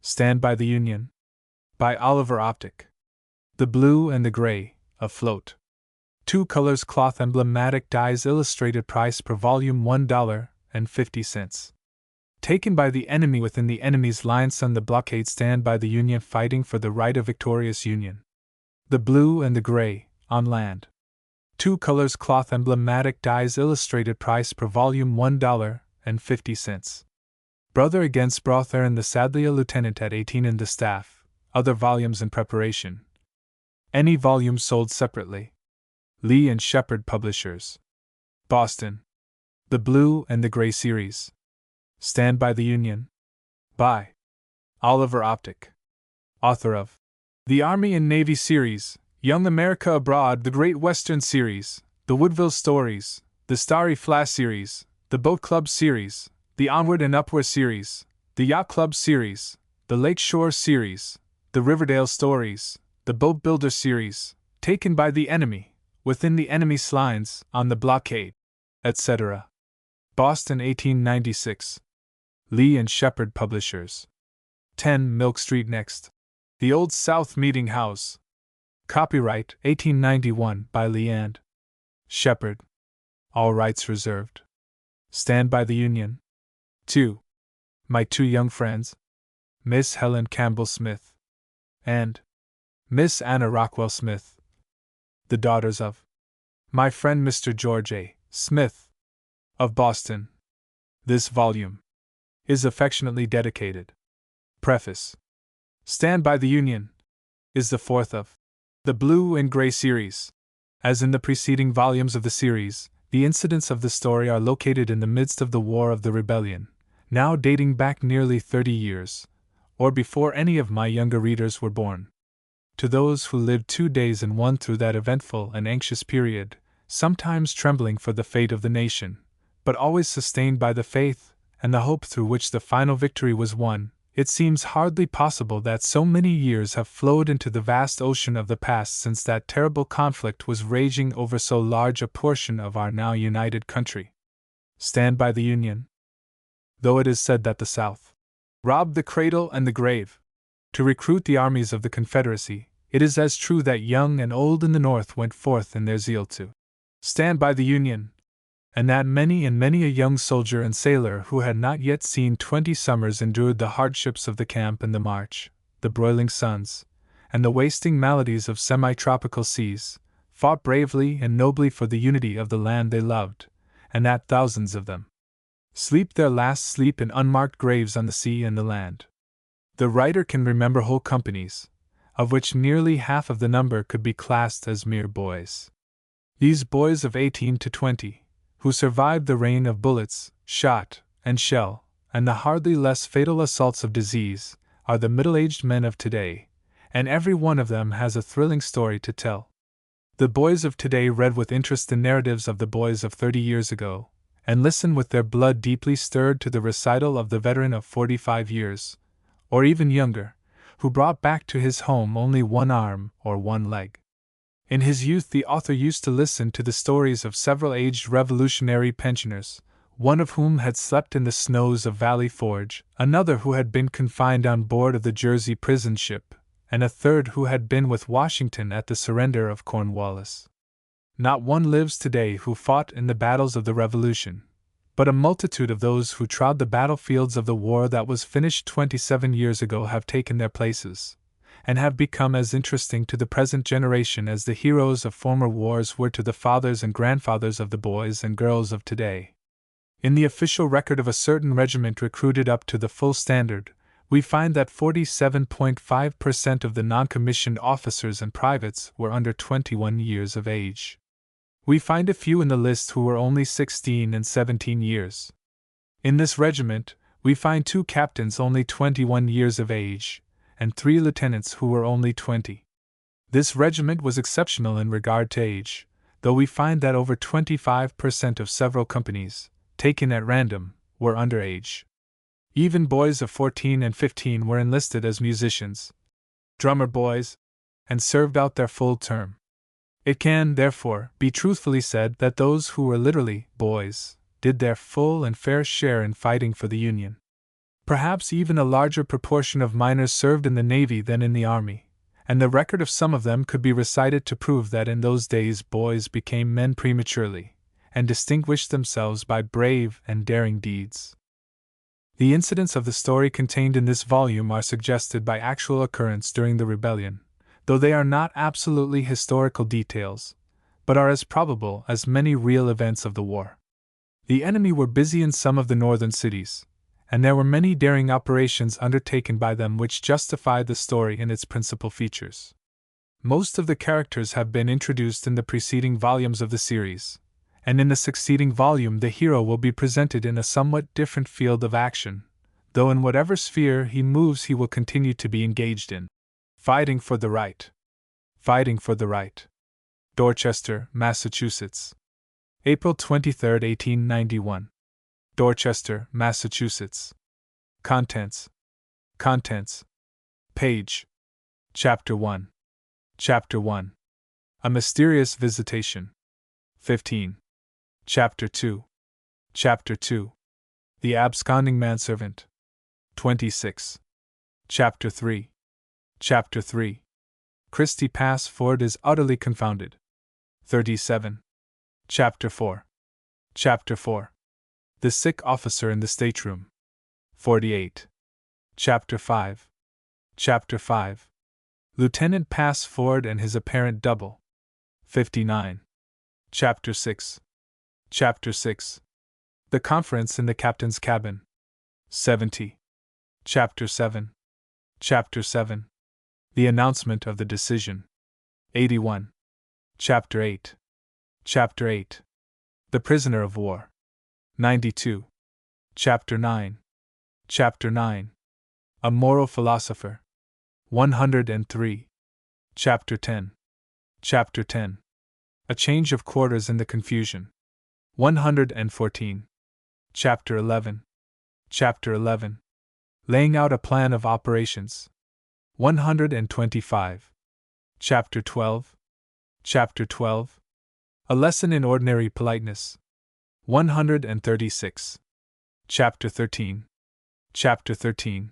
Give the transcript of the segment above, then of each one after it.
Stand by the Union. By Oliver Optic. The Blue and the Gray, Afloat. 2 colors cloth emblematic dies illustrated price per volume $1.50. Taken by the enemy within the enemy's lines on the blockade. Stand by the Union fighting for the right of victorious Union. The Blue and the Gray, on land. 2 colors cloth emblematic dies illustrated price per volume $1.50. Brother against brother and the sadly a lieutenant at 18 in the staff, other volumes in preparation. Any volume sold separately. Lee and Shepherd Publishers. Boston. The Blue and the Gray Series. Stand by the Union. By Oliver Optic. Author of The Army and Navy Series, Young America Abroad, the Great Western Series, the Woodville Stories, the Starry Flash Series, the Boat Club Series, the Onward and Upward Series, the Yacht Club Series, the Lake Shore Series, the Riverdale Stories, the Boat Builder Series, taken by the enemy, within the enemy's lines, on the blockade, etc. Boston, 1896. Lee and Shepherd Publishers. 10 Milk Street Next. The Old South Meeting House. Copyright 1891 by Lee and Shepherd. All rights reserved. Stand by the Union. 2. My 2 young friends, Miss Helen Campbell Smith and Miss Anna Rockwell Smith, the daughters of my friend Mr. George A. Smith of Boston. This volume is affectionately dedicated. Preface. Stand by the Union is the 4th of the Blue and Gray series. As in the preceding volumes of the series, the incidents of the story are located in the midst of the War of the Rebellion, now dating back nearly 30 years, or before any of my younger readers were born. To those who lived 2 days and 1 through that eventful and anxious period, sometimes trembling for the fate of the nation, but always sustained by the faith and the hope through which the final victory was won, it seems hardly possible that so many years have flowed into the vast ocean of the past since that terrible conflict was raging over so large a portion of our now united country. Stand by the Union. Though it is said that the South robbed the cradle and the grave to recruit the armies of the Confederacy, it is as true that young and old in the North went forth in their zeal to stand by the Union, and that many and many a young soldier and sailor who had not yet seen 20 summers endured the hardships of the camp and the march, the broiling suns, and the wasting maladies of semi-tropical seas, fought bravely and nobly for the unity of the land they loved, and that thousands of them sleep their last sleep in unmarked graves on the sea and the land. The writer can remember whole companies, of which nearly half of the number could be classed as mere boys. These boys of 18 to 20, who survived the rain of bullets, shot, and shell, and the hardly less fatal assaults of disease, are the middle-aged men of today, and every one of them has a thrilling story to tell. The boys of today read with interest the narratives of the boys of 30 years ago, and listen with their blood deeply stirred to the recital of the veteran of 45 years, or even younger, who brought back to his home only 1 arm or 1 leg. In his youth the author used to listen to the stories of several aged revolutionary pensioners, one of whom had slept in the snows of Valley Forge, another who had been confined on board of the Jersey prison ship, and a third who had been with Washington at the surrender of Cornwallis. Not one lives today who fought in the battles of the Revolution, but a multitude of those who trod the battlefields of the war that was finished 27 years ago have taken their places, and have become as interesting to the present generation as the heroes of former wars were to the fathers and grandfathers of the boys and girls of today. In the official record of a certain regiment recruited up to the full standard, we find that 47.5% of the non-commissioned officers and privates were under 21 years of age. We find a few in the list who were only 16 and 17 years. In this regiment, we find 2 captains only 21 years of age, and 3 lieutenants who were only 20. This regiment was exceptional in regard to age, though we find that over 25% of several companies, taken at random, were under age. Even boys of 14 and 15 were enlisted as musicians, drummer boys, and served out their full term. It can, therefore, be truthfully said that those who were literally boys did their full and fair share in fighting for the Union. Perhaps even a larger proportion of miners served in the Navy than in the Army, and the record of some of them could be recited to prove that in those days boys became men prematurely, and distinguished themselves by brave and daring deeds. The incidents of the story contained in this volume are suggested by actual occurrence during the rebellion, though they are not absolutely historical details, but are as probable as many real events of the war. The enemy were busy in some of the northern cities, and there were many daring operations undertaken by them which justify the story in its principal features. Most of the characters have been introduced in the preceding volumes of the series, and in the succeeding volume the hero will be presented in a somewhat different field of action, though in whatever sphere he moves he will continue to be engaged in fighting for the right. Fighting for the right. Dorchester, Massachusetts. April 23, 1891. Dorchester, Massachusetts. Contents. Page. Chapter 1. Chapter 1. A Mysterious Visitation. 15. Chapter 2. Chapter 2. The Absconding Manservant. 26. Chapter 3. Chapter 3. Christie Pass Ford is utterly confounded. 37. Chapter 4. Chapter 4. The Sick Officer in the Stateroom. 48. Chapter 5. Chapter 5. Lieutenant Pass Ford and his apparent double. 59. Chapter 6. Chapter 6. The Conference in the Captain's Cabin. 70. Chapter 7. Chapter 7. The Announcement of the Decision. 81. Chapter 8. Chapter 8. The Prisoner of War. 92. Chapter 9. Chapter 9. A Moral Philosopher. 103. Chapter 10. Chapter 10. A Change of Quarters in the Confusion. 114. Chapter 11. Chapter 11. Laying out a Plan of Operations. 125. Chapter 12. Chapter 12. A Lesson in Ordinary Politeness. 136. Chapter 13. Chapter 13.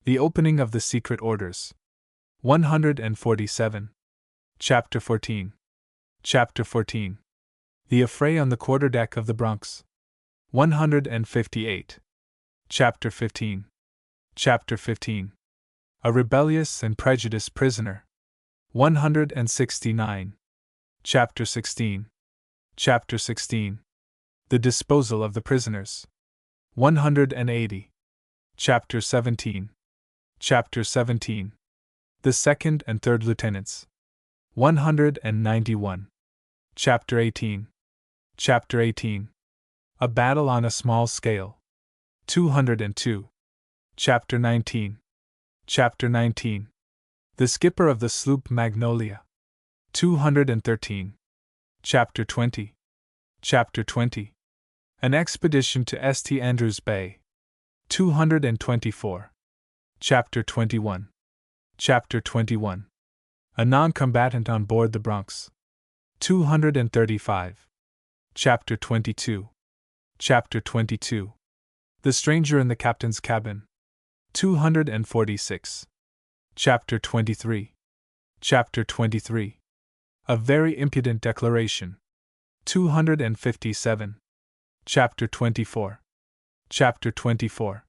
The Opening of the Secret Orders. 147. Chapter 14. Chapter 14. The Affray on the Quarterdeck of the Bronx. 158. Chapter 15. Chapter 15. A Rebellious and Prejudiced Prisoner. 169. Chapter 16. Chapter 16. The Disposal of the Prisoners. 180. Chapter 17. Chapter 17. The Second and Third Lieutenants. 191. Chapter 18. Chapter 18. A Battle on a Small Scale. 202. Chapter 19. Chapter 19. The Skipper of the Sloop Magnolia. 213. Chapter 20. Chapter 20. An Expedition to St. Andrews Bay. 224. Chapter 21. Chapter 21. A Non-Combatant on Board the Bronx. 235. Chapter 22. Chapter 22. The Stranger in the Captain's Cabin. 246. Chapter 23. Chapter 23. A Very Impudent Declaration. 257. Chapter 24. Chapter 24.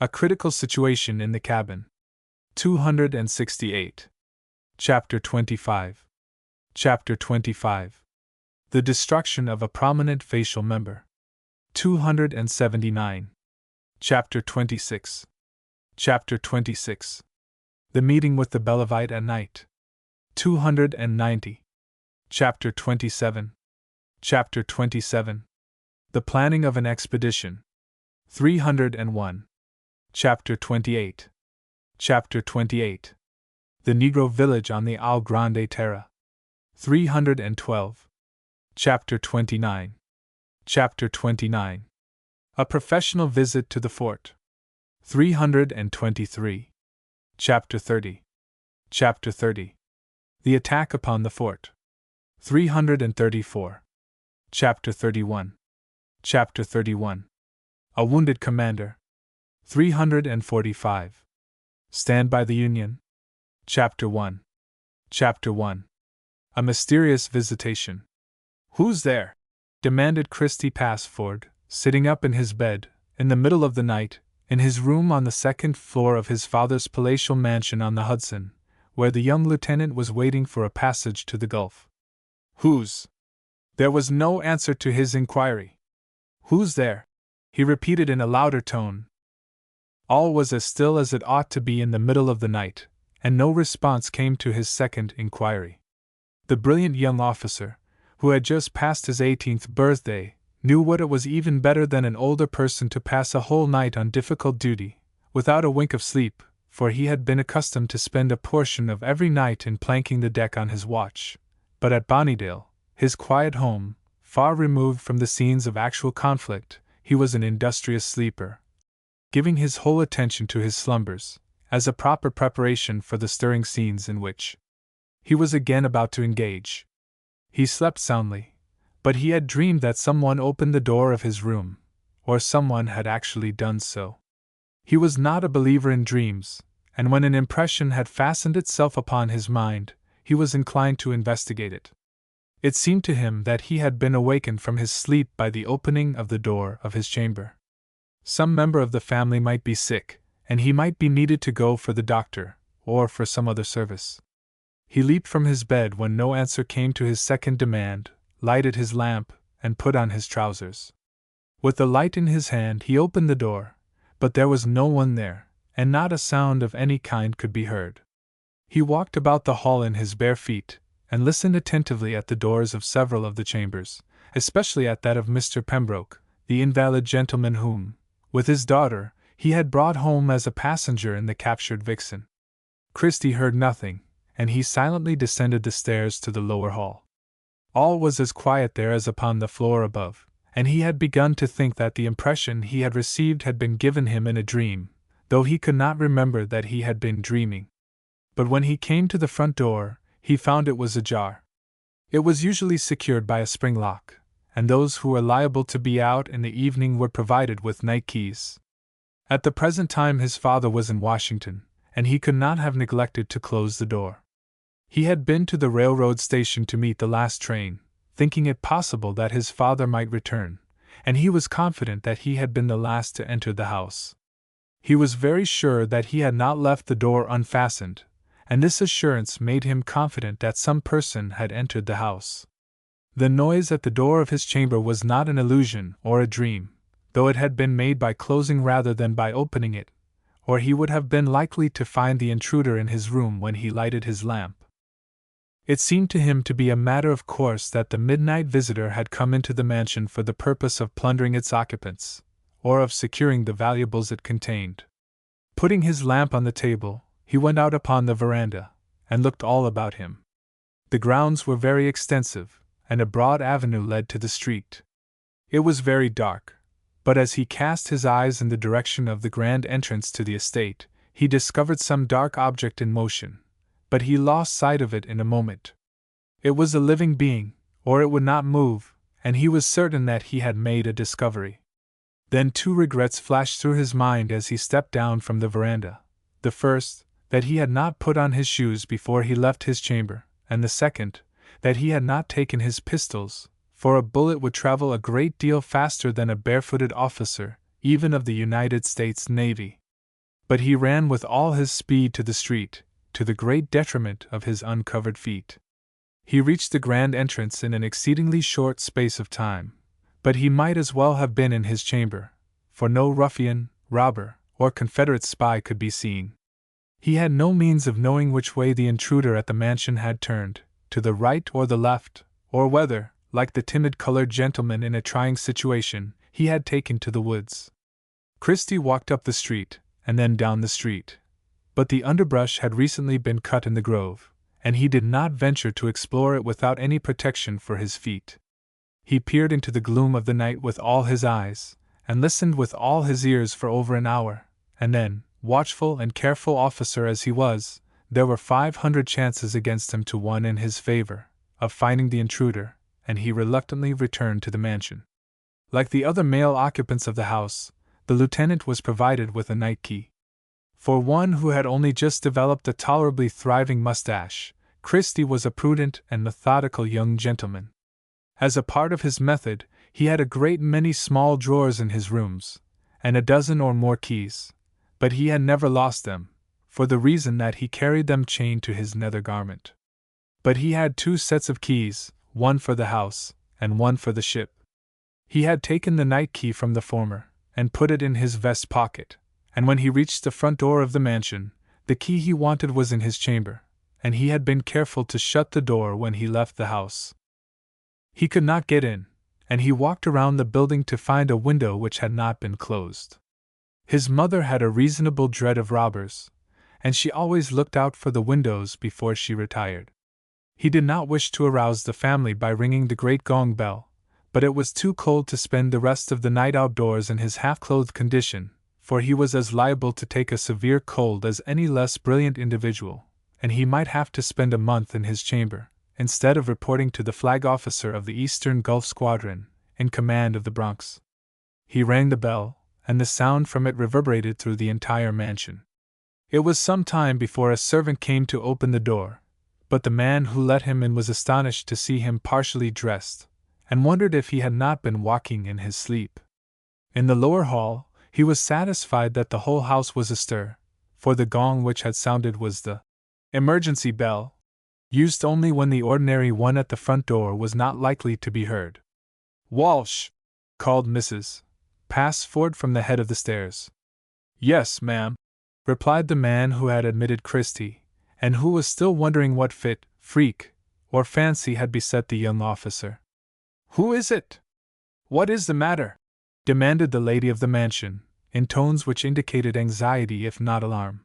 A Critical Situation in the Cabin. 268. Chapter 25. Chapter 25. The Destruction of a Prominent Facial Member. 279. Chapter 26. Chapter 26. The Meeting with the Belevite at Night. 290. Chapter 27. Chapter 27. The Planning of an Expedition. 301. Chapter 28. Chapter 28. The Negro Village on the Al Grande Terra. 312. Chapter 29. Chapter 29. A Professional Visit to the Fort. 323. Chapter 30. Chapter 30. The Attack upon the Fort. 334. Chapter 31. Chapter 31. A Wounded Commander. 345. Stand by the Union. Chapter 1. Chapter 1. A Mysterious Visitation. "Who's there?" demanded Christy Passford, sitting up in his bed, in the middle of the night, in his room on the second floor of his father's palatial mansion on the Hudson, where the young lieutenant was waiting for a passage to the Gulf. "Who's?" There was no answer to his inquiry. "Who's there?" he repeated in a louder tone. All was as still as it ought to be in the middle of the night, and no response came to his second inquiry. The brilliant young officer, who had just passed his 18th birthday, knew what it was even better than an older person to pass a whole night on difficult duty, without a wink of sleep, for he had been accustomed to spend a portion of every night in planking the deck on his watch. But at Bonnydale, his quiet home, far removed from the scenes of actual conflict, he was an industrious sleeper, giving his whole attention to his slumbers, as a proper preparation for the stirring scenes in which he was again about to engage. He slept soundly, but he had dreamed that someone opened the door of his room, or someone had actually done so. He was not a believer in dreams, and when an impression had fastened itself upon his mind, he was inclined to investigate it. It seemed to him that he had been awakened from his sleep by the opening of the door of his chamber. Some member of the family might be sick, and he might be needed to go for the doctor, or for some other service. He leaped from his bed when no answer came to his second demand, lighted his lamp, and put on his trousers. With the light in his hand, he opened the door, but there was no one there, and not a sound of any kind could be heard. He walked about the hall in his bare feet, and listened attentively at the doors of several of the chambers, especially at that of Mr. Pembroke, the invalid gentleman whom, with his daughter, he had brought home as a passenger in the captured Vixen. Christy heard nothing, and he silently descended the stairs to the lower hall. All was as quiet there as upon the floor above, and he had begun to think that the impression he had received had been given him in a dream, though he could not remember that he had been dreaming. But when he came to the front door, he found it was ajar. It was usually secured by a spring lock, and those who were liable to be out in the evening were provided with night keys. At the present time his father was in Washington, and he could not have neglected to close the door. He had been to the railroad station to meet the last train, thinking it possible that his father might return, and he was confident that he had been the last to enter the house. He was very sure that he had not left the door unfastened, and this assurance made him confident that some person had entered the house. The noise at the door of his chamber was not an illusion or a dream, though it had been made by closing rather than by opening it, or he would have been likely to find the intruder in his room when he lighted his lamp. It seemed to him to be a matter of course that the midnight visitor had come into the mansion for the purpose of plundering its occupants, or of securing the valuables it contained. Putting his lamp on the table, he went out upon the veranda, and looked all about him. The grounds were very extensive, and a broad avenue led to the street. It was very dark, but as he cast his eyes in the direction of the grand entrance to the estate, he discovered some dark object in motion, but he lost sight of it in a moment. It was a living being, or it would not move, and he was certain that he had made a discovery. Then two regrets flashed through his mind as he stepped down from the veranda. The first, that he had not put on his shoes before he left his chamber, and the second, that he had not taken his pistols, for a bullet would travel a great deal faster than a barefooted officer, even of the United States Navy. But he ran with all his speed to the street, to the great detriment of his uncovered feet. He reached the grand entrance in an exceedingly short space of time, but he might as well have been in his chamber, for no ruffian, robber, or Confederate spy could be seen. He had no means of knowing which way the intruder at the mansion had turned, to the right or the left, or whether, like the timid colored gentleman in a trying situation, he had taken to the woods. Christy walked up the street, and then down the street. But the underbrush had recently been cut in the grove, and he did not venture to explore it without any protection for his feet. He peered into the gloom of the night with all his eyes, and listened with all his ears for over an hour, and then, watchful and careful officer as he was, there were 500 chances against him to 1 in his favor, of finding the intruder, and he reluctantly returned to the mansion. Like the other male occupants of the house, the lieutenant was provided with a night key. For one who had only just developed a tolerably thriving mustache, Christie was a prudent and methodical young gentleman. As a part of his method, he had a great many small drawers in his rooms, and a dozen or more keys, but he had never lost them, for the reason that he carried them chained to his nether garment. But he had 2 sets of keys, one for the house, and one for the ship. He had taken the night key from the former, and put it in his vest pocket, and when he reached the front door of the mansion, the key he wanted was in his chamber, and he had been careful to shut the door when he left the house. He could not get in, and he walked around the building to find a window which had not been closed. His mother had a reasonable dread of robbers, and she always looked out for the windows before she retired. He did not wish to arouse the family by ringing the great gong bell, but it was too cold to spend the rest of the night outdoors in his half-clothed condition, for he was as liable to take a severe cold as any less brilliant individual, and he might have to spend a month in his chamber, instead of reporting to the flag officer of the Eastern Gulf Squadron, in command of the Bronx. He rang the bell, and the sound from it reverberated through the entire mansion. It was some time before a servant came to open the door, but the man who let him in was astonished to see him partially dressed, and wondered if he had not been walking in his sleep. In the lower hall, he was satisfied that the whole house was astir, for the gong which had sounded was the emergency bell, used only when the ordinary one at the front door was not likely to be heard. "Walsh!" called Mrs. Passford from the head of the stairs. "Yes, ma'am," replied the man who had admitted Christie, and who was still wondering what fit, freak, or fancy had beset the young officer. "Who is it? What is the matter?" demanded the lady of the mansion, in tones which indicated anxiety if not alarm.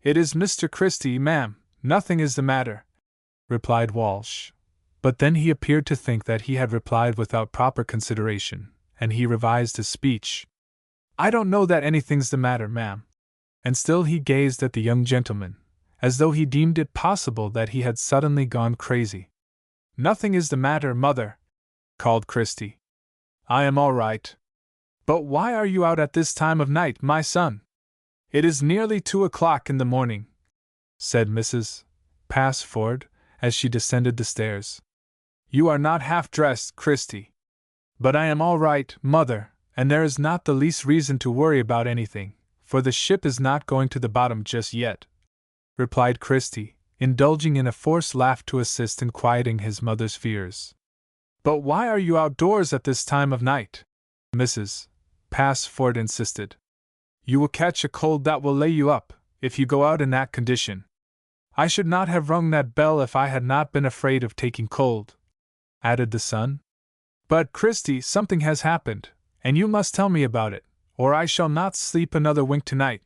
"It is Mr. Christie, ma'am. Nothing is the matter," replied Walsh. But then he appeared to think that he had replied without proper consideration, and he revised his speech. "I don't know that anything's the matter, ma'am." And still he gazed at the young gentleman, as though he deemed it possible that he had suddenly gone crazy. "Nothing is the matter, mother," called Christie. "I am all right." "But why are you out at this time of night, my son?" "It is nearly 2 o'clock in the morning," said Mrs. Passford, as she descended the stairs. "You are not half dressed, Christie." "But I am all right, mother, and there is not the least reason to worry about anything, for the ship is not going to the bottom just yet," replied Christie, indulging in a forced laugh to assist in quieting his mother's fears. "But why are you outdoors at this time of night?" Mrs. Passford insisted. "You will catch a cold that will lay you up, if you go out in that condition." "I should not have rung that bell if I had not been afraid of taking cold," added the son. "But, Christie, something has happened, and you must tell me about it, or I shall not sleep another wink tonight,"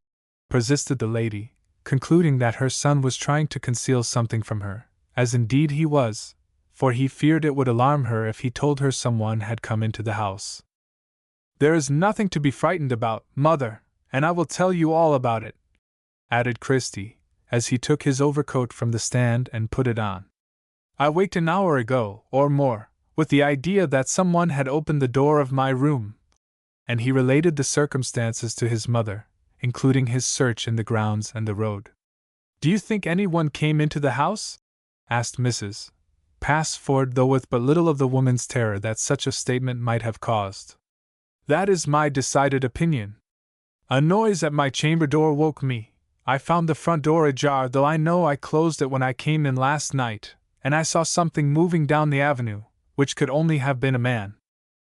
persisted the lady, concluding that her son was trying to conceal something from her, as indeed he was, for he feared it would alarm her if he told her someone had come into the house. "There is nothing to be frightened about, mother, and I will tell you all about it," added Christie, as he took his overcoat from the stand and put it on. "I waked an hour ago, or more, with the idea that someone had opened the door of my room," and he related the circumstances to his mother, including his search in the grounds and the road. "Do you think anyone came into the house?" asked Mrs. Passford, though with but little of the woman's terror that such a statement might have caused. "That is my decided opinion. A noise at my chamber door woke me. I found the front door ajar, though I know I closed it when I came in last night, and I saw something moving down the avenue, which could only have been a man.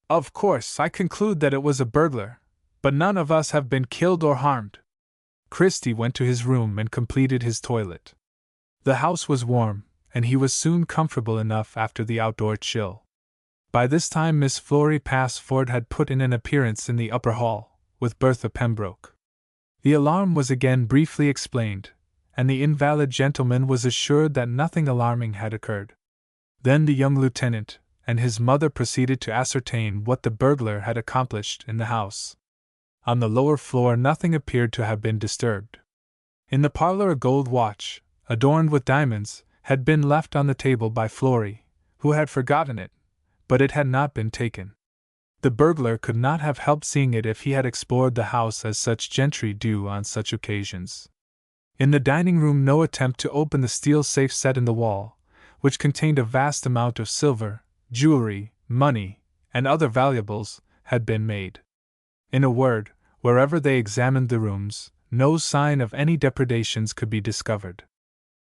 Of course, I conclude that it was a burglar, but none of us have been killed or harmed." Christie went to his room and completed his toilet. The house was warm, and he was soon comfortable enough after the outdoor chill. By this time Miss Florrie Passford had put in an appearance in the upper hall, with Bertha Pembroke. The alarm was again briefly explained, and the invalid gentleman was assured that nothing alarming had occurred. Then the young lieutenant and his mother proceeded to ascertain what the burglar had accomplished in the house. On the lower floor nothing appeared to have been disturbed. In the parlor a gold watch, adorned with diamonds, had been left on the table by Florrie, who had forgotten it, but it had not been taken. The burglar could not have helped seeing it if he had explored the house as such gentry do on such occasions. In the dining room, no attempt to open the steel safe set in the wall, which contained a vast amount of silver, jewelry, money, and other valuables, had been made. In a word, wherever they examined the rooms, no sign of any depredations could be discovered.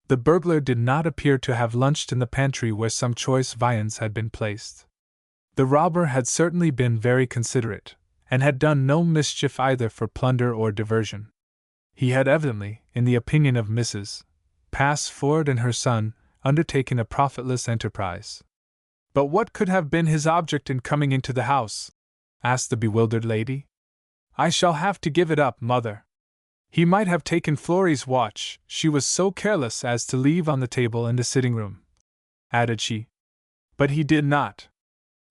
The burglar did not appear to have lunched in the pantry where some choice viands had been placed. The robber had certainly been very considerate, and had done no mischief either for plunder or diversion. He had evidently, in the opinion of Mrs. Passford and her son, undertaken a profitless enterprise. "But what could have been his object in coming into the house?" asked the bewildered lady. "I shall have to give it up, mother. He might have taken Florrie's watch, she was so careless as to leave on the table in the sitting room," added she. "But he did not.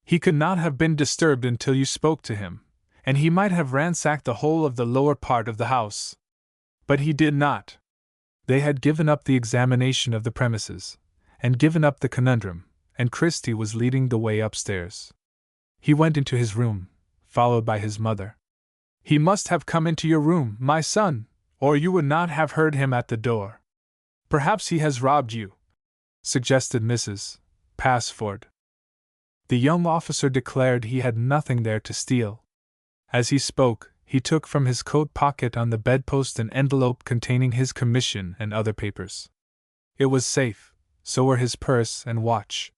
He could not have been disturbed until you spoke to him, and he might have ransacked the whole of the lower part of the house. But he did not." They had given up the examination of the premises, and given up the conundrum, and Christie was leading the way upstairs. He went into his room, followed by his mother. "He must have come into your room, my son, or you would not have heard him at the door. Perhaps he has robbed you," suggested Mrs. Passford. The young officer declared he had nothing there to steal. As he spoke, he took from his coat pocket on the bedpost an envelope containing his commission and other papers. It was safe, so were his purse and watch.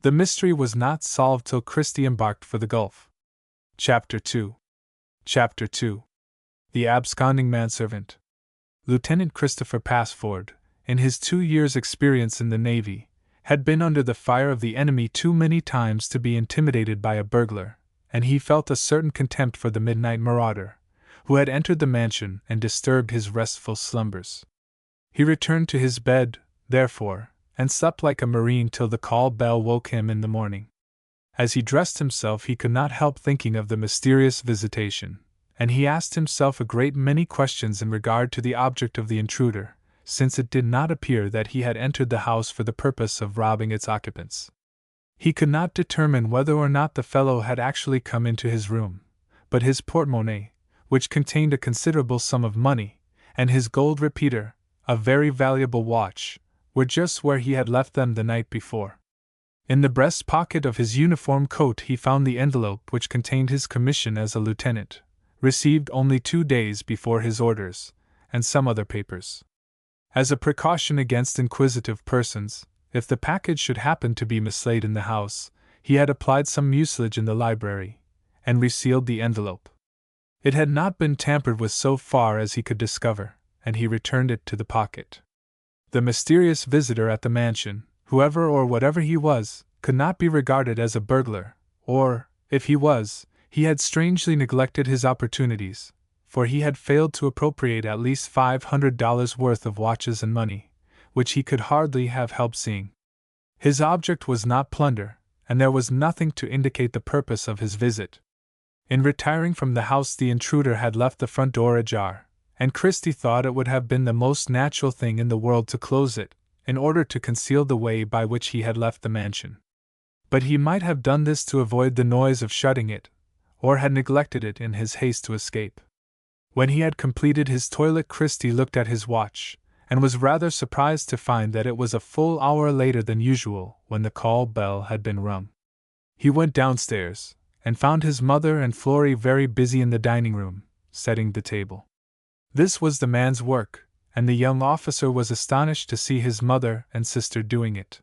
The mystery was not solved till Christie embarked for the Gulf. Chapter 2. Chapter 2. The Absconding Manservant. Lieutenant Christopher Passford, in his 2 years' experience in the Navy, had been under the fire of the enemy too many times to be intimidated by a burglar, and he felt a certain contempt for the midnight marauder, who had entered the mansion and disturbed his restful slumbers. He returned to his bed, therefore, and slept like a marine till the call bell woke him in the morning. As he dressed himself, he could not help thinking of the mysterious visitation, and he asked himself a great many questions in regard to the object of the intruder, since it did not appear that he had entered the house for the purpose of robbing its occupants. He could not determine whether or not the fellow had actually come into his room, but his portemonnaie, which contained a considerable sum of money, and his gold repeater, a very valuable watch, were just where he had left them the night before. In the breast pocket of his uniform coat he found the envelope which contained his commission as a lieutenant, received only 2 days before his orders, and some other papers. As a precaution against inquisitive persons, if the package should happen to be mislaid in the house, he had applied some mucilage in the library, and resealed the envelope. It had not been tampered with so far as he could discover, and he returned it to the pocket. The mysterious visitor at the mansion, whoever or whatever he was, could not be regarded as a burglar, or, if he was, he had strangely neglected his opportunities, for he had failed to appropriate at least $500 worth of watches and money, which he could hardly have helped seeing. His object was not plunder, and there was nothing to indicate the purpose of his visit. In retiring from the house, the intruder had left the front door ajar, and Christie thought it would have been the most natural thing in the world to close it, in order to conceal the way by which he had left the mansion. But he might have done this to avoid the noise of shutting it, or had neglected it in his haste to escape. When he had completed his toilet, Christie looked at his watch, and was rather surprised to find that it was a full hour later than usual when the call bell had been rung. He went downstairs, and found his mother and Florrie very busy in the dining room, setting the table. This was the man's work, and the young officer was astonished to see his mother and sister doing it.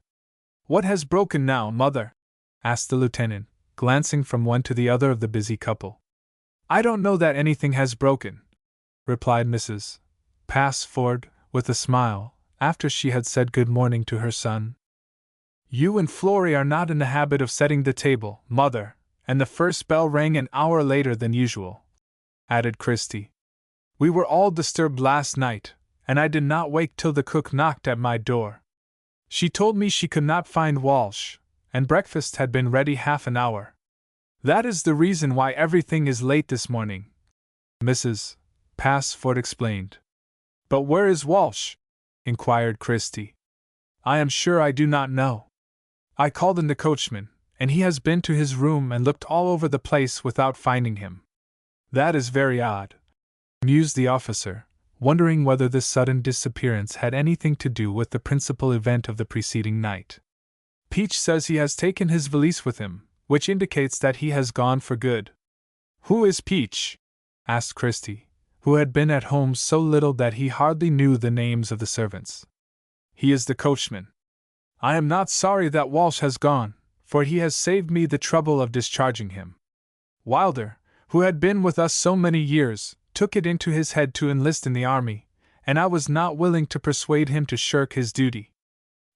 "What has broken now, mother?" asked the lieutenant, glancing from one to the other of the busy couple. "I don't know that anything has broken," replied Mrs. Passford, with a smile, after she had said good morning to her son. "You and Florrie are not in the habit of setting the table, mother, and the first bell rang an hour later than usual," added Christie. "We were all disturbed last night, and I did not wake till the cook knocked at my door. She told me she could not find Walsh, and breakfast had been ready half an hour. That is the reason why everything is late this morning," Mrs. Passford explained. "But where is Walsh?" inquired Christie. "I am sure I do not know. I called in the coachman, and he has been to his room and looked all over the place without finding him." "That is very odd," mused the officer, wondering whether this sudden disappearance had anything to do with the principal event of the preceding night. "Peach says he has taken his valise with him, which indicates that he has gone for good." "Who is Peach?" asked Christie, who had been at home so little that he hardly knew the names of the servants. "He is the coachman. I am not sorry that Walsh has gone, for he has saved me the trouble of discharging him. Wilder, who had been with us so many years, took it into his head to enlist in the army, and I was not willing to persuade him to shirk his duty.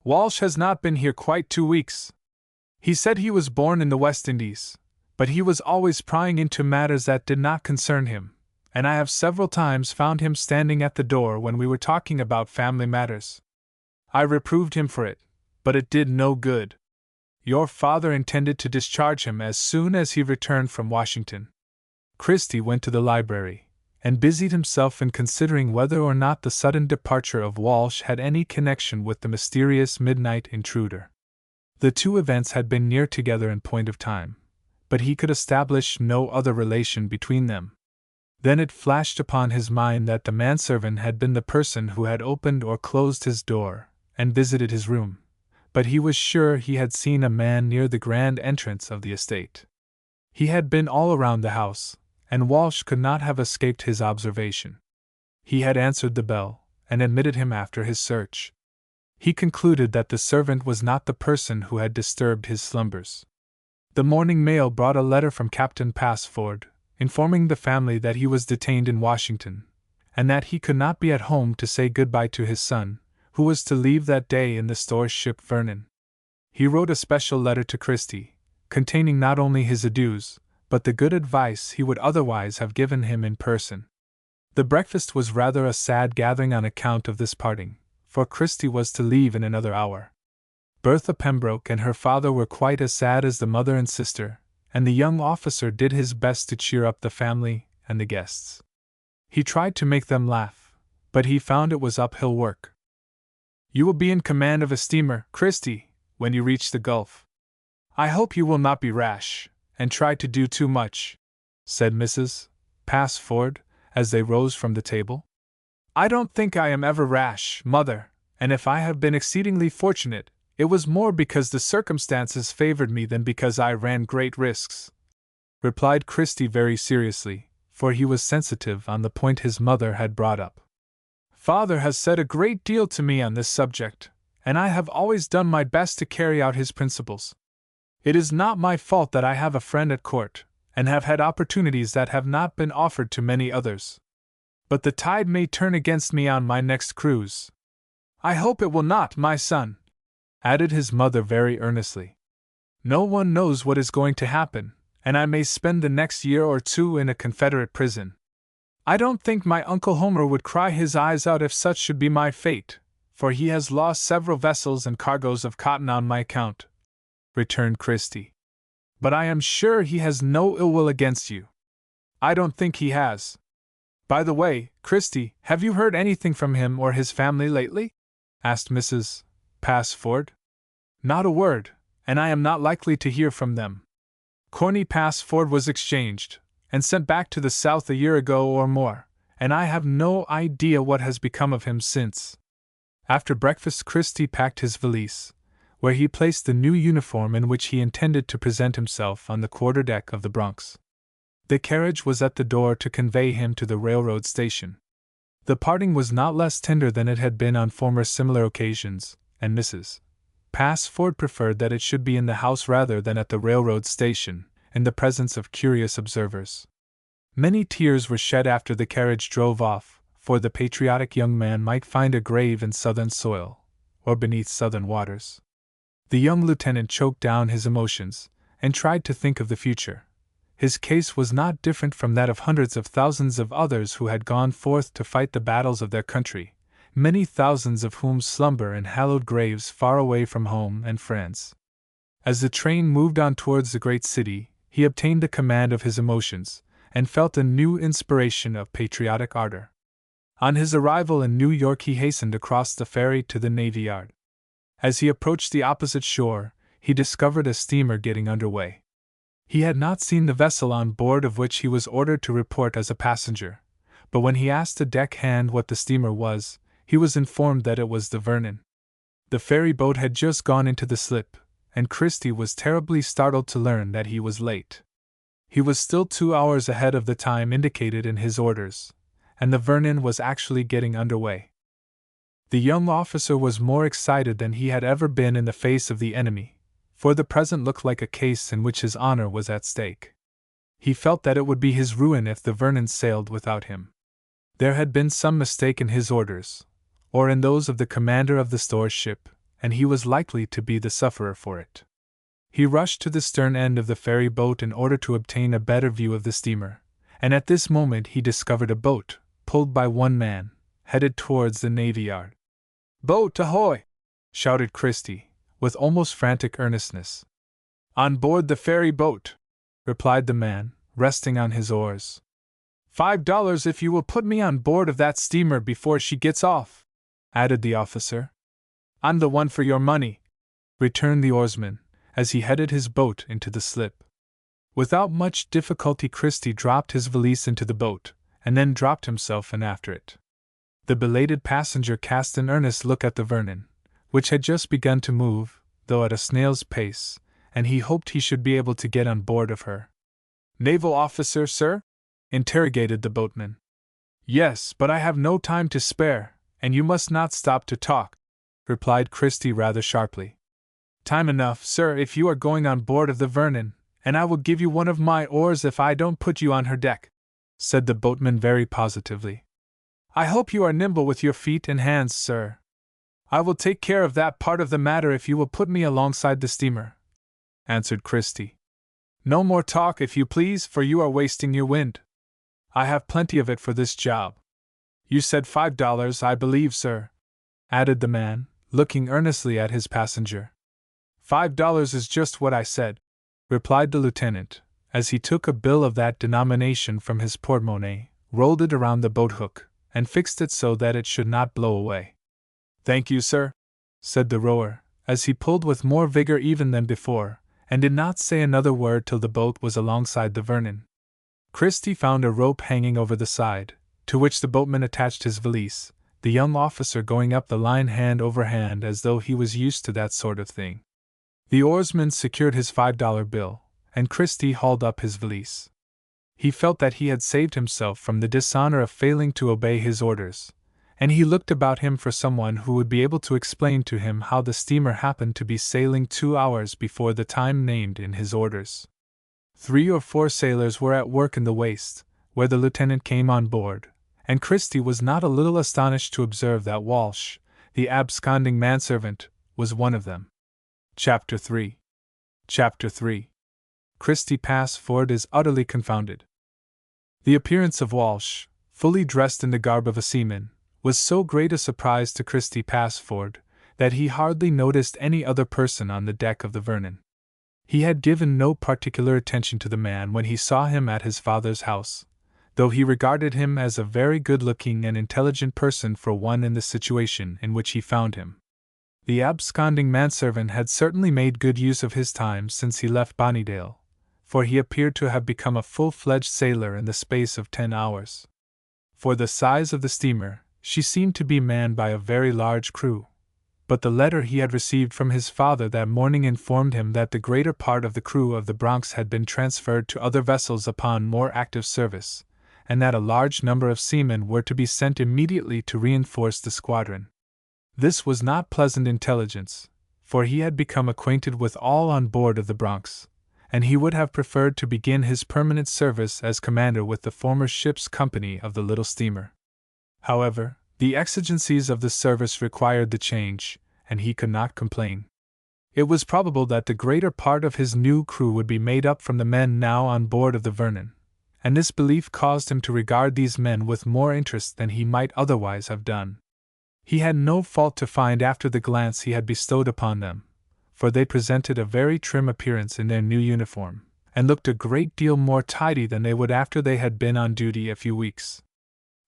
Walsh has not been here quite 2 weeks. He said he was born in the West Indies, but he was always prying into matters that did not concern him, and I have several times found him standing at the door when we were talking about family matters. I reproved him for it, but it did no good. Your father intended to discharge him as soon as he returned from Washington." Christie went to the library, and busied himself in considering whether or not the sudden departure of Walsh had any connection with the mysterious midnight intruder. The two events had been near together in point of time, but he could establish no other relation between them. Then it flashed upon his mind that the manservant had been the person who had opened or closed his door and visited his room, but he was sure he had seen a man near the grand entrance of the estate. He had been all around the house, and Walsh could not have escaped his observation. He had answered the bell, and admitted him after his search. He concluded that the servant was not the person who had disturbed his slumbers. The morning mail brought a letter from Captain Passford, informing the family that he was detained in Washington, and that he could not be at home to say goodbye to his son, who was to leave that day in the store ship Vernon. He wrote a special letter to Christie, containing not only his adieus, but the good advice he would otherwise have given him in person. The breakfast was rather a sad gathering on account of this parting, for Christie was to leave in another hour. Bertha Pembroke and her father were quite as sad as the mother and sister, and the young officer did his best to cheer up the family and the guests. He tried to make them laugh, but he found it was uphill work. "You will be in command of a steamer, Christie, when you reach the Gulf. I hope you will not be rash, and try to do too much," said Mrs. Passford, as they rose from the table. "I don't think I am ever rash, Mother, and if I have been exceedingly fortunate, it was more because the circumstances favored me than because I ran great risks," replied Christie very seriously, for he was sensitive on the point his mother had brought up. "Father has said a great deal to me on this subject, and I have always done my best to carry out his principles. It is not my fault that I have a friend at court, and have had opportunities that have not been offered to many others. But the tide may turn against me on my next cruise." "I hope it will not, my son," added his mother very earnestly. "No one knows what is going to happen, and I may spend the next year or two in a Confederate prison. I don't think my Uncle Homer would cry his eyes out if such should be my fate, for he has lost several vessels and cargoes of cotton on my account," returned Christie. "But I am sure he has no ill will against you." "I don't think he has. By the way, Christie, have you heard anything from him or his family lately?" asked Mrs. Passford. "Not a word, and I am not likely to hear from them. Corny Passford was exchanged, and sent back to the South a year ago or more, and I have no idea what has become of him since." After breakfast Christie packed his valise, where he placed the new uniform in which he intended to present himself on the quarter-deck of the Bronx. The carriage was at the door to convey him to the railroad station. The parting was not less tender than it had been on former similar occasions, and Mrs. Passford preferred that it should be in the house rather than at the railroad station, in the presence of curious observers. Many tears were shed after the carriage drove off, for the patriotic young man might find a grave in Southern soil, or beneath Southern waters. The young lieutenant choked down his emotions, and tried to think of the future. His case was not different from that of hundreds of thousands of others who had gone forth to fight the battles of their country, many thousands of whom slumber in hallowed graves far away from home and friends. As the train moved on towards the great city, he obtained the command of his emotions, and felt a new inspiration of patriotic ardor. On his arrival in New York he hastened across the ferry to the Navy Yard. As he approached the opposite shore, he discovered a steamer getting underway. He had not seen the vessel on board of which he was ordered to report as a passenger, but when he asked a deckhand what the steamer was, he was informed that it was the Vernon. The ferry boat had just gone into the slip, and Christie was terribly startled to learn that he was late. He was still 2 hours ahead of the time indicated in his orders, and the Vernon was actually getting underway. The young officer was more excited than he had ever been in the face of the enemy, for the present looked like a case in which his honor was at stake. He felt that it would be his ruin if the Vernon sailed without him. There had been some mistake in his orders, or in those of the commander of the store ship, and he was likely to be the sufferer for it. He rushed to the stern end of the ferry boat in order to obtain a better view of the steamer, and at this moment he discovered a boat, pulled by one man, headed towards the Navy Yard. "Boat ahoy!" shouted Christie, with almost frantic earnestness. "On board the ferry boat," replied the man, resting on his oars. $5 if you will put me on board of that steamer before she gets off," added the officer. "I'm the one for your money," returned the oarsman, as he headed his boat into the slip. Without much difficulty Christie dropped his valise into the boat, and then dropped himself in after it. The belated passenger cast an earnest look at the Vernon, which had just begun to move, though at a snail's pace, and he hoped he should be able to get on board of her. "Naval officer, sir?" interrogated the boatman. "Yes, but I have no time to spare, and you must not stop to talk," replied Christie rather sharply. "Time enough, sir, if you are going on board of the Vernon, and I will give you one of my oars if I don't put you on her deck," said the boatman very positively. "I hope you are nimble with your feet and hands, sir. I will take care of that part of the matter if you will put me alongside the steamer," answered Christie. "No more talk, if you please, for you are wasting your wind. I have plenty of it for this job. You said $5, I believe, sir," added the man, looking earnestly at his passenger. $5 is just what I said," replied the lieutenant, as he took a bill of that denomination from his porte-monnaie, rolled it around the boat hook, and fixed it so that it should not blow away. "Thank you, sir," said the rower, as he pulled with more vigor even than before, and did not say another word till the boat was alongside the Vernon. Christie found a rope hanging over the side, to which the boatman attached his valise, the young officer going up the line hand over hand as though he was used to that sort of thing. The oarsman secured his $5 bill, and Christie hauled up his valise. He felt that he had saved himself from the dishonor of failing to obey his orders, and he looked about him for someone who would be able to explain to him how the steamer happened to be sailing 2 hours before the time named in his orders. 3 or 4 sailors were at work in the waist, where the lieutenant came on board, and Christie was not a little astonished to observe that Walsh, the absconding manservant, was one of them. Chapter 3. Christie Passford is utterly confounded. The appearance of Walsh, fully dressed in the garb of a seaman, was so great a surprise to Christie Passford that he hardly noticed any other person on the deck of the Vernon. He had given no particular attention to the man when he saw him at his father's house, though he regarded him as a very good-looking and intelligent person for one in the situation in which he found him. The absconding manservant had certainly made good use of his time since he left Bonnydale, for he appeared to have become a full-fledged sailor in the space of 10 hours. For the size of the steamer, she seemed to be manned by a very large crew, but the letter he had received from his father that morning informed him that the greater part of the crew of the Bronx had been transferred to other vessels upon more active service, and that a large number of seamen were to be sent immediately to reinforce the squadron. This was not pleasant intelligence, for he had become acquainted with all on board of the Bronx, and he would have preferred to begin his permanent service as commander with the former ship's company of the little steamer. However, the exigencies of the service required the change, and he could not complain. It was probable that the greater part of his new crew would be made up from the men now on board of the Vernon, and this belief caused him to regard these men with more interest than he might otherwise have done. He had no fault to find after the glance he had bestowed upon them, for they presented a very trim appearance in their new uniform, and looked a great deal more tidy than they would after they had been on duty a few weeks.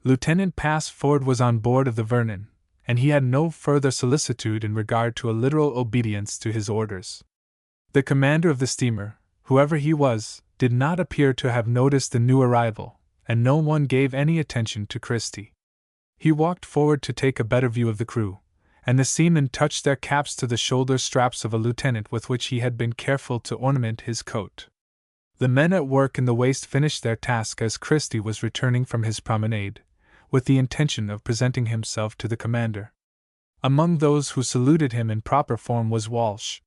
Lieutenant Passford was on board of the Vernon, and he had no further solicitude in regard to a literal obedience to his orders. The commander of the steamer, whoever he was, did not appear to have noticed the new arrival, and no one gave any attention to Christie. He walked forward to take a better view of the crew, and the seamen touched their caps to the shoulder straps of a lieutenant with which he had been careful to ornament his coat. The men at work in the waist finished their task as Christie was returning from his promenade, with the intention of presenting himself to the commander. Among those who saluted him in proper form was Walsh.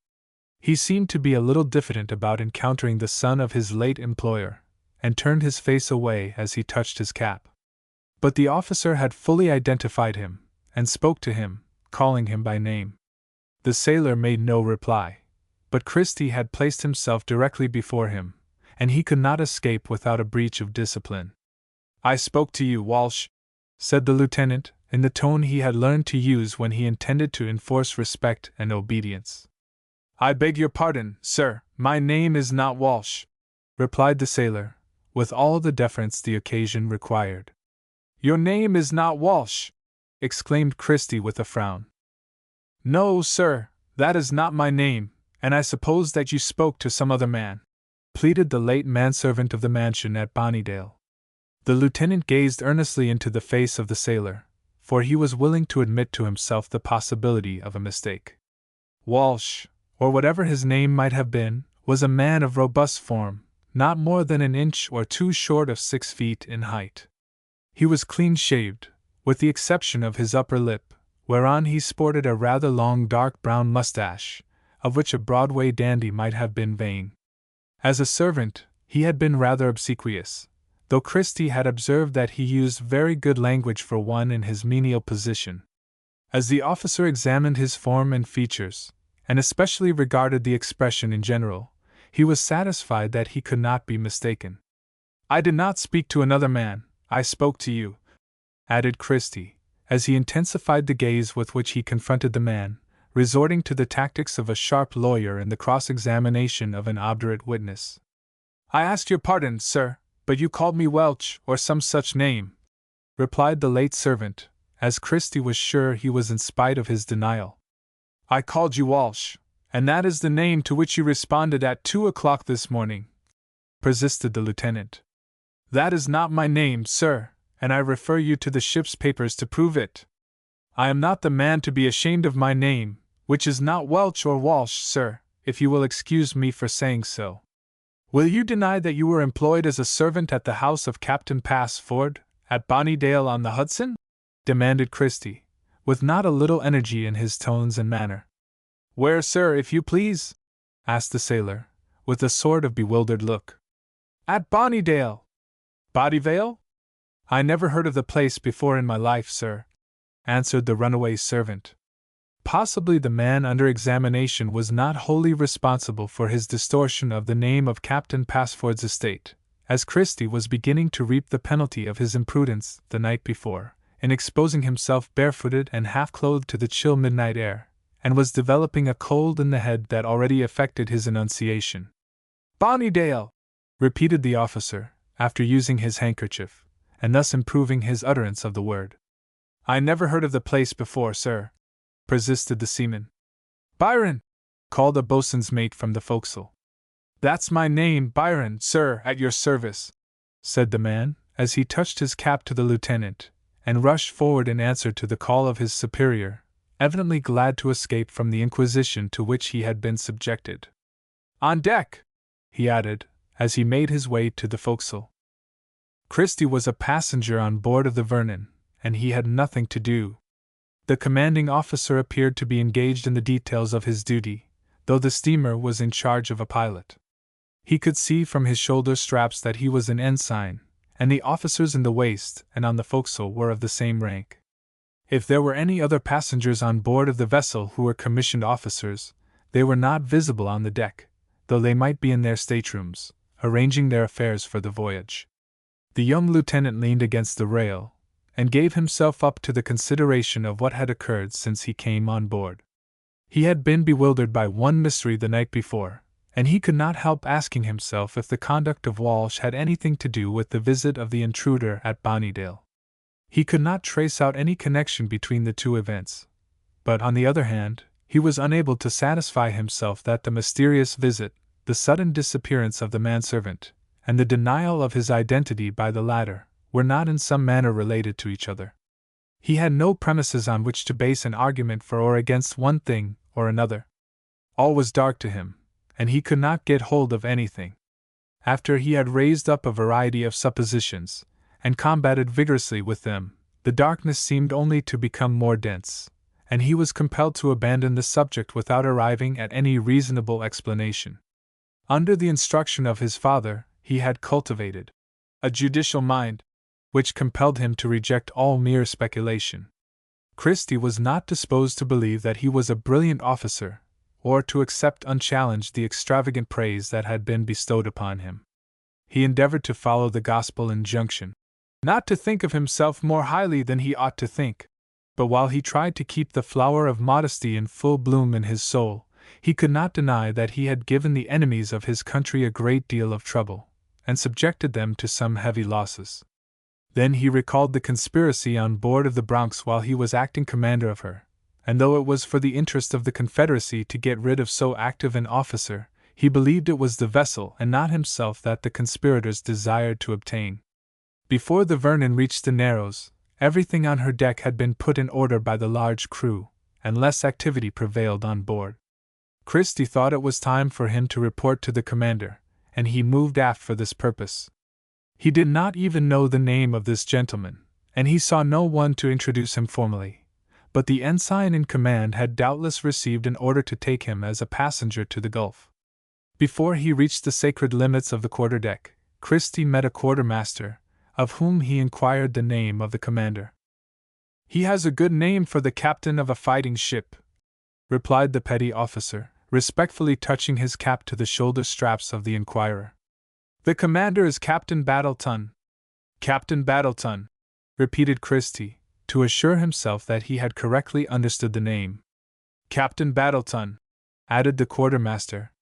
He seemed to be a little diffident about encountering the son of his late employer, and turned his face away as he touched his cap. But the officer had fully identified him, and spoke to him, calling him by name. The sailor made no reply, but Christie had placed himself directly before him, and he could not escape without a breach of discipline. "I spoke to you, Walsh," said the lieutenant, in the tone he had learned to use when he intended to enforce respect and obedience. "I beg your pardon, sir, my name is not Walsh," replied the sailor, with all the deference the occasion required. "Your name is not Walsh!" exclaimed Christie with a frown. "No, sir, that is not my name, and I suppose that you spoke to some other man," pleaded the late manservant of the mansion at Bonnydale. The lieutenant gazed earnestly into the face of the sailor, for he was willing to admit to himself the possibility of a mistake. Walsh, or whatever his name might have been, was a man of robust form, not more than an inch or two short of 6 feet in height. He was clean-shaved, with the exception of his upper lip, whereon he sported a rather long dark brown mustache, of which a Broadway dandy might have been vain. As a servant, he had been rather obsequious, though Christie had observed that he used very good language for one in his menial position. As the officer examined his form and features, and especially regarded the expression in general, he was satisfied that he could not be mistaken. "I did not speak to another man, I spoke to you," added Christie, as he intensified the gaze with which he confronted the man, resorting to the tactics of a sharp lawyer in the cross-examination of an obdurate witness. "I asked your pardon, sir, but you called me Welch or some such name," replied the late servant, as Christie was sure he was in spite of his denial. "I called you Walsh, and that is the name to which you responded at 2 o'clock this morning," persisted the lieutenant. "That is not my name, sir, and I refer you to the ship's papers to prove it. I am not the man to be ashamed of my name, which is not Welch or Walsh, sir, if you will excuse me for saying so." "Will you deny that you were employed as a servant at the house of Captain Passford, at Bonnydale on the Hudson?" demanded Christie, with not a little energy in his tones and manner. "Where, sir, if you please?" asked the sailor, with a sort of bewildered look. "At Bonnydale." "Bodyvale? I never heard of the place before in my life, sir," answered the runaway servant. Possibly the man under examination was not wholly responsible for his distortion of the name of Captain Passford's estate, as Christie was beginning to reap the penalty of his imprudence the night before, in exposing himself barefooted and half-clothed to the chill midnight air, and was developing a cold in the head that already affected his enunciation. "Bonnydale," repeated the officer, after using his handkerchief, and thus improving his utterance of the word. "I never heard of the place before, sir," persisted the seaman. "Byron!" called a boatswain's mate from the forecastle. "That's my name, Byron, sir, at your service," said the man, as he touched his cap to the lieutenant, and rushed forward in answer to the call of his superior, evidently glad to escape from the inquisition to which he had been subjected. "On deck!" he added, as he made his way to the forecastle. Christie was a passenger on board of the Vernon, and he had nothing to do. The commanding officer appeared to be engaged in the details of his duty, though the steamer was in charge of a pilot. He could see from his shoulder straps that he was an ensign, and the officers in the waist and on the forecastle were of the same rank. If there were any other passengers on board of the vessel who were commissioned officers, they were not visible on the deck, though they might be in their staterooms, arranging their affairs for the voyage. The young lieutenant leaned against the rail, and gave himself up to the consideration of what had occurred since he came on board. He had been bewildered by one mystery the night before, and he could not help asking himself if the conduct of Walsh had anything to do with the visit of the intruder at Bonnydale. He could not trace out any connection between the two events, but on the other hand, he was unable to satisfy himself that the mysterious visit, the sudden disappearance of the manservant, and the denial of his identity by the latter, were not in some manner related to each other. He had no premises on which to base an argument for or against one thing or another. All was dark to him, and he could not get hold of anything. After he had raised up a variety of suppositions, and combated vigorously with them, the darkness seemed only to become more dense, and he was compelled to abandon the subject without arriving at any reasonable explanation. Under the instruction of his father, he had cultivated a judicial mind, which compelled him to reject all mere speculation. Christie was not disposed to believe that he was a brilliant officer, or to accept unchallenged the extravagant praise that had been bestowed upon him. He endeavored to follow the gospel injunction, not to think of himself more highly than he ought to think, but while he tried to keep the flower of modesty in full bloom in his soul, he could not deny that he had given the enemies of his country a great deal of trouble, and subjected them to some heavy losses. Then he recalled the conspiracy on board of the Bronx while he was acting commander of her, and though it was for the interest of the Confederacy to get rid of so active an officer, he believed it was the vessel and not himself that the conspirators desired to obtain. Before the Vernon reached the Narrows, everything on her deck had been put in order by the large crew, and less activity prevailed on board. Christie thought it was time for him to report to the commander, and he moved aft for this purpose. He did not even know the name of this gentleman, and he saw no one to introduce him formally, but the ensign in command had doubtless received an order to take him as a passenger to the Gulf. Before he reached the sacred limits of the quarterdeck, Christie met a quartermaster, of whom he inquired the name of the commander. "He has a good name for the captain of a fighting ship," replied the petty officer, respectfully touching his cap to the shoulder straps of the inquirer. "The commander is Captain Battleton." "Captain Battleton," repeated Christie, to assure himself that he had correctly understood the name. "Captain Battleton," added the quartermaster.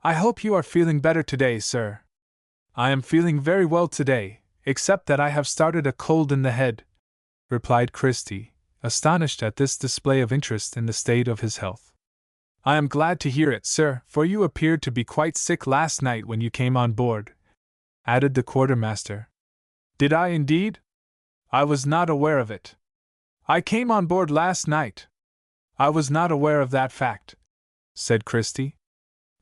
"I hope you are feeling better today, sir." "I am feeling very well today, except that I have started a cold in the head," replied Christie, astonished at this display of interest in the state of his health. "I am glad to hear it, sir, for you appeared to be quite sick last night when you came on board," added the quartermaster. "Did I indeed? I was not aware of it. I came on board last night. I was not aware of that fact," said Christie.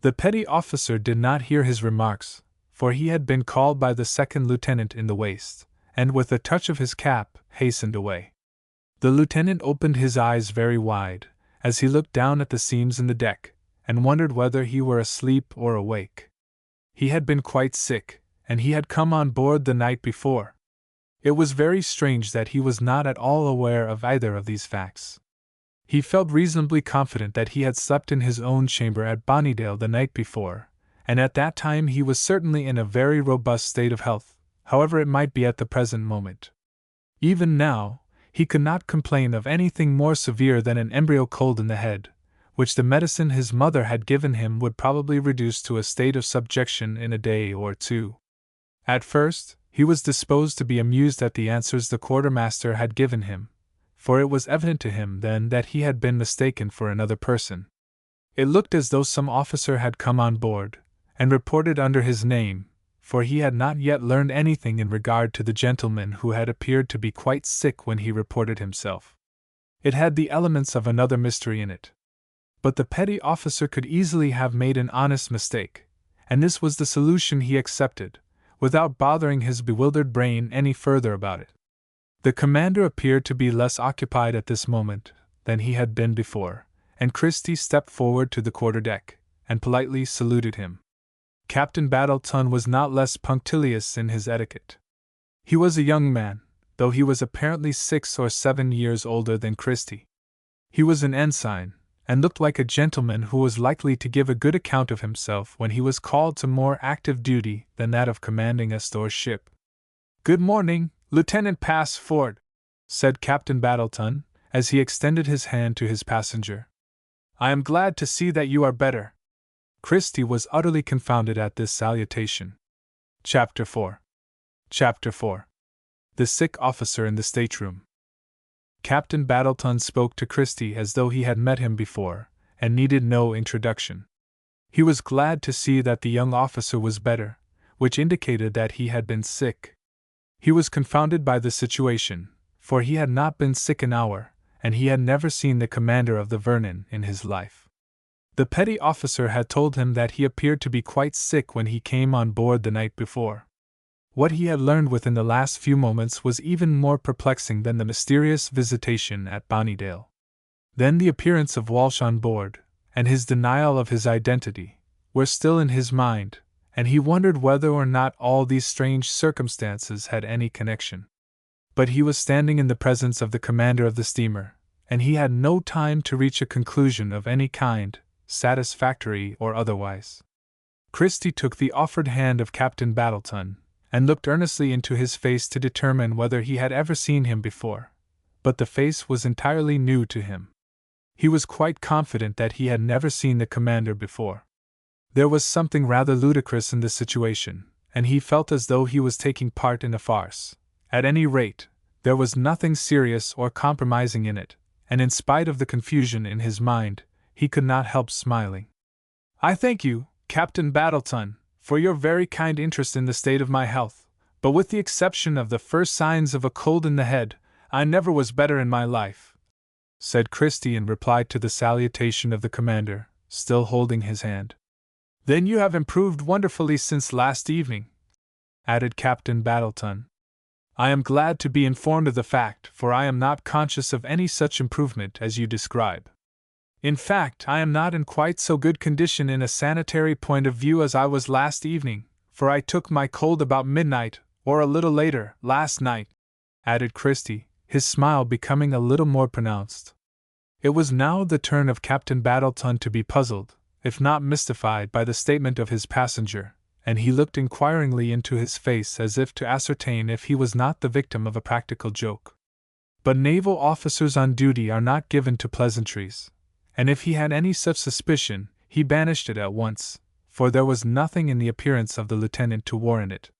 The petty officer did not hear his remarks, for he had been called by the second lieutenant in the waist, and with a touch of his cap, hastened away. The lieutenant opened his eyes very wide, as he looked down at the seams in the deck, and wondered whether he were asleep or awake. He had been quite sick, and he had come on board the night before. It was very strange that he was not at all aware of either of these facts. He felt reasonably confident that he had slept in his own chamber at Bonnydale the night before, and at that time he was certainly in a very robust state of health, however it might be at the present moment. Even now, he could not complain of anything more severe than an embryo cold in the head, which the medicine his mother had given him would probably reduce to a state of subjection in a day or two. At first, he was disposed to be amused at the answers the quartermaster had given him, for it was evident to him then that he had been mistaken for another person. It looked as though some officer had come on board, and reported under his name, for he had not yet learned anything in regard to the gentleman who had appeared to be quite sick when he reported himself. It had the elements of another mystery in it. But the petty officer could easily have made an honest mistake, and this was the solution he accepted, without bothering his bewildered brain any further about it. The commander appeared to be less occupied at this moment than he had been before, and Christie stepped forward to the quarterdeck, and politely saluted him. Captain Battleton was not less punctilious in his etiquette. He was a young man, though he was apparently 6 or 7 years older than Christie. He was an ensign, and looked like a gentleman who was likely to give a good account of himself when he was called to more active duty than that of commanding a store ship. "Good morning, Lieutenant Passford," said Captain Battleton, as he extended his hand to his passenger. "I am glad to see that you are better." Christie was utterly confounded at this salutation. Chapter 4. Chapter 4. The Sick Officer in the Stateroom. Captain Battleton spoke to Christie as though he had met him before, and needed no introduction. He was glad to see that the young officer was better, which indicated that he had been sick. He was confounded by the situation, for he had not been sick an hour, and he had never seen the commander of the Vernon in his life. The petty officer had told him that he appeared to be quite sick when he came on board the night before. What he had learned within the last few moments was even more perplexing than the mysterious visitation at Bonnydale. Then the appearance of Walsh on board, and his denial of his identity, were still in his mind, and he wondered whether or not all these strange circumstances had any connection. But he was standing in the presence of the commander of the steamer, and he had no time to reach a conclusion of any kind, satisfactory or otherwise. Christie took the offered hand of Captain Battleton, and looked earnestly into his face to determine whether he had ever seen him before, but the face was entirely new to him. He was quite confident that he had never seen the commander before. There was something rather ludicrous in the situation, and he felt as though he was taking part in a farce. At any rate, there was nothing serious or compromising in it, and in spite of the confusion in his mind, he could not help smiling. "I thank you, Captain Battleton, for your very kind interest in the state of my health, but with the exception of the first signs of a cold in the head, I never was better in my life," said Christie in reply to the salutation of the commander, still holding his hand. "Then you have improved wonderfully since last evening," added Captain Battleton. "I am glad to be informed of the fact, for I am not conscious of any such improvement as you describe. In fact, I am not in quite so good condition in a sanitary point of view as I was last evening, for I took my cold about midnight, or a little later, last night," added Christie, his smile becoming a little more pronounced. It was now the turn of Captain Battleton to be puzzled, if not mystified, by the statement of his passenger, and he looked inquiringly into his face as if to ascertain if he was not the victim of a practical joke. But naval officers on duty are not given to pleasantries, and if he had any such suspicion, he banished it at once, for there was nothing in the appearance of the lieutenant to warrant it.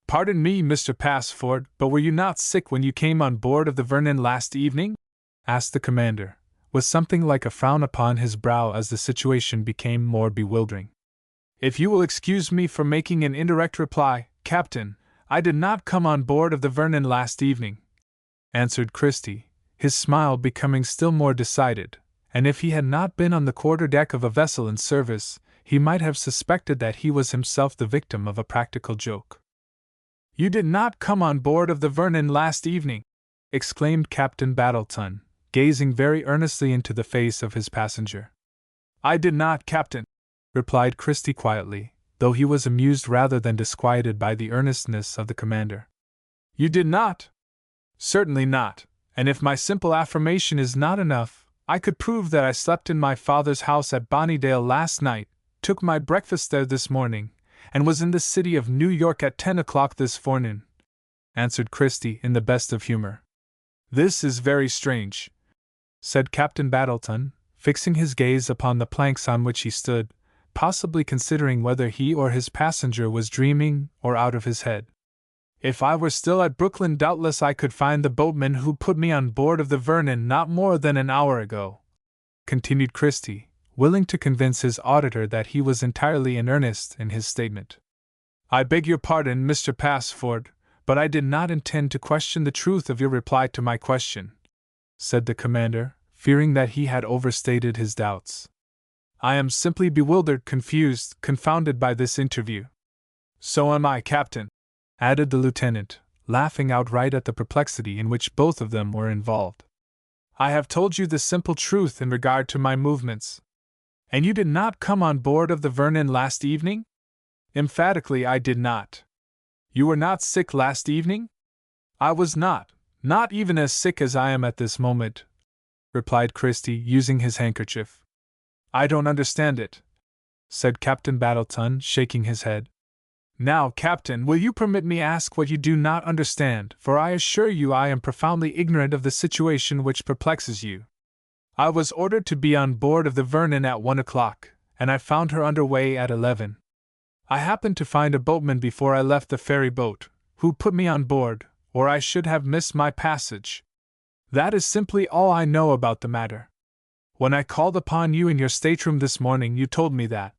"Pardon me, Mr. Passford, but were you not sick when you came on board of the Vernon last evening?" asked the commander, with something like a frown upon his brow as the situation became more bewildering. "If you will excuse me for making an indirect reply, Captain, I did not come on board of the Vernon last evening," answered Christie, his smile becoming still more decided, and if he had not been on the quarter-deck of a vessel in service, he might have suspected that he was himself the victim of a practical joke. "You did not come on board of the Vernon last evening!" exclaimed Captain Battleton, gazing very earnestly into the face of his passenger. "I did not, Captain," replied Christie quietly, though he was amused rather than disquieted by the earnestness of the commander. "You did not?" "Certainly not, and if my simple affirmation is not enough, I could prove that I slept in my father's house at Bonnydale last night, took my breakfast there this morning, and was in the city of New York at 10 o'clock this forenoon," answered Christie in the best of humor. "This is very strange," said Captain Battleton, fixing his gaze upon the planks on which he stood, possibly considering whether he or his passenger was dreaming or out of his head. "If I were still at Brooklyn, doubtless I could find the boatman who put me on board of the Vernon not more than an hour ago," continued Christie, willing to convince his auditor that he was entirely in earnest in his statement. "I beg your pardon, Mr. Passford, but I did not intend to question the truth of your reply to my question," said the commander, fearing that he had overstated his doubts. "I am simply bewildered, confused, confounded by this interview." "So am I, Captain," added the lieutenant, laughing outright at the perplexity in which both of them were involved. "I have told you the simple truth in regard to my movements." "And you did not come on board of the Vernon last evening?" "Emphatically I did not." "You were not sick last evening?" "I was not even as sick as I am at this moment," replied Christie, using his handkerchief. "I don't understand it," said Captain Battleton, shaking his head. "Now, Captain, will you permit me ask what you do not understand, for I assure you I am profoundly ignorant of the situation which perplexes you." "I was ordered to be on board of the Vernon at 1 o'clock, and I found her under way at 11. I happened to find a boatman before I left the ferry boat, who put me on board, or I should have missed my passage. That is simply all I know about the matter." When I called upon you in your stateroom this morning, you told me that.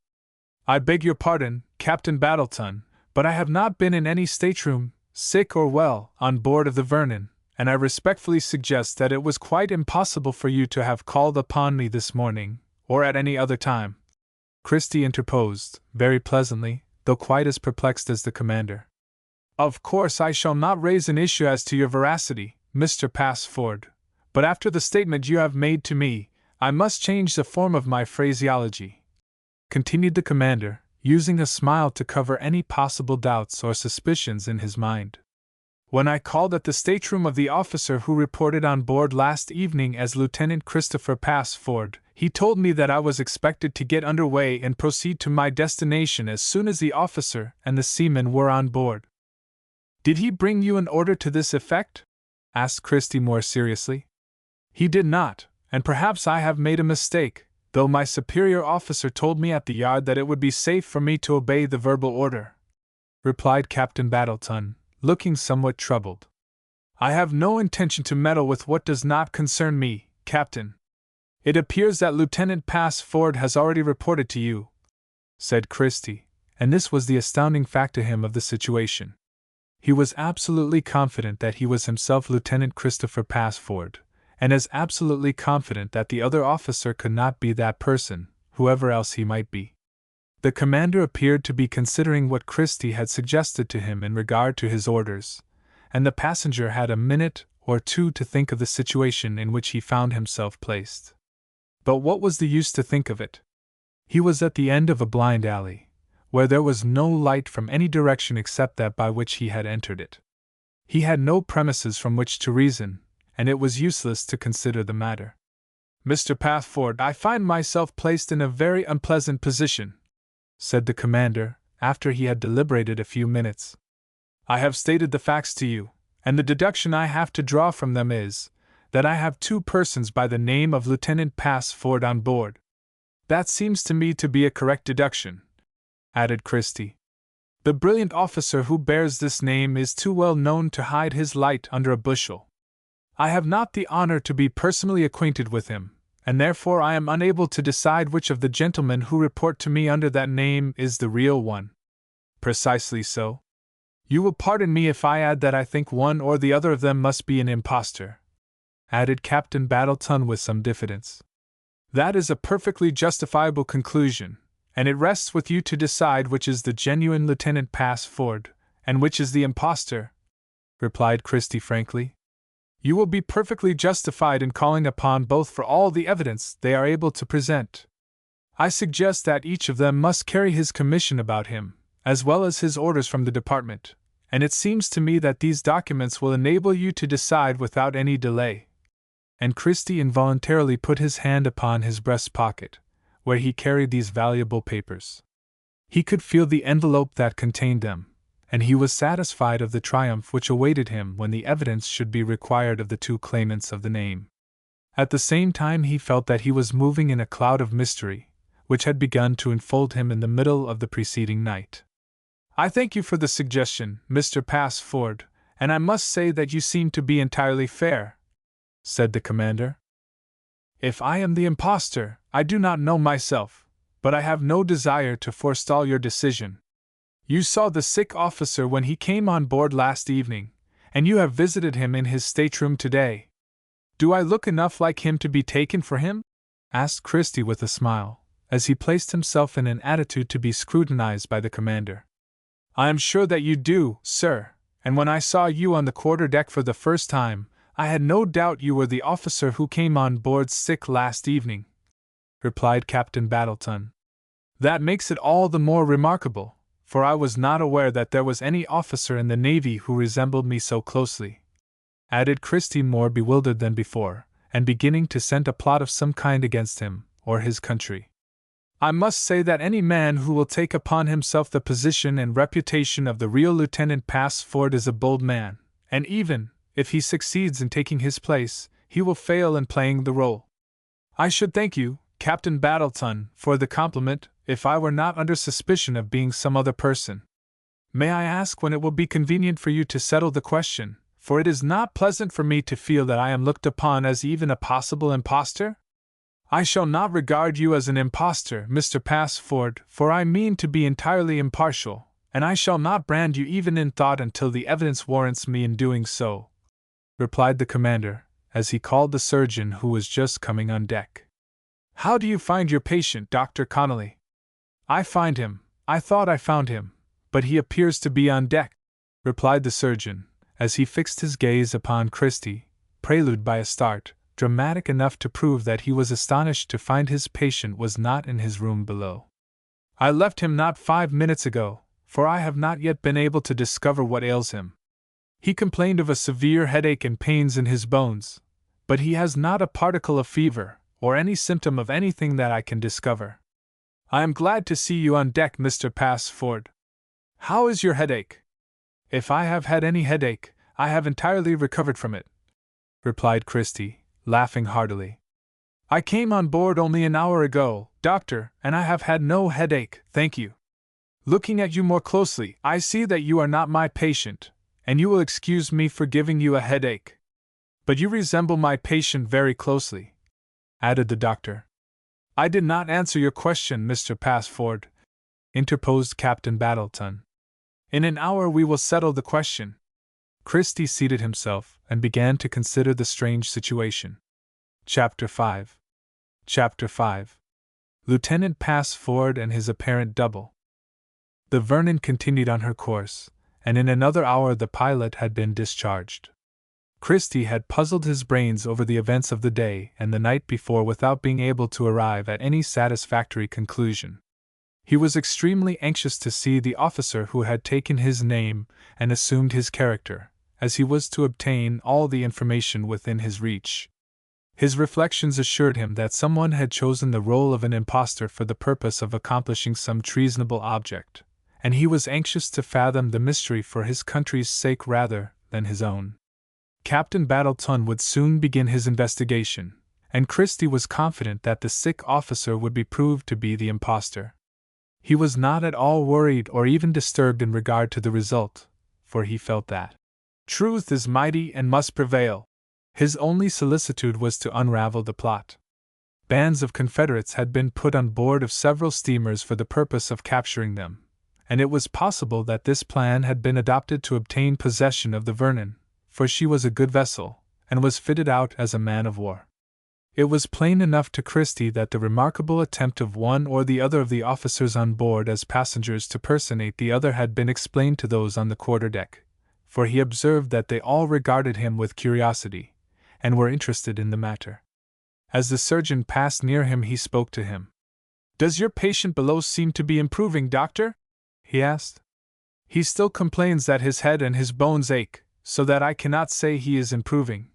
I beg your pardon, Captain Battleton, but I have not been in any stateroom, sick or well, on board of the Vernon, and I respectfully suggest that it was quite impossible for you to have called upon me this morning, or at any other time," Christie interposed, very pleasantly, though quite as perplexed as the commander. "Of course I shall not raise an issue as to your veracity, Mr. Passford, but after the statement you have made to me, I must change the form of my phraseology," continued the commander, using a smile to cover any possible doubts or suspicions in his mind. "When I called at the stateroom of the officer who reported on board last evening as Lieutenant Christopher Passford, he told me that I was expected to get under way and proceed to my destination as soon as the officer and the seamen were on board." "Did he bring you an order to this effect?" asked Christie more seriously. "He did not, and perhaps I have made a mistake, though my superior officer told me at the yard that it would be safe for me to obey the verbal order," replied Captain Battleton, looking somewhat troubled. "I have no intention to meddle with what does not concern me, Captain. It appears that Lieutenant Passford has already reported to you," said Christie, and this was the astounding fact to him of the situation. He was absolutely confident that he was himself Lieutenant Christopher Passford, and as absolutely confident that the other officer could not be that person, whoever else he might be. The commander appeared to be considering what Christie had suggested to him in regard to his orders, and the passenger had a minute or two to think of the situation in which he found himself placed. But what was the use to think of it? He was at the end of a blind alley, where there was no light from any direction except that by which he had entered it. He had no premises from which to reason, and it was useless to consider the matter. "Mr. Passford, I find myself placed in a very unpleasant position," said the commander, after he had deliberated a few minutes. "I have stated the facts to you, and the deduction I have to draw from them is, that I have two persons by the name of Lieutenant Passford on board. That seems to me to be a correct deduction," added Christie. "The brilliant officer who bears this name is too well known to hide his light under a bushel. I have not the honor to be personally acquainted with him, and therefore I am unable to decide which of the gentlemen who report to me under that name is the real one." "Precisely so. You will pardon me if I add that I think one or the other of them must be an impostor," added Captain Battleton with some diffidence. "That is a perfectly justifiable conclusion, and it rests with you to decide which is the genuine Lieutenant Passford, and which is the impostor," replied Christie frankly. "You will be perfectly justified in calling upon both for all the evidence they are able to present. I suggest that each of them must carry his commission about him, as well as his orders from the department, and it seems to me that these documents will enable you to decide without any delay." And Christie involuntarily put his hand upon his breast pocket, where he carried these valuable papers. He could feel the envelope that contained them, and he was satisfied of the triumph which awaited him when the evidence should be required of the two claimants of the name. At the same time he felt that he was moving in a cloud of mystery, which had begun to enfold him in the middle of the preceding night. "I thank you for the suggestion, Mr. Passford, and I must say that you seem to be entirely fair," said the commander. "If I am the impostor, I do not know myself, but I have no desire to forestall your decision. You saw the sick officer when he came on board last evening, and you have visited him in his stateroom today. Do I look enough like him to be taken for him?" asked Christie with a smile, as he placed himself in an attitude to be scrutinized by the commander. "I am sure that you do, sir, and when I saw you on the quarter-deck for the first time, I had no doubt you were the officer who came on board sick last evening," replied Captain Battleton. "That makes it all the more remarkable, for I was not aware that there was any officer in the Navy who resembled me so closely," added Christie, more bewildered than before, and beginning to scent a plot of some kind against him, or his country. "I must say that any man who will take upon himself the position and reputation of the real Lieutenant Passford is a bold man, and even, if he succeeds in taking his place, he will fail in playing the role. I should thank you, Captain Battleton, for the compliment, if I were not under suspicion of being some other person. May I ask when it will be convenient for you to settle the question, for it is not pleasant for me to feel that I am looked upon as even a possible impostor?" I shall not regard you as an impostor, Mr. Passford, for I mean to be entirely impartial, and I shall not brand you even in thought until the evidence warrants me in doing so," replied the commander, as he called the surgeon who was just coming on deck. "How do you find your patient, Dr. Connolly?" "I find him. I thought I found him, but he appears to be on deck," replied the surgeon, as he fixed his gaze upon Christie, prelude by a start, dramatic enough to prove that he was astonished to find his patient was not in his room below. "I left him not 5 minutes ago, for I have not yet been able to discover what ails him. He complained of a severe headache and pains in his bones, but he has not a particle of fever, or any symptom of anything that I can discover. I am glad to see you on deck, Mr. Passford. How is your headache?" "If I have had any headache, I have entirely recovered from it," replied Christie, laughing heartily. "I came on board only an hour ago, doctor, and I have had no headache, thank you. Looking at you more closely, I see that you are not my patient, and you will excuse me for giving you a headache. But you resemble my patient very closely," added the doctor. "I did not answer your question, Mr. Passford," interposed Captain Battleton. "In an hour we will settle the question." Christie seated himself and began to consider the strange situation. Chapter 5. Lieutenant Passford and his apparent double. The Vernon continued on her course, and in another hour the pilot had been discharged. Christie had puzzled his brains over the events of the day and the night before without being able to arrive at any satisfactory conclusion. He was extremely anxious to see the officer who had taken his name and assumed his character, as he was to obtain all the information within his reach. His reflections assured him that someone had chosen the role of an impostor for the purpose of accomplishing some treasonable object, and he was anxious to fathom the mystery for his country's sake rather than his own. Captain Battleton would soon begin his investigation, and Christie was confident that the sick officer would be proved to be the impostor. He was not at all worried or even disturbed in regard to the result, for he felt that truth is mighty and must prevail. His only solicitude was to unravel the plot. Bands of Confederates had been put on board of several steamers for the purpose of capturing them, and it was possible that this plan had been adopted to obtain possession of the Vernon, for she was a good vessel, and was fitted out as a man of war. It was plain enough to Christie that the remarkable attempt of one or the other of the officers on board as passengers to personate the other had been explained to those on the quarter-deck, for he observed that they all regarded him with curiosity, and were interested in the matter. As the surgeon passed near him he spoke to him. "Does your patient below seem to be improving, doctor?" he asked. "He still complains that his head and his bones ache, so that I cannot say he is improving,"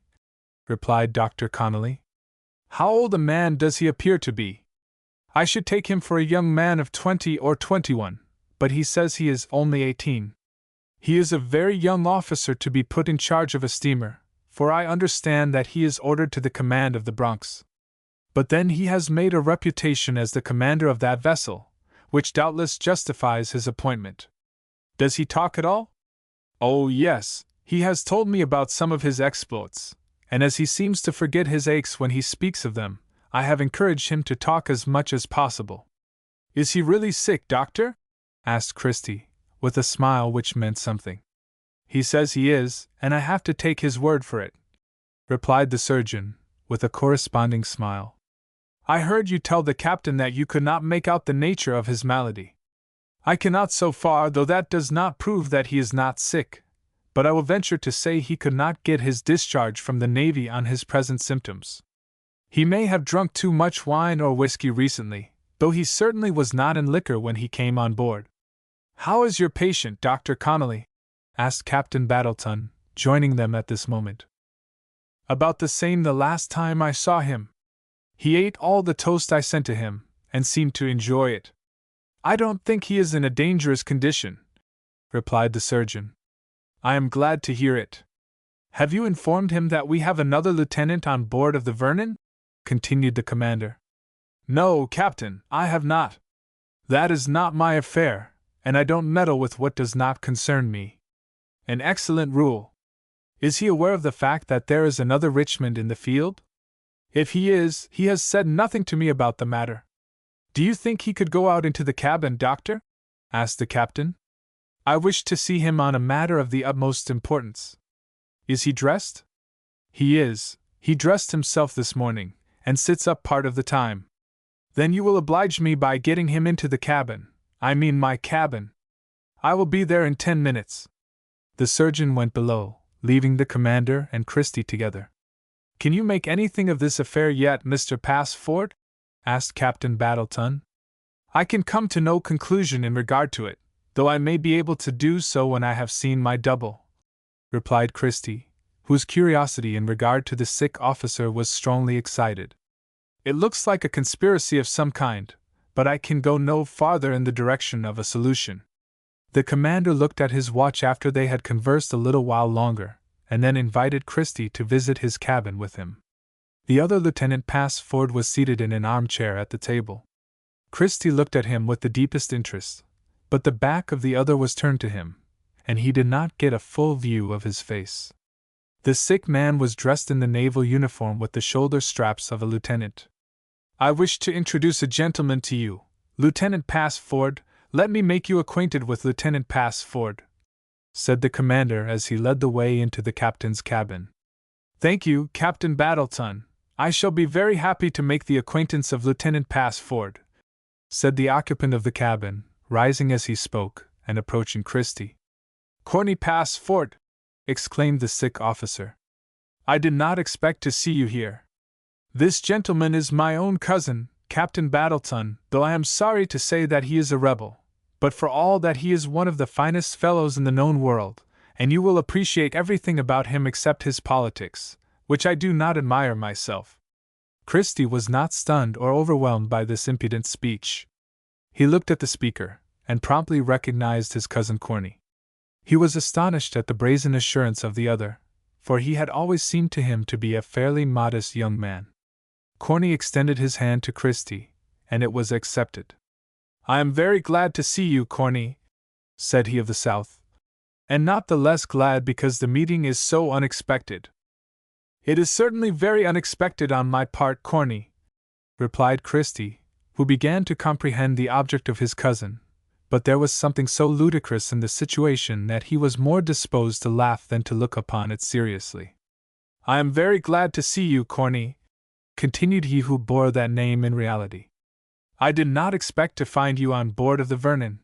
replied Dr. Connolly. "How old a man does he appear to be?" "I should take him for a young man of 20 or 21, but he says he is only 18. He is a very young officer to be put in charge of a steamer, for I understand that he is ordered to the command of the Bronx. But then he has made a reputation as the commander of that vessel, which doubtless justifies his appointment. Does he talk at all?" "Oh, yes, he has told me about some of his exploits, and as he seems to forget his aches when he speaks of them, I have encouraged him to talk as much as possible." "Is he really sick, doctor?" asked Christie, with a smile which meant something. "He says he is, and I have to take his word for it," replied the surgeon, with a corresponding smile. "I heard you tell the captain that you could not make out the nature of his malady. I cannot so far, though that does not prove that he is not sick, but I will venture to say he could not get his discharge from the Navy on his present symptoms. He may have drunk too much wine or whiskey recently, though he certainly was not in liquor when he came on board." "How is your patient, Dr. Connolly?" asked Captain Battleton, joining them at this moment. "About the same the last time I saw him. He ate all the toast I sent to him, and seemed to enjoy it. I don't think he is in a dangerous condition," replied the surgeon. "I am glad to hear it. Have you informed him that we have another lieutenant on board of the Vernon?" continued the commander. "No, Captain, I have not. That is not my affair, and I don't meddle with what does not concern me." "An excellent rule. Is he aware of the fact that there is another Richmond in the field?" If he is, he has said nothing to me about the matter. Do you think he could go out into the cabin, Doctor? Asked the captain. I wish to see him on a matter of the utmost importance. Is he dressed? He is. He dressed himself this morning, and sits up part of the time. Then you will oblige me by getting him into the cabin. I mean my cabin. I will be there in 10 minutes. The surgeon went below, leaving the commander and Christie together. Can you make anything of this affair yet, Mr. Passford? Asked Captain Battleton. I can come to no conclusion in regard to it, though I may be able to do so when I have seen my double, replied Christie, whose curiosity in regard to the sick officer was strongly excited. It looks like a conspiracy of some kind, but I can go no farther in the direction of a solution. The commander looked at his watch after they had conversed a little while longer, and then invited Christie to visit his cabin with him. The other Lieutenant Passford was seated in an armchair at the table. Christie looked at him with the deepest interest, but the back of the other was turned to him, and he did not get a full view of his face. The sick man was dressed in the naval uniform with the shoulder straps of a lieutenant. I wish to introduce a gentleman to you, Lieutenant Passford. Let me make you acquainted with Lieutenant Passford, said the commander as he led the way into the captain's cabin. Thank you, Captain Battleton. I shall be very happy to make the acquaintance of Lieutenant Passford, said the occupant of the cabin, rising as he spoke, and approaching Christie. Corney Passford! Exclaimed the sick officer. I did not expect to see you here. This gentleman is my own cousin, Captain Battleton, though I am sorry to say that he is a rebel, but for all that he is one of the finest fellows in the known world, and you will appreciate everything about him except his politics, which I do not admire myself. Christie was not stunned or overwhelmed by this impudent speech. He looked at the speaker, and promptly recognized his cousin Corney. He was astonished at the brazen assurance of the other, for he had always seemed to him to be a fairly modest young man. Corney extended his hand to Christie, and it was accepted. I am very glad to see you, Corney, said he of the South, and not the less glad because the meeting is so unexpected. It is certainly very unexpected on my part, Corney, replied Christie, who began to comprehend the object of his cousin, but there was something so ludicrous in the situation that he was more disposed to laugh than to look upon it seriously. I am very glad to see you, Corney, continued he who bore that name in reality. I did not expect to find you on board of the Vernon.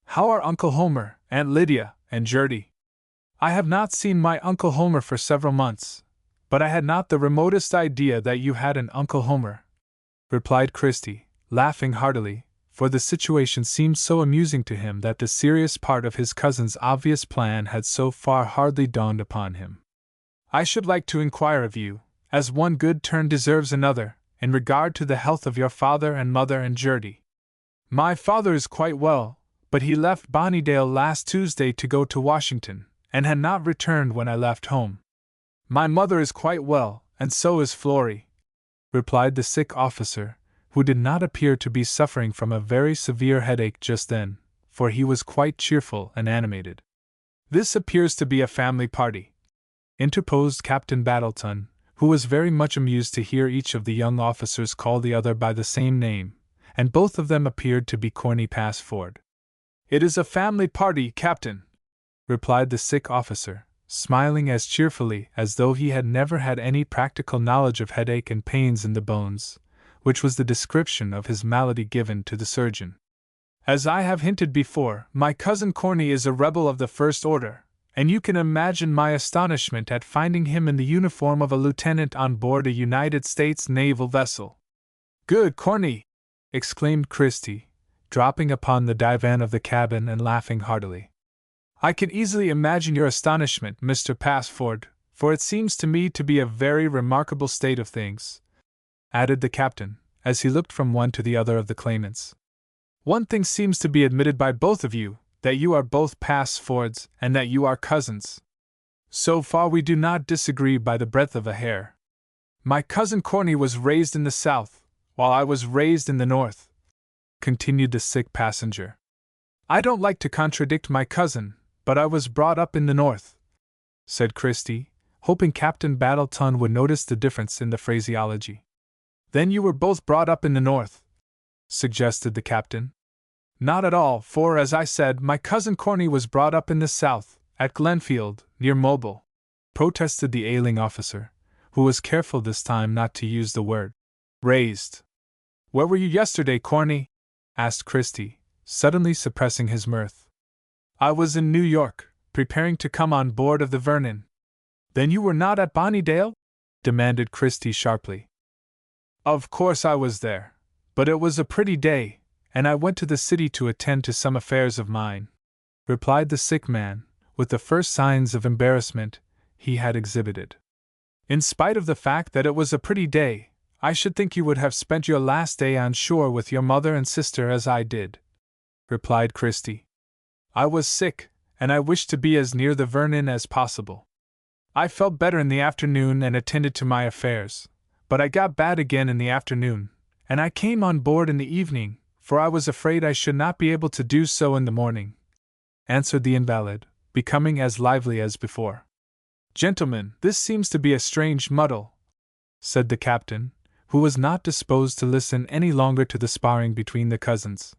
How are Uncle Homer, Aunt Lydia, and Gertie? I have not seen my Uncle Homer for several months, but I had not the remotest idea that you had an Uncle Homer, replied Christie, laughing heartily, for the situation seemed so amusing to him that the serious part of his cousin's obvious plan had so far hardly dawned upon him. I should like to inquire of you, as one good turn deserves another, in regard to the health of your father and mother and Gertie. My father is quite well, but he left Bonnydale last Tuesday to go to Washington, and had not returned when I left home. My mother is quite well, and so is Florrie, replied the sick officer, who did not appear to be suffering from a very severe headache just then, for he was quite cheerful and animated. This appears to be a family party, interposed Captain Battleton, who was very much amused to hear each of the young officers call the other by the same name, and both of them appeared to be Corney Passford. It is a family party, Captain, replied the sick officer, smiling as cheerfully as though he had never had any practical knowledge of headache and pains in the bones, which was the description of his malady given to the surgeon. As I have hinted before, my cousin Corney is a rebel of the first order, and you can imagine my astonishment at finding him in the uniform of a lieutenant on board a United States naval vessel. Good Corney! Exclaimed Christie, dropping upon the divan of the cabin and laughing heartily. I can easily imagine your astonishment, Mr. Passford, for it seems to me to be a very remarkable state of things, added the captain, as he looked from one to the other of the claimants. One thing seems to be admitted by both of you, that you are both Passfords, and that you are cousins. So far we do not disagree by the breadth of a hair. My cousin Corney was raised in the South, while I was raised in the North, continued the sick passenger. I don't like to contradict my cousin, but I was brought up in the North, said Christie, hoping Captain Battleton would notice the difference in the phraseology. "Then you were both brought up in the North?" suggested the captain. "Not at all, for, as I said, my cousin Corny was brought up in the South, at Glenfield, near Mobile," protested the ailing officer, who was careful this time not to use the word raised. "Where were you yesterday, Corny?" asked Christie, suddenly suppressing his mirth. "I was in New York, preparing to come on board of the Vernon." "Then you were not at Bonnydale?" demanded Christie sharply. "Of course I was there, but it was a pretty day, and I went to the city to attend to some affairs of mine," replied the sick man, with the first signs of embarrassment he had exhibited. "In spite of the fact that it was a pretty day, I should think you would have spent your last day on shore with your mother and sister as I did," replied Christie. "I was sick, and I wished to be as near the Vernon as possible. I felt better in the afternoon and attended to my affairs, but I got bad again in the afternoon, and I came on board in the evening, for I was afraid I should not be able to do so in the morning," answered the invalid, becoming as lively as before. "Gentlemen, this seems to be a strange muddle," said the captain, who was not disposed to listen any longer to the sparring between the cousins.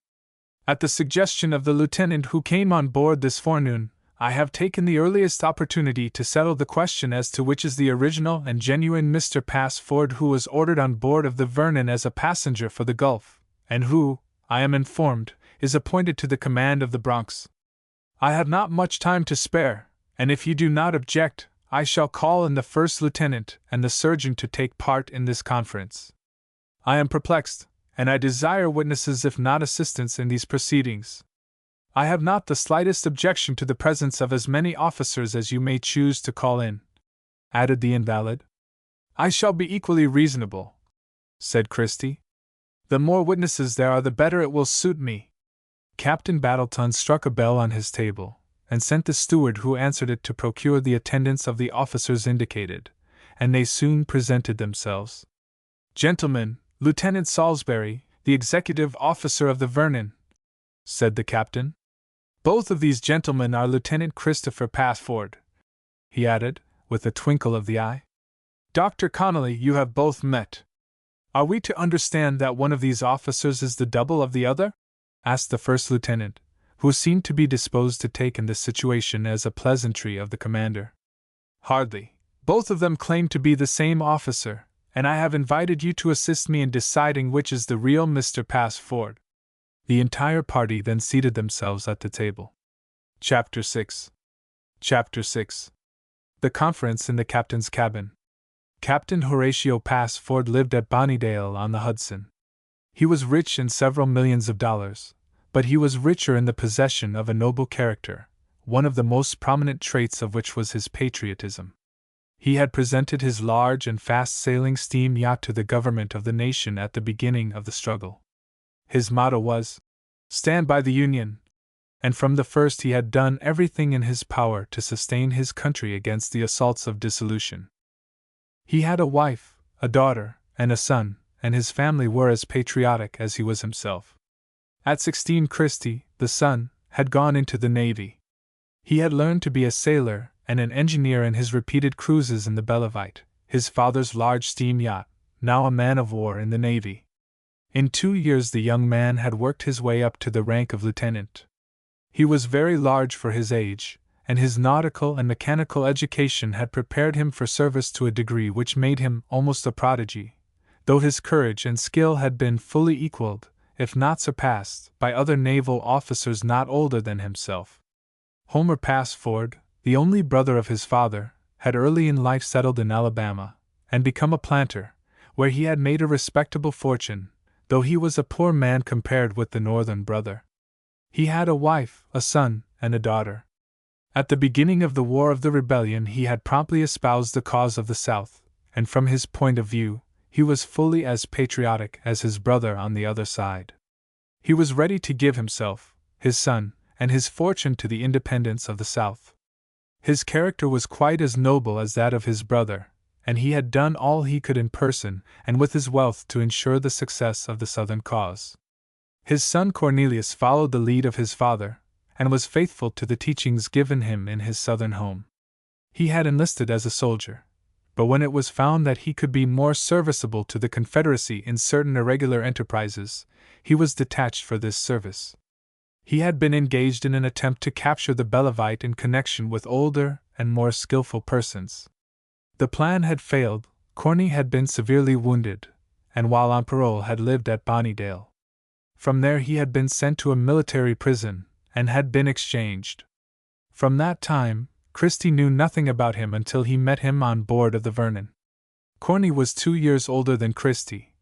"At the suggestion of the lieutenant who came on board this forenoon, I have taken the earliest opportunity to settle the question as to which is the original and genuine Mr. Passford who was ordered on board of the Vernon as a passenger for the Gulf, and who, I am informed, is appointed to the command of the Bronx. I have not much time to spare, and if you do not object, I shall call in the first lieutenant and the surgeon to take part in this conference. I am perplexed, and I desire witnesses if not assistants in these proceedings. I have not the slightest objection to the presence of as many officers as you may choose to call in," added the invalid. "I shall be equally reasonable," said Christie. "The more witnesses there are, the better it will suit me." Captain Battleton struck a bell on his table, and sent the steward who answered it to procure the attendance of the officers indicated, and they soon presented themselves. "Gentlemen, Lieutenant Salisbury, the executive officer of the Vernon," said the captain. "Both of these gentlemen are Lieutenant Christopher Passford," he added, with a twinkle of the eye. "Dr. Connolly, you have both met. Are we to understand that one of these officers is the double of the other?" asked the first lieutenant, who seemed to be disposed to take in this situation as a pleasantry of the commander. "Hardly. Both of them claim to be the same officer, and I have invited you to assist me in deciding which is the real Mr. Passford." The entire party then seated themselves at the table. Chapter 6. Chapter 6. The Conference in the Captain's Cabin. Captain Horatio Passford lived at Bonnydale on the Hudson. He was rich in several millions of dollars, but he was richer in the possession of a noble character, one of the most prominent traits of which was his patriotism. He had presented his large and fast-sailing steam yacht to the government of the nation at the beginning of the struggle. His motto was, "Stand by the Union," and from the first he had done everything in his power to sustain his country against the assaults of dissolution. He had a wife, a daughter, and a son, and his family were as patriotic as he was himself. At 16, Christie, the son, had gone into the Navy. He had learned to be a sailor and an engineer in his repeated cruises in the Bellevuite, his father's large steam yacht, now a man of war in the Navy. In 2 years the young man had worked his way up to the rank of lieutenant. He was very large for his age, and his nautical and mechanical education had prepared him for service to a degree which made him almost a prodigy, though his courage and skill had been fully equaled, if not surpassed, by other naval officers not older than himself. Homer Passford, the only brother of his father, had early in life settled in Alabama, and become a planter, where he had made a respectable fortune, though he was a poor man compared with the northern brother. He had a wife, a son, and a daughter. At the beginning of the War of the Rebellion he had promptly espoused the cause of the South, and from his point of view, he was fully as patriotic as his brother on the other side. He was ready to give himself, his son, and his fortune to the independence of the South. His character was quite as noble as that of his brother, and he had done all he could in person and with his wealth to ensure the success of the Southern cause. His son Cornelius followed the lead of his father, and was faithful to the teachings given him in his Southern home. He had enlisted as a soldier, but when it was found that he could be more serviceable to the Confederacy in certain irregular enterprises, he was detached for this service. He had been engaged in an attempt to capture the Belevite in connection with older and more skillful persons. The plan had failed, Corny had been severely wounded, and while on parole had lived at Bonnydale. From there he had been sent to a military prison, and had been exchanged. From that time, Christie knew nothing about him until he met him on board of the Vernon. Corny was 2 years older than Christie,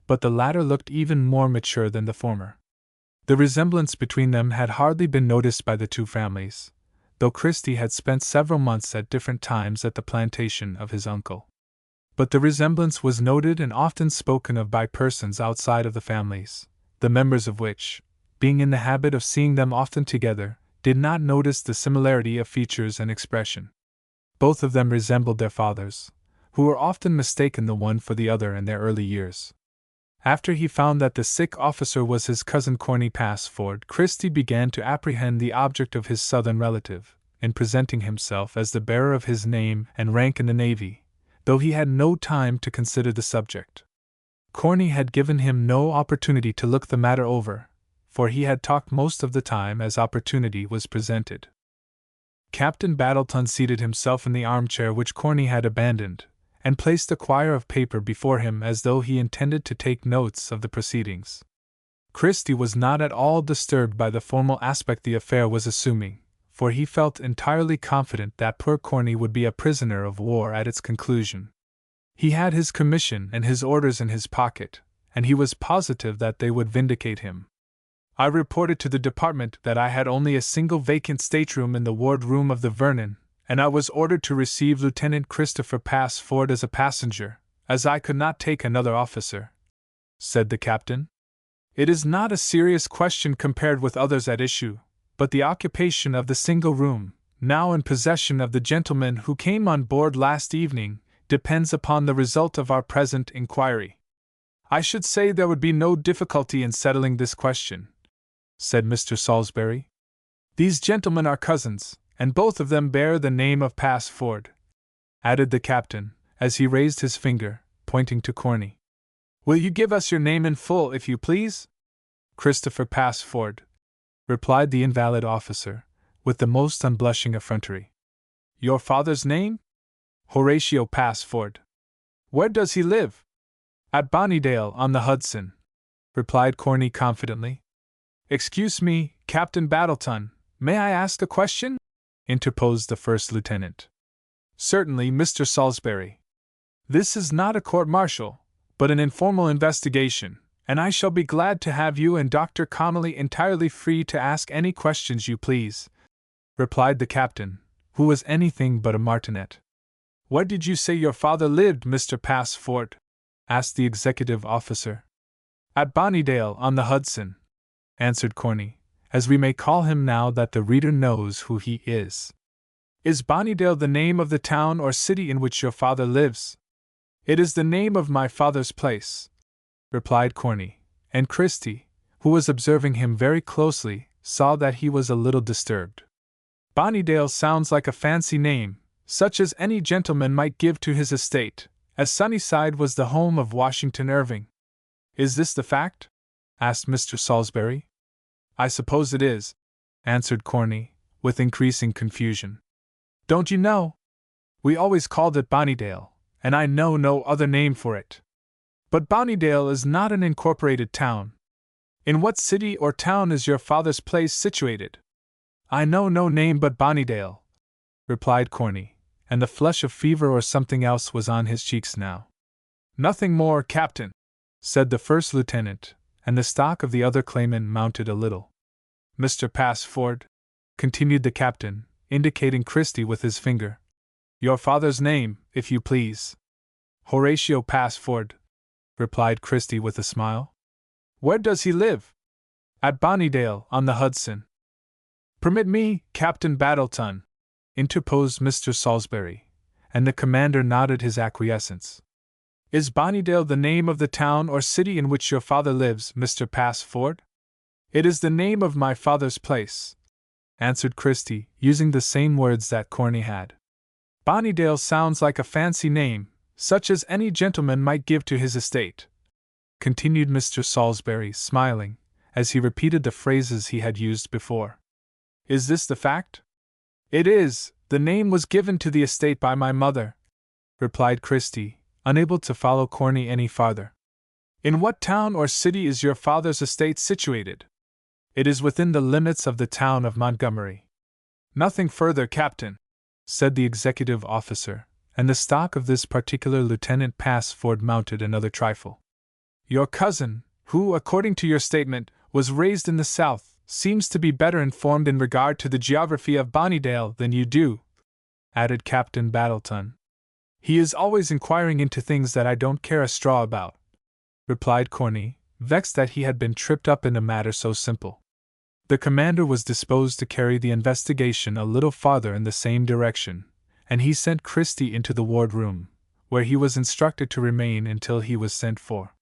but the latter looked even more mature than the former. The resemblance between them had hardly been noticed by the two families, though Christie had spent several months at different times at the plantation of his uncle. But the resemblance was noted and often spoken of by persons outside of the families, the members of which, being in the habit of seeing them often together, did not notice the similarity of features and expression. Both of them resembled their fathers, who were often mistaken the one for the other in their early years. After he found that the sick officer was his cousin Corny Passford, Christie began to apprehend the object of his southern relative, in presenting himself as the bearer of his name and rank in the Navy, though he had no time to consider the subject. Corny had given him no opportunity to look the matter over, for he had talked most of the time as opportunity was presented. Captain Battleton seated himself in the armchair which Corny had abandoned, and placed a quire of paper before him as though he intended to take notes of the proceedings. Christie was not at all disturbed by the formal aspect the affair was assuming, for he felt entirely confident that poor Corny would be a prisoner of war at its conclusion. He had his commission and his orders in his pocket, and he was positive that they would vindicate him. I reported to the department that I had only a single vacant stateroom in the ward-room of the Vernon, and I was ordered to receive Lieutenant Christopher Passford as a passenger, as I could not take another officer," said the captain. "It is not a serious question compared with others at issue, but the occupation of the single room, now in possession of the gentleman who came on board last evening, depends upon the result of our present inquiry. I should say there would be no difficulty in settling this question," said Mr. Salisbury. "These gentlemen are cousins, and both of them bear the name of Passford," added the captain, as he raised his finger, pointing to Corny. "Will you give us your name in full, if you please?" "Christopher Passford," replied the invalid officer, with the most unblushing effrontery. "Your father's name?" "Horatio Passford." "Where does he live?" "At Bonnydale on the Hudson," replied Corny confidently. "Excuse me, Captain Battleton, may I ask a question?" interposed the first lieutenant. "Certainly, Mr. Salisbury. This is not a court-martial, but an informal investigation, and I shall be glad to have you and Dr. Connolly entirely free to ask any questions you please," replied the captain, who was anything but a martinet. "Where did you say your father lived, Mr. Passford?" asked the executive officer. "At Bonnydale on the Hudson," answered Corny, as we may call him now that the reader knows who he is. "Is Bonnydale the name of the town or city in which your father lives?" "It is the name of my father's place," replied Corny, and Christie, who was observing him very closely, saw that he was a little disturbed. "Bonnydale sounds like a fancy name, such as any gentleman might give to his estate, as Sunnyside was the home of Washington Irving. Is this the fact?" asked Mr. Salisbury. "I suppose it is," answered Corny, with increasing confusion. "Don't you know? We always called it Bonnydale, and I know no other name for it. But Bonnydale is not an incorporated town. In what city or town is your father's place situated?" "I know no name but Bonnydale," replied Corny, and the flush of fever or something else was on his cheeks now. "Nothing more, Captain," said the first lieutenant, and the stock of the other claimant mounted a little. "Mr. Passford," continued the captain, indicating Christie with his finger. "Your father's name, if you please." "Horatio Passford," replied Christie with a smile. "Where does he live?" "At Bonnydale on the Hudson." "Permit me, Captain Battleton," interposed Mr. Salisbury, and the commander nodded his acquiescence. "Is Bonnydale the name of the town or city in which your father lives, Mr. Passford?" "It is the name of my father's place," answered Christie, using the same words that Corny had. Bonnydale sounds like a fancy name, such as any gentleman might give to his estate," continued Mr. Salisbury, smiling, as he repeated the phrases he had used before. "Is this the fact?" "It is. The name was given to the estate by my mother," replied Christie, unable to follow Corny any farther. "In what town or city is your father's estate situated?" "It is within the limits of the town of Montgomery." "Nothing further, Captain," said the executive officer, and the stock of this particular Lieutenant Passford mounted another trifle. "Your cousin, who, according to your statement, was raised in the South, seems to be better informed in regard to the geography of Bonnydale than you do," added Captain Battleton. "He is always inquiring into things that I don't care a straw about," replied Corny, vexed that he had been tripped up in a matter so simple. The commander was disposed to carry the investigation a little farther in the same direction, and he sent Christie into the ward-room, where he was instructed to remain until he was sent for.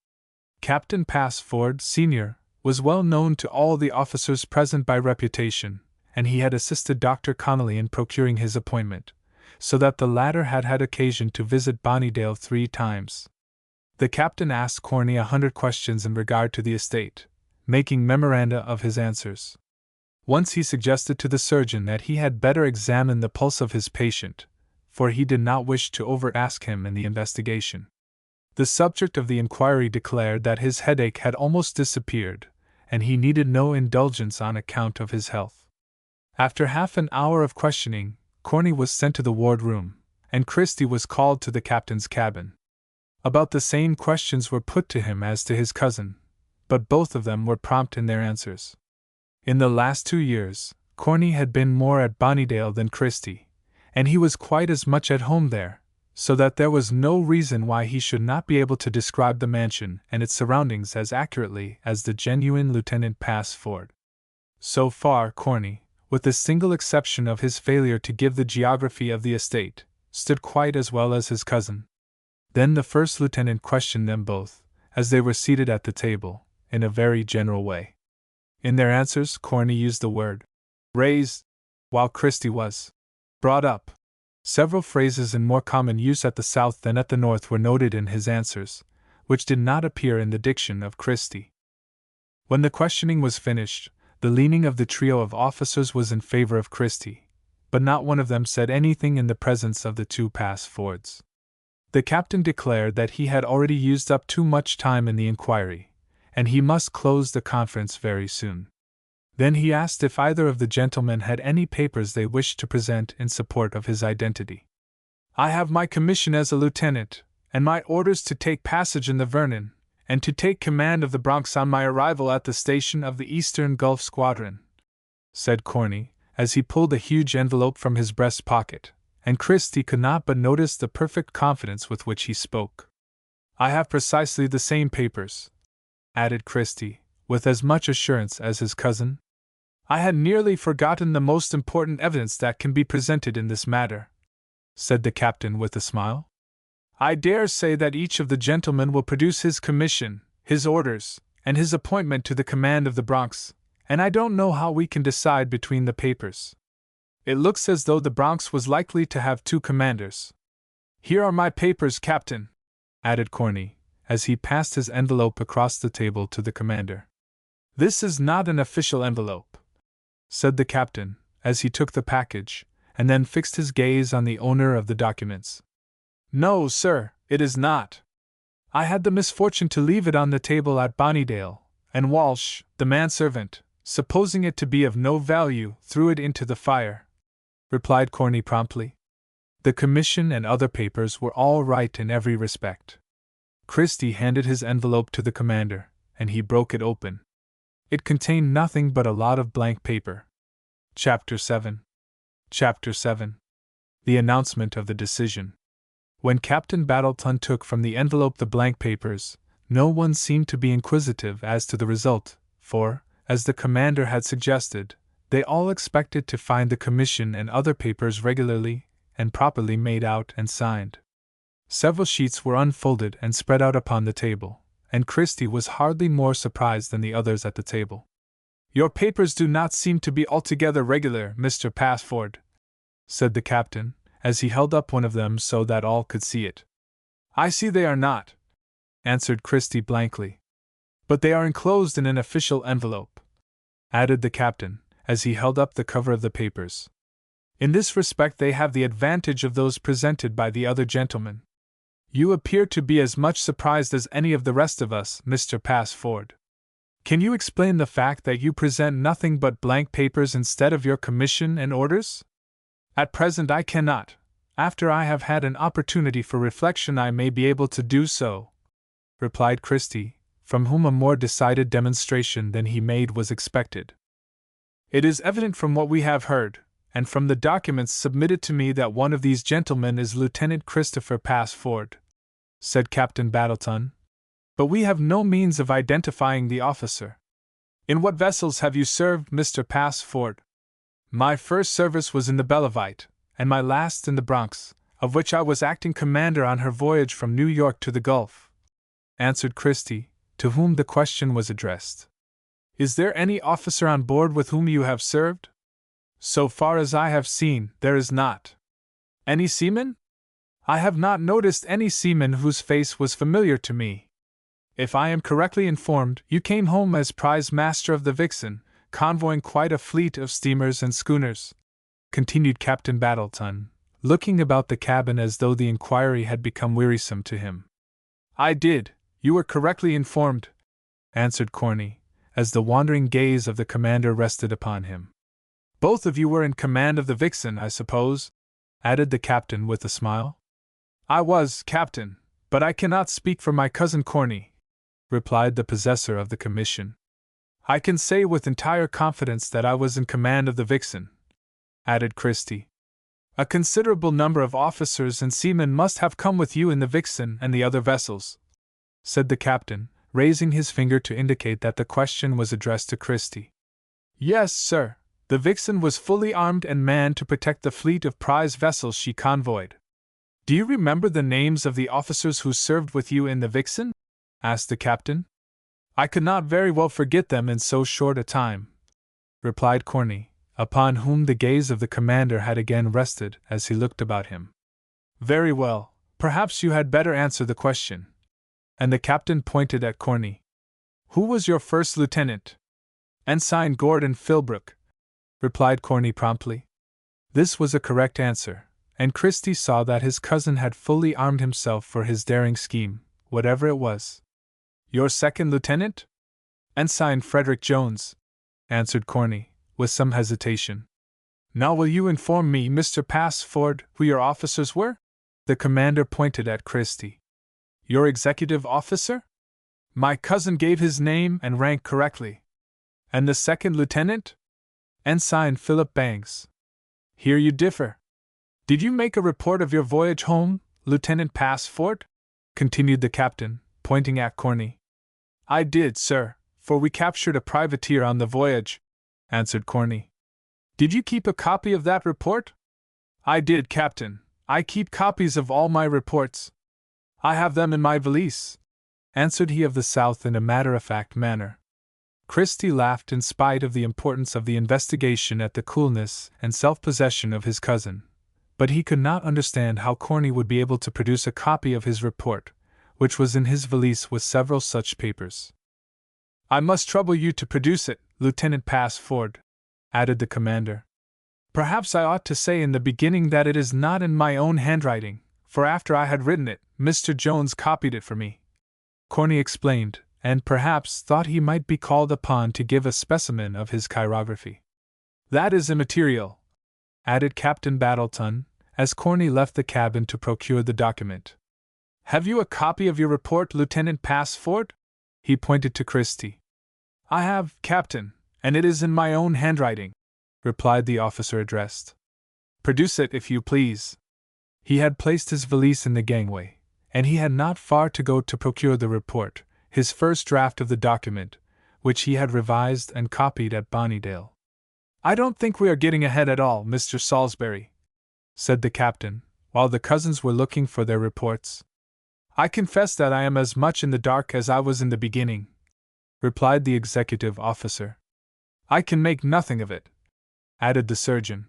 Captain Passford, Sr., was well known to all the officers present by reputation, and he had assisted Dr. Connolly in procuring his appointment, so that the latter had had occasion to visit Bonnydale 3 times. The captain asked Corny 100 questions in regard to the estate, making memoranda of his answers. Once he suggested to the surgeon that he had better examine the pulse of his patient, for he did not wish to over-ask him in the investigation. The subject of the inquiry declared that his headache had almost disappeared, and he needed no indulgence on account of his health. After half an hour of questioning, Corny was sent to the ward-room, and Christie was called to the captain's cabin. About the same questions were put to him as to his cousin, but both of them were prompt in their answers. In the last 2 years, Corny had been more at Bonnydale than Christie, and he was quite as much at home there, so that there was no reason why he should not be able to describe the mansion and its surroundings as accurately as the genuine Lieutenant Passford. So far, Corny, with the single exception of his failure to give the geography of the estate, stood quite as well as his cousin. Then the first lieutenant questioned them both, as they were seated at the table, in a very general way. In their answers, Corny used the word raised, while Christie was brought up. Several phrases in more common use at the South than at the North were noted in his answers, which did not appear in the diction of Christie. When the questioning was finished, the leaning of the trio of officers was in favor of Christie, but not one of them said anything in the presence of the 2 Passfords. The captain declared that he had already used up too much time in the inquiry, and he must close the conference very soon. Then he asked if either of the gentlemen had any papers they wished to present in support of his identity. "I have my commission as a lieutenant, and my orders to take passage in the Vernon, and to take command of the Bronx on my arrival at the station of the Eastern Gulf Squadron," said Corny, as he pulled a huge envelope from his breast pocket, and Christie could not but notice the perfect confidence with which he spoke. "I have precisely the same papers," added Christie, with as much assurance as his cousin. "I had nearly forgotten the most important evidence that can be presented in this matter," said the captain with a smile. "I dare say that each of the gentlemen will produce his commission, his orders, and his appointment to the command of the Bronx, and I don't know how we can decide between the papers. It looks as though the Bronx was likely to have 2 commanders. Here are my papers, Captain," added Corny, as he passed his envelope across the table to the commander. "This is not an official envelope," said the captain, as he took the package, and then fixed his gaze on the owner of the documents. "No, sir, it is not. I had the misfortune to leave it on the table at Bonnydale, and Walsh, the manservant, supposing it to be of no value, threw it into the fire," replied Corny promptly. The commission and other papers were all right in every respect. Christie handed his envelope to the commander, and he broke it open. It contained nothing but a lot of blank paper. Chapter 7. Chapter 7. The announcement of the decision. When Captain Battleton took from the envelope the blank papers, no one seemed to be inquisitive as to the result, for, as the commander had suggested, they all expected to find the commission and other papers regularly and properly made out and signed. Several sheets were unfolded and spread out upon the table, and Christie was hardly more surprised than the others at the table. "Your papers do not seem to be altogether regular, Mr. Passford," said the captain, as he held up one of them so that all could see it. "I see they are not," answered Christie blankly. "But they are enclosed in an official envelope," added the captain, as he held up the cover of the papers. "In this respect they have the advantage of those presented by the other gentlemen. You appear to be as much surprised as any of the rest of us, Mr. Passford. Can you explain the fact that you present nothing but blank papers instead of your commission and orders?" "At present I cannot. After I have had an opportunity for reflection I may be able to do so," replied Christie, from whom a more decided demonstration than he made was expected. "It is evident from what we have heard, and from the documents submitted to me, that one of these gentlemen is Lieutenant Christopher Passford," said Captain Battleton. "But we have no means of identifying the officer. In what vessels have you served, Mr. Passford?" "My first service was in the Bellavite, and my last in the Bronx, of which I was acting commander on her voyage from New York to the Gulf," answered Christie, to whom the question was addressed. "Is there any officer on board with whom you have served?" "So far as I have seen, there is not." "Any seaman?" "I have not noticed any seaman whose face was familiar to me." "If I am correctly informed, you came home as prize master of the Vixen, convoying quite a fleet of steamers and schooners," continued Captain Battleton, looking about the cabin as though the inquiry had become wearisome to him. "I did, you were correctly informed," answered Corney, as the wandering gaze of the commander rested upon him. "Both of you were in command of the Vixen, I suppose?" added the captain with a smile. "I was, Captain, but I cannot speak for my cousin Corney," replied the possessor of the commission. "I can say with entire confidence that I was in command of the Vixen," added Christie. "A considerable number of officers and seamen must have come with you in the Vixen and the other vessels," said the captain, raising his finger to indicate that the question was addressed to Christie. "Yes, sir. The Vixen was fully armed and manned to protect the fleet of prize vessels she convoyed." "Do you remember the names of the officers who served with you in the Vixen?" asked the captain. "I could not very well forget them in so short a time," replied Corney, upon whom the gaze of the commander had again rested as he looked about him. "Very well, perhaps you had better answer the question." And the captain pointed at Corney. "Who was your first lieutenant?" "Ensign Gordon Philbrook," replied Corney promptly. This was a correct answer, and Christie saw that his cousin had fully armed himself for his daring scheme, whatever it was. "Your second lieutenant?" "Ensign Frederick Jones," answered Corney, with some hesitation. "Now will you inform me, Mr. Passford, who your officers were?" The commander pointed at Christie. "Your executive officer?" "My cousin gave his name and rank correctly." "And the second lieutenant?" "Ensign Philip Bangs." "Here you differ. Did you make a report of your voyage home, Lieutenant Passford?" continued the captain, pointing at Corney. "I did, sir, for we captured a privateer on the voyage," answered Corney. "Did you keep a copy of that report?" "I did, Captain. I keep copies of all my reports." "I have them in my valise," answered he of the South in a matter-of-fact manner. Christie laughed in spite of the importance of the investigation at the coolness and self-possession of his cousin, but he could not understand how Corney would be able to produce a copy of his report, which was in his valise with several such papers. "I must trouble you to produce it, Lieutenant Passford," added the commander. "Perhaps I ought to say in the beginning that it is not in my own handwriting, for after I had written it, Mr. Jones copied it for me," Corney explained, and perhaps thought he might be called upon to give a specimen of his chirography. "That is immaterial," added Captain Battleton, as Corney left the cabin to procure the document. "Have you a copy of your report, Lieutenant Passford?" He pointed to Christie. "I have, Captain, and it is in my own handwriting," replied the officer addressed. "Produce it, if you please." He had placed his valise in the gangway, and he had not far to go to procure the report, his first draft of the document, which he had revised and copied at Bonnydale. "I don't think we are getting ahead at all, Mr. Salisbury," said the captain, while the cousins were looking for their reports. "I confess that I am as much in the dark as I was in the beginning," replied the executive officer. "I can make nothing of it," added the surgeon.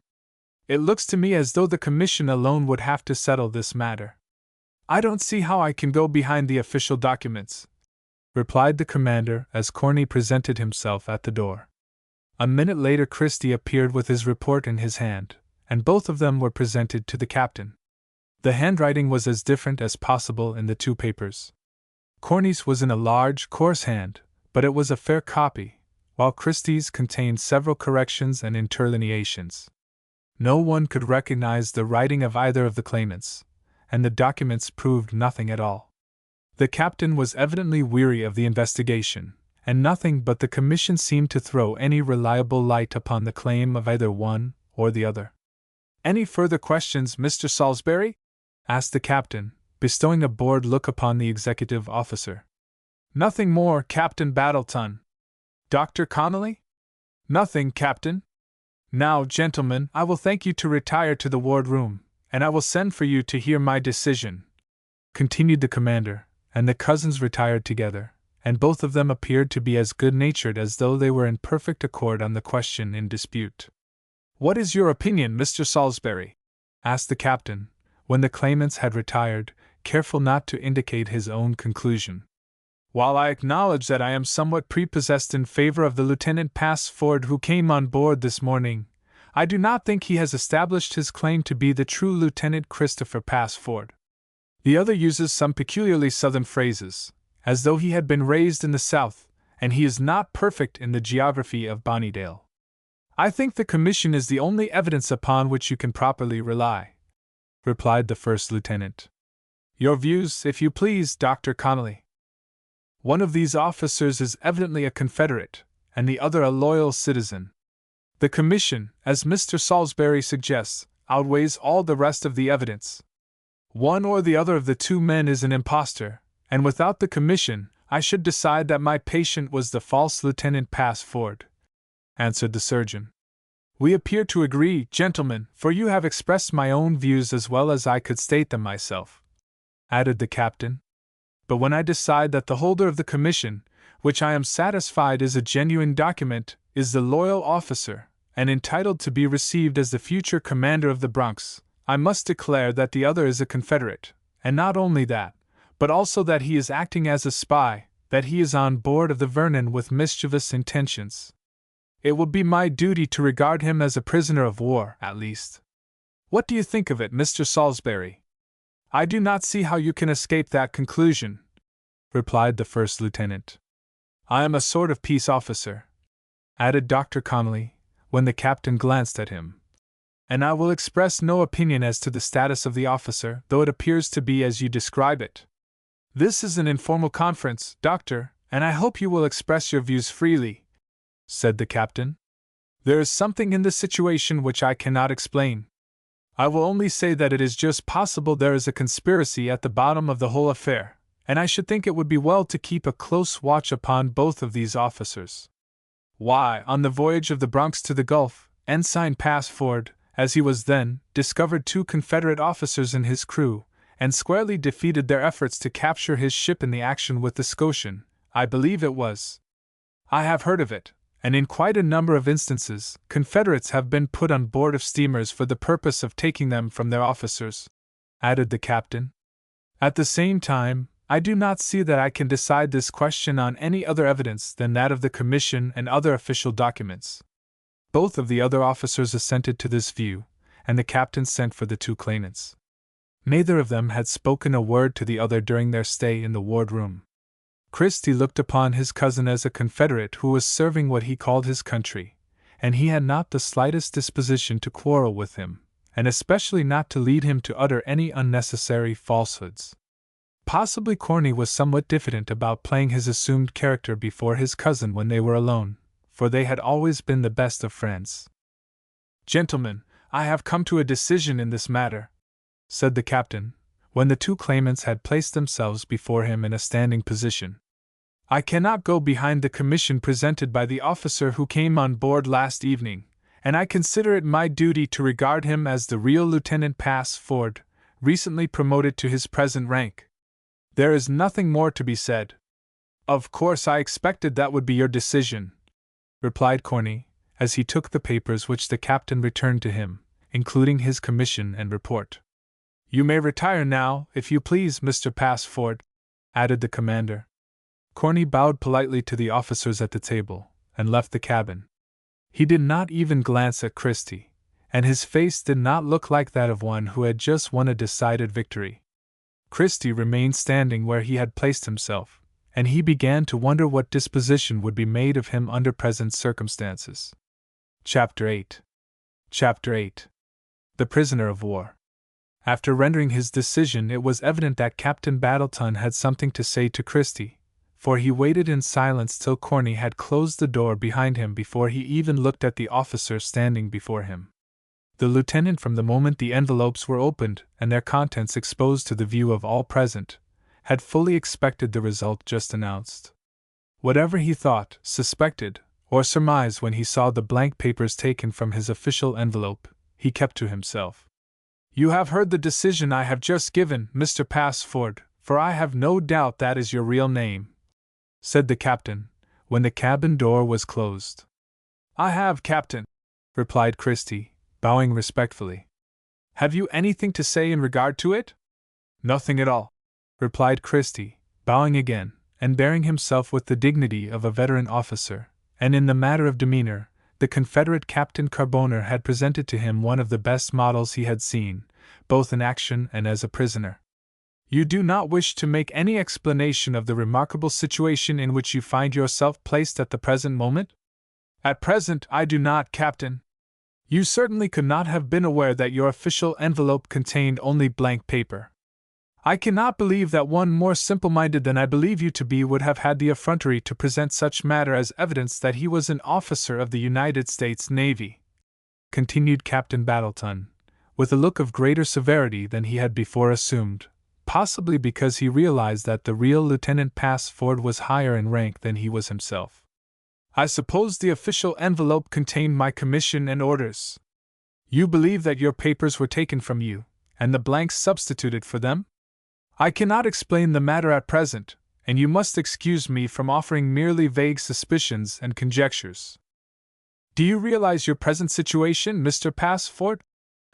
It looks to me as though the Commission alone would have to settle this matter. I don't see how I can go behind the official documents, replied the commander as Corny presented himself at the door. A minute later Christie appeared with his report in his hand, and both of them were presented to the captain. The handwriting was as different as possible in the two papers. Corny's was in a large, coarse hand, but it was a fair copy, while Christie's contained several corrections and interlineations. No one could recognize the writing of either of the claimants, and the documents proved nothing at all. The captain was evidently weary of the investigation, and nothing but the Commission seemed to throw any reliable light upon the claim of either one or the other. "Any further questions, Mr. Salisbury?" asked the captain, bestowing a bored look upon the executive officer. "Nothing more, Captain Battleton." "Dr. Connolly?" "Nothing, Captain." "Now, gentlemen, I will thank you to retire to the ward-room, and I will send for you to hear my decision," continued the commander, and the cousins retired together, and both of them appeared to be as good-natured as though they were in perfect accord on the question in dispute. "What is your opinion, Mr. Salisbury?" asked the captain, when the claimants had retired, careful not to indicate his own conclusion. "While I acknowledge that I am somewhat prepossessed in favor of the Lieutenant Passford who came on board this morning, I do not think he has established his claim to be the true Lieutenant Christopher Passford. The other uses some peculiarly southern phrases, as though he had been raised in the South, and he is not perfect in the geography of Bonnydale. I think the Commission is the only evidence upon which you can properly rely," replied the first lieutenant. "Your views, if you please, Dr. Connolly." "One of these officers is evidently a Confederate, and the other a loyal citizen. The Commission, as Mr. Salisbury suggests, outweighs all the rest of the evidence. One or the other of the two men is an impostor, and without the Commission, I should decide that my patient was the false Lieutenant Passford," answered the surgeon. "We appear to agree, gentlemen, for you have expressed my own views as well as I could state them myself," added the captain. "But when I decide that the holder of the Commission, which I am satisfied is a genuine document, is the loyal officer, and entitled to be received as the future commander of the Bronx, I must declare that the other is a Confederate, and not only that, but also that he is acting as a spy, that he is on board of the Vernon with mischievous intentions. It will be my duty to regard him as a prisoner of war, at least. What do you think of it, Mr. Salisbury?" "I do not see how you can escape that conclusion," replied the first lieutenant. "I am a sort of peace officer," added Dr. Connolly, when the captain glanced at him, "and I will express no opinion as to the status of the officer, though it appears to be as you describe it. This is an informal conference, Doctor, and I hope you will express your views freely," said the captain. "There is something in the situation which I cannot explain. I will only say that it is just possible there is a conspiracy at the bottom of the whole affair, and I should think it would be well to keep a close watch upon both of these officers. Why, on the voyage of the Bronx to the Gulf, Ensign Passford, as he was then, discovered 2 Confederate officers in his crew, and squarely defeated their efforts to capture his ship in the action with the Scotian, I believe it was. I have heard of it, and in quite a number of instances, Confederates have been put on board of steamers for the purpose of taking them from their officers," added the captain. "At the same time, I do not see that I can decide this question on any other evidence than that of the Commission and other official documents." Both of the other officers assented to this view, and the captain sent for the 2 claimants. Neither of them had spoken a word to the other during their stay in the ward-room. Christie looked upon his cousin as a Confederate who was serving what he called his country, and he had not the slightest disposition to quarrel with him, and especially not to lead him to utter any unnecessary falsehoods. Possibly Corny was somewhat diffident about playing his assumed character before his cousin when they were alone, for they had always been the best of friends. "Gentlemen, I have come to a decision in this matter," said the captain, when the 2 claimants had placed themselves before him in a standing position. "I cannot go behind the commission presented by the officer who came on board last evening, and I consider it my duty to regard him as the real Lieutenant Passford, recently promoted to his present rank. There is nothing more to be said." "Of course I expected that would be your decision," replied Corny, as he took the papers which the captain returned to him, including his commission and report. "You may retire now, if you please, Mr. Passford," added the commander. Corny bowed politely to the officers at the table, and left the cabin. He did not even glance at Christie, and his face did not look like that of one who had just won a decided victory. Christie remained standing where he had placed himself, and he began to wonder what disposition would be made of him under present circumstances. Chapter 8. Chapter 8. The Prisoner of War. After rendering his decision, it was evident that Captain Battleton had something to say to Christie, for he waited in silence till Corny had closed the door behind him before he even looked at the officer standing before him. The lieutenant, from the moment the envelopes were opened and their contents exposed to the view of all present, had fully expected the result just announced. Whatever he thought, suspected, or surmised when he saw the blank papers taken from his official envelope, he kept to himself. "You have heard the decision I have just given, Mr. Passford, for I have no doubt that is your real name," said the captain, when the cabin door was closed. "I have, Captain," replied Christie, bowing respectfully. "Have you anything to say in regard to it?" "Nothing at all," replied Christie, bowing again, and bearing himself with the dignity of a veteran officer, and in the matter of demeanor, the Confederate Captain Carboner had presented to him one of the best models he had seen, both in action and as a prisoner. "You do not wish to make any explanation of the remarkable situation in which you find yourself placed at the present moment?" "At present, I do not, Captain." "You certainly could not have been aware that your official envelope contained only blank paper." "I cannot believe that one more simple-minded than I believe you to be would have had the effrontery to present such matter as evidence that he was an officer of the United States Navy," continued Captain Battleton, with a look of greater severity than he had before assumed, possibly because he realized that the real Lieutenant Passford was higher in rank than he was himself. "I suppose the official envelope contained my commission and orders. You believe that your papers were taken from you, and the blanks substituted for them? I cannot explain the matter at present, and you must excuse me from offering merely vague suspicions and conjectures." "Do you realize your present situation, Mr. Passford?"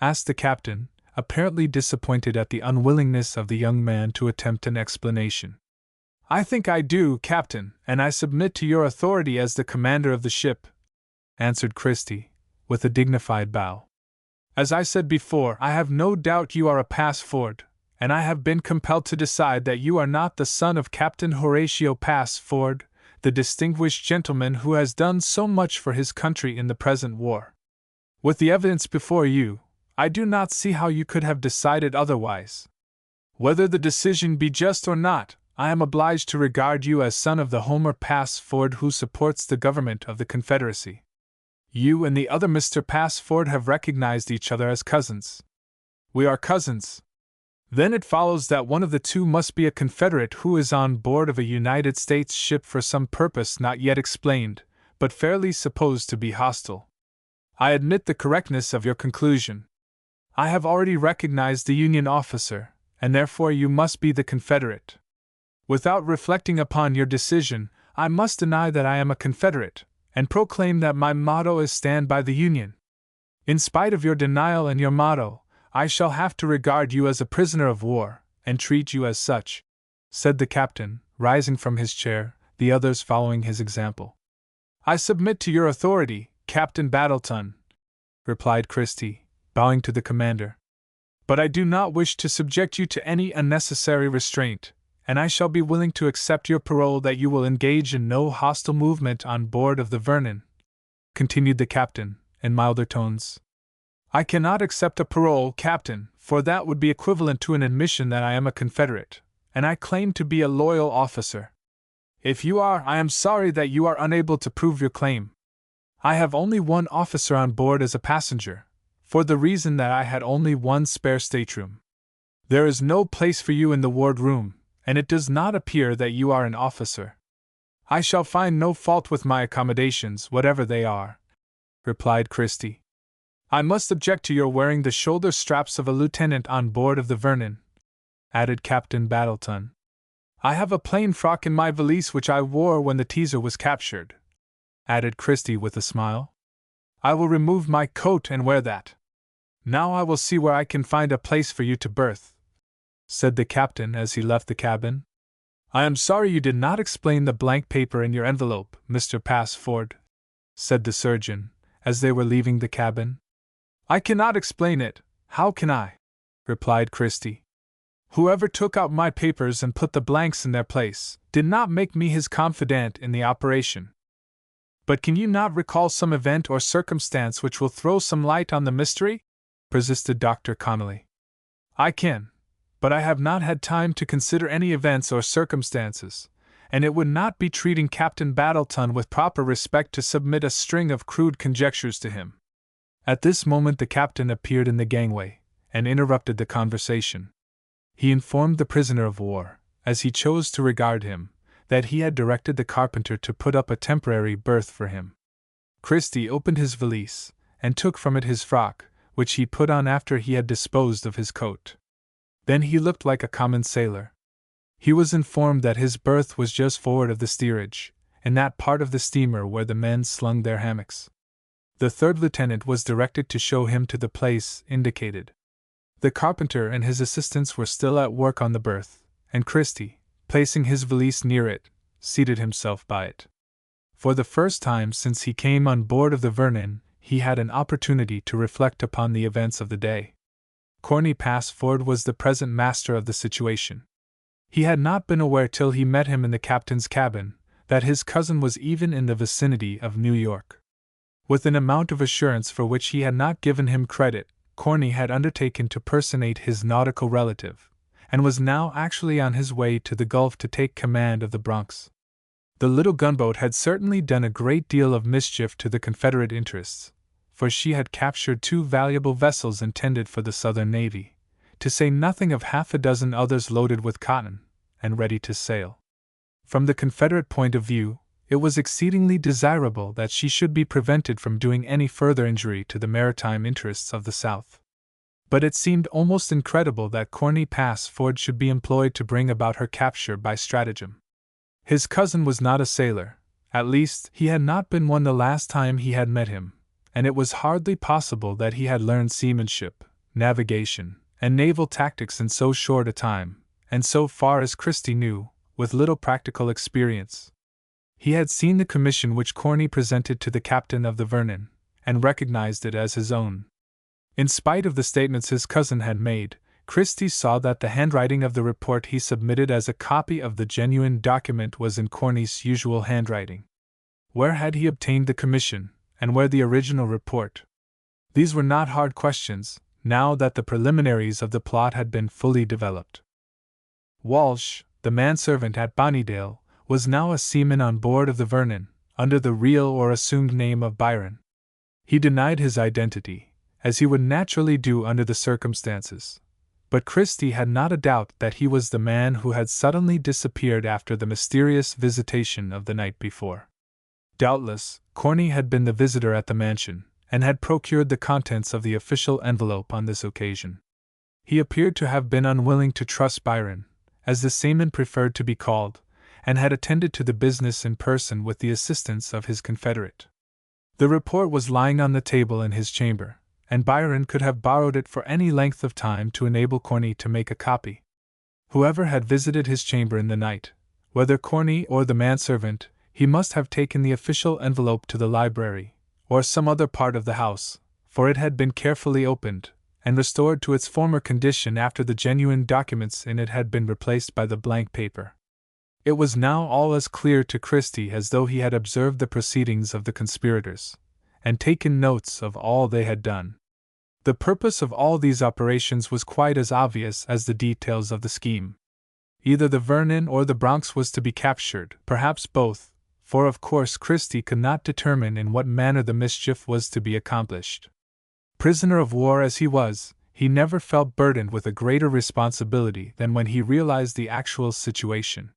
asked the captain, apparently disappointed at the unwillingness of the young man to attempt an explanation. "I think I do, Captain, and I submit to your authority as the commander of the ship," answered Christie, with a dignified bow. "As I said before, I have no doubt you are a Passford, and I have been compelled to decide that you are not the son of Captain Horatio Passford, the distinguished gentleman who has done so much for his country in the present war. With the evidence before you, I do not see how you could have decided otherwise. Whether the decision be just or not, I am obliged to regard you as son of the Homer Passford who supports the government of the Confederacy. You and the other Mr. Passford have recognized each other as cousins." "We are cousins." "Then it follows that one of the two must be a Confederate who is on board of a United States ship for some purpose not yet explained, but fairly supposed to be hostile. I admit the correctness of your conclusion. I have already recognized the Union officer, and therefore you must be the Confederate. Without reflecting upon your decision, I must deny that I am a Confederate, and proclaim that my motto is Stand by the Union. In spite of your denial and your motto, I shall have to regard you as a prisoner of war, and treat you as such," said the captain, rising from his chair, the others following his example. "I submit to your authority, Captain Battleton," replied Christie, bowing to the commander. "But I do not wish to subject you to any unnecessary restraint, and I shall be willing to accept your parole that you will engage in no hostile movement on board of the Vernon," continued the captain, in milder tones. "I cannot accept a parole, Captain, for that would be equivalent to an admission that I am a Confederate, and I claim to be a loyal officer. If you are, I am sorry that you are unable to prove your claim. I have only one officer on board as a passenger, for the reason that I had only one spare stateroom. There is no place for you in the wardroom, and it does not appear that you are an officer. I shall find no fault with my accommodations, whatever they are," replied Christie. "I must object to your wearing the shoulder straps of a lieutenant on board of the Vernon," added Captain Battleton. "I have a plain frock in my valise which I wore when the teaser was captured," added Christie with a smile. "I will remove my coat and wear that." "Now I will see where I can find a place for you to berth," said the captain as he left the cabin. "I am sorry you did not explain the blank paper in your envelope, Mr. Passford," said the surgeon, as they were leaving the cabin. "I cannot explain it, how can I?" replied Christie. "Whoever took out my papers and put the blanks in their place did not make me his confidant in the operation." "But can you not recall some event or circumstance which will throw some light on the mystery?" persisted Dr. Connolly. "I can, but I have not had time to consider any events or circumstances, and it would not be treating Captain Battleton with proper respect to submit a string of crude conjectures to him." At this moment the captain appeared in the gangway, and interrupted the conversation. He informed the prisoner of war, as he chose to regard him, that he had directed the carpenter to put up a temporary berth for him. Christie opened his valise, and took from it his frock, which he put on after he had disposed of his coat. Then he looked like a common sailor. He was informed that his berth was just forward of the steerage, in that part of the steamer where the men slung their hammocks. The third lieutenant was directed to show him to the place indicated. The carpenter and his assistants were still at work on the berth, and Christie, placing his valise near it, seated himself by it. For the first time since he came on board of the Vernon, he had an opportunity to reflect upon the events of the day. Corney Passford was the present master of the situation. He had not been aware till he met him in the captain's cabin that his cousin was even in the vicinity of New York. With an amount of assurance for which he had not given him credit, Corney had undertaken to personate his nautical relative, and was now actually on his way to the Gulf to take command of the Bronx. The little gunboat had certainly done a great deal of mischief to the Confederate interests, for she had captured 2 valuable vessels intended for the Southern Navy, to say nothing of half a dozen others loaded with cotton, and ready to sail. From the Confederate point of view, it was exceedingly desirable that she should be prevented from doing any further injury to the maritime interests of the South. But it seemed almost incredible that Corney Passford should be employed to bring about her capture by stratagem. His cousin was not a sailor, at least he had not been one the last time he had met him, and it was hardly possible that he had learned seamanship, navigation, and naval tactics in so short a time, and so far as Christie knew, with little practical experience. He had seen the commission which Corney presented to the captain of the Vernon, and recognized it as his own. In spite of the statements his cousin had made, Christie saw that the handwriting of the report he submitted as a copy of the genuine document was in Corney's usual handwriting. Where had he obtained the commission, and where the original report? These were not hard questions, now that the preliminaries of the plot had been fully developed. Walsh, the manservant at Bonnydale, was now a seaman on board of the Vernon, under the real or assumed name of Byron. He denied his identity, as he would naturally do under the circumstances, but Christie had not a doubt that he was the man who had suddenly disappeared after the mysterious visitation of the night before. Doubtless, Corney had been the visitor at the mansion, and had procured the contents of the official envelope on this occasion. He appeared to have been unwilling to trust Byron, as the seaman preferred to be called, and had attended to the business in person with the assistance of his confederate. The report was lying on the table in his chamber, and Byron could have borrowed it for any length of time to enable Corney to make a copy. Whoever had visited his chamber in the night, whether Corney or the manservant, he must have taken the official envelope to the library, or some other part of the house, for it had been carefully opened, and restored to its former condition after the genuine documents in it had been replaced by the blank paper. It was now all as clear to Christie as though he had observed the proceedings of the conspirators, and taken notes of all they had done. The purpose of all these operations was quite as obvious as the details of the scheme. Either the Vernon or the Bronx was to be captured, perhaps both, for of course Christie could not determine in what manner the mischief was to be accomplished. Prisoner of war as he was, he never felt burdened with a greater responsibility than when he realized the actual situation.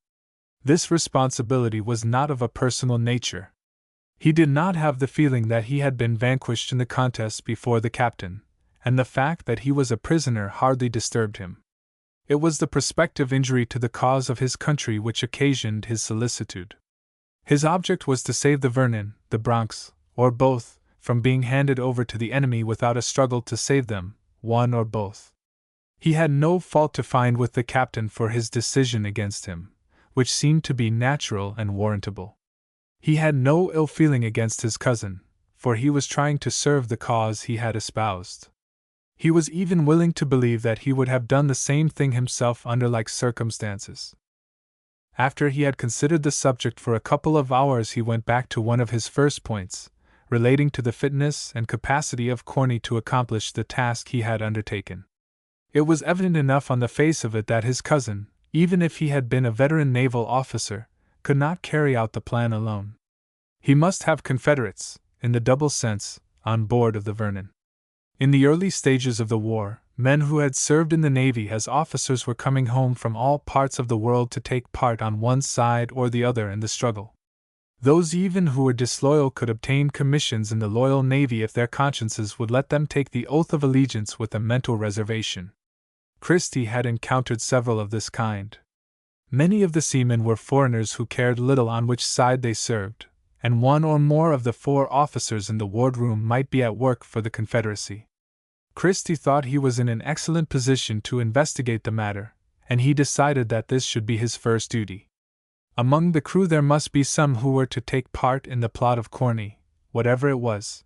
This responsibility was not of a personal nature. He did not have the feeling that he had been vanquished in the contest before the captain, and the fact that he was a prisoner hardly disturbed him. It was the prospective injury to the cause of his country which occasioned his solicitude. His object was to save the Vernon, the Bronx, or both, from being handed over to the enemy without a struggle to save them, one or both. He had no fault to find with the captain for his decision against him, which seemed to be natural and warrantable. He had no ill feeling against his cousin, for he was trying to serve the cause he had espoused. He was even willing to believe that he would have done the same thing himself under like circumstances. After he had considered the subject for a couple of hours, he went back to one of his first points, relating to the fitness and capacity of Corny to accomplish the task he had undertaken. It was evident enough on the face of it that his cousin, even if he had been a veteran naval officer, could not carry out the plan alone. He must have confederates, in the double sense, on board of the Vernon. In the early stages of the war, men who had served in the Navy as officers were coming home from all parts of the world to take part on one side or the other in the struggle. Those even who were disloyal could obtain commissions in the loyal Navy if their consciences would let them take the oath of allegiance with a mental reservation. Christie had encountered several of this kind. Many of the seamen were foreigners who cared little on which side they served, and one or more of the 4 officers in the wardroom might be at work for the Confederacy. Christie thought he was in an excellent position to investigate the matter, and he decided that this should be his first duty. Among the crew there must be some who were to take part in the plot of Corny, whatever it was.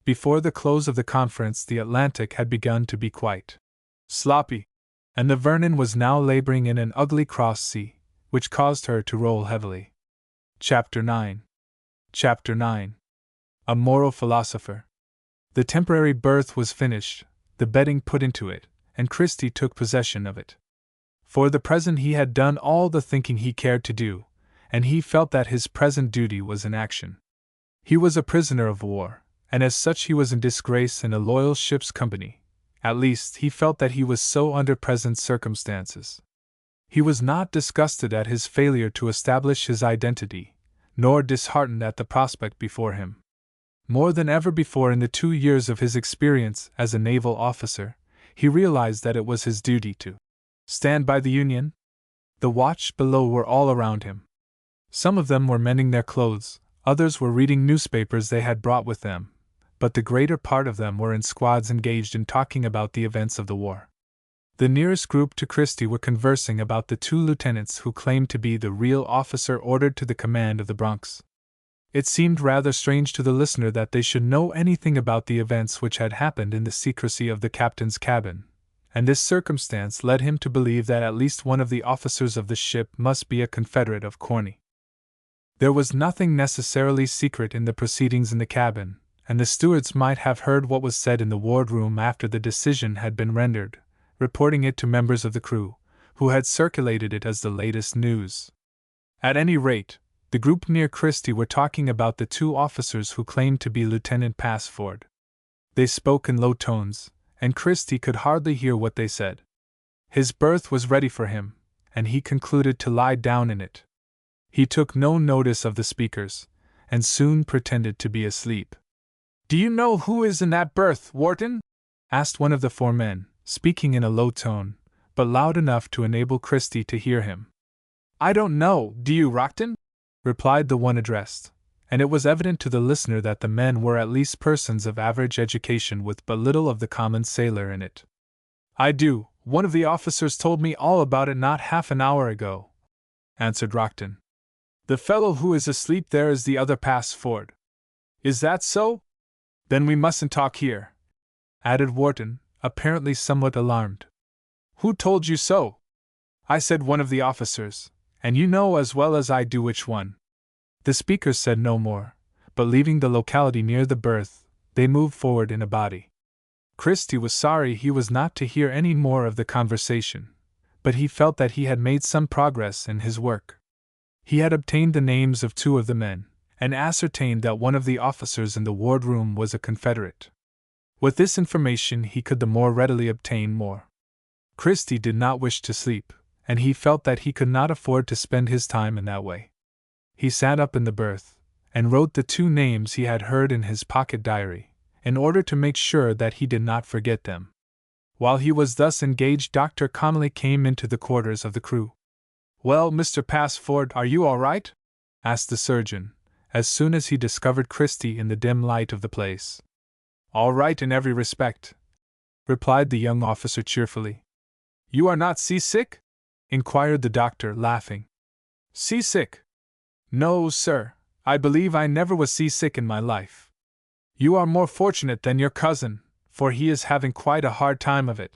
Before the close of the conference, the Atlantic had begun to be quite sloppy, and the Vernon was now laboring in an ugly cross sea, which caused her to roll heavily. Chapter 9. Chapter 9. A Moral Philosopher. The temporary berth was finished, the bedding put into it, and Christie took possession of it. For the present he had done all the thinking he cared to do, and he felt that his present duty was in action. He was a prisoner of war, and as such he was in disgrace in a loyal ship's company. At least he felt that he was so under present circumstances. He was not disgusted at his failure to establish his identity, nor disheartened at the prospect before him. More than ever before in the 2 years of his experience as a naval officer, he realized that it was his duty to stand by the Union. The watch below were all around him. Some of them were mending their clothes, others were reading newspapers they had brought with them, but the greater part of them were in squads engaged in talking about the events of the war. The nearest group to Christie were conversing about the 2 lieutenants who claimed to be the real officer ordered to the command of the Bronx. It seemed rather strange to the listener that they should know anything about the events which had happened in the secrecy of the captain's cabin, and this circumstance led him to believe that at least one of the officers of the ship must be a confederate of Corny. There was nothing necessarily secret in the proceedings in the cabin, and the stewards might have heard what was said in the wardroom after the decision had been rendered, reporting it to members of the crew, who had circulated it as the latest news. At any rate, the group near Christie were talking about the 2 officers who claimed to be Lieutenant Passford. They spoke in low tones, and Christie could hardly hear what they said. His berth was ready for him, and he concluded to lie down in it. He took no notice of the speakers, and soon pretended to be asleep. "Do you know who is in that berth, Wharton?" asked one of the 4 men, speaking in a low tone, but loud enough to enable Christie to hear him. "I don't know, do you, Rockton?" replied the one addressed, and it was evident to the listener that the men were at least persons of average education with but little of the common sailor in it. "I do, one of the officers told me all about it not half an hour ago," answered Rockton. "The fellow who is asleep there is the other Passford." "Is that so? Then we mustn't talk here," added Wharton, apparently somewhat alarmed. "Who told you so?" "I said one of the officers, and you know as well as I do which one." The speakers said no more, but leaving the locality near the berth, they moved forward in a body. Christie was sorry he was not to hear any more of the conversation, but he felt that he had made some progress in his work. He had obtained the names of 2 of the men, and ascertained that one of the officers in the wardroom was a Confederate. With this information he could the more readily obtain more. Christie did not wish to sleep, and he felt that he could not afford to spend his time in that way. He sat up in the berth, and wrote the 2 names he had heard in his pocket diary, in order to make sure that he did not forget them. While he was thus engaged, Dr. Connolly came into the quarters of the crew. "Well, Mr. Passford, are you all right?" asked the surgeon, as soon as he discovered Christie in the dim light of the place. "All right in every respect," replied the young officer cheerfully. You are not seasick? Inquired the doctor, laughing. Seasick? No, sir, I believe I never was seasick in my life. You are more fortunate than your cousin, for he is having quite a hard time of it,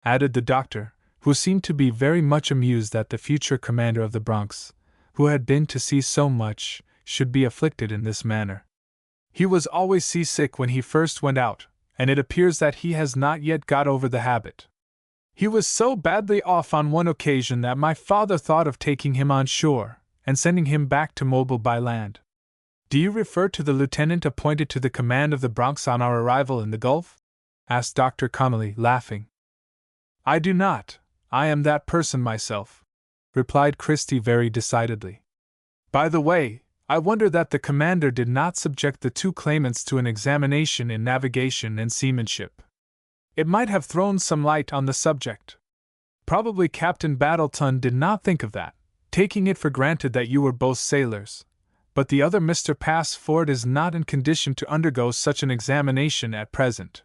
added the doctor, who seemed to be very much amused that the future commander of the Bronx, who had been to sea so much, should be afflicted in this manner. He was always seasick when he first went out, and it appears that he has not yet got over the habit. He was so badly off on one occasion that my father thought of taking him on shore and sending him back to Mobile by land. Do you refer to the lieutenant appointed to the command of the Bronx on our arrival in the Gulf? Asked Dr. Connolly, laughing. I do not. I am that person myself, replied Christie very decidedly. By the way, I wonder that the commander did not subject the two claimants to an examination in navigation and seamanship. It might have thrown some light on the subject. Probably Captain Battleton did not think of that, taking it for granted that you were both sailors. But the other Mr. Passford is not in condition to undergo such an examination at present.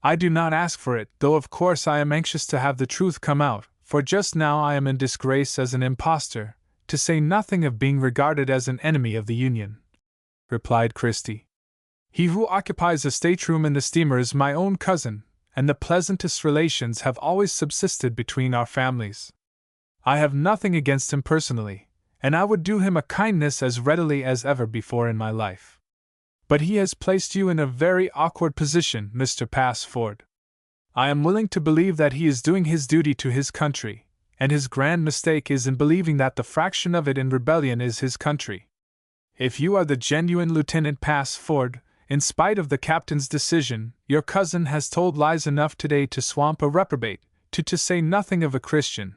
I do not ask for it, though of course I am anxious to have the truth come out, for just now I am in disgrace as an impostor, to say nothing of being regarded as an enemy of the Union, replied Christie. He who occupies a stateroom in the steamer is my own cousin, and the pleasantest relations have always subsisted between our families. I have nothing against him personally, and I would do him a kindness as readily as ever before in my life. But he has placed you in a very awkward position, Mr. Passford. I am willing to believe that he is doing his duty to his country, and his grand mistake is in believing that the fraction of it in rebellion is his country. If you are the genuine Lieutenant Passford, in spite of the captain's decision, your cousin has told lies enough today to swamp a reprobate, to say nothing of a Christian,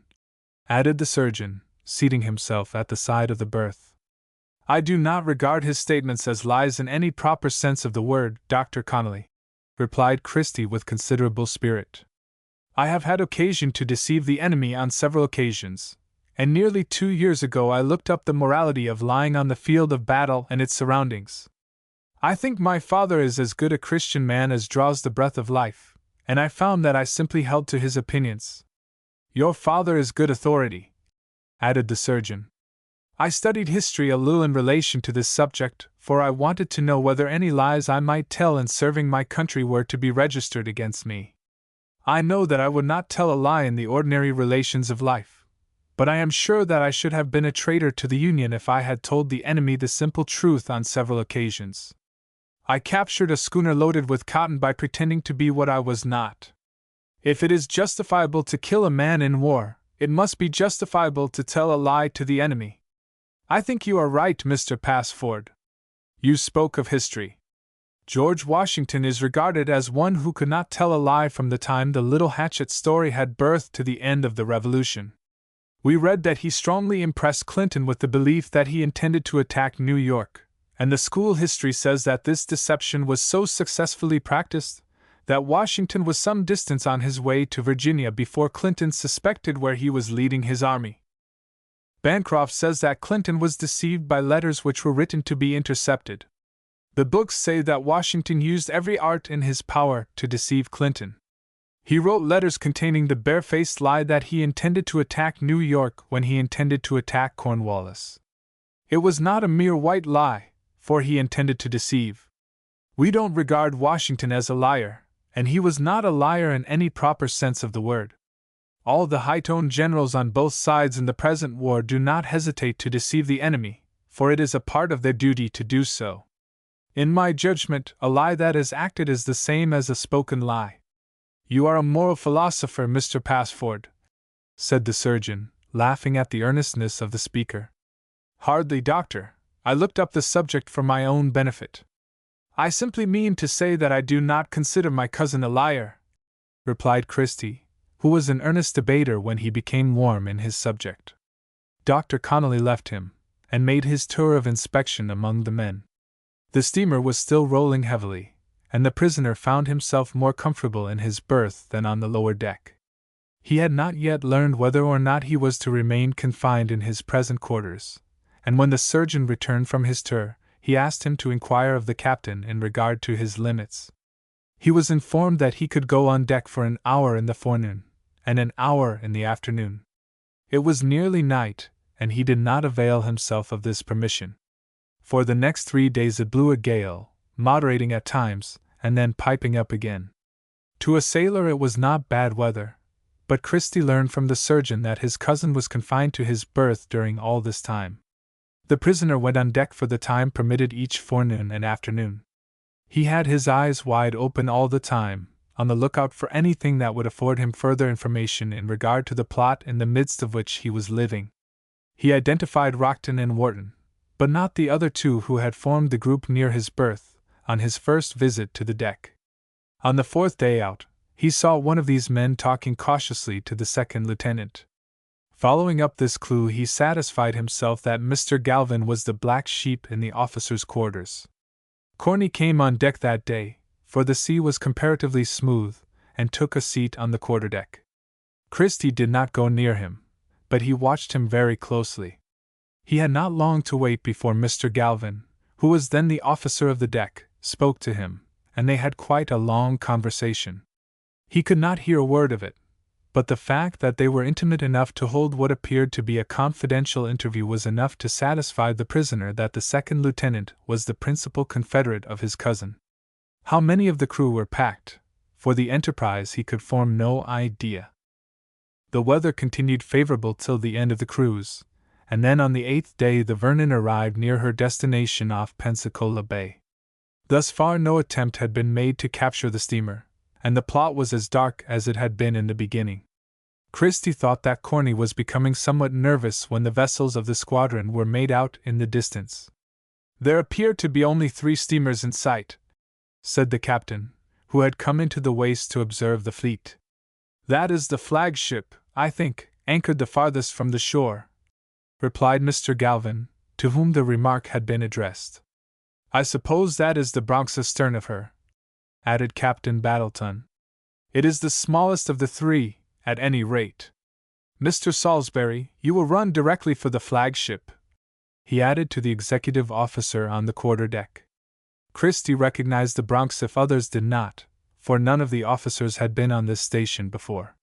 added the surgeon, seating himself at the side of the berth. I do not regard his statements as lies in any proper sense of the word, Dr. Connolly, replied Christie with considerable spirit. I have had occasion to deceive the enemy on several occasions, and nearly 2 years ago I looked up the morality of lying on the field of battle and its surroundings. I think my father is as good a Christian man as draws the breath of life, and I found that I simply held to his opinions. Your father is good authority, added the surgeon. I studied history a little in relation to this subject, for I wanted to know whether any lies I might tell in serving my country were to be registered against me. I know that I would not tell a lie in the ordinary relations of life, but I am sure that I should have been a traitor to the Union if I had told the enemy the simple truth on several occasions. I captured a schooner loaded with cotton by pretending to be what I was not. If it is justifiable to kill a man in war, it must be justifiable to tell a lie to the enemy. I think you are right, Mr. Passford. You spoke of history. George Washington is regarded as one who could not tell a lie from the time the little hatchet story had birth to the end of the Revolution. We read that he strongly impressed Clinton with the belief that he intended to attack New York, and the school history says that this deception was so successfully practiced that Washington was some distance on his way to Virginia before Clinton suspected where he was leading his army. Bancroft says that Clinton was deceived by letters which were written to be intercepted. The books say that Washington used every art in his power to deceive Clinton. He wrote letters containing the barefaced lie that he intended to attack New York when he intended to attack Cornwallis. It was not a mere white lie, for he intended to deceive. We don't regard Washington as a liar, and he was not a liar in any proper sense of the word. All the high-toned generals on both sides in the present war do not hesitate to deceive the enemy, for it is a part of their duty to do so. In my judgment, a lie that is acted is the same as a spoken lie. You are a moral philosopher, Mr. Passford, said the surgeon, laughing at the earnestness of the speaker. Hardly, doctor. I looked up the subject for my own benefit. I simply mean to say that I do not consider my cousin a liar, replied Christie, who was an earnest debater when he became warm in his subject. Dr. Connolly left him, and made his tour of inspection among the men. The steamer was still rolling heavily, and the prisoner found himself more comfortable in his berth than on the lower deck. He had not yet learned whether or not he was to remain confined in his present quarters, and when the surgeon returned from his tour, he asked him to inquire of the captain in regard to his limits. He was informed that he could go on deck for an hour in the forenoon, and an hour in the afternoon. It was nearly night, and he did not avail himself of this permission. For the next 3 days it blew a gale, moderating at times, and then piping up again. To a sailor it was not bad weather, but Christie learned from the surgeon that his cousin was confined to his berth during all this time. The prisoner went on deck for the time permitted each forenoon and afternoon. He had his eyes wide open all the time, on the lookout for anything that would afford him further information in regard to the plot in the midst of which he was living. He identified Rockton and Wharton, but not the other two who had formed the group near his berth, on his first visit to the deck. On the 4th day out, he saw one of these men talking cautiously to the second lieutenant. Following up this clue, he satisfied himself that Mr. Galvin was the black sheep in the officers' quarters. Corney came on deck that day, for the sea was comparatively smooth, and took a seat on the quarterdeck. Christie did not go near him, but he watched him very closely. He had not long to wait before Mr. Galvin, who was then the officer of the deck, spoke to him, and they had quite a long conversation. He could not hear a word of it, but the fact that they were intimate enough to hold what appeared to be a confidential interview was enough to satisfy the prisoner that the second lieutenant was the principal confederate of his cousin. How many of the crew were packed for the enterprise he could form no idea. The weather continued favorable till the end of the cruise, and then on the 8th day the Vernon arrived near her destination off Pensacola Bay. Thus far no attempt had been made to capture the steamer, and the plot was as dark as it had been in the beginning. Christie thought that Corney was becoming somewhat nervous when the vessels of the squadron were made out in the distance. "There appear to be only 3 steamers in sight," said the captain, who had come into the waist to observe the fleet. "That is the flagship, I think, anchored the farthest from the shore," replied Mr. Galvin, to whom the remark had been addressed. "I suppose that is the Bronx astern of her," added Captain Battleton. "It is the smallest of the 3, at any rate. Mr. Salisbury, you will run directly for the flagship," he added to the executive officer on the quarter-deck. Christie recognized the Bronx if others did not, for none of the officers had been on this station before.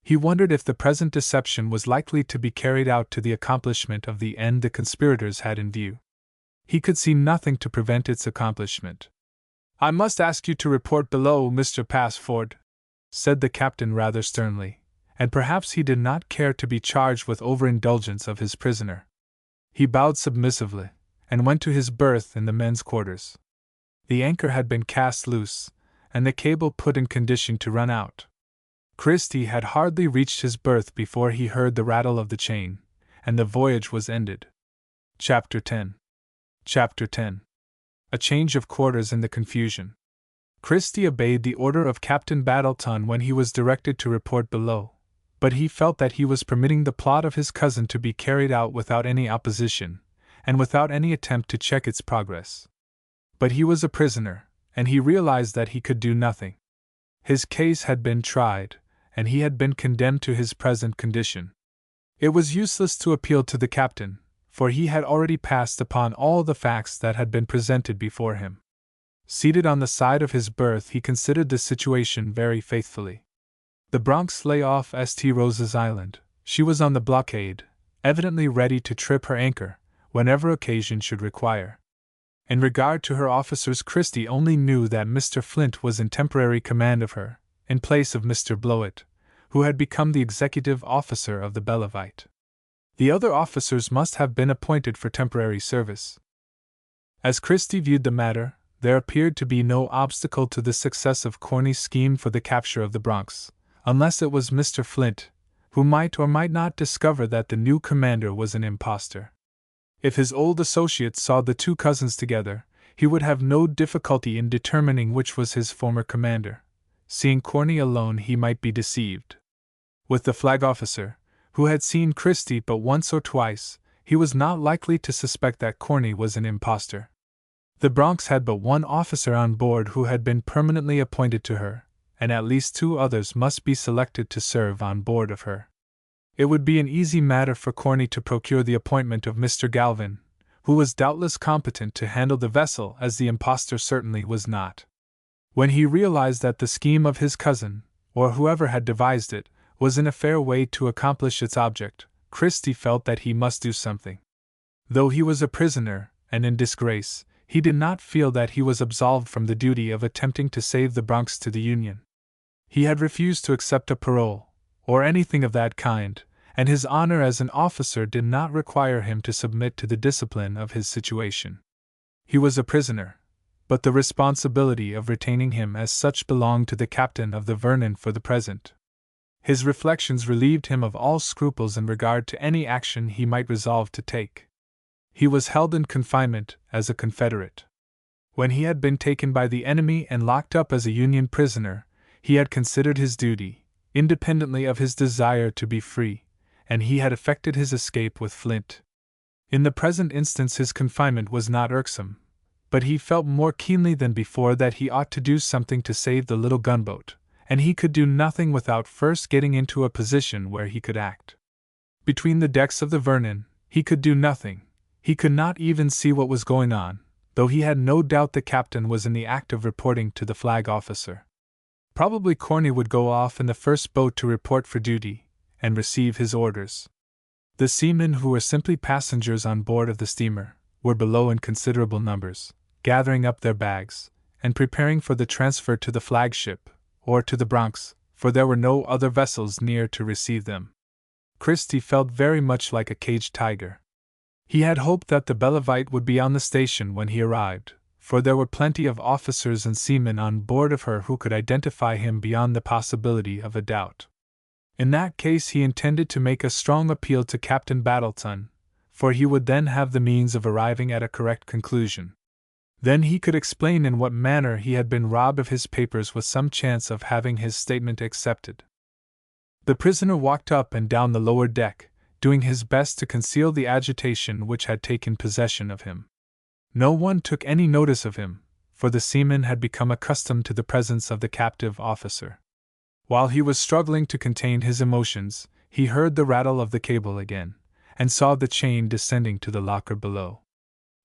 He wondered if the present deception was likely to be carried out to the accomplishment of the end the conspirators had in view. He could see nothing to prevent its accomplishment. "I must ask you to report below, Mr. Passford," said the captain rather sternly, and perhaps he did not care to be charged with overindulgence of his prisoner. He bowed submissively, and went to his berth in the men's quarters. The anchor had been cast loose, and the cable put in condition to run out. Christie had hardly reached his berth before he heard the rattle of the chain, and the voyage was ended. Chapter 10. Chapter 10. A change of quarters in the confusion. Christie obeyed the order of Captain Battleton when he was directed to report below, but he felt that he was permitting the plot of his cousin to be carried out without any opposition, and without any attempt to check its progress. But he was a prisoner, and he realized that he could do nothing. His case had been tried, and he had been condemned to his present condition. It was useless to appeal to the captain, for he had already passed upon all the facts that had been presented before him. Seated on the side of his berth, he considered the situation very faithfully. The Bronx lay off St. Rose's Island. She was on the blockade, evidently ready to trip her anchor whenever occasion should require. In regard to her officers, Christie only knew that Mr. Flint was in temporary command of her, in place of Mr. Blowett, who had become the executive officer of the Bellavite. The other officers must have been appointed for temporary service. As Christie viewed the matter, there appeared to be no obstacle to the success of Corney's scheme for the capture of the Bronx, unless it was Mr. Flint, who might or might not discover that the new commander was an impostor. If his old associates saw the 2 cousins together, he would have no difficulty in determining which was his former commander. Seeing Corney alone, he might be deceived. With the flag officer, who had seen Christie but once or twice, he was not likely to suspect that Corney was an impostor. The Bronx had but 1 officer on board who had been permanently appointed to her, and at least 2 others must be selected to serve on board of her. It would be an easy matter for Corney to procure the appointment of Mr. Galvin, who was doubtless competent to handle the vessel, as the impostor certainly was not. When he realized that the scheme of his cousin, or whoever had devised it, was in a fair way to accomplish its object, Christie felt that he must do something. Though he was a prisoner, and in disgrace, he did not feel that he was absolved from the duty of attempting to save the Bronx to the Union. He had refused to accept a parole, or anything of that kind, and his honor as an officer did not require him to submit to the discipline of his situation. He was a prisoner, but the responsibility of retaining him as such belonged to the captain of the Vernon for the present. His reflections relieved him of all scruples in regard to any action he might resolve to take. He was held in confinement as a Confederate. When he had been taken by the enemy and locked up as a Union prisoner, he had considered his duty, independently of his desire to be free, and he had effected his escape with Flint. In the present instance his confinement was not irksome, but he felt more keenly than before that he ought to do something to save the little gunboat, and he could do nothing without first getting into a position where he could act. Between the decks of the Vernon, he could do nothing. He could not even see what was going on, though he had no doubt the captain was in the act of reporting to the flag officer. Probably Corney would go off in the first boat to report for duty, and receive his orders. The seamen who were simply passengers on board of the steamer were below in considerable numbers, gathering up their bags, and preparing for the transfer to the flagship, or to the Bronx, for there were no other vessels near to receive them. Christie felt very much like a caged tiger. He had hoped that the Bellevitte would be on the station when he arrived, for there were plenty of officers and seamen on board of her who could identify him beyond the possibility of a doubt. In that case he intended to make a strong appeal to Captain Battleton, for he would then have the means of arriving at a correct conclusion. Then he could explain in what manner he had been robbed of his papers with some chance of having his statement accepted. The prisoner walked up and down the lower deck, doing his best to conceal the agitation which had taken possession of him. No one took any notice of him, for the seamen had become accustomed to the presence of the captive officer. While he was struggling to contain his emotions, he heard the rattle of the cable again, and saw the chain descending to the locker below.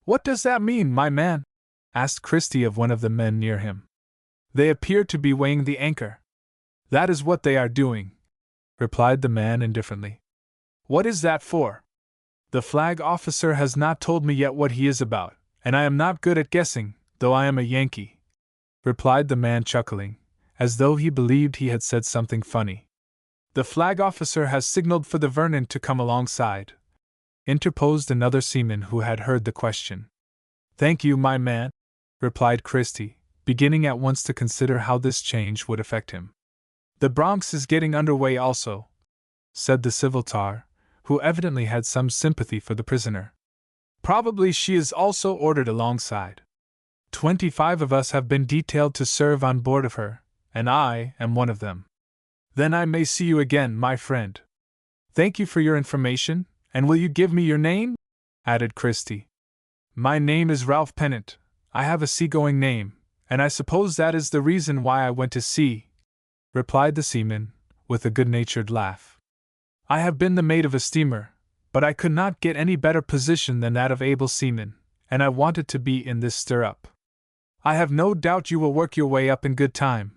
"What does that mean, my man?" asked Christie of one of the men near him. "They appear to be weighing the anchor." "That is what they are doing," replied the man indifferently. "What is that for?" "The flag officer has not told me yet what he is about, and I am not good at guessing, though I am a Yankee," replied the man chuckling, as though he believed he had said something funny. "The flag officer has signaled for the Vernon to come alongside," interposed another seaman who had heard the question. "Thank you, my man," replied Christie, beginning at once to consider how this change would affect him. "The Bronx is getting under way also," said the civil tar, who evidently had some sympathy for the prisoner. "Probably she is also ordered alongside. 25 of us have been detailed to serve on board of her, and I am one of them." "Then I may see you again, my friend." "Thank you for your information, and will you give me your name?" added Christie. "My name is Ralph Pennant. I have a sea-going name, and I suppose that is the reason why I went to sea," replied the seaman, with a good-natured laugh. "I have been the mate of a steamer, but I could not get any better position than that of able seaman, and I wanted to be in this stirrup. I have no doubt you will work your way up in good time,"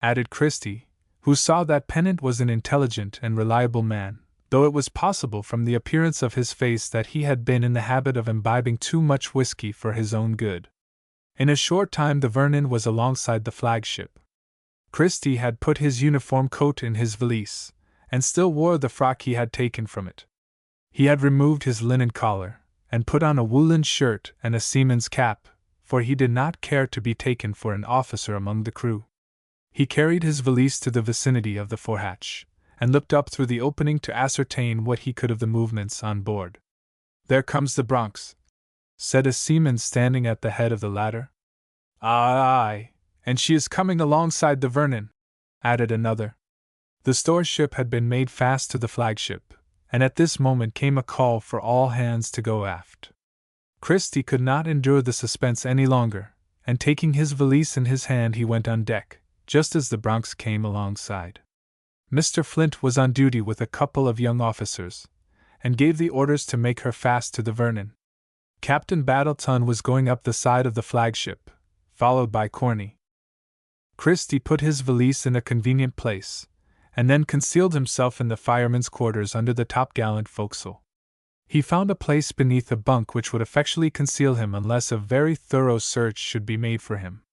added Christie, who saw that Pennant was an intelligent and reliable man, though it was possible from the appearance of his face that he had been in the habit of imbibing too much whiskey for his own good. In a short time the Vernon was alongside the flagship. Christie had put his uniform coat in his valise, and still wore the frock he had taken from it. He had removed his linen collar, and put on a woolen shirt and a seaman's cap, for he did not care to be taken for an officer among the crew. He carried his valise to the vicinity of the forehatch, and looked up through the opening to ascertain what he could of the movements on board. "There comes the Bronx," said a seaman standing at the head of the ladder. "Aye, and she is coming alongside the Vernon," added another. The store ship had been made fast to the flagship, and at this moment came a call for all hands to go aft. Christie could not endure the suspense any longer, and taking his valise in his hand he went on deck, just as the Bronx came alongside. Mr. Flint was on duty with a couple of young officers, and gave the orders to make her fast to the Vernon. Captain Battleton was going up the side of the flagship, followed by Corney. Christie put his valise in a convenient place, and then concealed himself in the firemen's quarters under the topgallant forecastle. He found a place beneath a bunk which would effectually conceal him unless a very thorough search should be made for him.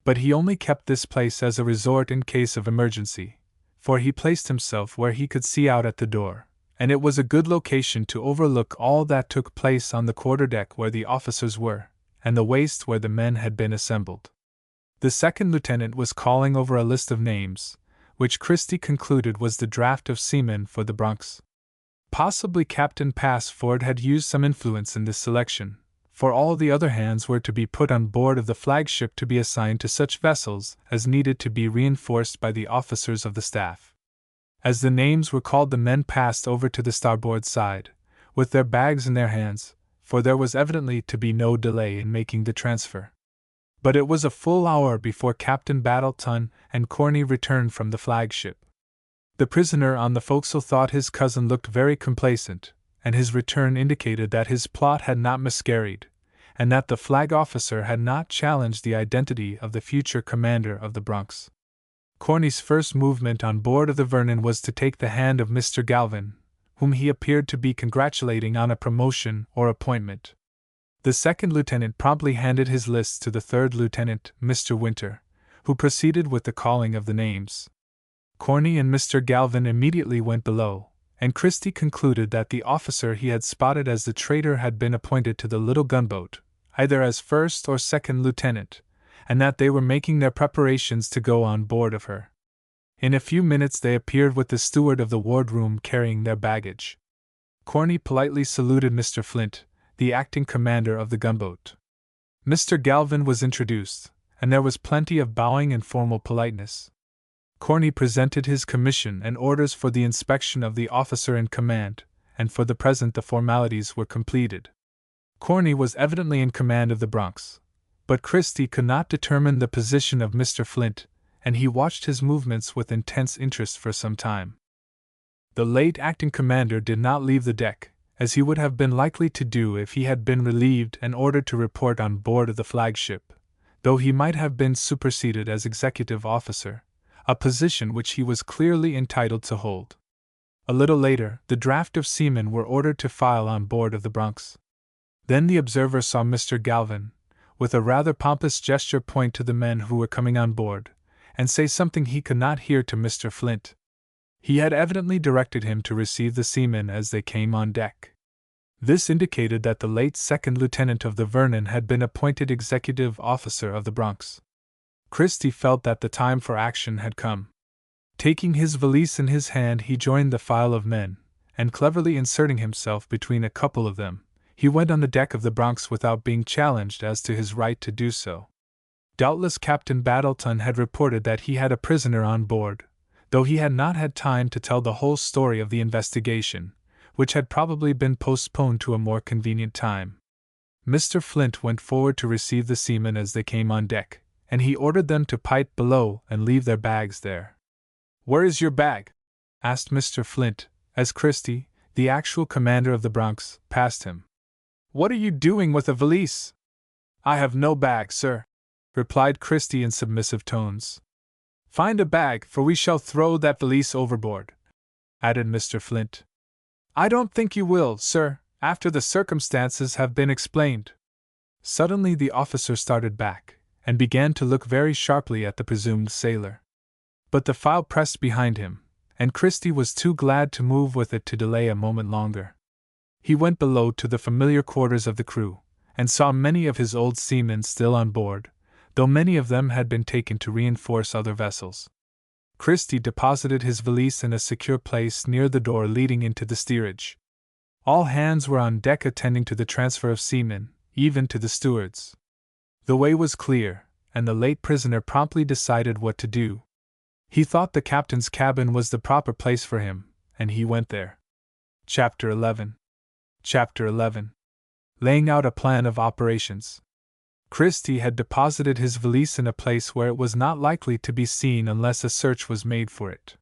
But he only kept this place as a resort in case of emergency, for he placed himself where he could see out at the door, and it was a good location to overlook all that took place on the quarterdeck where the officers were, and the waist where the men had been assembled. The second lieutenant was calling over a list of names, which Christie concluded was the draft of seamen for the Bronx. Possibly Captain Passford had used some influence in this selection, for all the other hands were to be put on board of the flagship to be assigned to such vessels as needed to be reinforced by the officers of the staff. As the names were called, the men passed over to the starboard side, with their bags in their hands, for there was evidently to be no delay in making the transfer. But it was a full hour before Captain Battleton and Corney returned from the flagship. The prisoner on the forecastle thought his cousin looked very complacent, and his return indicated that his plot had not miscarried, and that the flag officer had not challenged the identity of the future commander of the Bronx. Corney's first movement on board of the Vernon was to take the hand of Mr. Galvin, whom he appeared to be congratulating on a promotion or appointment. The second lieutenant promptly handed his list to the third lieutenant, Mr. Winter, who proceeded with the calling of the names. Corney and Mr. Galvin immediately went below, and Christie concluded that the officer he had spotted as the traitor had been appointed to the little gunboat, either as first or second lieutenant, and that they were making their preparations to go on board of her. In a few minutes they appeared with the steward of the wardroom carrying their baggage. Corney politely saluted Mr. Flint, the acting commander of the gunboat. Mr. Galvin was introduced, and there was plenty of bowing and formal politeness. Corney presented his commission and orders for the inspection of the officer in command, and for the present the formalities were completed. Corney was evidently in command of the Bronx, but Christie could not determine the position of Mr. Flint, and he watched his movements with intense interest for some time. The late acting commander did not leave the deck, as he would have been likely to do if he had been relieved and ordered to report on board of the flagship, though he might have been superseded as executive officer, a position which he was clearly entitled to hold. A little later, the draft of seamen were ordered to file on board of the Bronx. Then the observer saw Mr. Galvin, with a rather pompous gesture, point to the men who were coming on board, and say something he could not hear to Mr. Flint. He had evidently directed him to receive the seamen as they came on deck. This indicated that the late second lieutenant of the Vernon had been appointed executive officer of the Bronx. Christie felt that the time for action had come. Taking his valise in his hand, he joined the file of men, and cleverly inserting himself between a couple of them, he went on the deck of the Bronx without being challenged as to his right to do so. Doubtless Captain Battleton had reported that he had a prisoner on board, though he had not had time to tell the whole story of the investigation, which had probably been postponed to a more convenient time. Mr. Flint went forward to receive the seamen as they came on deck, and he ordered them to pipe below and leave their bags there. "Where is your bag?" asked Mr. Flint, as Christie, the actual commander of the Bronx, passed him. "What are you doing with a valise?" "I have no bag, sir," replied Christie in submissive tones. "Find a bag, for we shall throw that valise overboard," added Mr. Flint. "I don't think you will, sir, after the circumstances have been explained." Suddenly the officer started back, and began to look very sharply at the presumed sailor. But the file pressed behind him, and Christie was too glad to move with it to delay a moment longer. He went below to the familiar quarters of the crew, and saw many of his old seamen still on board, though many of them had been taken to reinforce other vessels. Christie deposited his valise in a secure place near the door leading into the steerage. All hands were on deck attending to the transfer of seamen, even to the stewards. The way was clear, and the late prisoner promptly decided what to do. He thought the captain's cabin was the proper place for him, and he went there. Chapter 11. Laying out a plan of operations. Christie had deposited his valise in a place where it was not likely to be seen unless a search was made for it.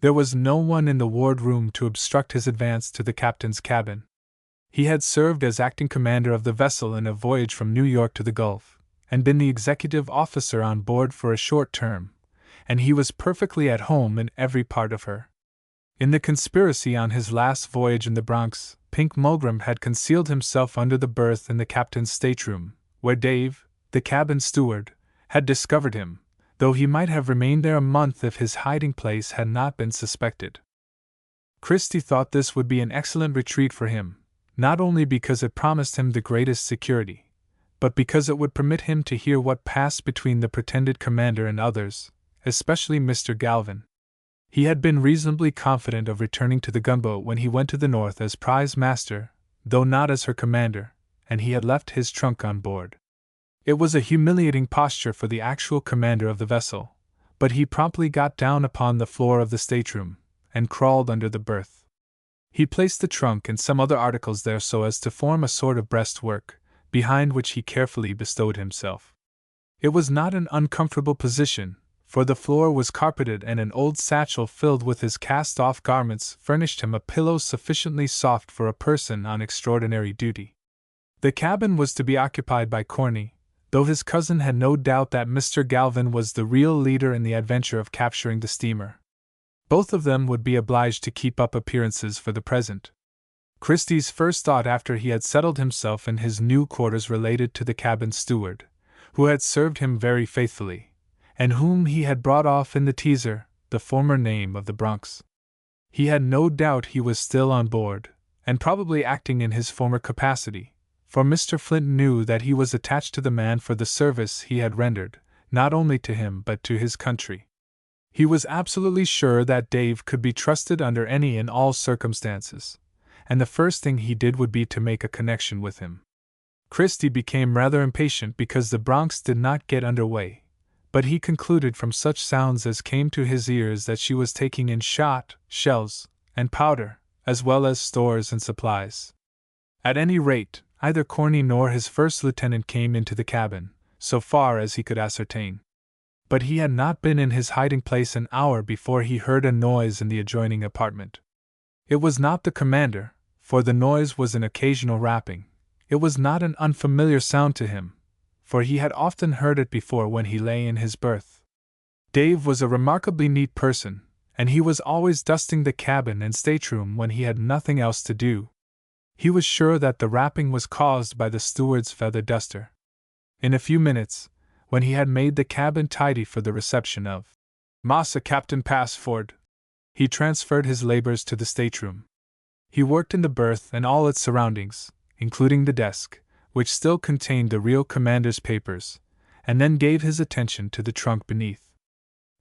There was no one in the wardroom to obstruct his advance to the captain's cabin. He had served as acting commander of the vessel in a voyage from New York to the Gulf, and been the executive officer on board for a short term, and he was perfectly at home in every part of her. In the conspiracy on his last voyage in the Bronx, Pink Mulgrim had concealed himself under the berth in the captain's stateroom, where Dave, the cabin steward, had discovered him, though he might have remained there a month if his hiding place had not been suspected. Christie thought this would be an excellent retreat for him, not only because it promised him the greatest security, but because it would permit him to hear what passed between the pretended commander and others, especially Mr. Galvin. He had been reasonably confident of returning to the gunboat when he went to the north as prize master, though not as her commander, and he had left his trunk on board. It was a humiliating posture for the actual commander of the vessel, but he promptly got down upon the floor of the stateroom, and crawled under the berth. He placed the trunk and some other articles there so as to form a sort of breastwork, behind which he carefully bestowed himself. It was not an uncomfortable position, for the floor was carpeted and an old satchel filled with his cast-off garments furnished him a pillow sufficiently soft for a person on extraordinary duty. The cabin was to be occupied by Corny, though his cousin had no doubt that Mr. Galvin was the real leader in the adventure of capturing the steamer. Both of them would be obliged to keep up appearances for the present. Christie's first thought after he had settled himself in his new quarters related to the cabin steward, who had served him very faithfully, and whom he had brought off in the Teaser, the former name of the Bronx. He had no doubt he was still on board, and probably acting in his former capacity, for Mr. Flint knew that he was attached to the man for the service he had rendered, not only to him but to his country. He was absolutely sure that Dave could be trusted under any and all circumstances, and the first thing he did would be to make a connection with him. Christie became rather impatient because the Bronx did not get under way, but he concluded from such sounds as came to his ears that she was taking in shot, shells, and powder, as well as stores and supplies. At any rate, neither Corny nor his first lieutenant came into the cabin, so far as he could ascertain. But he had not been in his hiding place an hour before he heard a noise in the adjoining apartment. It was not the commander, for the noise was an occasional rapping. It was not an unfamiliar sound to him, for he had often heard it before when he lay in his berth. Dave was a remarkably neat person, and he was always dusting the cabin and stateroom when he had nothing else to do. He was sure that the rapping was caused by the steward's feather duster. In a few minutes, when he had made the cabin tidy for the reception of Massa Captain Passford, he transferred his labors to the stateroom. He worked in the berth and all its surroundings, including the desk, which still contained the real commander's papers, and then gave his attention to the trunk beneath.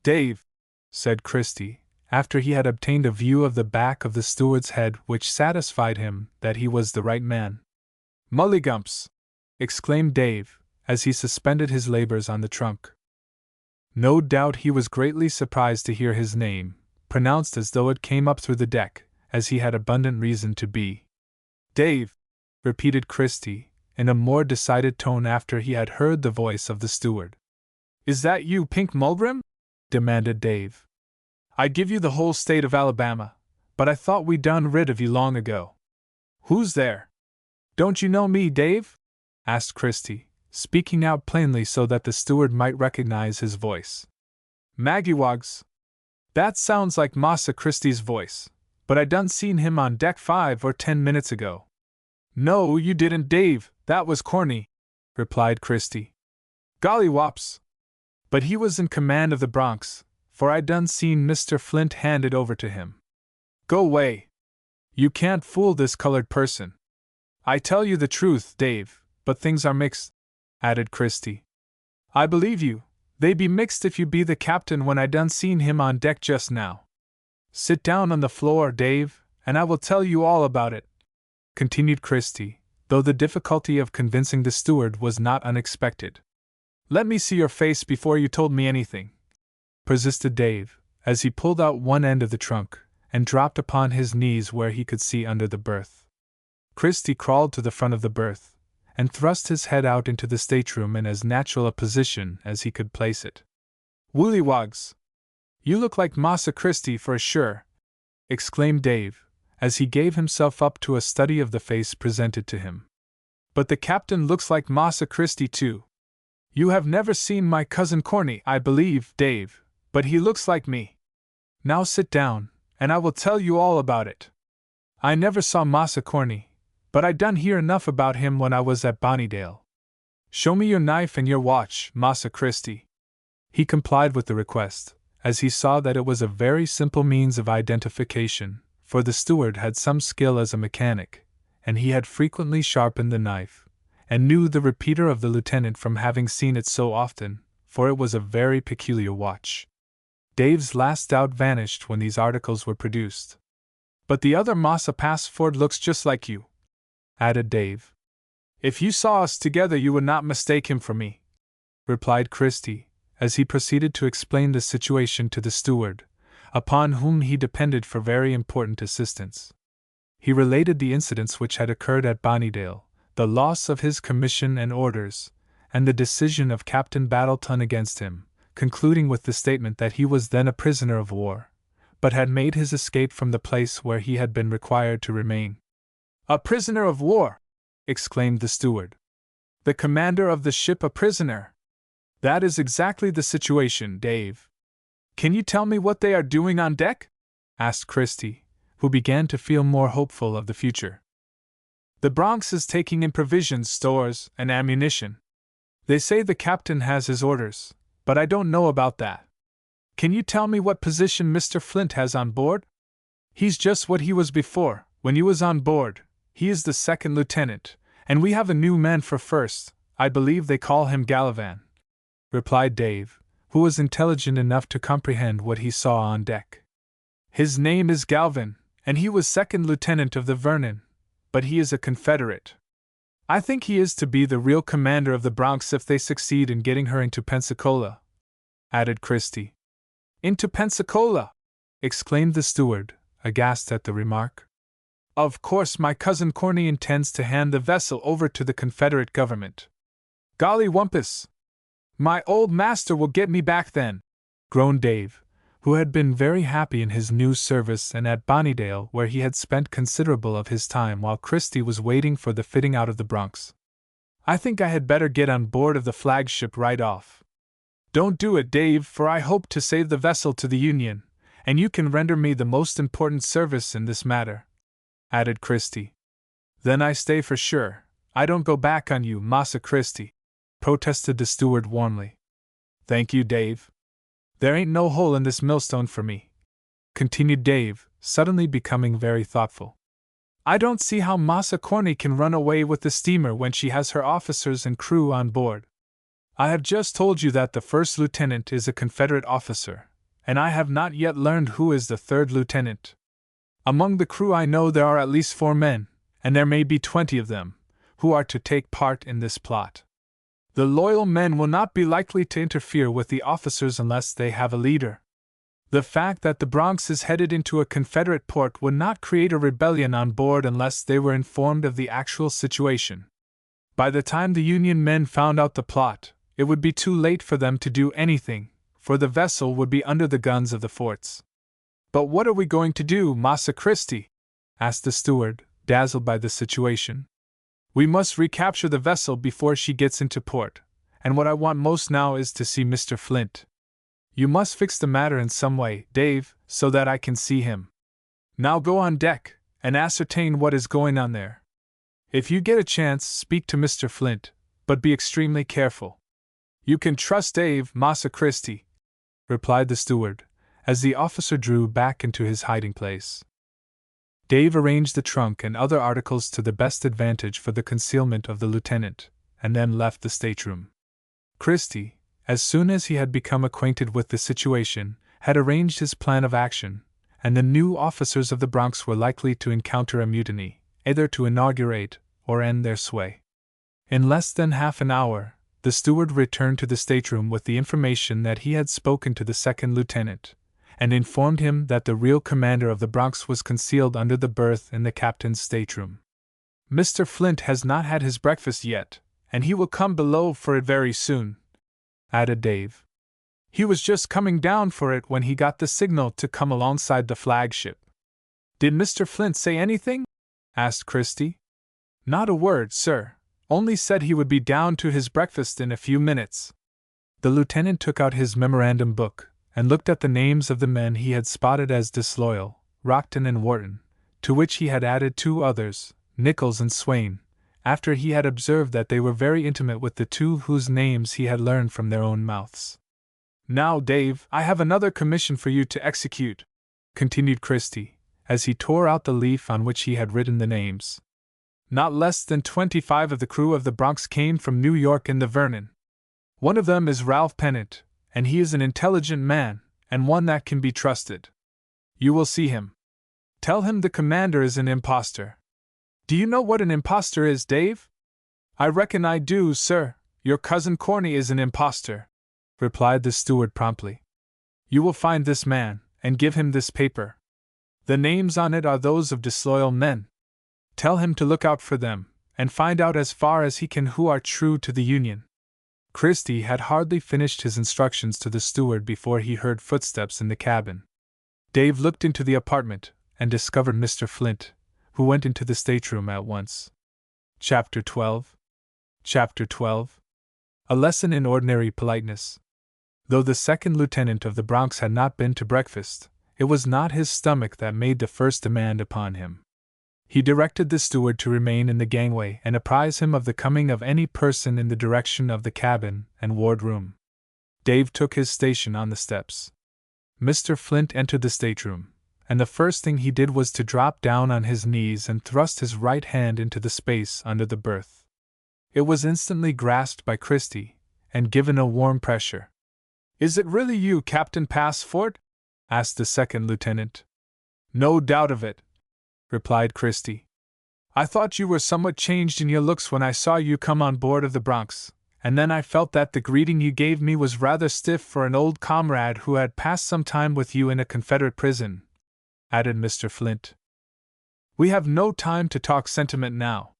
"Dave," said Christie, after he had obtained a view of the back of the steward's head which satisfied him that he was the right man. "Mullygumps!" exclaimed Dave, as he suspended his labors on the trunk. No doubt he was greatly surprised to hear his name, pronounced as though it came up through the deck, as he had abundant reason to be. "Dave," repeated Christie, in a more decided tone after he had heard the voice of the steward. "Is that you, Pink Mulgrim?" demanded Dave. "I'd give you the whole state of Alabama, but I thought we'd done rid of you long ago. Who's there?" "Don't you know me, Dave?" asked Christie, speaking out plainly so that the steward might recognize his voice. "Maggywags. That sounds like Massa Christie's voice, but I done seen him on deck 5 or 10 minutes ago." "No, you didn't, Dave, that was Corny," replied Christie. "Gollywops! But he was in command of the Bronx, for I done seen Mr. Flint hand it over to him." "Go way! You can't fool this colored person." "I tell you the truth, Dave, but things are mixed," added Christie. "I believe you, they be mixed if you be the captain when I done seen him on deck just now. Sit down on the floor, Dave, and I will tell you all about it," continued Christie, though the difficulty of convincing the steward was not unexpected. "Let me see your face before you told me anything," persisted Dave, as he pulled out one end of the trunk, and dropped upon his knees where he could see under the berth. Christie crawled to the front of the berth, and thrust his head out into the stateroom in as natural a position as he could place it. "Woollywogs! You look like Massa Christie for sure!" exclaimed Dave, as he gave himself up to a study of the face presented to him. "But the captain looks like Massa Christie too." You have never seen my cousin Corny, I believe, Dave, but he looks like me. Now sit down, and I will tell you all about it. I never saw Massa Corny, but I done hear enough about him when I was at Bonnydale. Show me your knife and your watch, Massa Christie. He complied with the request, as he saw that it was a very simple means of identification, for the steward had some skill as a mechanic, and he had frequently sharpened the knife, and knew the repeater of the lieutenant from having seen it so often, for it was a very peculiar watch. Dave's last doubt vanished when these articles were produced. But the other Massa Passford looks just like you, added Dave. If you saw us together you would not mistake him for me, replied Christie, as he proceeded to explain the situation to the steward, upon whom he depended for very important assistance. He related the incidents which had occurred at Bonnydale, the loss of his commission and orders, and the decision of Captain Battleton against him, concluding with the statement that he was then a prisoner of war, but had made his escape from the place where he had been required to remain. A prisoner of war! Exclaimed the steward. The commander of the ship a prisoner! That is exactly the situation, Dave. Can you tell me what they are doing on deck? Asked Christie, who began to feel more hopeful of the future. The Bronx is taking in provisions, stores, and ammunition. They say the captain has his orders, but I don't know about that. Can you tell me what position Mr. Flint has on board? He's just what he was before, when you was on board. He is the second lieutenant, and we have a new man for first. I believe they call him Gallivan, replied Dave, who was intelligent enough to comprehend what he saw on deck. His name is Galvin, and he was second lieutenant of the Vernon, but he is a Confederate. I think he is to be the real commander of the Bronx if they succeed in getting her into Pensacola, added Christie. Into Pensacola! Exclaimed the steward, aghast at the remark. Of course my cousin Corny intends to hand the vessel over to the Confederate government. Golly wumpus! My old master will get me back then, groaned Dave, who had been very happy in his new service and at Bonnydale, where he had spent considerable of his time while Christie was waiting for the fitting out of the Bronx. I think I had better get on board of the flagship right off. Don't do it, Dave, for I hope to save the vessel to the Union, and you can render me the most important service in this matter, added Christie. Then I stay for sure. I don't go back on you, Massa Christie, protested the steward warmly. Thank you, Dave. There ain't no hole in this millstone for me, continued Dave, suddenly becoming very thoughtful. I don't see how Massa Corny can run away with the steamer when she has her officers and crew on board. I have just told you that the first lieutenant is a Confederate officer, and I have not yet learned who is the third lieutenant. Among the crew I know there are at least 4 men, and there may be 20 of them, who are to take part in this plot. The loyal men will not be likely to interfere with the officers unless they have a leader. The fact that the Bronx is headed into a Confederate port would not create a rebellion on board unless they were informed of the actual situation. By the time the Union men found out the plot, it would be too late for them to do anything, for the vessel would be under the guns of the forts. But what are we going to do, Massa Christie? Asked the steward, dazzled by the situation. We must recapture the vessel before she gets into port, and what I want most now is to see Mr. Flint. You must fix the matter in some way, Dave, so that I can see him. Now go on deck, and ascertain what is going on there. If you get a chance, speak to Mr. Flint, but be extremely careful. You can trust Dave, Massa Christie, replied the steward, as the officer drew back into his hiding place. Dave arranged the trunk and other articles to the best advantage for the concealment of the lieutenant, and then left the stateroom. Christie, as soon as he had become acquainted with the situation, had arranged his plan of action, and the new officers of the Bronx were likely to encounter a mutiny, either to inaugurate or end their sway. In less than half an hour, the steward returned to the stateroom with the information that he had spoken to the second lieutenant, and informed him that the real commander of the Bronx was concealed under the berth in the captain's stateroom. Mr. Flint has not had his breakfast yet, and he will come below for it very soon, added Dave. He was just coming down for it when he got the signal to come alongside the flagship. Did Mr. Flint say anything? Asked Christie. Not a word, sir. Only said he would be down to his breakfast in a few minutes. The lieutenant took out his memorandum book and looked at the names of the men he had spotted as disloyal, Rockton and Wharton, to which he had added 2 others, Nichols and Swain, after he had observed that they were very intimate with the 2 whose names he had learned from their own mouths. "Now, Dave, I have another commission for you to execute," continued Christie, as he tore out the leaf on which he had written the names. "Not less than 25 of the crew of the Bronx came from New York in the Vernon. One of them is Ralph Pennant, and he is an intelligent man, and one that can be trusted. You will see him. Tell him the commander is an impostor." "Do you know what an impostor is, Dave?" "I reckon I do, sir. Your cousin Corny is an impostor," replied the steward promptly. "You will find this man, and give him this paper. The names on it are those of disloyal men. Tell him to look out for them, and find out as far as he can who are true to the Union." Christie had hardly finished his instructions to the steward before he heard footsteps in the cabin. Dave looked into the apartment, and discovered Mr. Flint, who went into the stateroom at once. Chapter 12. A lesson in ordinary politeness. Though the second lieutenant of the Bronx had not been to breakfast, it was not his stomach that made the first demand upon him. He directed the steward to remain in the gangway and apprise him of the coming of any person in the direction of the cabin and wardroom. Dave took his station on the steps. Mr. Flint entered the stateroom, and the first thing he did was to drop down on his knees and thrust his right hand into the space under the berth. It was instantly grasped by Christie, and given a warm pressure. "Is it really you, Captain Passford?" asked the second lieutenant. "No doubt of it," replied Christie. "I thought you were somewhat changed in your looks when I saw you come on board of the Bronx, and then I felt that the greeting you gave me was rather stiff for an old comrade who had passed some time with you in a Confederate prison," added Mr. Flint. "We have no time to talk sentiment now.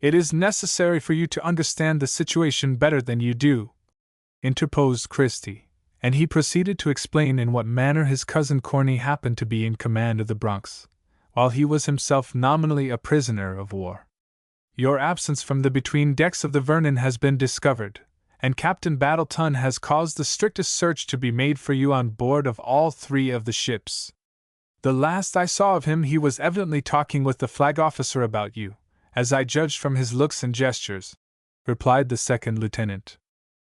It is necessary for you to understand the situation better than you do," interposed Christie, and he proceeded to explain in what manner his cousin Corny happened to be in command of the Bronx, while he was himself nominally a prisoner of war. "Your absence from the between decks of the Vernon has been discovered, and Captain Battleton has caused the strictest search to be made for you on board of all 3 of the ships. The last I saw of him he was evidently talking with the flag officer about you, as I judged from his looks and gestures," replied the second lieutenant.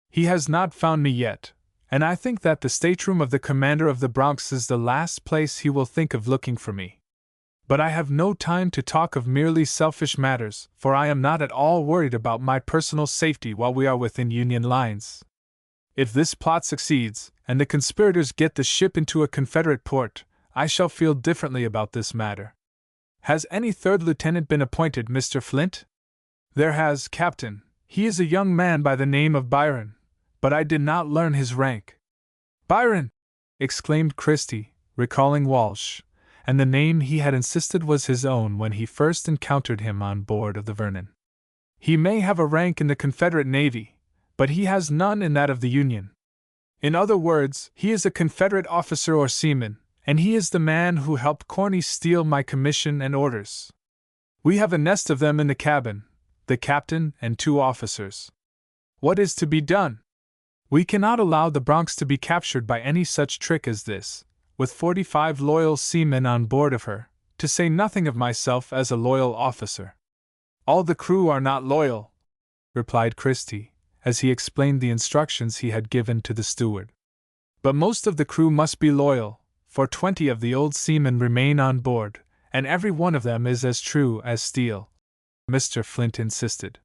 "He has not found me yet, and I think that the stateroom of the commander of the Bronx is the last place he will think of looking for me. But I have no time to talk of merely selfish matters, for I am not at all worried about my personal safety while we are within Union lines. If this plot succeeds, and the conspirators get the ship into a Confederate port, I shall feel differently about this matter. Has any third lieutenant been appointed, Mr. Flint?" "There has, Captain. He is a young man by the name of Byron, but I did not learn his rank." "Byron!" exclaimed Christie, recalling Walsh, and the name he had insisted was his own when he first encountered him on board of the Vernon. "He may have a rank in the Confederate Navy, but he has none in that of the Union. In other words, he is a Confederate officer or seaman, and he is the man who helped Corny steal my commission and orders. We have a nest of them in the cabin, the captain and 2 officers. What is to be done? We cannot allow the Bronx to be captured by any such trick as this, with 45 loyal seamen on board of her, to say nothing of myself as a loyal officer." "All the crew are not loyal," replied Christie, as he explained the instructions he had given to the steward. "But most of the crew must be loyal, for 20 of the old seamen remain on board, and every one of them is as true as steel," Mr. Flint insisted.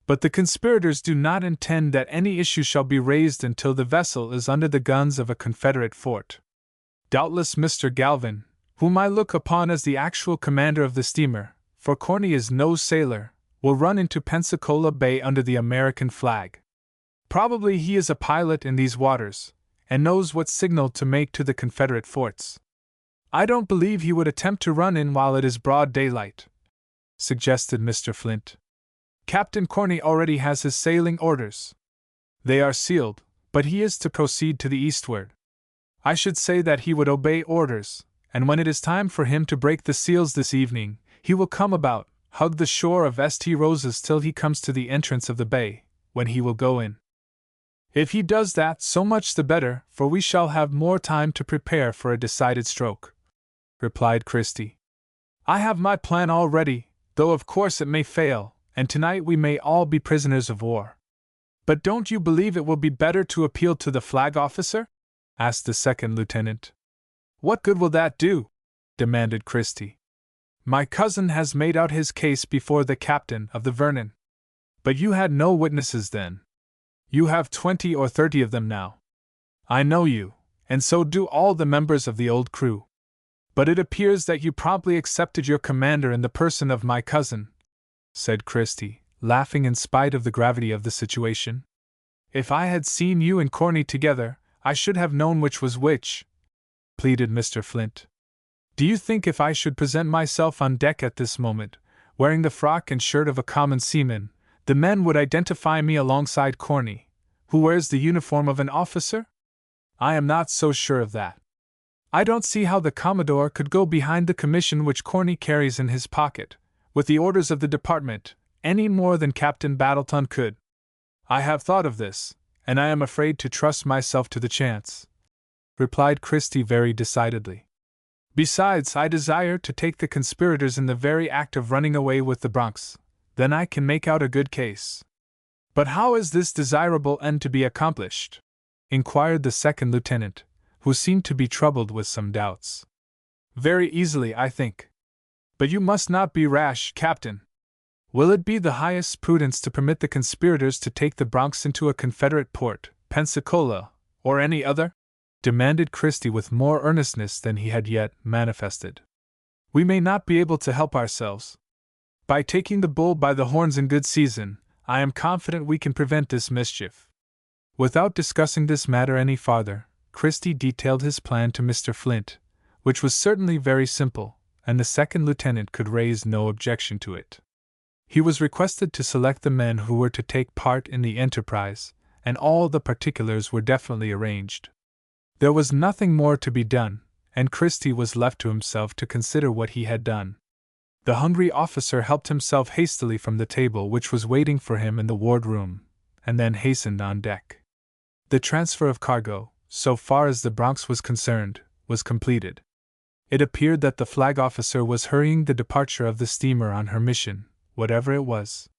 "But the conspirators do not intend that any issue shall be raised until the vessel is under the guns of a Confederate fort. Doubtless Mr. Galvin, whom I look upon as the actual commander of the steamer, for Corny is no sailor, will run into Pensacola Bay under the American flag. Probably he is a pilot in these waters, and knows what signal to make to the Confederate forts. I don't believe he would attempt to run in while it is broad daylight," suggested Mr. Flint. "Captain Corny already has his sailing orders. They are sealed, but he is to proceed to the eastward. I should say that he would obey orders, and when it is time for him to break the seals this evening, he will come about, hug the shore of St. Roses till he comes to the entrance of the bay, when he will go in. If he does that, so much the better, for we shall have more time to prepare for a decided stroke," replied Christie. "I have my plan all ready, though of course it may fail, and tonight we may all be prisoners of war." "But don't you believe it will be better to appeal to the flag officer?" asked the second lieutenant. "What good will that do?" demanded Christie. "My cousin has made out his case before the captain of the Vernon." "But you had no witnesses then. You have 20 or 30 of them now. I know you, and so do all the members of the old crew. But it appears that you promptly accepted your commander in the person of my cousin," said Christie, laughing in spite of the gravity of the situation. "If I had seen you and Corny together, I should have known which was which," pleaded Mr. Flint. "Do you think if I should present myself on deck at this moment, wearing the frock and shirt of a common seaman, the men would identify me alongside Corny, who wears the uniform of an officer? I am not so sure of that. I don't see how the Commodore could go behind the commission which Corny carries in his pocket, with the orders of the department, any more than Captain Battleton could. I have thought of this, and I am afraid to trust myself to the chance," replied Christie very decidedly. "Besides, I desire to take the conspirators in the very act of running away with the Bronx. Then I can make out a good case." "But how is this desirable end to be accomplished?" inquired the second lieutenant, who seemed to be troubled with some doubts. "Very easily, I think. But you must not be rash, Captain. Will it be the highest prudence to permit the conspirators to take the Bronx into a Confederate port, Pensacola, or any other?" demanded Christie with more earnestness than he had yet manifested. "We may not be able to help ourselves. By taking the bull by the horns in good season, I am confident we can prevent this mischief." Without discussing this matter any farther, Christie detailed his plan to Mr. Flint, which was certainly very simple, and the second lieutenant could raise no objection to it. He was requested to select the men who were to take part in the enterprise, and all the particulars were definitely arranged. There was nothing more to be done, and Christie was left to himself to consider what he had done. The hungry officer helped himself hastily from the table which was waiting for him in the wardroom, and then hastened on deck. The transfer of cargo, so far as the Bronx was concerned, was completed. It appeared that the flag officer was hurrying the departure of the steamer on her mission, whatever it was.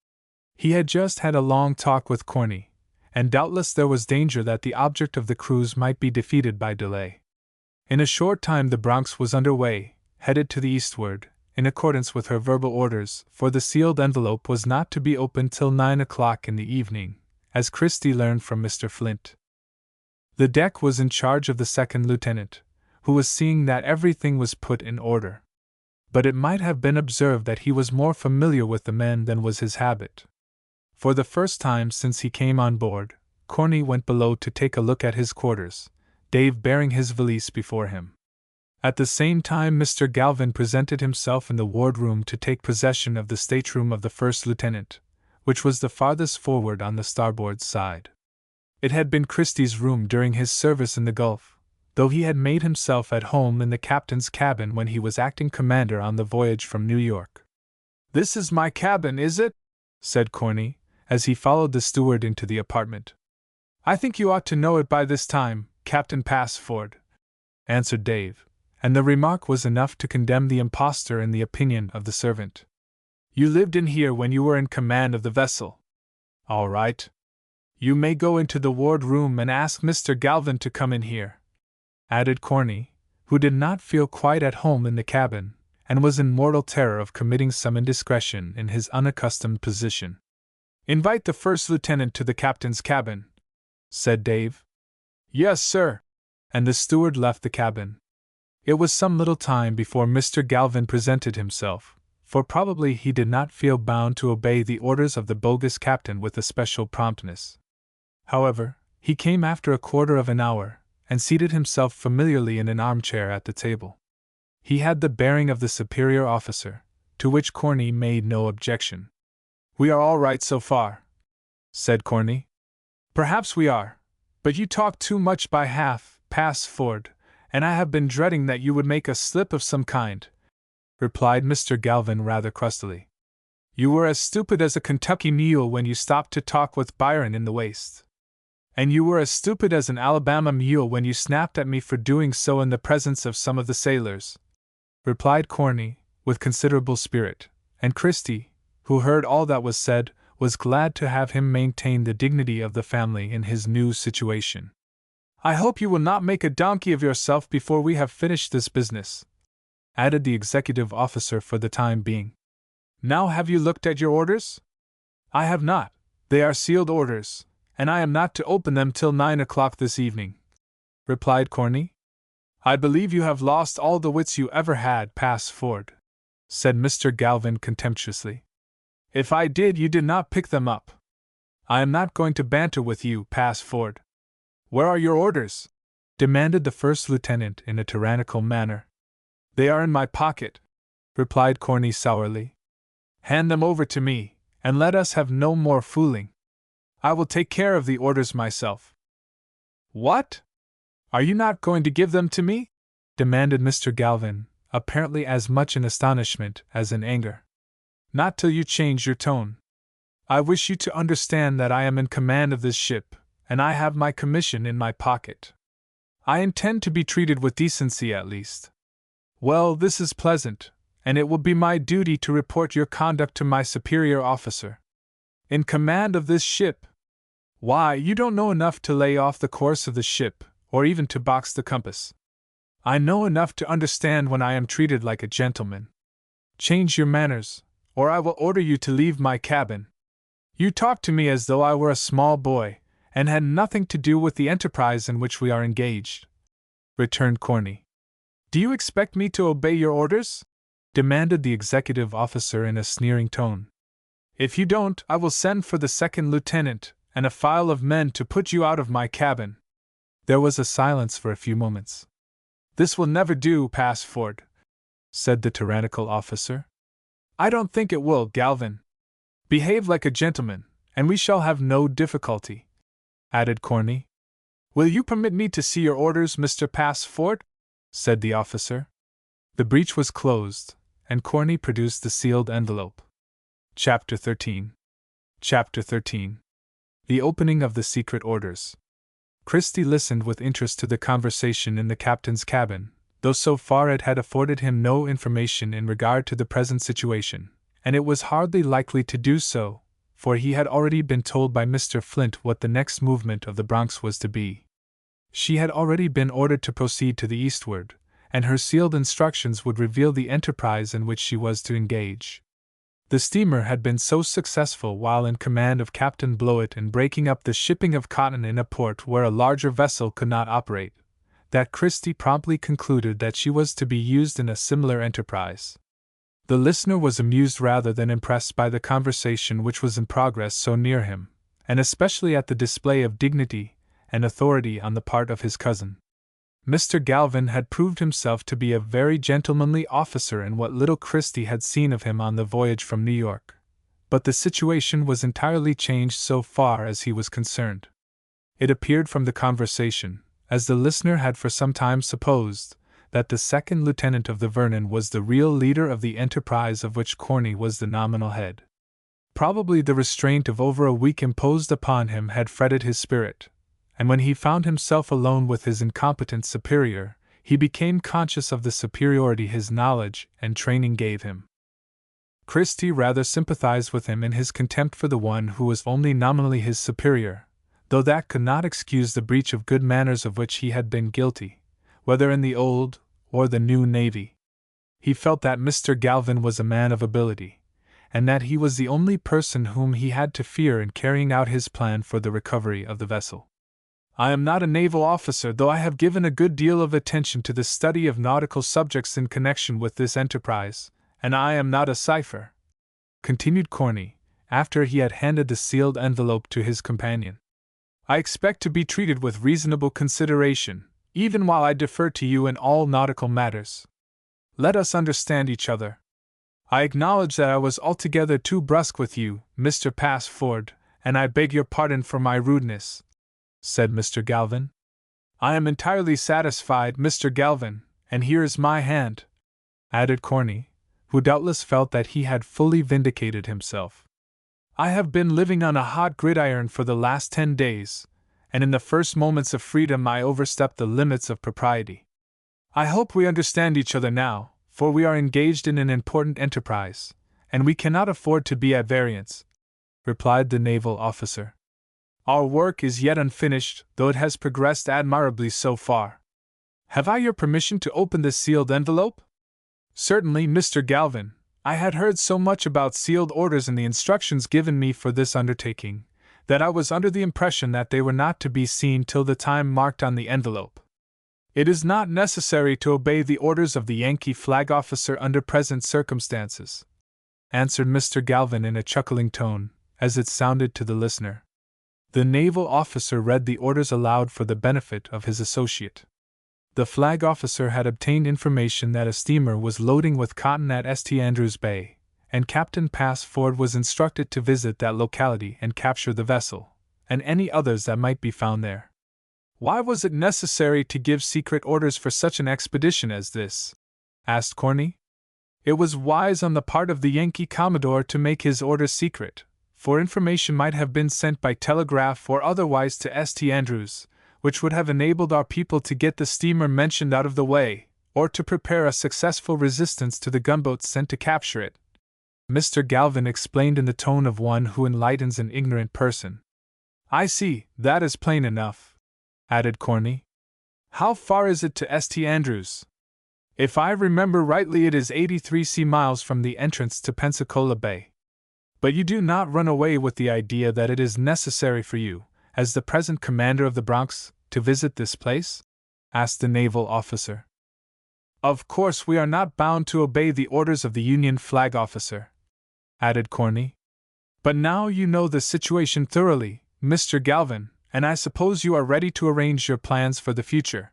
He had just had a long talk with Corny, and doubtless there was danger that the object of the cruise might be defeated by delay. In a short time the Bronx was under way, headed to the eastward, in accordance with her verbal orders, for the sealed envelope was not to be opened till 9 o'clock in the evening, as Christie learned from Mr. Flint. The deck was in charge of the second lieutenant, who was seeing that everything was put in order. But it might have been observed that he was more familiar with the men than was his habit. For the first time since he came on board, Corny went below to take a look at his quarters, Dave bearing his valise before him. At the same time Mr. Galvin presented himself in the wardroom to take possession of the stateroom of the first lieutenant, which was the farthest forward on the starboard side. It had been Christie's room during his service in the Gulf, though he had made himself at home in the captain's cabin when he was acting commander on the voyage from New York. "This is my cabin, is it?" said Corny, as he followed the steward into the apartment. "I think you ought to know it by this time, Captain Passford," answered Dave, and the remark was enough to condemn the impostor in the opinion of the servant. "You lived in here when you were in command of the vessel. All right. You may go into the ward-room and ask Mr. Galvin to come in here," added Corny, who did not feel quite at home in the cabin, and was in mortal terror of committing some indiscretion in his unaccustomed position. "Invite the first lieutenant to the captain's cabin," said Dave. "Yes, sir," and the steward left the cabin. It was some little time before Mr. Galvin presented himself, for probably he did not feel bound to obey the orders of the bogus captain with especial promptness. However, he came after a quarter of an hour, and seated himself familiarly in an armchair at the table. He had the bearing of the superior officer, to which Corny made no objection. "We are all right so far," said Corny. "Perhaps we are, but you talk too much by half, Passford, and I have been dreading that you would make a slip of some kind," replied Mr. Galvin rather crustily. You were as stupid as a Kentucky mule when you stopped to talk with Byron in the waist. And you were as stupid as an Alabama mule when you snapped at me for doing so in the presence of some of the sailors," replied Corny, with considerable spirit, and Christie, who heard all that was said, was glad to have him maintain the dignity of the family in his new situation. "I hope you will not make a donkey of yourself before we have finished this business," added the executive officer for the time being. "Now have you looked at your orders?" "I have not. They are sealed orders, and I am not to open them till 9 o'clock this evening," replied Corny. "I believe you have lost all the wits you ever had, Passford," said Mr. Galvin contemptuously. "If I did, you did not pick them up. I am not going to banter with you, Passford." "Where are your orders?" demanded the first lieutenant in a tyrannical manner. "They are in my pocket," replied Corny sourly. "Hand them over to me, and let us have no more fooling. I will take care of the orders myself." "What? Are you not going to give them to me?" demanded Mr. Galvin, apparently as much in astonishment as in anger. "Not till you change your tone. I wish you to understand that I am in command of this ship, and I have my commission in my pocket. I intend to be treated with decency at least. Well, this is pleasant, and it will be my duty to report your conduct to my superior officer. In command of this ship? Why, you don't know enough to lay off the course of the ship, or even to box the compass. I know enough to understand when I am treated like a gentleman. Change your manners, or I will order you to leave my cabin. You talk to me as though I were a small boy, and had nothing to do with the enterprise in which we are engaged," returned Corny. "Do you expect me to obey your orders?" demanded the executive officer in a sneering tone. "If you don't, I will send for the second lieutenant and a file of men to put you out of my cabin." There was a silence for a few moments. "This will never do, Passford," said the tyrannical officer. "I don't think it will, Galvin. Behave like a gentleman, and we shall have no difficulty," added Corny. "Will you permit me to see your orders, Mr. Passford?" said the officer. The breach was closed, and Corny produced the sealed envelope. Chapter 13. Chapter 13. The opening of the secret orders. Christie listened with interest to the conversation in the captain's cabin, though so far it had afforded him no information in regard to the present situation, and it was hardly likely to do so, for he had already been told by Mr. Flint what the next movement of the Bronx was to be. She had already been ordered to proceed to the eastward, and her sealed instructions would reveal the enterprise in which she was to engage. The steamer had been so successful while in command of Captain Blowett in breaking up the shipping of cotton in a port where a larger vessel could not operate, that Christie promptly concluded that she was to be used in a similar enterprise. The listener was amused rather than impressed by the conversation which was in progress so near him, and especially at the display of dignity and authority on the part of his cousin. Mr. Galvin had proved himself to be a very gentlemanly officer in what little Christie had seen of him on the voyage from New York, but the situation was entirely changed so far as he was concerned. It appeared from the conversation, as the listener had for some time supposed, that the second lieutenant of the Vernon was the real leader of the enterprise of which Corny was the nominal head. Probably the restraint of over a week imposed upon him had fretted his spirit, and when he found himself alone with his incompetent superior, he became conscious of the superiority his knowledge and training gave him. Christie rather sympathized with him in his contempt for the one who was only nominally his superior, though that could not excuse the breach of good manners of which he had been guilty, whether in the old or the new navy. He felt that Mr. Galvin was a man of ability, and that he was the only person whom he had to fear in carrying out his plan for the recovery of the vessel. "I am not a naval officer, though I have given a good deal of attention to the study of nautical subjects in connection with this enterprise, and I am not a cipher," continued Corny, after he had handed the sealed envelope to his companion. "I expect to be treated with reasonable consideration, even while I defer to you in all nautical matters. Let us understand each other. I acknowledge that I was altogether too brusque with you, Mr. Passford, and I beg your pardon for my rudeness," said Mr. Galvin. "I am entirely satisfied, Mr. Galvin, and here is my hand," added Corny, who doubtless felt that he had fully vindicated himself. "I have been living on a hot gridiron for the last 10 days, and in the first moments of freedom I overstepped the limits of propriety. I hope we understand each other now, for we are engaged in an important enterprise, and we cannot afford to be at variance," replied the naval officer. "Our work is yet unfinished, though it has progressed admirably so far. Have I your permission to open this sealed envelope?" "Certainly, Mr. Galvin. I had heard so much about sealed orders in the instructions given me for this undertaking, that I was under the impression that they were not to be seen till the time marked on the envelope." "It is not necessary to obey the orders of the Yankee flag officer under present circumstances," answered Mr. Galvin in a chuckling tone, as it sounded to the listener. The naval officer read the orders aloud for the benefit of his associate. The flag officer had obtained information that a steamer was loading with cotton at St. Andrews Bay, and Captain Passford was instructed to visit that locality and capture the vessel, and any others that might be found there. "Why was it necessary to give secret orders for such an expedition as this?" asked Corny. "It was wise on the part of the Yankee Commodore to make his orders secret, for information might have been sent by telegraph or otherwise to St. Andrews, which would have enabled our people to get the steamer mentioned out of the way, or to prepare a successful resistance to the gunboats sent to capture it," Mr. Galvin explained in the tone of one who enlightens an ignorant person. "I see, that is plain enough," added Corny. "How far is it to St. Andrews?" "If I remember rightly, it is 83 miles from the entrance to Pensacola Bay. But you do not run away with the idea that it is necessary for you, as the present commander of the Bronx, to visit this place?" asked the naval officer. "Of course we are not bound to obey the orders of the Union flag officer," added Corny. "But now you know the situation thoroughly, Mr. Galvin, and I suppose you are ready to arrange your plans for the future."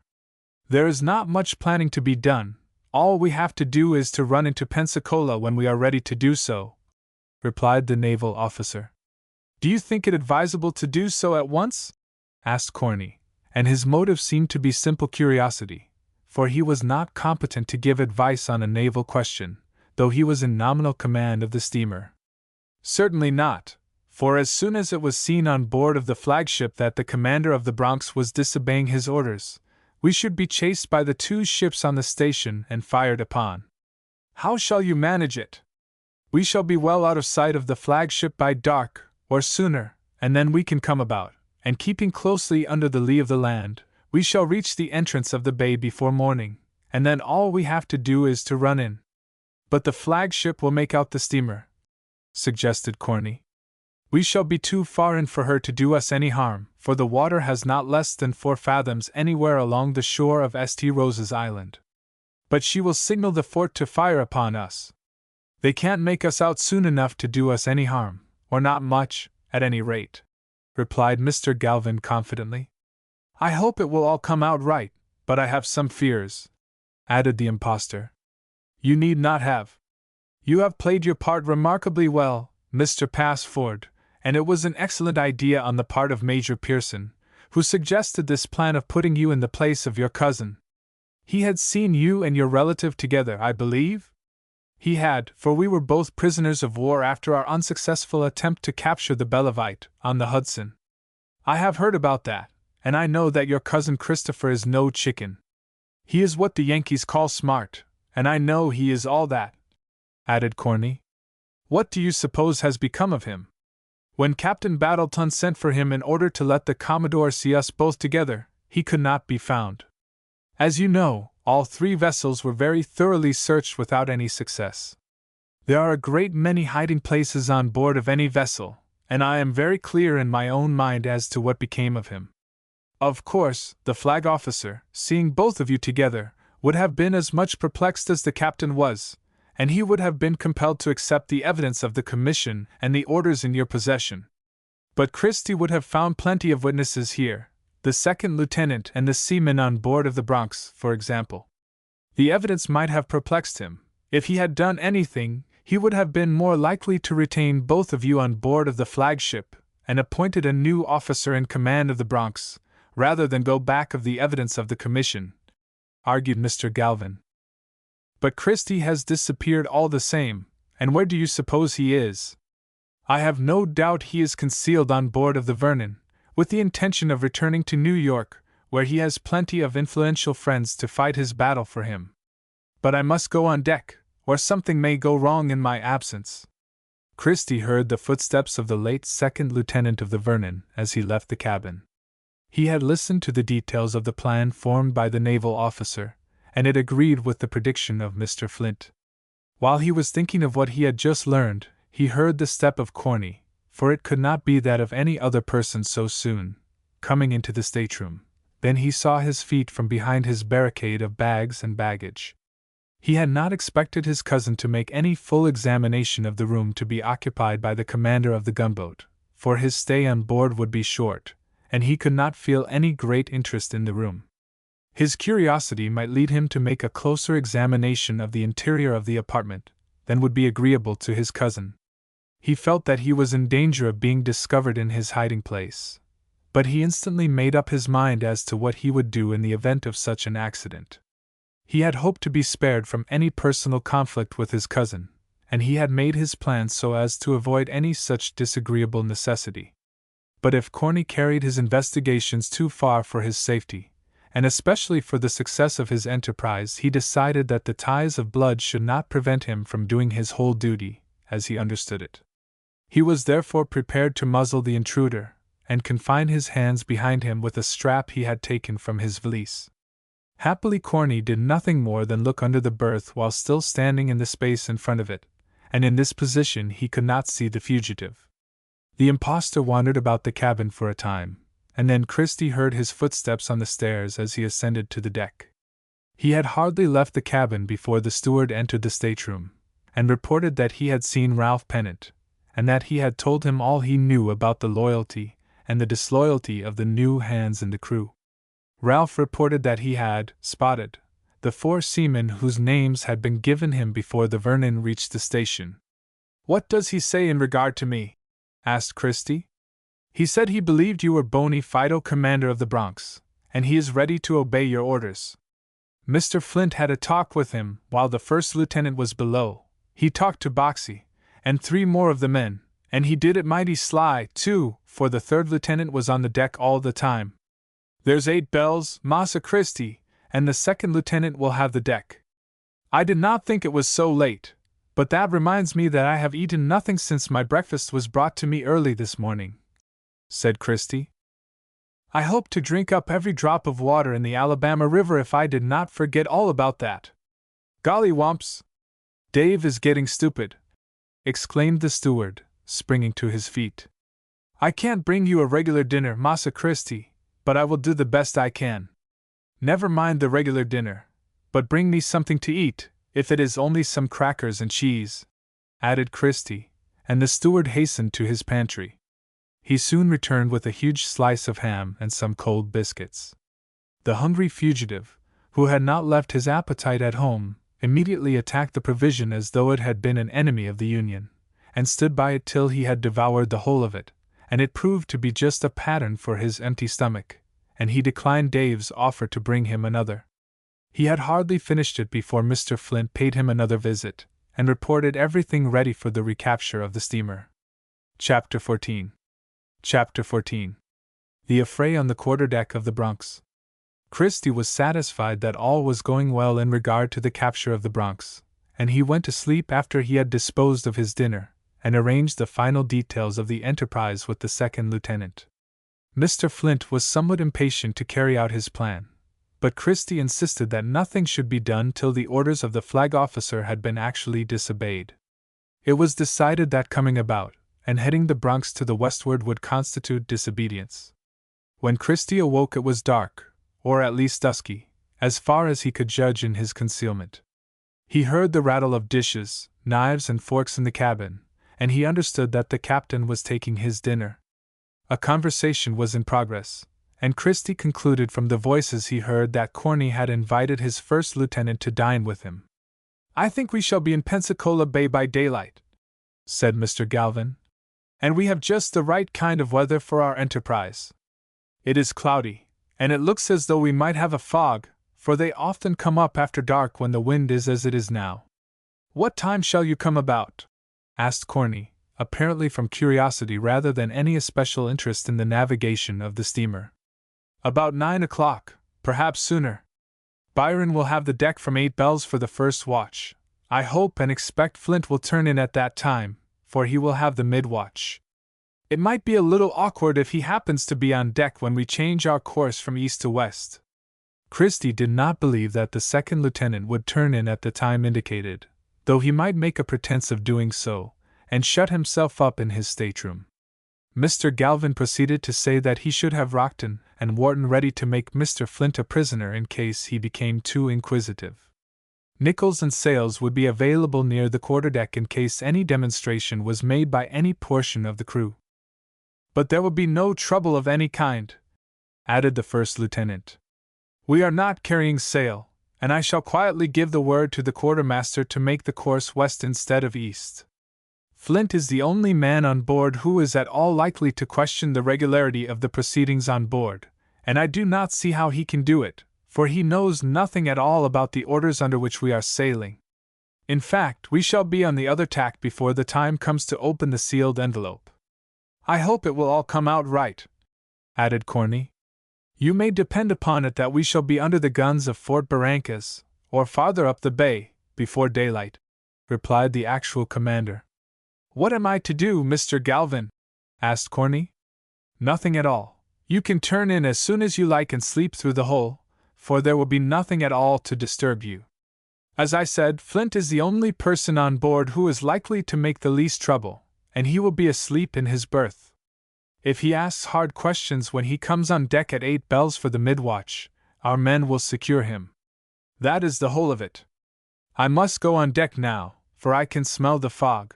"There is not much planning to be done. All we have to do is to run into Pensacola when we are ready to do so," replied the naval officer. "Do you think it advisable to do so at once?" asked Corny, and his motive seemed to be simple curiosity, for he was not competent to give advice on a naval question, though he was in nominal command of the steamer. "Certainly not, for as soon as it was seen on board of the flagship that the commander of the Bronx was disobeying his orders, we should be chased by the 2 ships on the station and fired upon." "How shall you manage it?" "We shall be well out of sight of the flagship by dark, or sooner, and then we can come about, and keeping closely under the lee of the land, we shall reach the entrance of the bay before morning, and then all we have to do is to run in." "But the flagship will make out the steamer," suggested Corny. "We shall be too far in for her to do us any harm, for the water has not less than 4 fathoms anywhere along the shore of St. Rose's Island." "But she will signal the fort to fire upon us." "They can't make us out soon enough to do us any harm, or not much, at any rate," replied Mr. Galvin confidently. "I hope it will all come out right, but I have some fears," added the impostor. "You need not have. You have played your part remarkably well, Mr. Passford, and it was an excellent idea on the part of Major Pearson, who suggested this plan of putting you in the place of your cousin. He had seen you and your relative together, I believe?" "He had, for we were both prisoners of war after our unsuccessful attempt to capture the Bellevuite on the Hudson." "I have heard about that, and I know that your cousin Christopher is no chicken. He is what the Yankees call smart, and I know he is all that," added Corny. "What do you suppose has become of him?" "When Captain Battleton sent for him in order to let the Commodore see us both together, he could not be found. As you know, all 3 vessels were very thoroughly searched without any success. There are a great many hiding places on board of any vessel, and I am very clear in my own mind as to what became of him. Of course, the flag officer, seeing both of you together, would have been as much perplexed as the captain was, and he would have been compelled to accept the evidence of the commission and the orders in your possession. But Christie would have found plenty of witnesses here, the second lieutenant and the seamen on board of the Bronx, for example. The evidence might have perplexed him. If he had done anything, he would have been more likely to retain both of you on board of the flagship, and appointed a new officer in command of the Bronx, rather than go back of the evidence of the commission," argued Mr. Galvin. But Christie has disappeared all the same, and where do you suppose he is? I have no doubt he is concealed on board of the Vernon, with the intention of returning to New York, where he has plenty of influential friends to fight his battle for him. But I must go on deck, or something may go wrong in my absence. Christie heard the footsteps of the late second lieutenant of the Vernon as he left the cabin. He had listened to the details of the plan formed by the naval officer, and it agreed with the prediction of Mr. Flint. While he was thinking of what he had just learned, he heard the step of Corny, for it could not be that of any other person so soon, coming into the stateroom. Then he saw his feet from behind his barricade of bags and baggage. He had not expected his cousin to make any full examination of the room to be occupied by the commander of the gunboat, for his stay on board would be short, and he could not feel any great interest in the room. His curiosity might lead him to make a closer examination of the interior of the apartment than would be agreeable to his cousin. He felt that he was in danger of being discovered in his hiding place, but he instantly made up his mind as to what he would do in the event of such an accident. He had hoped to be spared from any personal conflict with his cousin, and he had made his plans so as to avoid any such disagreeable necessity. But if Corny carried his investigations too far for his safety, and especially for the success of his enterprise, he decided that the ties of blood should not prevent him from doing his whole duty, as he understood it. He was therefore prepared to muzzle the intruder, and confine his hands behind him with a strap he had taken from his valise. Happily Corny did nothing more than look under the berth while still standing in the space in front of it, and in this position he could not see the fugitive. The impostor wandered about the cabin for a time, and then Christie heard his footsteps on the stairs as he ascended to the deck. He had hardly left the cabin before the steward entered the stateroom, and reported that he had seen Ralph Pennant, and that he had told him all he knew about the loyalty and the disloyalty of the new hands in the crew. Ralph reported that he had spotted the 4 seamen whose names had been given him before the Vernon reached the station. "What does he say in regard to me?" asked Christie. "He said he believed you were bona fide commander of the Bronx, and he is ready to obey your orders. Mr. Flint had a talk with him while the first lieutenant was below. He talked to Boxey and 3 more of the men, and he did it mighty sly, too, for the 3rd lieutenant was on the deck all the time. There's 8 bells, Massa Christie, and the 2nd lieutenant will have the deck. I did not think it was so late, but that reminds me that I have eaten nothing since my breakfast was brought to me early this morning," said Christie. "I hope to drink up every drop of water in the Alabama River if I did not forget all about that. Golly wumps! Dave is getting stupid," exclaimed the steward, springing to his feet. "I can't bring you a regular dinner, Massa Christie, but I will do the best I can. Never mind the regular dinner, but bring me something to eat, if it is only some crackers and cheese," added Christie, and the steward hastened to his pantry. He soon returned with a huge slice of ham and some cold biscuits. The hungry fugitive, who had not left his appetite at home, immediately attacked the provision as though it had been an enemy of the Union, and stood by it till he had devoured the whole of it, and it proved to be just a pattern for his empty stomach, and he declined Dave's offer to bring him another. He had hardly finished it before Mr. Flint paid him another visit, and reported everything ready for the recapture of the steamer. Chapter 14. The affray on the quarterdeck of the Bronx. Christie was satisfied that all was going well in regard to the capture of the Bronx, and he went to sleep after he had disposed of his dinner, and arranged the final details of the enterprise with the 2nd lieutenant. Mr. Flint was somewhat impatient to carry out his plan, but Christie insisted that nothing should be done till the orders of the flag officer had been actually disobeyed. It was decided that coming about, and heading the Bronx to the westward would constitute disobedience. When Christie awoke it was dark, or at least dusky, as far as he could judge in his concealment. He heard the rattle of dishes, knives and forks in the cabin, and he understood that the captain was taking his dinner. A conversation was in progress, and Christie concluded from the voices he heard that Corny had invited his 1st lieutenant to dine with him. "I think we shall be in Pensacola Bay by daylight," said Mr. Galvin, "and we have just the right kind of weather for our enterprise. It is cloudy, and it looks as though we might have a fog, for they often come up after dark when the wind is as it is now. What time shall you come about? Asked Corny, apparently from curiosity rather than any especial interest in the navigation of the steamer. About 9 o'clock, perhaps sooner. Byron will have the deck from 8 bells for the first watch. I hope and expect Flint will turn in at that time, for he will have the mid-watch. It might be a little awkward if he happens to be on deck when we change our course from east to west. Christie did not believe that the second lieutenant would turn in at the time indicated, though he might make a pretense of doing so, and shut himself up in his stateroom. Mr. Galvin proceeded to say that he should have Rockton and Wharton ready to make Mr. Flint a prisoner in case he became too inquisitive. Nichols and sails would be available near the quarterdeck in case any demonstration was made by any portion of the crew. But there will be no trouble of any kind, added the first lieutenant. We are not carrying sail, and I shall quietly give the word to the quartermaster to make the course west instead of east. Flint is the only man on board who is at all likely to question the regularity of the proceedings on board, and I do not see how he can do it, for he knows nothing at all about the orders under which we are sailing. In fact, we shall be on the other tack before the time comes to open the sealed envelope. I hope it will all come out right, added Corny. You may depend upon it that we shall be under the guns of Fort Barrancas, or farther up the bay, before daylight, replied the actual commander. What am I to do, Mr. Galvin? Asked Corny. Nothing at all. You can turn in as soon as you like and sleep through the whole, for there will be nothing at all to disturb you. As I said, Flint is the only person on board who is likely to make the least trouble, and he will be asleep in his berth. If he asks hard questions when he comes on deck at 8 bells for the mid-watch, our men will secure him. That is the whole of it. I must go on deck now, for I can smell the fog.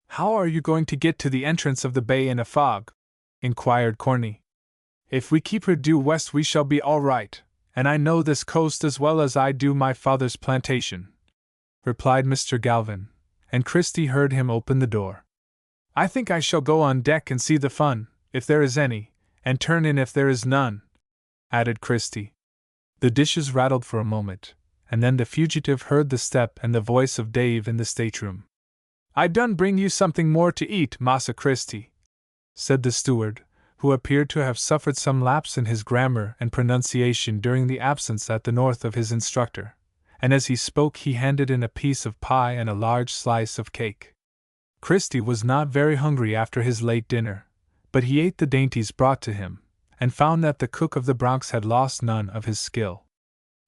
How are you going to get to the entrance of the bay in a fog? Inquired Corny. If we keep her due west we shall be all right, and I know this coast as well as I do my father's plantation, replied Mr. Galvin, and Christie heard him open the door. I think I shall go on deck and see the fun, if there is any, and turn in if there is none, added Christie. The dishes rattled for a moment, and then the fugitive heard the step and the voice of Dave in the stateroom. I done bring you something more to eat, Massa Christie, said the steward, who appeared to have suffered some lapse in his grammar and pronunciation during the absence at the north of his instructor, and as he spoke he handed in a piece of pie and a large slice of cake. Christie was not very hungry after his late dinner, but he ate the dainties brought to him, and found that the cook of the Bronx had lost none of his skill.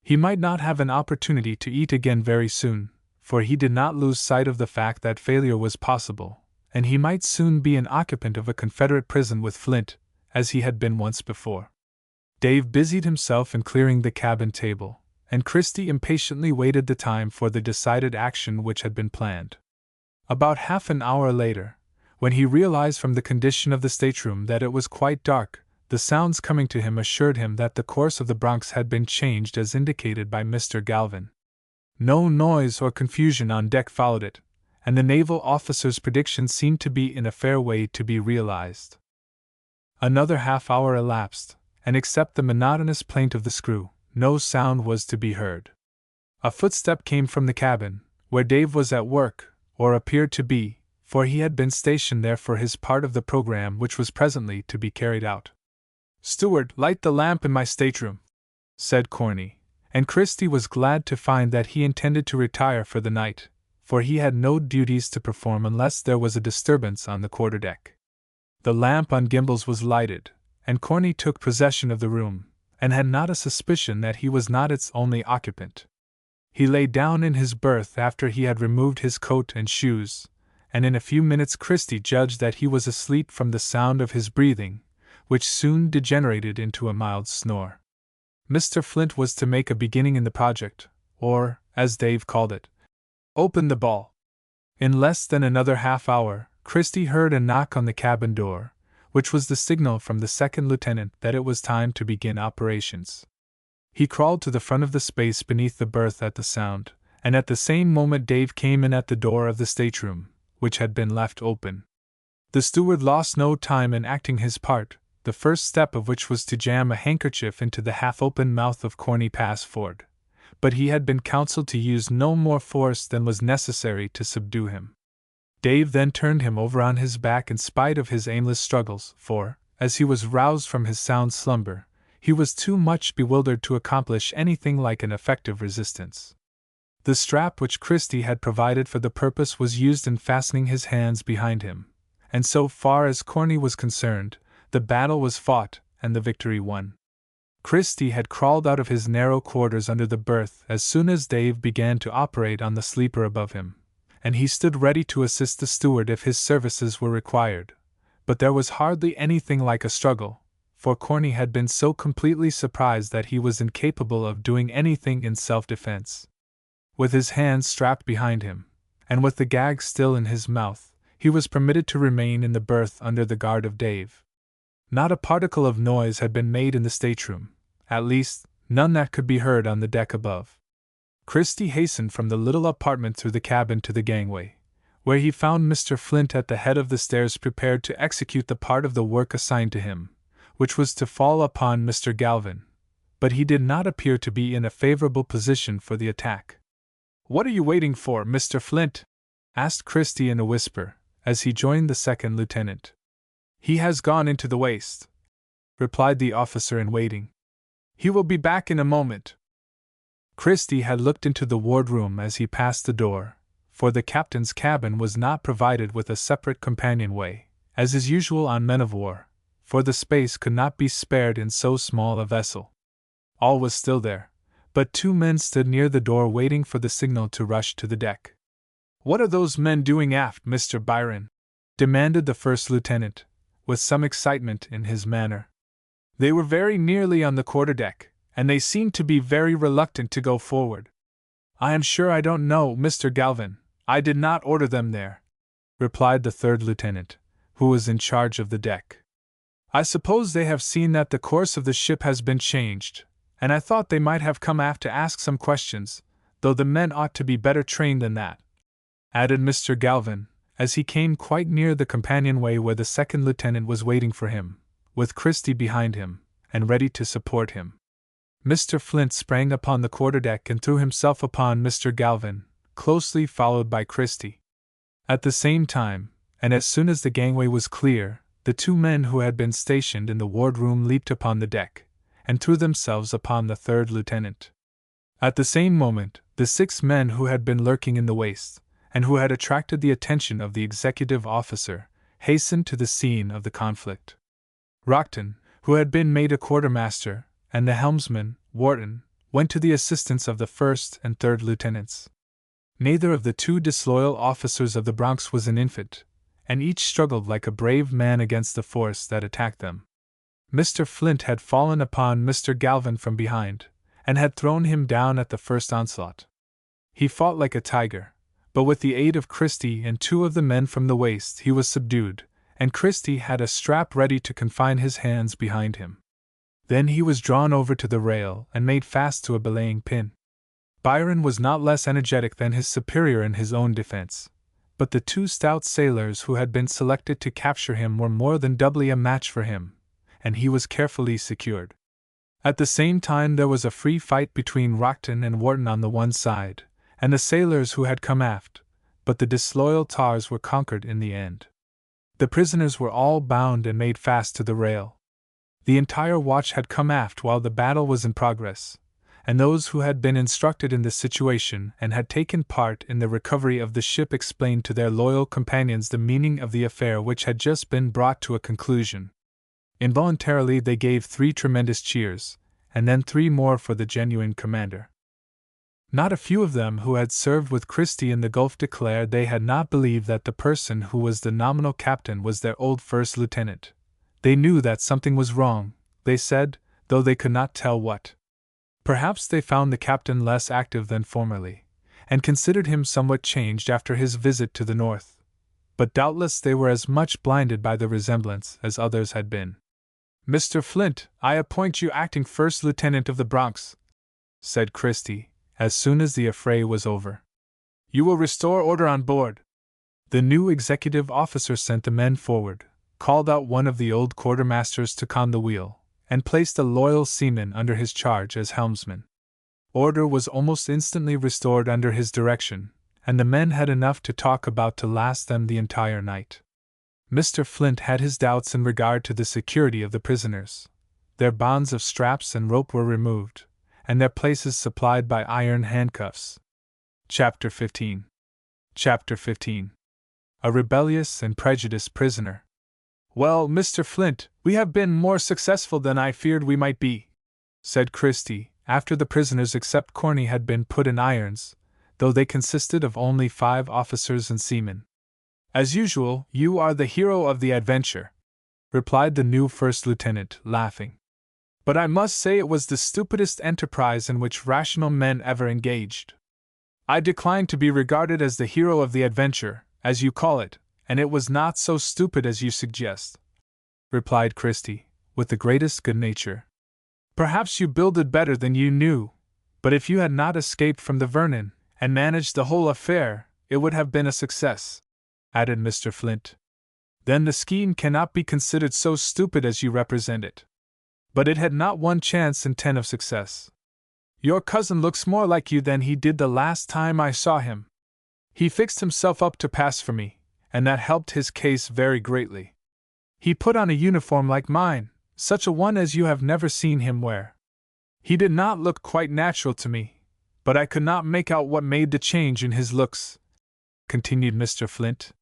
He might not have an opportunity to eat again very soon, for he did not lose sight of the fact that failure was possible, and he might soon be an occupant of a Confederate prison with Flint, as he had been once before. Dave busied himself in clearing the cabin table, and Christie impatiently waited the time for the decided action which had been planned. About half an hour later, when he realized from the condition of the stateroom that it was quite dark, the sounds coming to him assured him that the course of the Bronx had been changed as indicated by Mr. Galvin. No noise or confusion on deck followed it, and the naval officer's prediction seemed to be in a fair way to be realized. Another half hour elapsed, and except the monotonous plaint of the screw, no sound was to be heard. A footstep came from the cabin, where Dave was at work, or appeared to be, for he had been stationed there for his part of the program which was presently to be carried out. "Steward, light the lamp in my stateroom," said Corny, and Christie was glad to find that he intended to retire for the night, for he had no duties to perform unless there was a disturbance on the quarterdeck. The lamp on gimbals was lighted, and Corny took possession of the room, and had not a suspicion that he was not its only occupant. He lay down in his berth after he had removed his coat and shoes, and in a few minutes Christie judged that he was asleep from the sound of his breathing, which soon degenerated into a mild snore. Mr. Flint was to make a beginning in the project, or, as Dave called it, open the ball. In less than another half hour, Christie heard a knock on the cabin door, which was the signal from the second lieutenant that it was time to begin operations. He crawled to the front of the space beneath the berth at the sound, and at the same moment Dave came in at the door of the stateroom, which had been left open. The steward lost no time in acting his part, the first step of which was to jam a handkerchief into the half-open mouth of Corny Passford, but he had been counseled to use no more force than was necessary to subdue him. Dave then turned him over on his back in spite of his aimless struggles, for, as he was roused from his sound slumber, he was too much bewildered to accomplish anything like an effective resistance. The strap which Christie had provided for the purpose was used in fastening his hands behind him, and so far as Corny was concerned, the battle was fought and the victory won. Christie had crawled out of his narrow quarters under the berth as soon as Dave began to operate on the sleeper above him, and he stood ready to assist the steward if his services were required. But there was hardly anything like a struggle, for Corny had been so completely surprised that he was incapable of doing anything in self-defense. With his hands strapped behind him, and with the gag still in his mouth, he was permitted to remain in the berth under the guard of Dave. Not a particle of noise had been made in the stateroom, at least, none that could be heard on the deck above. Christie hastened from the little apartment through the cabin to the gangway, where he found Mr. Flint at the head of the stairs prepared to execute the part of the work assigned to him, which was to fall upon Mr. Galvin, but he did not appear to be in a favorable position for the attack. "What are you waiting for, Mr. Flint?" asked Christie in a whisper, as he joined the second lieutenant. "He has gone into the waist," replied the officer in waiting. "He will be back in a moment." Christie had looked into the wardroom as he passed the door, for the captain's cabin was not provided with a separate companionway, as is usual on men of war, for the space could not be spared in so small a vessel. All was still there, but two men stood near the door waiting for the signal to rush to the deck. "What are those men doing aft, Mr. Byron?" demanded the first lieutenant, with some excitement in his manner. "They were very nearly on the quarterdeck, and they seemed to be very reluctant to go forward." "I am sure I don't know, Mr. Galvin. I did not order them there," replied the third lieutenant, who was in charge of the deck. "I suppose they have seen that the course of the ship has been changed, and I thought they might have come aft to ask some questions, though the men ought to be better trained than that," added Mr. Galvin, as he came quite near the companionway where the second lieutenant was waiting for him, with Christie behind him, and ready to support him. Mr. Flint sprang upon the quarterdeck and threw himself upon Mr. Galvin, closely followed by Christie. At the same time, and as soon as the gangway was clear, the two men who had been stationed in the wardroom leaped upon the deck, and threw themselves upon the third lieutenant. At the same moment, the 6 men who had been lurking in the waist, and who had attracted the attention of the executive officer, hastened to the scene of the conflict. Rockton, who had been made a quartermaster, and the helmsman, Wharton, went to the assistance of the first and third lieutenants. Neither of the two disloyal officers of the Bronx was an infant, and each struggled like a brave man against the force that attacked them. Mr. Flint had fallen upon Mr. Galvin from behind, and had thrown him down at the first onslaught. He fought like a tiger, but with the aid of Christie and 2 of the men from the waist he was subdued, and Christie had a strap ready to confine his hands behind him. Then he was drawn over to the rail and made fast to a belaying pin. Byron was not less energetic than his superior in his own defense, but the 2 stout sailors who had been selected to capture him were more than doubly a match for him, and he was carefully secured. At the same time there was a free fight between Rockton and Wharton on the one side, and the sailors who had come aft, but the disloyal tars were conquered in the end. The prisoners were all bound and made fast to the rail. The entire watch had come aft while the battle was in progress, and those who had been instructed in this situation and had taken part in the recovery of the ship explained to their loyal companions the meaning of the affair which had just been brought to a conclusion. Involuntarily they gave 3 tremendous cheers, and then 3 more for the genuine commander. Not a few of them who had served with Christie in the Gulf declared they had not believed that the person who was the nominal captain was their old first lieutenant. They knew that something was wrong, they said, though they could not tell what. Perhaps they found the captain less active than formerly, and considered him somewhat changed after his visit to the north. But doubtless they were as much blinded by the resemblance as others had been. "Mr. Flint, I appoint you acting first lieutenant of the Bronx," said Christie, as soon as the affray was over. "You will restore order on board." The new executive officer sent the men forward, called out one of the old quartermasters to con the wheel, and placed a loyal seaman under his charge as helmsman. Order was almost instantly restored under his direction, and the men had enough to talk about to last them the entire night. Mr. Flint had his doubts in regard to the security of the prisoners. Their bonds of straps and rope were removed, and their places supplied by iron handcuffs. Chapter 15. Chapter 15. A rebellious and prejudiced prisoner. "Well, Mr. Flint, we have been more successful than I feared we might be," said Christie, after the prisoners except Corny had been put in irons, though they consisted of only 5 officers and seamen. "As usual, you are the hero of the adventure," replied the new first lieutenant, laughing. "But I must say it was the stupidest enterprise in which rational men ever engaged." "I decline to be regarded as the hero of the adventure, as you call it, and it was not so stupid as you suggest," replied Christie, with the greatest good nature. "Perhaps you builded better than you knew, but if you had not escaped from the Vernon, and managed the whole affair, it would have been a success," added Mr. Flint. "Then the scheme cannot be considered so stupid as you represent it. But it had not 1 chance in 10 of success. Your cousin looks more like you than he did the last time I saw him. He fixed himself up to pass for me, and that helped his case very greatly. He put on a uniform like mine, such a one as you have never seen him wear. He did not look quite natural to me, but I could not make out what made the change in his looks," continued Mr. Flint.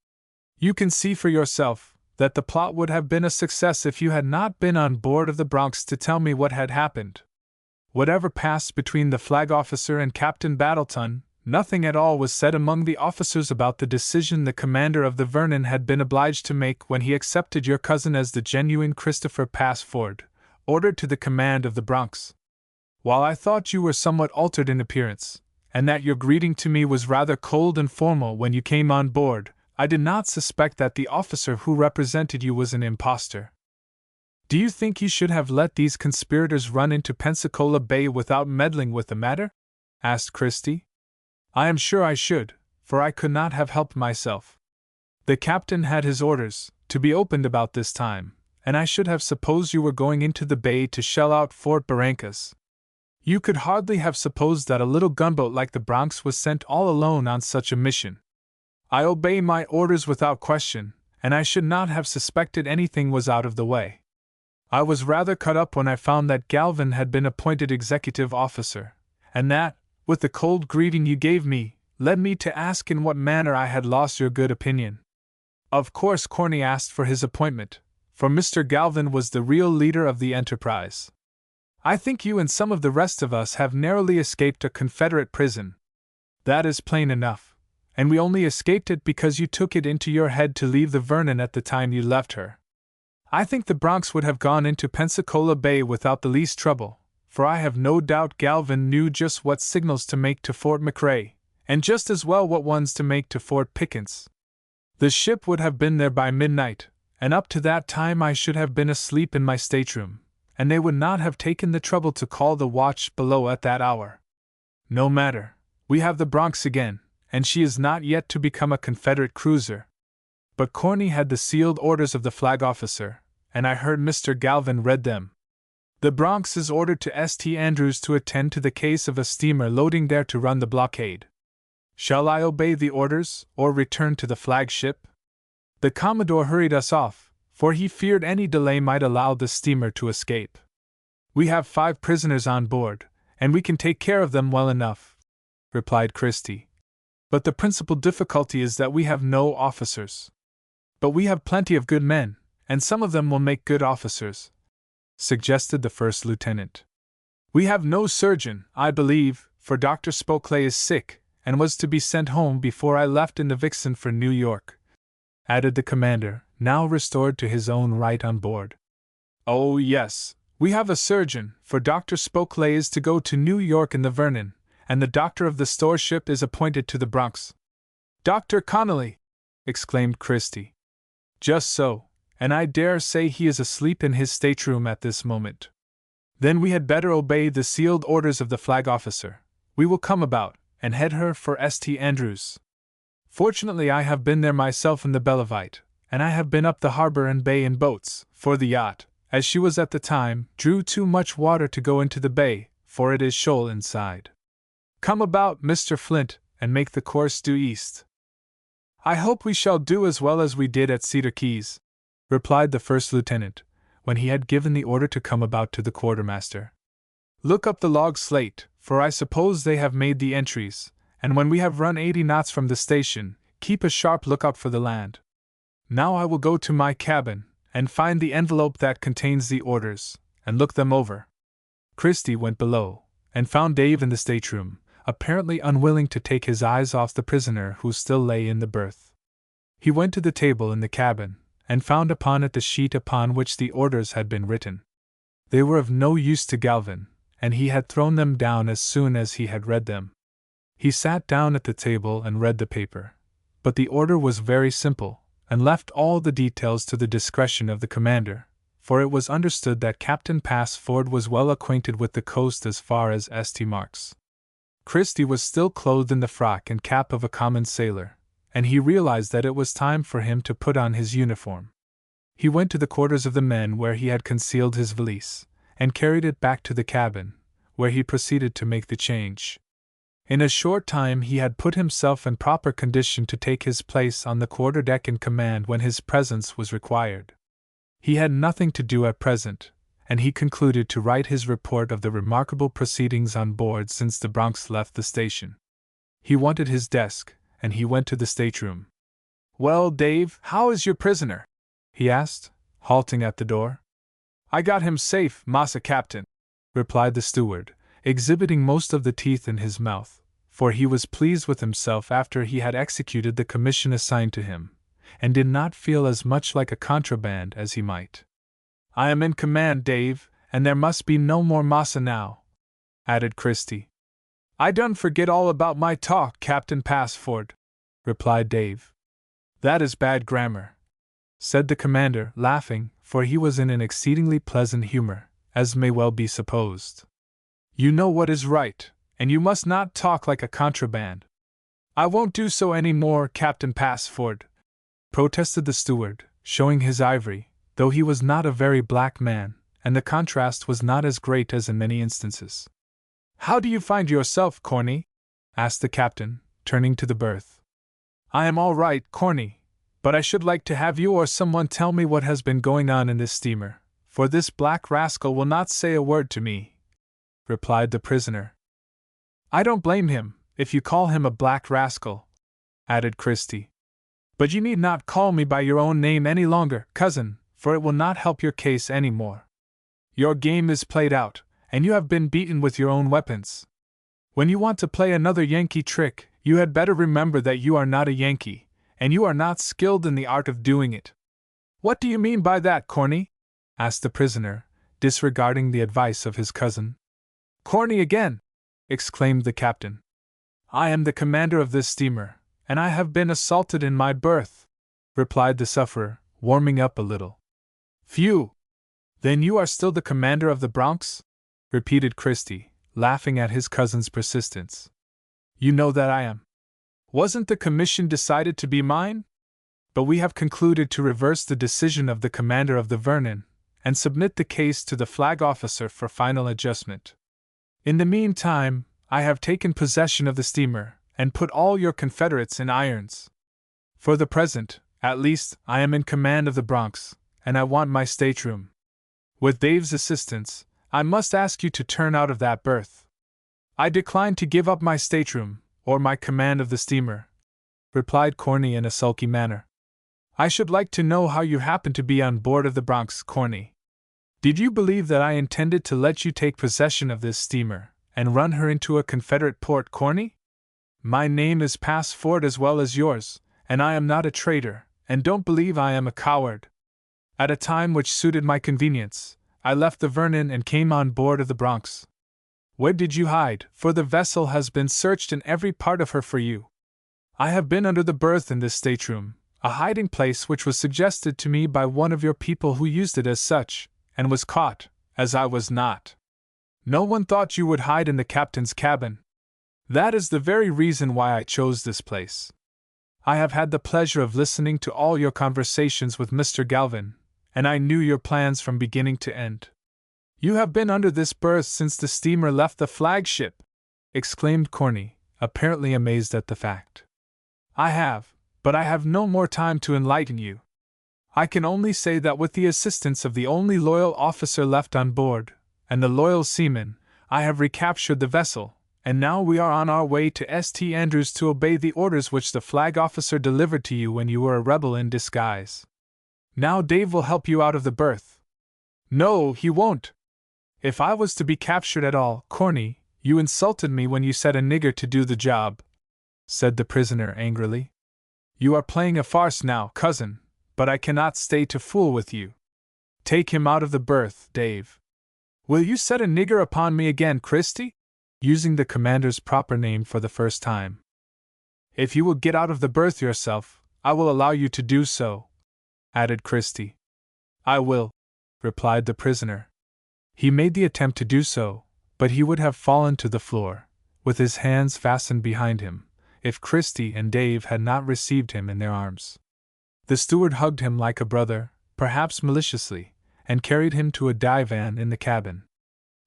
"You can see for yourself that the plot would have been a success if you had not been on board of the Bronx to tell me what had happened. Whatever passed between the flag officer and Captain Battleton, nothing at all was said among the officers about the decision the commander of the Vernon had been obliged to make when he accepted your cousin as the genuine Christopher Passford, ordered to the command of the Bronx. While I thought you were somewhat altered in appearance, and that your greeting to me was rather cold and formal when you came on board, I did not suspect that the officer who represented you was an impostor." "Do you think you should have let these conspirators run into Pensacola Bay without meddling with the matter?" asked Christie. "I am sure I should, for I could not have helped myself. The captain had his orders to be opened about this time, and I should have supposed you were going into the bay to shell out Fort Barrancas. You could hardly have supposed that a little gunboat like the Bronx was sent all alone on such a mission. I obey my orders without question, and I should not have suspected anything was out of the way. I was rather cut up when I found that Galvin had been appointed executive officer, and that, with the cold greeting you gave me, led me to ask in what manner I had lost your good opinion. Of course Corny asked for his appointment, for Mr. Galvin was the real leader of the enterprise. I think you and some of the rest of us have narrowly escaped a Confederate prison. That is plain enough, and we only escaped it because you took it into your head to leave the Vernon at the time you left her. I think the Bronx would have gone into Pensacola Bay without the least trouble, for I have no doubt Galvin knew just what signals to make to Fort McRae, and just as well what ones to make to Fort Pickens. The ship would have been there by midnight, and up to that time I should have been asleep in my stateroom, and they would not have taken the trouble to call the watch below at that hour. No matter, we have the Bronx again, and she is not yet to become a Confederate cruiser. But Corny had the sealed orders of the flag officer, and I heard Mr. Galvin read them. The Bronx is ordered to St. Andrews to attend to the case of a steamer loading there to run the blockade. Shall I obey the orders, or return to the flagship? The Commodore hurried us off, for he feared any delay might allow the steamer to escape. We have 5 prisoners on board, and we can take care of them well enough," replied Christie. "But the principal difficulty is that we have no officers." "But we have plenty of good men, and some of them will make good officers," suggested the first lieutenant. "We have no surgeon, I believe, for Dr. Spokane is sick, and was to be sent home before I left in the Vixen for New York," added the commander, now restored to his own right on board. "Oh, yes, we have a surgeon, for Dr. Spokane is to go to New York in the Vernon, and the doctor of the storeship is appointed to the Bronx." "Dr. Connolly!" exclaimed Christie. "Just so, and I dare say he is asleep in his stateroom at this moment." "Then we had better obey the sealed orders of the flag officer. We will come about, and head her for St. Andrews. Fortunately I have been there myself in the Bellavite, and I have been up the harbor and bay in boats, for the yacht, as she was at the time, drew too much water to go into the bay, for it is shoal inside. Come about, Mr. Flint, and make the course due east. I hope we shall do as well as we did at Cedar Keys, replied the first lieutenant, when he had given the order to come about to the quartermaster. Look up the log slate, for I suppose they have made the entries, and when we have run 80 knots from the station, keep a sharp lookout for the land. Now I will go to my cabin, and find the envelope that contains the orders, and look them over. Christie went below, and found Dave in the stateroom, apparently unwilling to take his eyes off the prisoner who still lay in the berth. He went to the table in the cabin, and found upon it the sheet upon which the orders had been written. They were of no use to Galvin, and he had thrown them down as soon as he had read them. He sat down at the table and read the paper, but the order was very simple, and left all the details to the discretion of the commander, for it was understood that Captain Passford was well acquainted with the coast as far as St. Marks. Christie was still clothed in the frock and cap of a common sailor, and he realized that it was time for him to put on his uniform. He went to the quarters of the men where he had concealed his valise, and carried it back to the cabin, where he proceeded to make the change. In a short time he had put himself in proper condition to take his place on the quarter-deck in command when his presence was required. He had nothing to do at present, and he concluded to write his report of the remarkable proceedings on board since the Bronx left the station. He wanted his desk, and he went to the stateroom. "Well, Dave, how is your prisoner?" he asked, halting at the door. "I got him safe, Massa Captain," replied the steward, exhibiting most of the teeth in his mouth, for he was pleased with himself after he had executed the commission assigned to him, and did not feel as much like a contraband as he might. "I am in command, Dave, and there must be no more massa now," added Christie. "I done forget all about my talk, Captain Passford," replied Dave. "That is bad grammar," said the commander, laughing, for he was in an exceedingly pleasant humor, as may well be supposed. "You know what is right, and you must not talk like a contraband." "I won't do so any more, Captain Passford," protested the steward, showing his ivory, though he was not a very black man, and the contrast was not as great as in many instances. "How do you find yourself, Corny?" asked the captain, turning to the berth. "I am all right, Corny, but I should like to have you or someone tell me what has been going on in this steamer, for this black rascal will not say a word to me," replied the prisoner. "I don't blame him, if you call him a black rascal," added Christie. "But you need not call me by your own name any longer, cousin, for it will not help your case any more. Your game is played out, and you have been beaten with your own weapons. When you want to play another Yankee trick, you had better remember that you are not a Yankee, and you are not skilled in the art of doing it." "What do you mean by that, Corny?" asked the prisoner, disregarding the advice of his cousin. "Corny again!" exclaimed the captain. "I am the commander of this steamer, and I have been assaulted in my berth," replied the sufferer, warming up a little. "Phew! Then you are still the commander of the Bronx?" repeated Christie, laughing at his cousin's persistence. "You know that I am. Wasn't the commission decided to be mine? But we have concluded to reverse the decision of the commander of the Vernon, and submit the case to the flag officer for final adjustment. In the meantime, I have taken possession of the steamer, and put all your confederates in irons. For the present, at least, I am in command of the Bronx, and I want my stateroom. With Dave's assistance, I must ask you to turn out of that berth." "I decline to give up my stateroom, or my command of the steamer," replied Corny in a sulky manner. "I should like to know how you happened to be on board of the Bronx, Corny. Did you believe that I intended to let you take possession of this steamer, and run her into a Confederate port, Corny? My name is Passford as well as yours, and I am not a traitor, and don't believe I am a coward. At a time which suited my convenience, I left the Vernon and came on board of the Bronx. Where did you hide? For the vessel has been searched in every part of her for you. I have been under the berth in this stateroom, a hiding place which was suggested to me by one of your people who used it as such, and was caught, as I was not. No one thought you would hide in the captain's cabin. That is the very reason why I chose this place. I have had the pleasure of listening to all your conversations with Mr. Galvin, and I knew your plans from beginning to end. You have been under this berth since the steamer left the flagship. exclaimed Corny, apparently amazed at the fact. I have, but I have no more time to enlighten you. I can only say that with the assistance of the only loyal officer left on board, and the loyal seamen, I have recaptured the vessel, and now we are on our way to St. Andrews to obey the orders which the flag officer delivered to you when you were a rebel in disguise. Now Dave will help you out of the berth. No, he won't. If I was to be captured at all, Corny, you insulted me when you said a nigger to do the job, said the prisoner angrily. You are playing a farce now, cousin, but I cannot stay to fool with you. Take him out of the berth, Dave. Will you set a nigger upon me again, Christie? Using the commander's proper name for the first time. If you will get out of the berth yourself, I will allow you to do so, added Christie. I will, replied the prisoner. He made the attempt to do so, but he would have fallen to the floor, with his hands fastened behind him, if Christie and Dave had not received him in their arms. The steward hugged him like a brother, perhaps maliciously, and carried him to a divan in the cabin.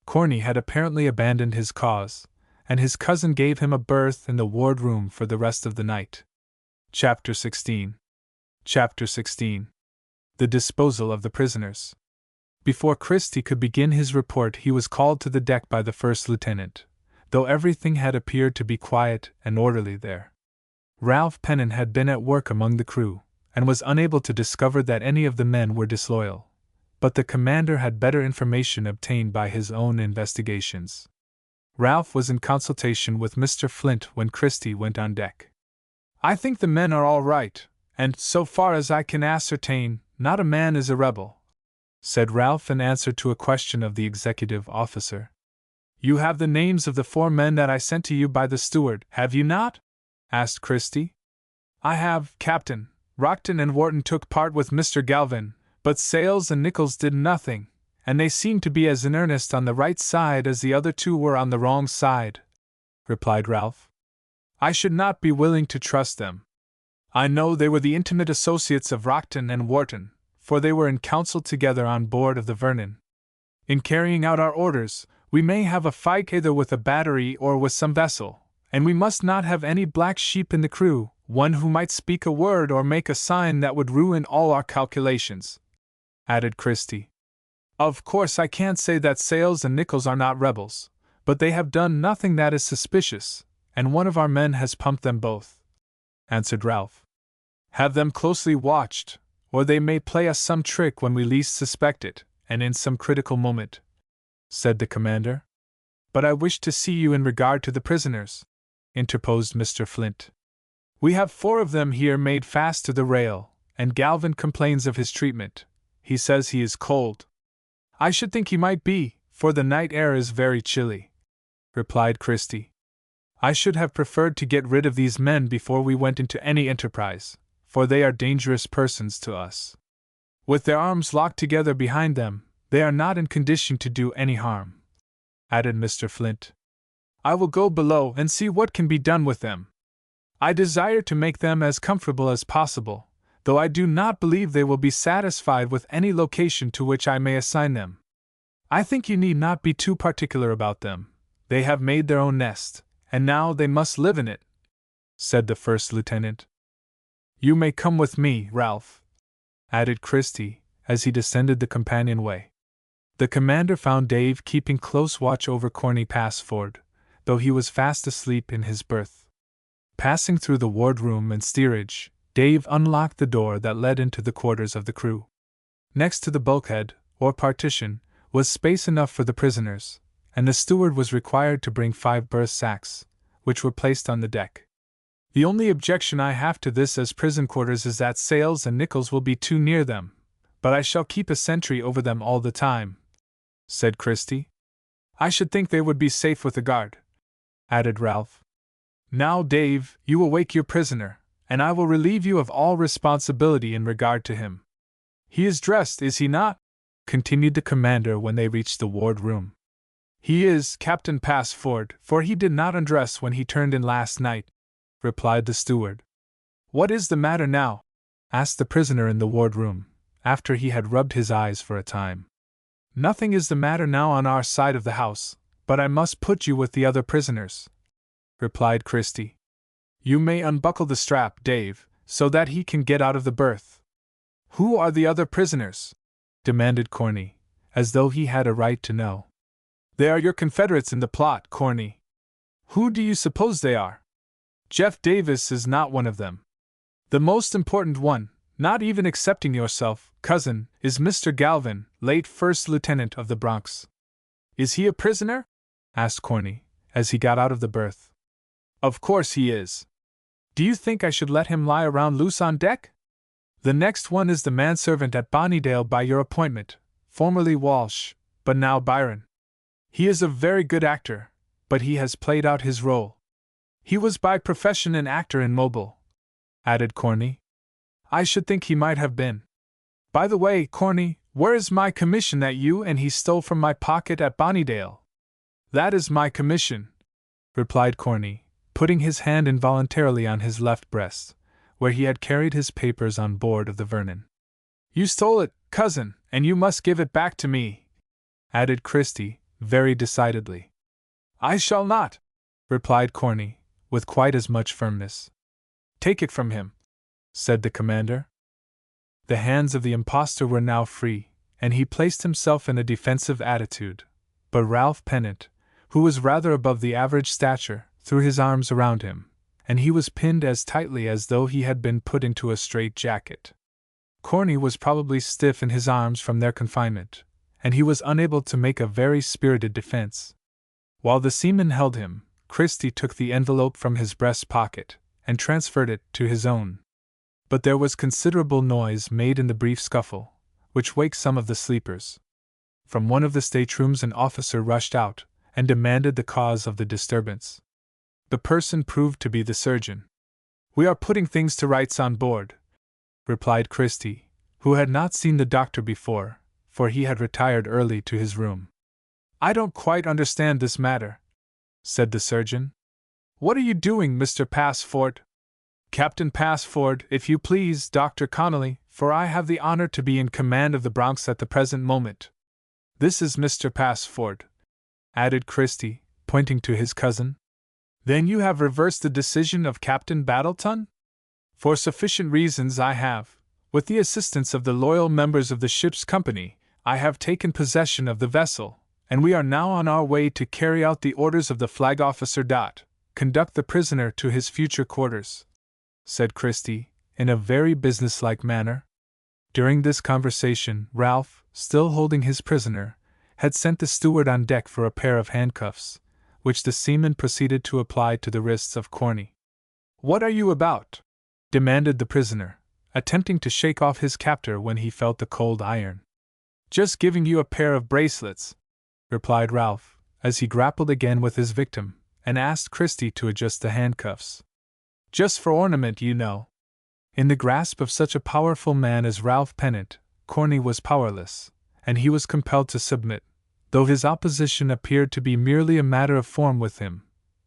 Corny had apparently abandoned his cause, and his cousin gave him a berth in the wardroom for the rest of the night. Chapter 16. Chapter 16. The disposal of the prisoners. Before Christie could begin his report, he was called to the deck by the first lieutenant, though everything had appeared to be quiet and orderly there. Ralph Pennon had been at work among the crew, and was unable to discover that any of the men were disloyal, but the commander had better information obtained by his own investigations. Ralph was in consultation with Mr. Flint when Christie went on deck. I think the men are all right, and, so far as I can ascertain, not a man is a rebel, said Ralph in answer to a question of the executive officer. You have the names of the 4 men that I sent to you by the steward, have you not? Asked Christie. I have, Captain. Rockton and Wharton took part with Mr. Galvin, but Sales and Nichols did nothing, and they seemed to be as in earnest on the right side as the other 2 were on the wrong side, replied Ralph. I should not be willing to trust them. I know they were the intimate associates of Rockton and Wharton, for they were in council together on board of the Vernon. In carrying out our orders, we may have a fight either with a battery or with some vessel, and we must not have any black sheep in the crew, one who might speak a word or make a sign that would ruin all our calculations, added Christie. Of course I can't say that Sales and Nichols are not rebels, but they have done nothing that is suspicious, and one of our men has pumped them both, answered Ralph. Have them closely watched, or they may play us some trick when we least suspect it, and in some critical moment, said the commander. But I wish to see you in regard to the prisoners, interposed Mr. Flint. We have 4 of them here made fast to the rail, and Galvin complains of his treatment. He says he is cold. I should think he might be, for the night air is very chilly, replied Christie. I should have preferred to get rid of these men before we went into any enterprise, for they are dangerous persons to us. With their arms locked together behind them, they are not in condition to do any harm, added Mr. Flint. I will go below and see what can be done with them. I desire to make them as comfortable as possible, though I do not believe they will be satisfied with any location to which I may assign them. I think you need not be too particular about them. They have made their own nest, and now they must live in it, said the first lieutenant. You may come with me, Ralph, added Christie, as he descended the companionway. The commander found Dave keeping close watch over Corny Passford, though he was fast asleep in his berth. Passing through the wardroom and steerage, Dave unlocked the door that led into the quarters of the crew. Next to the bulkhead, or partition, was space enough for the prisoners, and the steward was required to bring 5 berth sacks, which were placed on the deck. The only objection I have to this as prison quarters is that Sales and Nichols will be too near them, but I shall keep a sentry over them all the time, said Christie. I should think they would be safe with a guard, added Ralph. Now, Dave, you awake your prisoner, and I will relieve you of all responsibility in regard to him. He is dressed, is he not? Continued the commander when they reached the wardroom. He is, Captain Passford, for he did not undress when he turned in last night, replied the steward. What is the matter now? Asked the prisoner in the wardroom, after he had rubbed his eyes for a time. Nothing is the matter now on our side of the house, but I must put you with the other prisoners," replied Christie. "You may unbuckle the strap, Dave, so that he can get out of the berth." "Who are the other prisoners?" demanded Corny, as though he had a right to know. "They are your confederates in the plot, Corny." "Who do you suppose they are?" "Jeff Davis is not one of them. The most important one, not even excepting yourself, cousin, is Mr. Galvin, late First Lieutenant of the Bronx." "Is he a prisoner?" asked Corny, as he got out of the berth. "Of course he is. Do you think I should let him lie around loose on deck?" "The next one is the manservant at Bonnydale by your appointment, formerly Walsh, but now Byron. He is a very good actor, but he has played out his role. He was by profession an actor in Mobile," added Corny. "I should think he might have been. By the way, Corny, where is my commission that you and he stole from my pocket at Bonnydale?" "That is my commission," replied Corny, putting his hand involuntarily on his left breast, where he had carried his papers on board of the Vernon. "You stole it, cousin, and you must give it back to me," added Christie, very decidedly. "I shall not," replied Corny, with quite as much firmness. "Take it from him," said the commander. The hands of the impostor were now free, and he placed himself in a defensive attitude, but Ralph Pennant, who was rather above the average stature, threw his arms around him, and he was pinned as tightly as though he had been put into a strait-jacket. Corny was probably stiff in his arms from their confinement, and he was unable to make a very spirited defense. While the seaman held him, Christie took the envelope from his breast pocket and transferred it to his own. But there was considerable noise made in the brief scuffle, which waked some of the sleepers. From one of the staterooms an officer rushed out and demanded the cause of the disturbance. The person proved to be the surgeon. "We are putting things to rights on board," replied Christie, who had not seen the doctor before, for he had retired early to his room. "I don't quite understand this matter," said the surgeon. "What are you doing, Mr. Passford?" "Captain Passford, if you please, Dr. Connolly, for I have the honor to be in command of the Bronx at the present moment. This is Mr. Passford," added Christie, pointing to his cousin. "Then you have reversed the decision of Captain Battleton?" "For sufficient reasons I have. With the assistance of the loyal members of the ship's company, I have taken possession of the vessel, and we are now on our way to carry out the orders of the flag officer. Conduct the prisoner to his future quarters," said Christie, in a very businesslike manner. During this conversation, Ralph, still holding his prisoner, had sent the steward on deck for a pair of handcuffs, which the seaman proceeded to apply to the wrists of Corny. "What are you about?" demanded the prisoner, attempting to shake off his captor when he felt the cold iron. "Just giving you a pair of bracelets," replied Ralph, as he grappled again with his victim, and asked Christie to adjust the handcuffs. "Just for ornament, you know." In the grasp of such a powerful man as Ralph Pennant, Corny was powerless, and he was compelled to submit, though his opposition appeared to be merely a matter of form with him,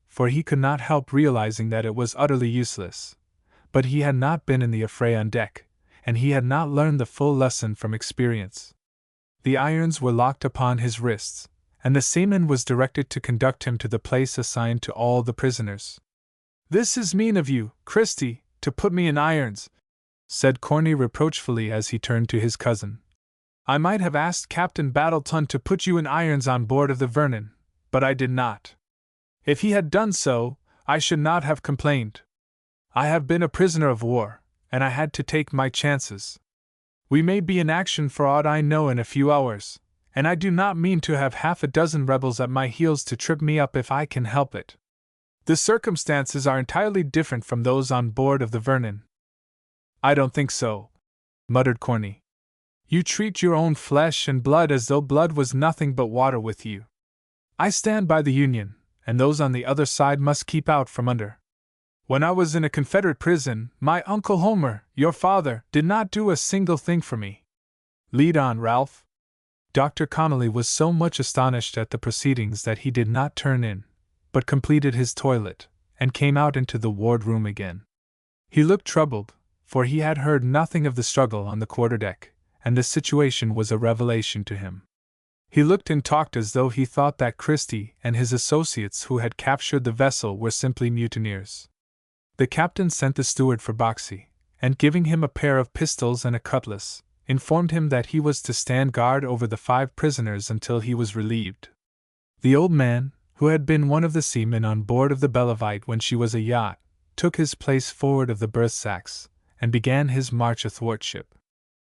for he could not help realizing that it was utterly useless. But he had not been in the affray on deck, and he had not learned the full lesson from experience. The irons were locked upon his wrists, and the seaman was directed to conduct him to the place assigned to all the prisoners. "This is mean of you, Christie, to put me in irons," said Corny reproachfully as he turned to his cousin. "I might have asked Captain Battleton to put you in irons on board of the Vernon, but I did not. If he had done so, I should not have complained. I have been a prisoner of war, and I had to take my chances. We may be in action for aught I know in a few hours, and I do not mean to have half a dozen rebels at my heels to trip me up if I can help it. The circumstances are entirely different from those on board of the Vernon." "I don't think so," muttered Corny. "You treat your own flesh and blood as though blood was nothing but water with you. I stand by the Union, and those on the other side must keep out from under. When I was in a Confederate prison, my Uncle Homer, your father, did not do a single thing for me. Lead on, Ralph." Dr. Connolly was so much astonished at the proceedings that he did not turn in, but completed his toilet, and came out into the ward-room again. He looked troubled, for he had heard nothing of the struggle on the quarter-deck, and the situation was a revelation to him. He looked and talked as though he thought that Christie and his associates who had captured the vessel were simply mutineers. The captain sent the steward for Boxey, and giving him a pair of pistols and a cutlass, informed him that he was to stand guard over the 5 prisoners until he was relieved. The old man, who had been one of the seamen on board of the Bellevitte when she was a yacht, took his place forward of the berth sacks, and began his march athwartship.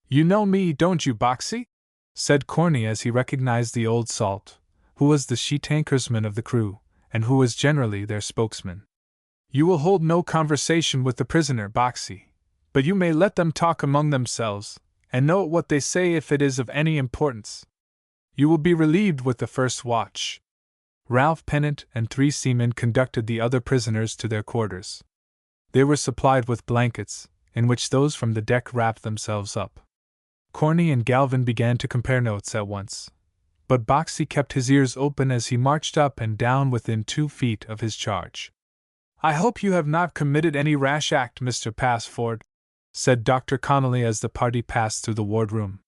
"You know me, don't you, Boxey?" said Corney as he recognized the old salt, who was the sheet-anchorsman of the crew, and who was generally their spokesman. "You will hold no conversation with the prisoner, Boxey, but you may let them talk among themselves, and note what they say if it is of any importance. You will be relieved with the first watch." Ralph Pennant and 3 seamen conducted the other prisoners to their quarters. They were supplied with blankets, in which those from the deck wrapped themselves up. Corney and Galvin began to compare notes at once, but Boxey kept his ears open as he marched up and down within 2 feet of his charge. "I hope you have not committed any rash act, Mr. Passford," said Dr. Connolly as the party passed through the wardroom.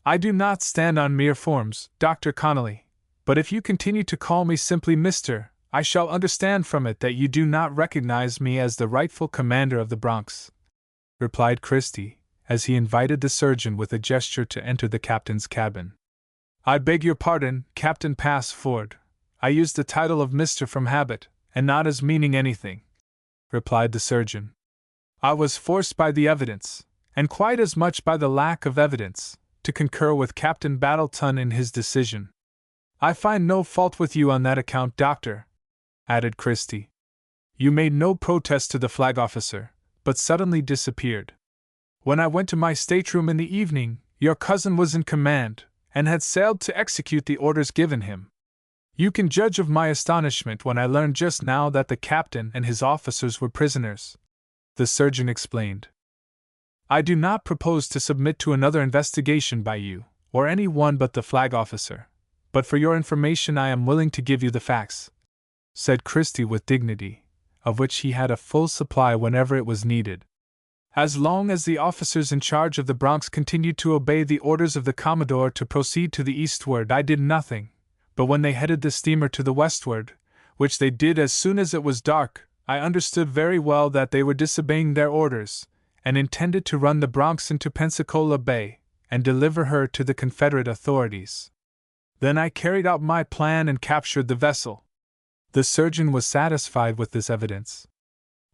"I do not stand on mere forms, Dr. Connolly, but if you continue to call me simply Mr., I shall understand from it that you do not recognize me as the rightful commander of the Bronx," replied Christie, as he invited the surgeon with a gesture to enter the captain's cabin. "I beg your pardon, Captain Passford. I used the title of Mr. from habit, and not as meaning anything," replied the surgeon. "I was forced by the evidence, and quite as much by the lack of evidence, to concur with Captain Battleton in his decision. I find no fault with you on that account, Doctor," added Christie. "You made no protest to the flag officer, but suddenly disappeared. When I went to my stateroom in the evening, your cousin was in command, and had sailed to execute the orders given him. You can judge of my astonishment when I learned just now that the captain and his officers were prisoners," the surgeon explained. "I do not propose to submit to another investigation by you, or any one but the flag officer, but for your information I am willing to give you the facts," said Christie with dignity, of which he had a full supply whenever it was needed. "As long as the officers in charge of the Bronx continued to obey the orders of the Commodore to proceed to the eastward, I did nothing, but when they headed the steamer to the westward, which they did as soon as it was dark, I understood very well that they were disobeying their orders, and intended to run the Bronx into Pensacola Bay, and deliver her to the Confederate authorities. Then I carried out my plan and captured the vessel." The surgeon was satisfied with this evidence.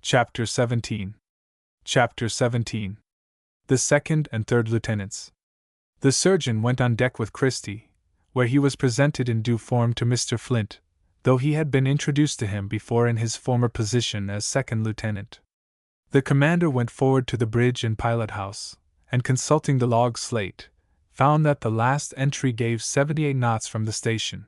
Chapter 17. Chapter 17. The second and third lieutenants. The surgeon went on deck with Christie, where he was presented in due form to Mr. Flint, though he had been introduced to him before in his former position as second lieutenant. The commander went forward to the bridge and pilot house, and consulting the log slate, found that the last entry gave 78 knots from the station.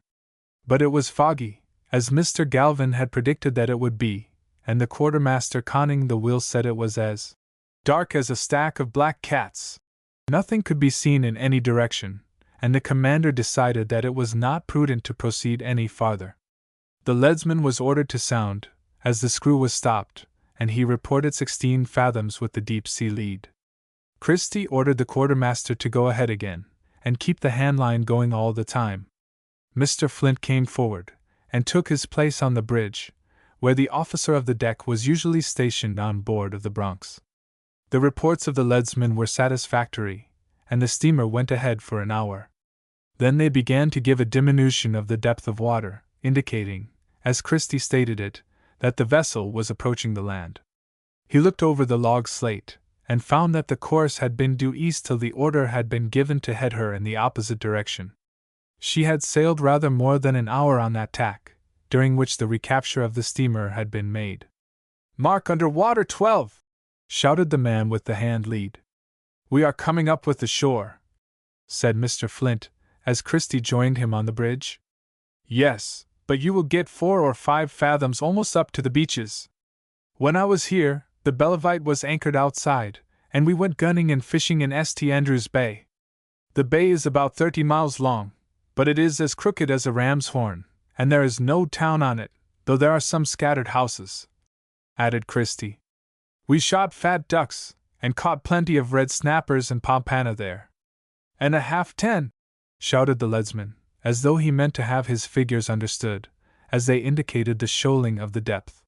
But it was foggy, as Mr. Galvin had predicted that it would be, and the quartermaster conning the wheel said it was as dark as a stack of black cats. Nothing could be seen in any direction, and the commander decided that it was not prudent to proceed any farther. The leadsman was ordered to sound, as the screw was stopped, and he reported 16 fathoms with the deep-sea lead. Christie ordered the quartermaster to go ahead again, and keep the handline going all the time. Mr. Flint came forward, and took his place on the bridge, where the officer of the deck was usually stationed on board of the Bronx. The reports of the leadsman were satisfactory, and the steamer went ahead for an hour. Then they began to give a diminution of the depth of water, indicating, as Christie stated it, that the vessel was approaching the land. He looked over the log slate, and found that the course had been due east till the order had been given to head her in the opposite direction. She had sailed rather more than an hour on that tack, during which the recapture of the steamer had been made. "Mark under water 12!" shouted the man with the hand lead. "We are coming up with the shore," said Mr. Flint, as Christie joined him on the bridge. "Yes, but you will get 4 or 5 fathoms almost up to the beaches. When I was here, the Bellevitte was anchored outside, and we went gunning and fishing in St. Andrews Bay. The bay is about 30 miles long, but it is as crooked as a ram's horn, and there is no town on it, though there are some scattered houses," added Christie. "We shot fat ducks, and caught plenty of red snappers and pompano there." "And a half 10!" shouted the leadsman, as though he meant to have his figures understood, as they indicated the shoaling of the depth.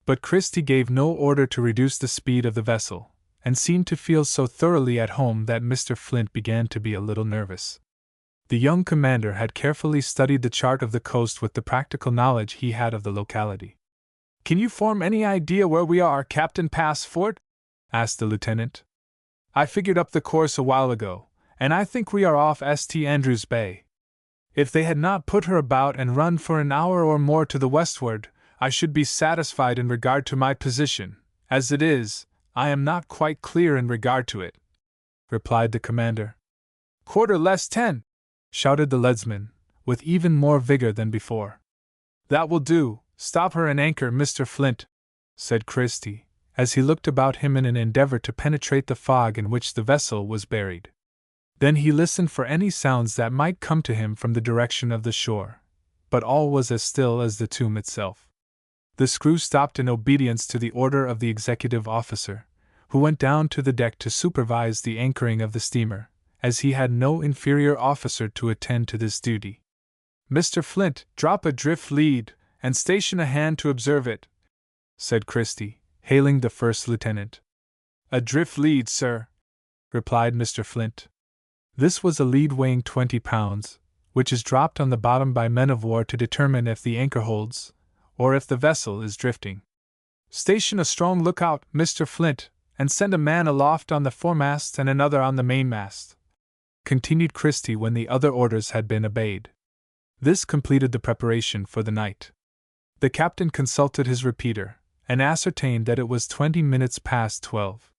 But Christie gave no order to reduce the speed of the vessel, and seemed to feel so thoroughly at home that Mr. Flint began to be a little nervous. The young commander had carefully studied the chart of the coast with the practical knowledge he had of the locality. "Can you form any idea where we are, Captain Passford?" asked the lieutenant. "I figured up the course a while ago, and I think we are off St. Andrews Bay. If they had not put her about and run for an hour or more to the westward, I should be satisfied in regard to my position. As it is, I am not quite clear in regard to it," replied the commander. "Quarter less 10!" shouted the leadsman, with even more vigor than before. "That will do. Stop her and anchor, Mr. Flint," said Christie, as he looked about him in an endeavor to penetrate the fog in which the vessel was buried. Then he listened for any sounds that might come to him from the direction of the shore, but all was as still as the tomb itself. The screw stopped in obedience to the order of the executive officer, who went down to the deck to supervise the anchoring of the steamer, as he had no inferior officer to attend to this duty. "Mr. Flint, drop a drift lead, and station a hand to observe it," said Christie, hailing the first lieutenant. "A drift lead, sir," replied Mr. Flint. This was a lead weighing 20 pounds, which is dropped on the bottom by men of war to determine if the anchor holds, or if the vessel is drifting. "Station a strong lookout, Mr. Flint, and send a man aloft on the foremast and another on the mainmast," continued Christie when the other orders had been obeyed. This completed the preparation for the night. The captain consulted his repeater, and ascertained that it was 20 minutes past 12.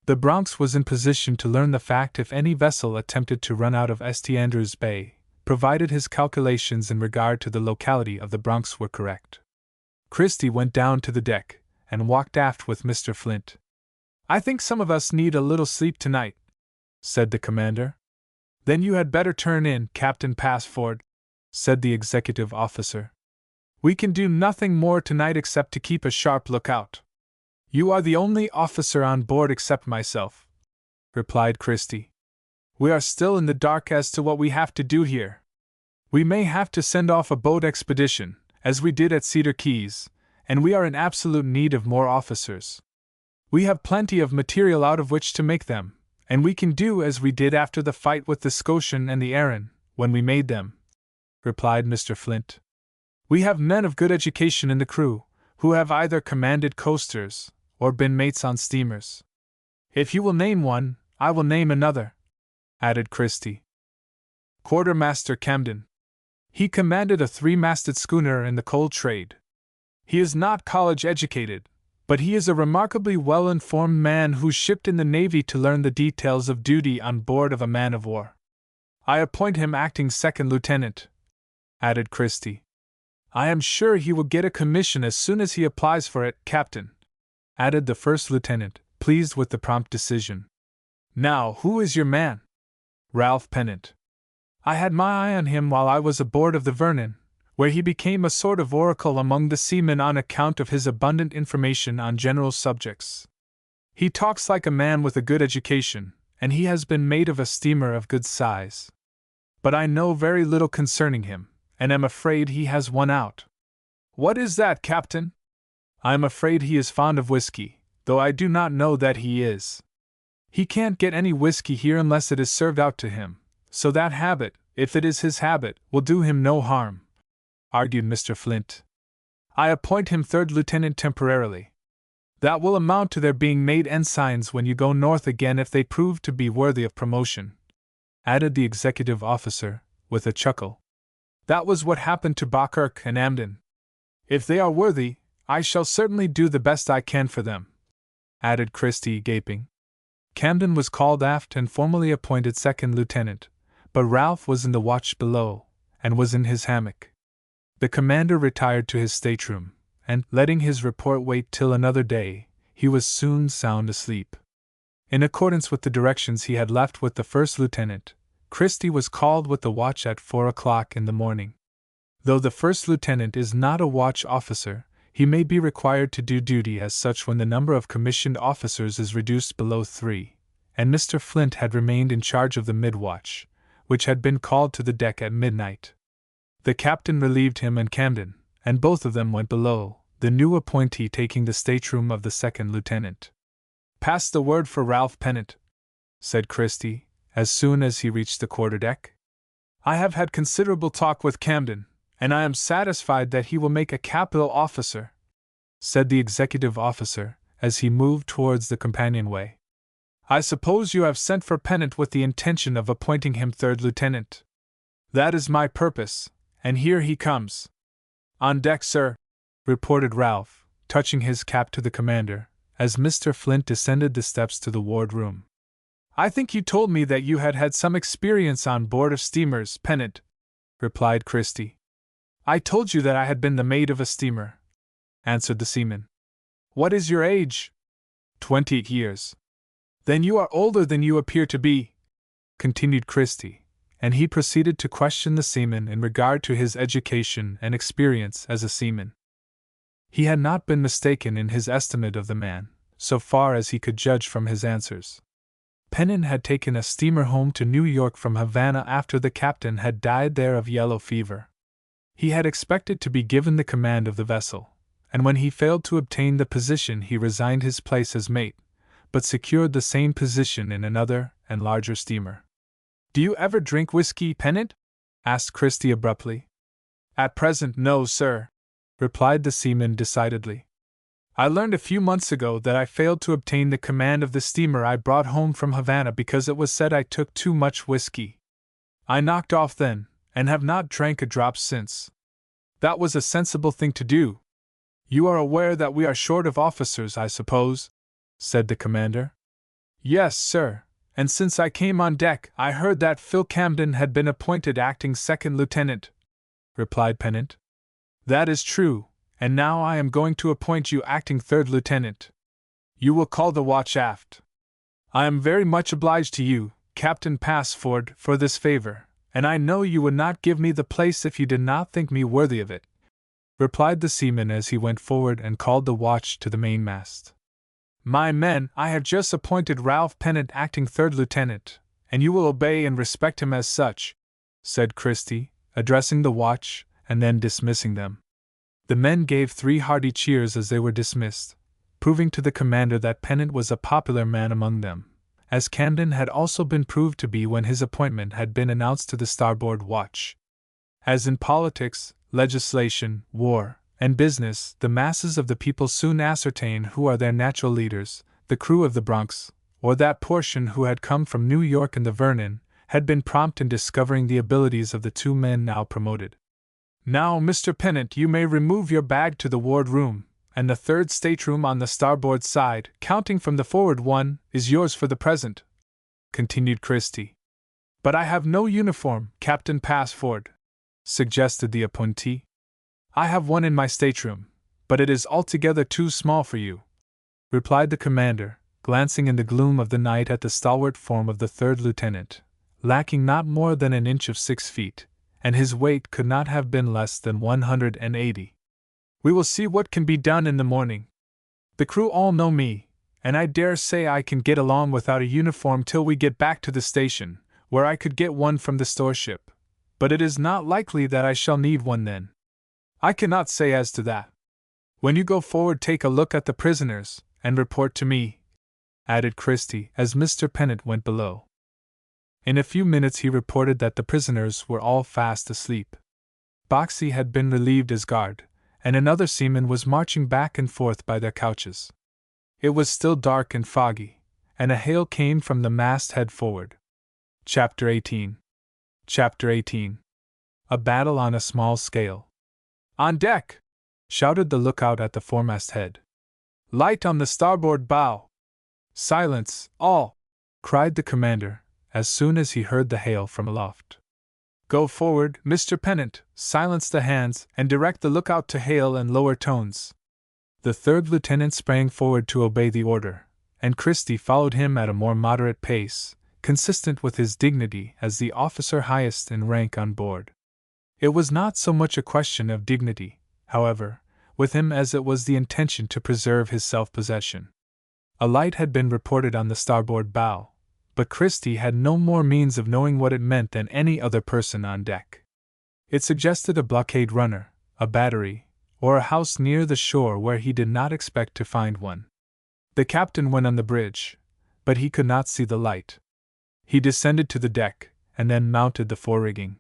The Bronx was in position to learn the fact if any vessel attempted to run out of St. Andrews Bay, provided his calculations in regard to the locality of the Bronx were correct. Christie went down to the deck, and walked aft with Mr. Flint. "I think some of us need a little sleep tonight," said the commander. "Then you had better turn in, Captain Passford," said the executive officer. "We can do nothing more tonight except to keep a sharp lookout." "You are the only officer on board except myself," replied Christie. "We are still in the dark as to what we have to do here. We may have to send off a boat expedition, as we did at Cedar Keys, and we are in absolute need of more officers. We have plenty of material out of which to make them, and we can do as we did after the fight with the Scotian and the Erin, when we made them," replied Mr. Flint. "We have men of good education in the crew, who have either commanded coasters, or been mates on steamers. If you will name one, I will name another," added Christie. "Quartermaster Camden. He commanded a 3-masted schooner in the coal trade. He is not college educated, but he is a remarkably well-informed man who shipped in the Navy to learn the details of duty on board of a man of war. I appoint him acting second lieutenant," added Christie. "I am sure he will get a commission as soon as he applies for it, Captain," added the first lieutenant, pleased with the prompt decision. "Now, who is your man?" "Ralph Pennant. I had my eye on him while I was aboard of the Vernon, where he became a sort of oracle among the seamen on account of his abundant information on general subjects. He talks like a man with a good education, and he has been mate of a steamer of good size. But I know very little concerning him, and am afraid he has won out." "What is that, Captain?" "I am afraid he is fond of whiskey, though I do not know that he is. He can't get any whiskey here unless it is served out to him, so that habit, if it is his habit, will do him no harm," argued Mr. Flint. "I appoint him third lieutenant temporarily. That will amount to their being made ensigns when you go north again if they prove to be worthy of promotion," added the executive officer, with a chuckle. "That was what happened to Bawkirk and Amden. If they are worthy, I shall certainly do the best I can for them," added Christie, gaping. Camden was called aft and formally appointed second lieutenant, but Ralph was in the watch below, and was in his hammock. The commander retired to his stateroom, and, letting his report wait till another day, he was soon sound asleep. In accordance with the directions he had left with the first lieutenant, Christie was called with the watch at 4 o'clock in the morning. Though the first lieutenant is not a watch officer, he may be required to do duty as such when the number of commissioned officers is reduced below 3, and Mr. Flint had remained in charge of the mid-watch, which had been called to the deck at midnight. The captain relieved him and Camden, and both of them went below, the new appointee taking the stateroom of the second lieutenant. "Pass the word for Ralph Pennant," said Christie, as soon as he reached the quarterdeck. "I have had considerable talk with Camden, and I am satisfied that he will make a capital officer," said the executive officer, as he moved towards the companionway. "I suppose you have sent for Pennant with the intention of appointing him third lieutenant." "That is my purpose, and here he comes." "On deck, sir," reported Ralph, touching his cap to the commander, as Mr. Flint descended the steps to the wardroom. "I think you told me that you had had some experience on board of steamers, Pennant," replied Christie. "I told you that I had been the mate of a steamer," answered the seaman. "What is your age?" 20 years. "Then you are older than you appear to be," continued Christie, and he proceeded to question the seaman in regard to his education and experience as a seaman. He had not been mistaken in his estimate of the man, so far as he could judge from his answers. Pennant had taken a steamer home to New York from Havana after the captain had died there of yellow fever. He had expected to be given the command of the vessel, and when he failed to obtain the position he resigned his place as mate, but secured the same position in another and larger steamer. "Do you ever drink whiskey, Pennant?" asked Christie abruptly. "At present, no, sir," replied the seaman decidedly. "I learned a few months ago that I failed to obtain the command of the steamer I brought home from Havana because it was said I took too much whiskey. I knocked off then, and have not drank a drop since. That was a sensible thing to do. You are aware that we are short of officers, I suppose?" said the commander. "Yes, sir, and since I came on deck I heard that Phil Camden had been appointed acting second lieutenant," replied Pennant. "That is true, and now I am going to appoint you acting third lieutenant. You will call the watch aft. I am very much obliged to you, Captain Passford, for this favor, and I know you would not give me the place if you did not think me worthy of it," replied the seaman as he went forward and called the watch to the mainmast. "My men, I have just appointed Ralph Pennant acting third lieutenant, and you will obey and respect him as such," said Christie, addressing the watch, and then dismissing them. The men gave 3 hearty cheers as they were dismissed, proving to the commander that Pennant was a popular man among them, as Camden had also been proved to be when his appointment had been announced to the starboard watch. As in politics, legislation, war, and business, the masses of the people soon ascertain who are their natural leaders. The crew of the Bronx, or that portion who had come from New York and the Vernon, had been prompt in discovering the abilities of the 2 men now promoted. "Now, Mr. Pennant, you may remove your bag to the wardroom, and the third stateroom on the starboard side, counting from the forward one, is yours for the present," continued Christie. "But I have no uniform, Captain Passford," suggested the appointee. "I have one in my stateroom, but it is altogether too small for you," replied the commander, glancing in the gloom of the night at the stalwart form of the third lieutenant, lacking not more than an inch of 6 feet, and his weight could not have been less than 180. "We will see what can be done in the morning. The crew all know me, and I dare say I can get along without a uniform till we get back to the station, where I could get one from the storeship, but it is not likely that I shall need one then. I cannot say as to that. When you go forward, take a look at the prisoners, and report to me," added Christie as Mr. Pennant went below. In a few minutes he reported that the prisoners were all fast asleep. Boxey had been relieved as guard, and another seaman was marching back and forth by their couches. It was still dark and foggy, and a hail came from the masthead forward. Chapter 18. A battle on a small scale. "On deck!" shouted the lookout at the foremast head. "Light on the starboard bow!" "Silence, all!" cried the commander, as soon as he heard the hail from aloft. "Go forward, Mr. Pennant, silence the hands, and direct the lookout to hail in lower tones." The third lieutenant sprang forward to obey the order, and Christie followed him at a more moderate pace, consistent with his dignity as the officer highest in rank on board. It was not so much a question of dignity, however, with him as it was the intention to preserve his self-possession. A light had been reported on the starboard bow, but Christie had no more means of knowing what it meant than any other person on deck. It suggested a blockade runner, a battery, or a house near the shore where he did not expect to find one. The captain went on the bridge, but he could not see the light. He descended to the deck, and then mounted the forerigging.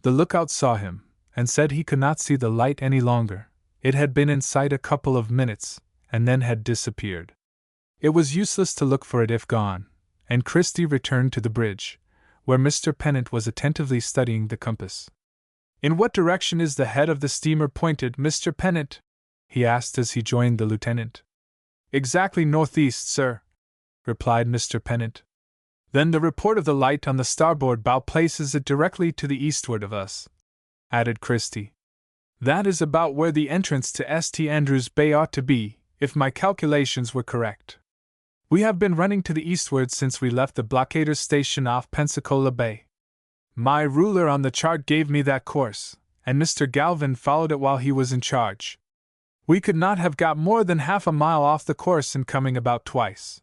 The lookout saw him, and said he could not see the light any longer. It had been in sight a couple of minutes, and then had disappeared. It was useless to look for it if gone, and Christie returned to the bridge, where Mr. Pennant was attentively studying the compass. "In what direction is the head of the steamer pointed, Mr. Pennant?" he asked as he joined the lieutenant. "Exactly northeast, sir," replied Mr. Pennant. "Then the report of the light on the starboard bow places it directly to the eastward of us," added Christie. "That is about where the entrance to St. Andrews Bay ought to be, if my calculations were correct. We have been running to the eastward since we left the blockaders' station off Pensacola Bay. My ruler on the chart gave me that course, and Mr. Galvin followed it while he was in charge. We could not have got more than half a mile off the course in coming about twice.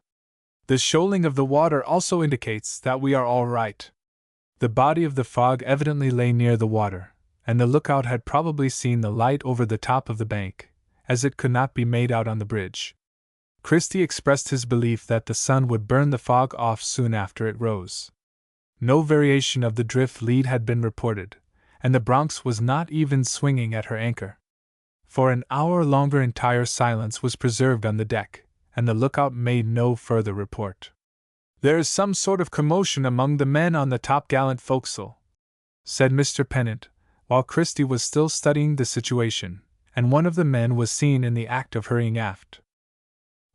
The shoaling of the water also indicates that we are all right." The body of the fog evidently lay near the water, and the lookout had probably seen the light over the top of the bank, as it could not be made out on the bridge. Christie expressed his belief that the sun would burn the fog off soon after it rose. No variation of the drift lead had been reported, and the Bronx was not even swinging at her anchor. For an hour longer entire silence was preserved on the deck, and the lookout made no further report. "There is some sort of commotion among the men on the topgallant forecastle," said Mr. Pennant, while Christie was still studying the situation, and one of the men was seen in the act of hurrying aft.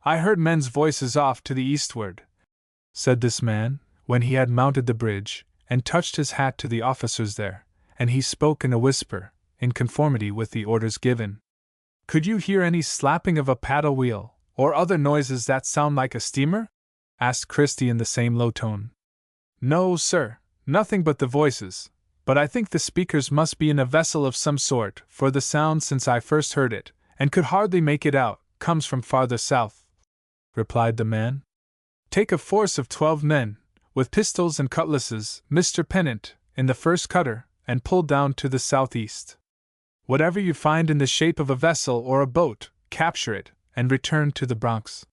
"I heard men's voices off to the eastward," said this man, when he had mounted the bridge, and touched his hat to the officers there, and he spoke in a whisper, in conformity with the orders given. "Could you hear any slapping of a paddle wheel, or other noises that sound like a steamer?" asked Christie in the same low tone. "No, sir, nothing but the voices, but I think the speakers must be in a vessel of some sort, for the sound since I first heard it, and could hardly make it out, comes from farther south," replied the man. "Take a force of 12 men, with pistols and cutlasses, Mr. Pennant, in the first cutter, and pull down to the southeast. Whatever you find in the shape of a vessel or a boat, capture it, and return to the Bronx.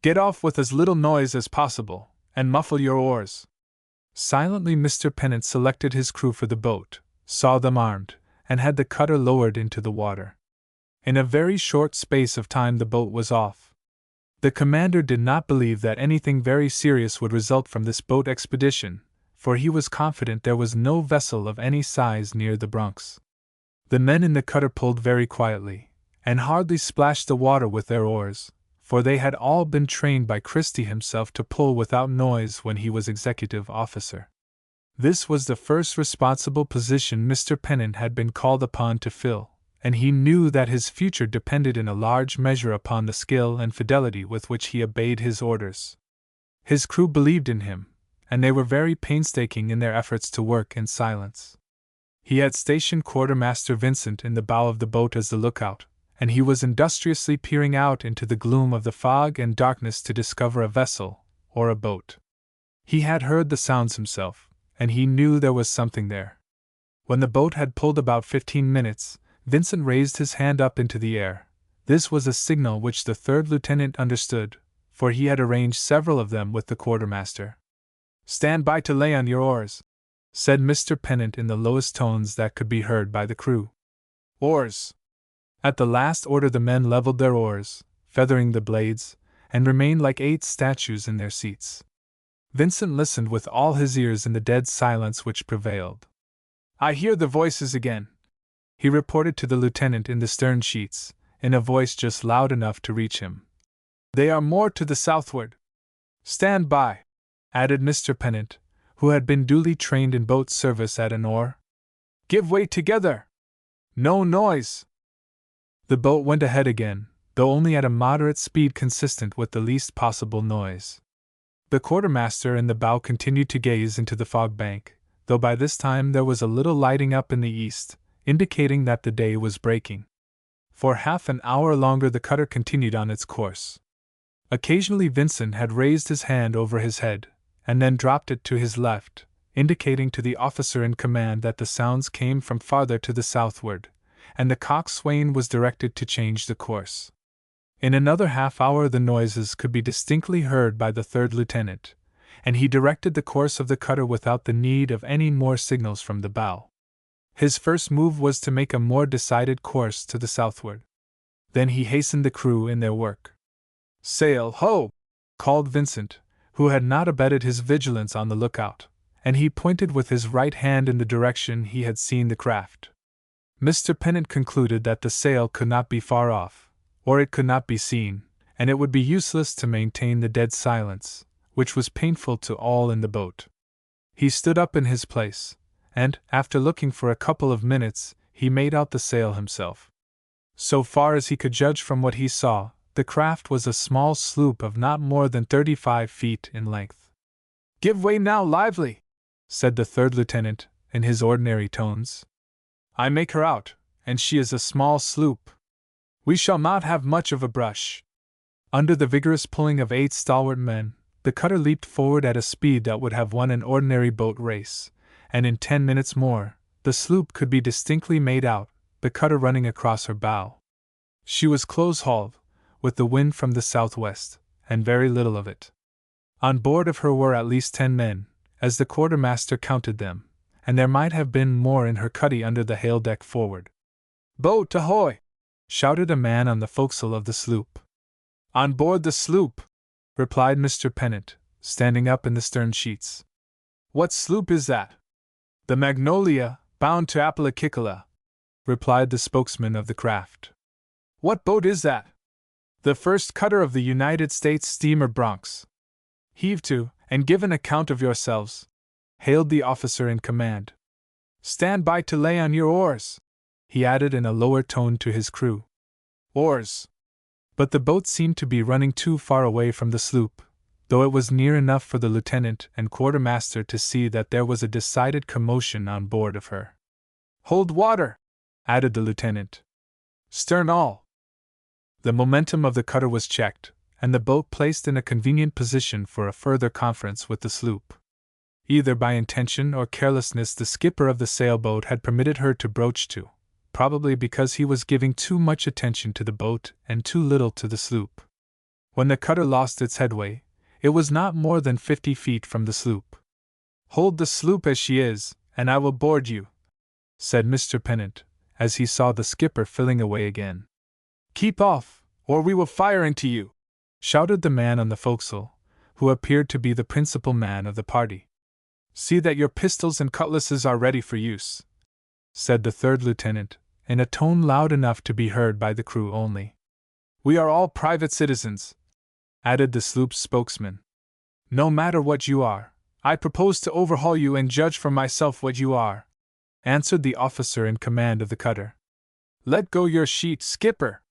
Get off with as little noise as possible, and muffle your oars." Silently Mr. Pennant selected his crew for the boat, saw them armed, and had the cutter lowered into the water. In a very short space of time the boat was off. The commander did not believe that anything very serious would result from this boat expedition, for he was confident there was no vessel of any size near the Bronx. The men in the cutter pulled very quietly, and hardly splashed the water with their oars, for they had all been trained by Christie himself to pull without noise when he was executive officer. This was the first responsible position Mr. Pennant had been called upon to fill, and he knew that his future depended in a large measure upon the skill and fidelity with which he obeyed his orders. His crew believed in him, and they were very painstaking in their efforts to work in silence. He had stationed Quartermaster Vincent in the bow of the boat as the lookout, and he was industriously peering out into the gloom of the fog and darkness to discover a vessel or a boat. He had heard the sounds himself, and he knew there was something there. When the boat had pulled about 15 minutes, Vincent raised his hand up into the air. This was a signal which the third lieutenant understood, for he had arranged several of them with the quartermaster. "Stand by to lay on your oars," said Mr. Pennant in the lowest tones that could be heard by the crew. "Oars!" At the last order the men leveled their oars, feathering the blades, and remained like 8 statues in their seats. Vincent listened with all his ears in the dead silence which prevailed. "I hear the voices again," he reported to the lieutenant in the stern sheets, in a voice just loud enough to reach him. "They are more to the southward." "Stand by," added Mr. Pennant, who had been duly trained in boat service at an oar. "Give way together! No noise!" The boat went ahead again, though only at a moderate speed consistent with the least possible noise. The quartermaster in the bow continued to gaze into the fog bank, though by this time there was a little lighting up in the east, indicating that the day was breaking. For half an hour longer the cutter continued on its course. Occasionally Vincent had raised his hand over his head, and then dropped it to his left, indicating to the officer in command that the sounds came from farther to the southward, and the coxswain was directed to change the course. In another half-hour the noises could be distinctly heard by the third lieutenant, and he directed the course of the cutter without the need of any more signals from the bow. His first move was to make a more decided course to the southward. Then he hastened the crew in their work. "Sail, ho!" called Vincent, who had not abated his vigilance on the lookout, and he pointed with his right hand in the direction he had seen the craft. Mr. Pennant concluded that the sail could not be far off, or it could not be seen, and it would be useless to maintain the dead silence, which was painful to all in the boat. He stood up in his place, and, after looking for a couple of minutes, he made out the sail himself. So far as he could judge from what he saw, the craft was a small sloop of not more than 35 feet in length. "Give way now, lively!" said the third lieutenant, in his ordinary tones. "I make her out, and she is a small sloop. We shall not have much of a brush." Under the vigorous pulling of 8 stalwart men, the cutter leaped forward at a speed that would have won an ordinary boat race, and in 10 minutes more, the sloop could be distinctly made out, the cutter running across her bow. She was close-hauled, with the wind from the southwest, and very little of it. On board of her were at least 10 men, as the quartermaster counted them, and there might have been more in her cuddy under the hail deck forward. "Boat ahoy!" shouted a man on the forecastle of the sloop. "On board the sloop!" replied Mr. Pennant, standing up in the stern sheets. "What sloop is that?" "The Magnolia, bound to Apalachicola," replied the spokesman of the craft. "What boat is that?" "The first cutter of the United States steamer Bronx." "Heave to, and give an account of yourselves," hailed the officer in command. "Stand by to lay on your oars," he added in a lower tone to his crew. "Oars!" But the boat seemed to be running too far away from the sloop, though it was near enough for the lieutenant and quartermaster to see that there was a decided commotion on board of her. "Hold water!" added the lieutenant. "Stern all!" The momentum of the cutter was checked, and the boat placed in a convenient position for a further conference with the sloop. Either by intention or carelessness, the skipper of the sailboat had permitted her to broach to, probably because he was giving too much attention to the boat and too little to the sloop. When the cutter lost its headway, it was not more than 50 feet from the sloop. "Hold the sloop as she is, and I will board you," said Mr. Pennant, as he saw the skipper filling away again. "Keep off, or we will fire into you!" shouted the man on the forecastle, who appeared to be the principal man of the party. "See that your pistols and cutlasses are ready for use," said the third lieutenant, in a tone loud enough to be heard by the crew only. "We are all private citizens," added the sloop's spokesman. "No matter what you are, I propose to overhaul you and judge for myself what you are," answered the officer in command of the cutter. "Let go your sheet, skipper!"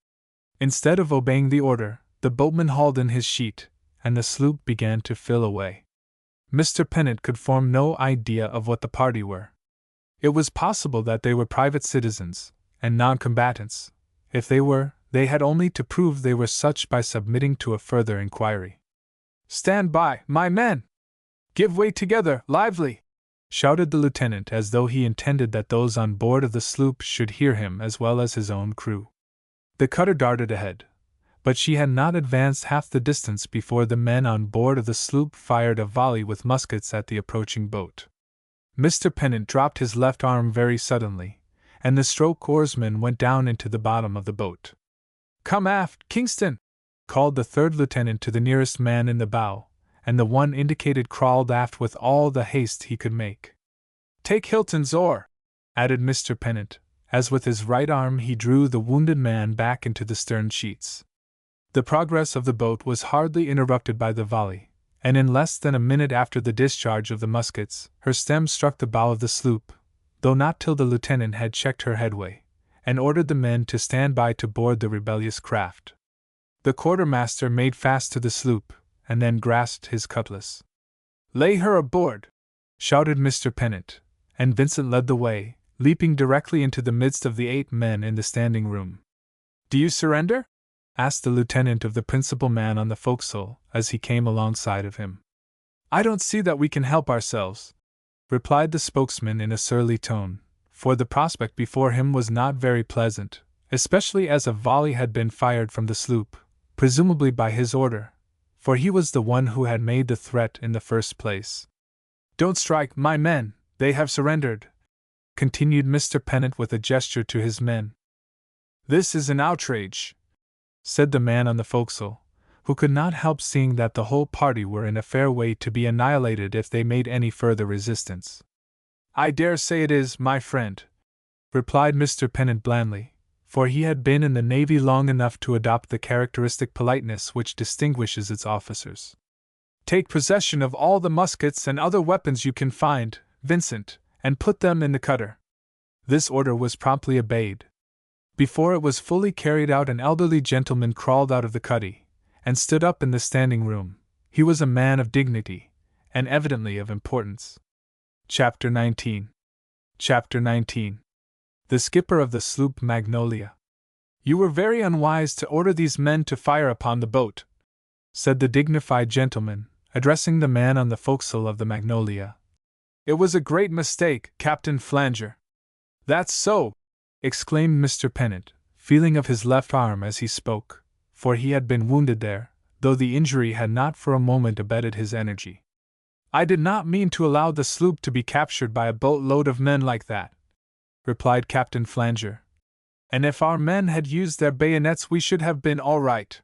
Instead of obeying the order, the boatman hauled in his sheet, and the sloop began to fill away. Mr. Pennant could form no idea of what the party were. It was possible that they were private citizens, and non-combatants. If they were, they had only to prove they were such by submitting to a further inquiry. "Stand by, my men! Give way together, lively!" shouted the lieutenant, as though he intended that those on board of the sloop should hear him as well as his own crew. The cutter darted ahead, but she had not advanced half the distance before the men on board of the sloop fired a volley with muskets at the approaching boat. Mr. Pennant dropped his left arm very suddenly, and the stroke oarsman went down into the bottom of the boat. "Come aft, Kingston!" called the third lieutenant to the nearest man in the bow, and the one indicated crawled aft with all the haste he could make. "Take Hilton's oar," added Mr. Pennant, as with his right arm he drew the wounded man back into the stern sheets. The progress of the boat was hardly interrupted by the volley, and in less than a minute after the discharge of the muskets, her stem struck the bow of the sloop, though not till the lieutenant had checked her headway, and ordered the men to stand by to board the rebellious craft. The quartermaster made fast to the sloop, and then grasped his cutlass. "Lay her aboard!" shouted Mr. Pennant, and Vincent led the way, leaping directly into the midst of the 8 men in the standing room. "Do you surrender?" asked the lieutenant of the principal man on the forecastle, as he came alongside of him. "I don't see that we can help ourselves," replied the spokesman in a surly tone, for the prospect before him was not very pleasant, especially as a volley had been fired from the sloop, presumably by his order, for he was the one who had made the threat in the first place. "Don't strike, my men, they have surrendered," continued Mr. Pennant with a gesture to his men. "This is an outrage," said the man on the forecastle, who could not help seeing that the whole party were in a fair way to be annihilated if they made any further resistance. "I dare say it is, my friend," replied Mr. Pennant blandly, for he had been in the Navy long enough to adopt the characteristic politeness which distinguishes its officers. "Take possession of all the muskets and other weapons you can find, Vincent, and put them in the cutter." This order was promptly obeyed. Before it was fully carried out, an elderly gentleman crawled out of the cuddy and stood up in the standing room. He was a man of dignity, and evidently of importance. Chapter 19. Chapter 19. The skipper of the sloop Magnolia. "You were very unwise to order these men to fire upon the boat," said the dignified gentleman, addressing the man on the forecastle of the Magnolia. "It was a great mistake, Captain Flanger." "That's so!" exclaimed Mr. Pennant, feeling of his left arm as he spoke, for he had been wounded there, though the injury had not for a moment abated his energy. "I did not mean to allow the sloop to be captured by a boatload of men like that," replied Captain Flanger. "And if our men had used their bayonets we should have been all right.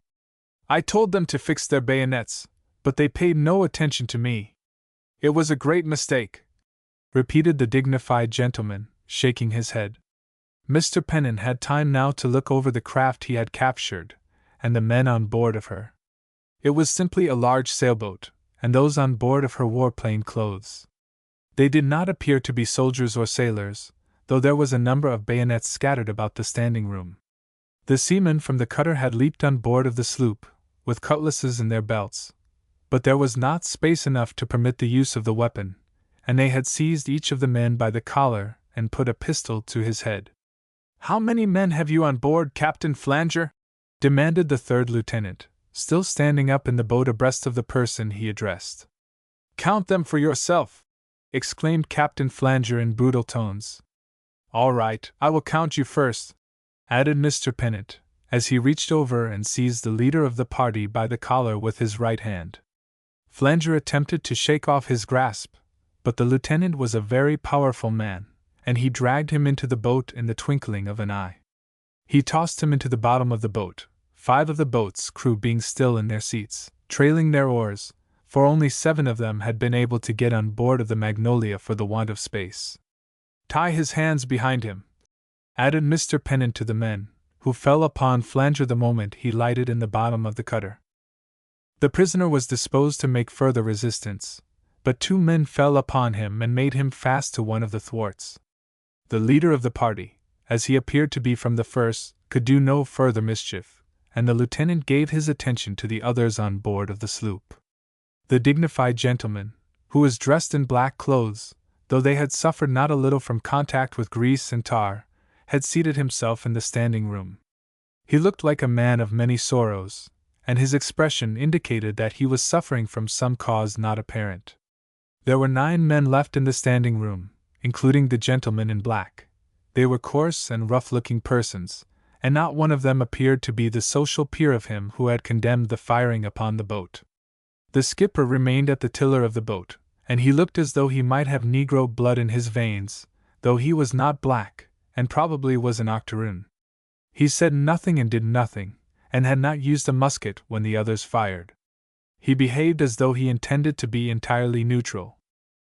I told them to fix their bayonets, but they paid no attention to me. It was a great mistake," repeated the dignified gentleman, shaking his head. Mr. Pennant had time now to look over the craft he had captured, and the men on board of her. It was simply a large sailboat, and those on board of her wore plain clothes. They did not appear to be soldiers or sailors, though there was a number of bayonets scattered about the standing room. The seamen from the cutter had leaped on board of the sloop, with cutlasses in their belts, but there was not space enough to permit the use of the weapon, and they had seized each of the men by the collar and put a pistol to his head. "How many men have you on board, Captain Flanger?" demanded the third lieutenant, still standing up in the boat abreast of the person he addressed. "Count them for yourself," exclaimed Captain Flanger in brutal tones. "All right, I will count you first," added Mr. Pennant, as he reached over and seized the leader of the party by the collar with his right hand. Flanger attempted to shake off his grasp, but the lieutenant was a very powerful man, and he dragged him into the boat in the twinkling of an eye. He tossed him into the bottom of the boat, 5 of the boat's crew being still in their seats, trailing their oars, for only 7 of them had been able to get on board of the Magnolia for the want of space. "Tie his hands behind him," added Mr. Pennant to the men, who fell upon Flanger the moment he lighted in the bottom of the cutter. The prisoner was disposed to make further resistance, but 2 men fell upon him and made him fast to one of the thwarts. The leader of the party, as he appeared to be from the first, could do no further mischief, and the lieutenant gave his attention to the others on board of the sloop. The dignified gentleman, who was dressed in black clothes, though they had suffered not a little from contact with grease and tar, had seated himself in the standing room. He looked like a man of many sorrows, and his expression indicated that he was suffering from some cause not apparent. There were 9 men left in the standing room, including the gentleman in black. They were coarse and rough-looking persons, and not one of them appeared to be the social peer of him who had condemned the firing upon the boat. The skipper remained at the tiller of the boat, and he looked as though he might have Negro blood in his veins, though he was not black, and probably was an octoroon. He said nothing and did nothing, and had not used a musket when the others fired. He behaved as though he intended to be entirely neutral.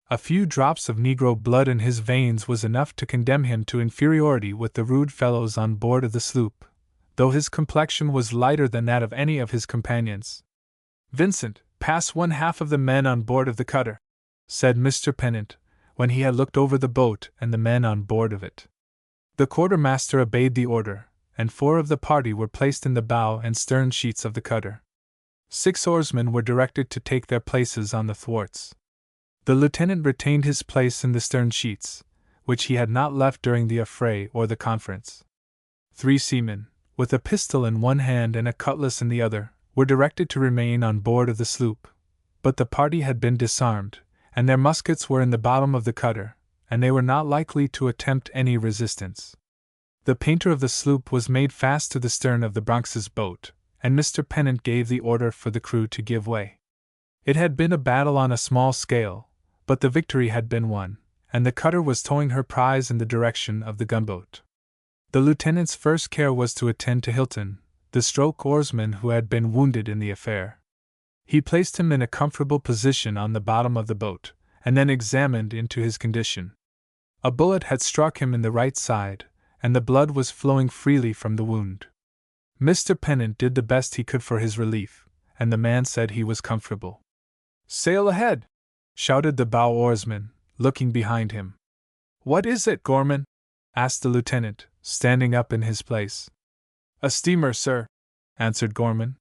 A few drops of Negro blood in his veins was enough to condemn him to inferiority with the rude fellows on board of the sloop, though his complexion was lighter than that of any of his companions. "Vincent, pass 1/2 of the men on board of the cutter," said Mr. Pennant, when he had looked over the boat and the men on board of it. The quartermaster obeyed the order, and 4 of the party were placed in the bow and stern sheets of the cutter. 6 oarsmen were directed to take their places on the thwarts. The lieutenant retained his place in the stern sheets, which he had not left during the affray or the conference. 3 seamen, with a pistol in one hand and a cutlass in the other, were directed to remain on board of the sloop, but the party had been disarmed, and their muskets were in the bottom of the cutter, and they were not likely to attempt any resistance. The painter of the sloop was made fast to the stern of the Bronx's boat, and Mr. Pennant gave the order for the crew to give way. It had been a battle on a small scale, but the victory had been won, and the cutter was towing her prize in the direction of the gunboat. The lieutenant's first care was to attend to Hilton, the stroke oarsman who had been wounded in the affair. He placed him in a comfortable position on the bottom of the boat, and then examined into his condition. A bullet had struck him in the right side, and the blood was flowing freely from the wound. Mr. Pennant did the best he could for his relief, and the man said he was comfortable. "Sail ahead!" shouted the bow oarsman, looking behind him. "What is it, Gorman?" asked the lieutenant, standing up in his place. "A steamer, sir," answered Gorman.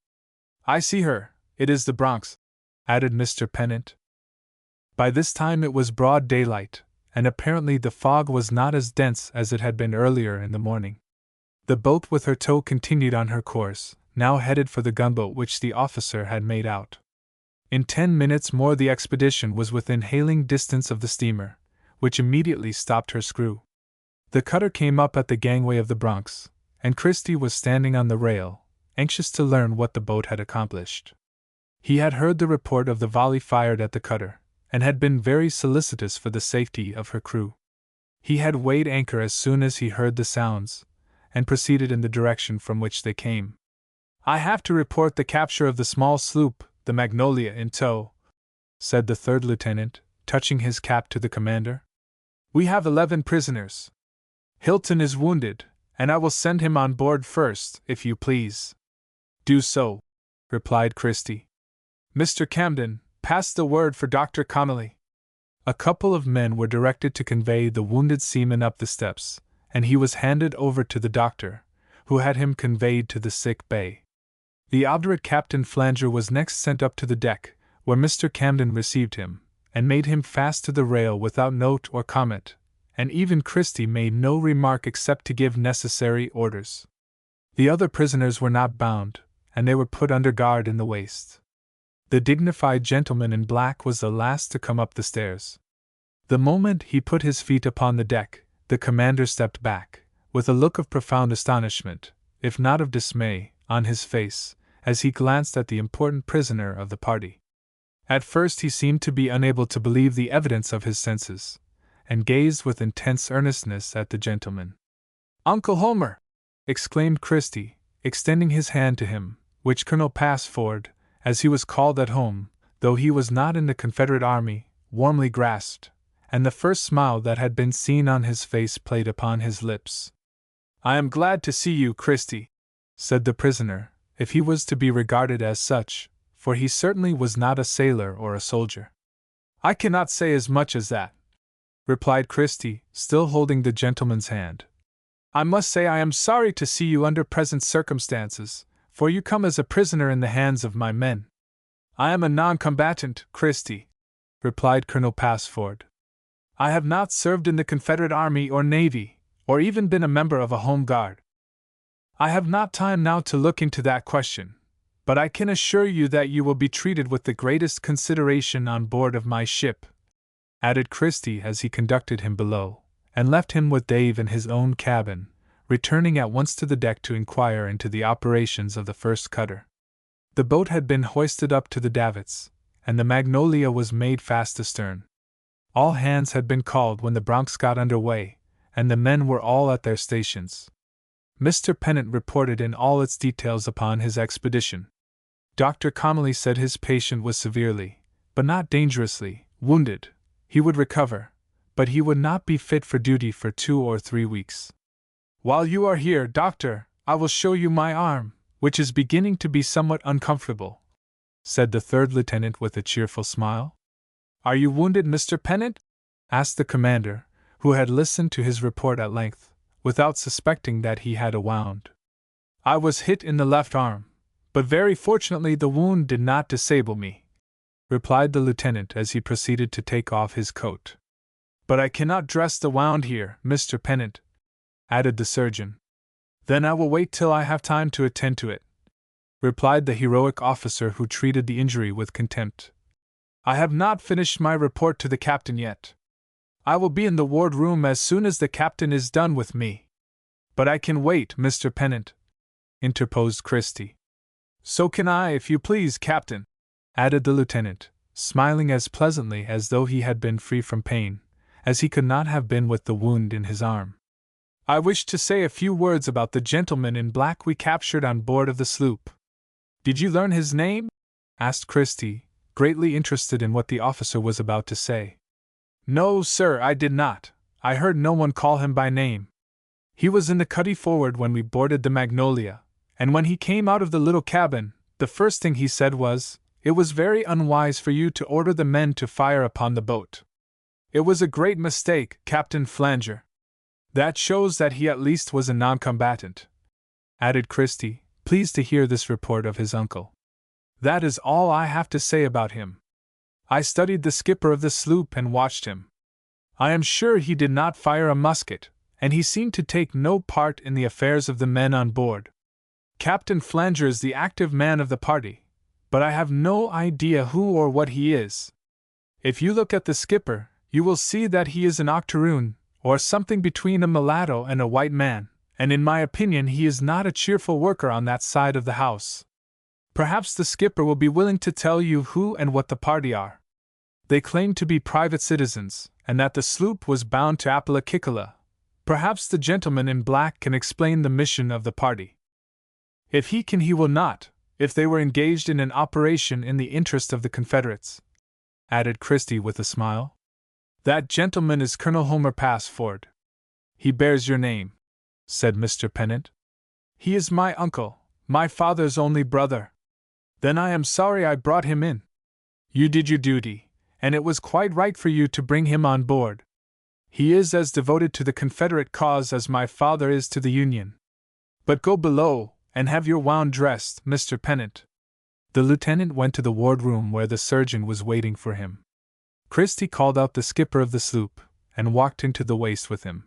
"I see her. It is the Bronx," added Mr. Pennant. By this time it was broad daylight, and apparently the fog was not as dense as it had been earlier in the morning. The boat with her tow continued on her course, now headed for the gunboat which the officer had made out. In 10 minutes more the expedition was within hailing distance of the steamer, which immediately stopped her screw. The cutter came up at the gangway of the Bronx, and Christie was standing on the rail, anxious to learn what the boat had accomplished. He had heard the report of the volley fired at the cutter, and had been very solicitous for the safety of her crew. He had weighed anchor as soon as he heard the sounds, and proceeded in the direction from which they came. "I have to report the capture of the small sloop, the Magnolia, in tow," said the third lieutenant, touching his cap to the commander. "We have 11 prisoners. Hilton is wounded, and I will send him on board first, if you please." "Do so," replied Christie. "Mr. Camden, pass the word for Dr. Connolly." A couple of men were directed to convey the wounded seaman up the steps, and he was handed over to the doctor, who had him conveyed to the sick bay. The obdurate Captain Flanger was next sent up to the deck, where Mr. Camden received him, and made him fast to the rail without note or comment, and even Christie made no remark except to give necessary orders. The other prisoners were not bound, and they were put under guard in the waist. The dignified gentleman in black was the last to come up the stairs. The moment he put his feet upon the deck, the commander stepped back, with a look of profound astonishment, if not of dismay, on his face, as he glanced at the important prisoner of the party. At first he seemed to be unable to believe the evidence of his senses, and gazed with intense earnestness at the gentleman. "Uncle Homer!" exclaimed Christie, extending his hand to him, which Colonel Passford, as he was called at home, though he was not in the Confederate army, warmly grasped, and the first smile that had been seen on his face played upon his lips. "I am glad to see you, Christie," said the prisoner, if he was to be regarded as such, for he certainly was not a sailor or a soldier. "I cannot say as much as that," replied Christie, still holding the gentleman's hand. "I must say I am sorry to see you under present circumstances, for you come as a prisoner in the hands of my men." "I am a non-combatant, Christie," replied Colonel Passford. "I have not served in the Confederate Army or Navy, or even been a member of a home guard. I have not time now to look into that question, but I can assure you that you will be treated with the greatest consideration on board of my ship," added Christie as he conducted him below, and left him with Dave in his own cabin, returning at once to the deck to inquire into the operations of the first cutter. The boat had been hoisted up to the davits, and the Magnolia was made fast astern. All hands had been called when the Bronx got under way, and the men were all at their stations. Mr. Pennant reported in all its details upon his expedition. Dr. Connolly said his patient was severely, but not dangerously, wounded. He would recover, but he would not be fit for duty for 2 or 3 weeks. "While you are here, doctor, I will show you my arm, which is beginning to be somewhat uncomfortable," said the third lieutenant with a cheerful smile. "Are you wounded, Mr. Pennant?" asked the commander, who had listened to his report at length, without suspecting that he had a wound. "I was hit in the left arm, but very fortunately the wound did not disable me," replied the lieutenant as he proceeded to take off his coat. "But I cannot dress the wound here, Mr. Pennant," added the surgeon. "Then I will wait till I have time to attend to it," replied the heroic officer who treated the injury with contempt. I have not finished my report to the captain yet. I will be in the wardroom as soon as the captain is done with me. But I can wait, Mr. Pennant, interposed Christie. So can I, if you please, Captain, added the lieutenant, smiling as pleasantly as though he had been free from pain, as he could not have been with the wound in his arm. I wish to say a few words about the gentleman in black we captured on board of the sloop. Did you learn his name? Asked Christie, greatly interested in what the officer was about to say. No, sir, I did not. I heard no one call him by name. He was in the cuddy forward when we boarded the Magnolia, and when he came out of the little cabin, the first thing he said was, "It was very unwise for you to order the men to fire upon the boat. It was a great mistake, Captain Flanger." That shows that he at least was a non-combatant, added Christie, pleased to hear this report of his uncle. That is all I have to say about him. I studied the skipper of the sloop and watched him. I am sure he did not fire a musket, and he seemed to take no part in the affairs of the men on board. Captain Flanger is the active man of the party, but I have no idea who or what he is. If you look at the skipper, you will see that he is an octoroon, or something between a mulatto and a white man, and in my opinion he is not a cheerful worker on that side of the house. Perhaps the skipper will be willing to tell you who and what the party are. They claim to be private citizens, and that the sloop was bound to Apalachicola. Perhaps the gentleman in black can explain the mission of the party. If he can, he will not, if they were engaged in an operation in the interest of the Confederates, added Christie with a smile. That gentleman is Colonel Homer Passford. He bears your name, said Mr. Pennant. He is my uncle, my father's only brother. Then I am sorry I brought him in. You did your duty, and it was quite right for you to bring him on board. He is as devoted to the Confederate cause as my father is to the Union. But go below, and have your wound dressed, Mr. Pennant. The lieutenant went to the wardroom where the surgeon was waiting for him. Christie called out the skipper of the sloop, and walked into the waist with him.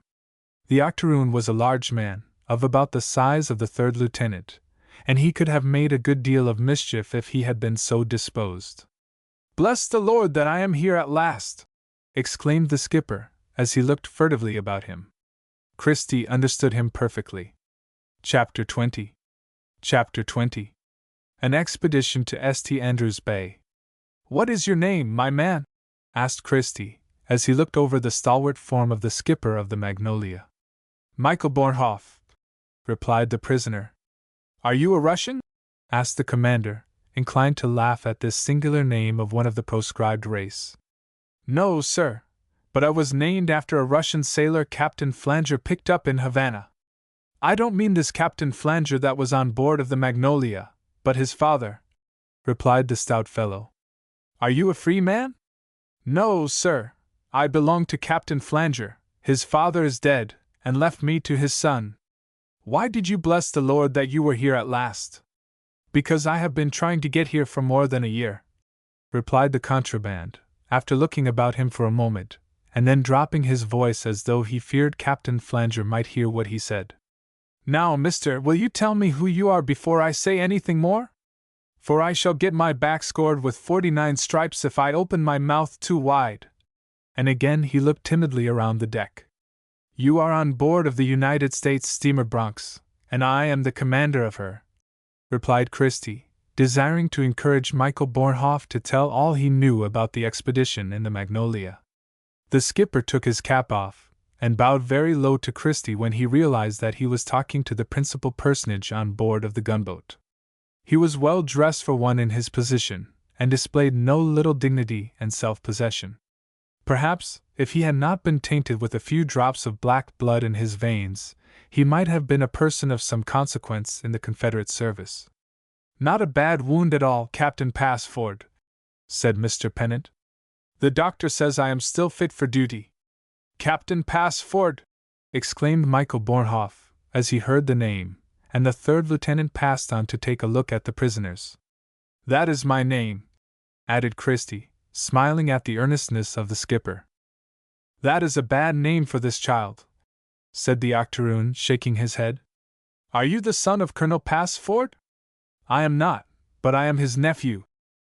The octoroon was a large man, of about the size of the third lieutenant, and he could have made a good deal of mischief if he had been so disposed. "Bless the Lord that I am here at last!" exclaimed the skipper, as he looked furtively about him. Christie understood him perfectly. Chapter 20. Chapter 20. An expedition to St. Andrews Bay. "What is your name, my man?" asked Christie, as he looked over the stalwart form of the skipper of the Magnolia. "Michael Bornhoff," replied the prisoner. "Are you a Russian?" asked the commander, inclined to laugh at this singular name of one of the proscribed race. "No, sir, but I was named after a Russian sailor Captain Flanger picked up in Havana. I don't mean this Captain Flanger that was on board of the Magnolia, but his father," replied the stout fellow. "Are you a free man?" "No, sir, I belong to Captain Flanger. His father is dead, and left me to his son." "Why did you bless the Lord that you were here at last?" "Because I have been trying to get here for more than a year," replied the contraband, after looking about him for a moment, and then dropping his voice as though he feared Captain Flanger might hear what he said. "Now, mister, will you tell me who you are before I say anything more? For I shall get my back scored with 49 stripes if I open my mouth too wide." And again he looked timidly around the deck. "You are on board of the United States steamer Bronx, and I am the commander of her," replied Christie, desiring to encourage Michael Bornhoff to tell all he knew about the expedition in the Magnolia. The skipper took his cap off, and bowed very low to Christie when he realized that he was talking to the principal personage on board of the gunboat. He was well dressed for one in his position, and displayed no little dignity and self-possession. Perhaps, if he had not been tainted with a few drops of black blood in his veins, he might have been a person of some consequence in the Confederate service. "Not a bad wound at all, Captain Passford," said Mr. Pennant. "The doctor says I am still fit for duty." "Captain Passford!" exclaimed Michael Bornhoff, as he heard the name, and the third lieutenant passed on to take a look at the prisoners. "That is my name," added Christie, smiling at the earnestness of the skipper. "That is a bad name for this child," said the octoroon, shaking his head. "Are you the son of Colonel Passford?" "I am not, but I am his nephew,"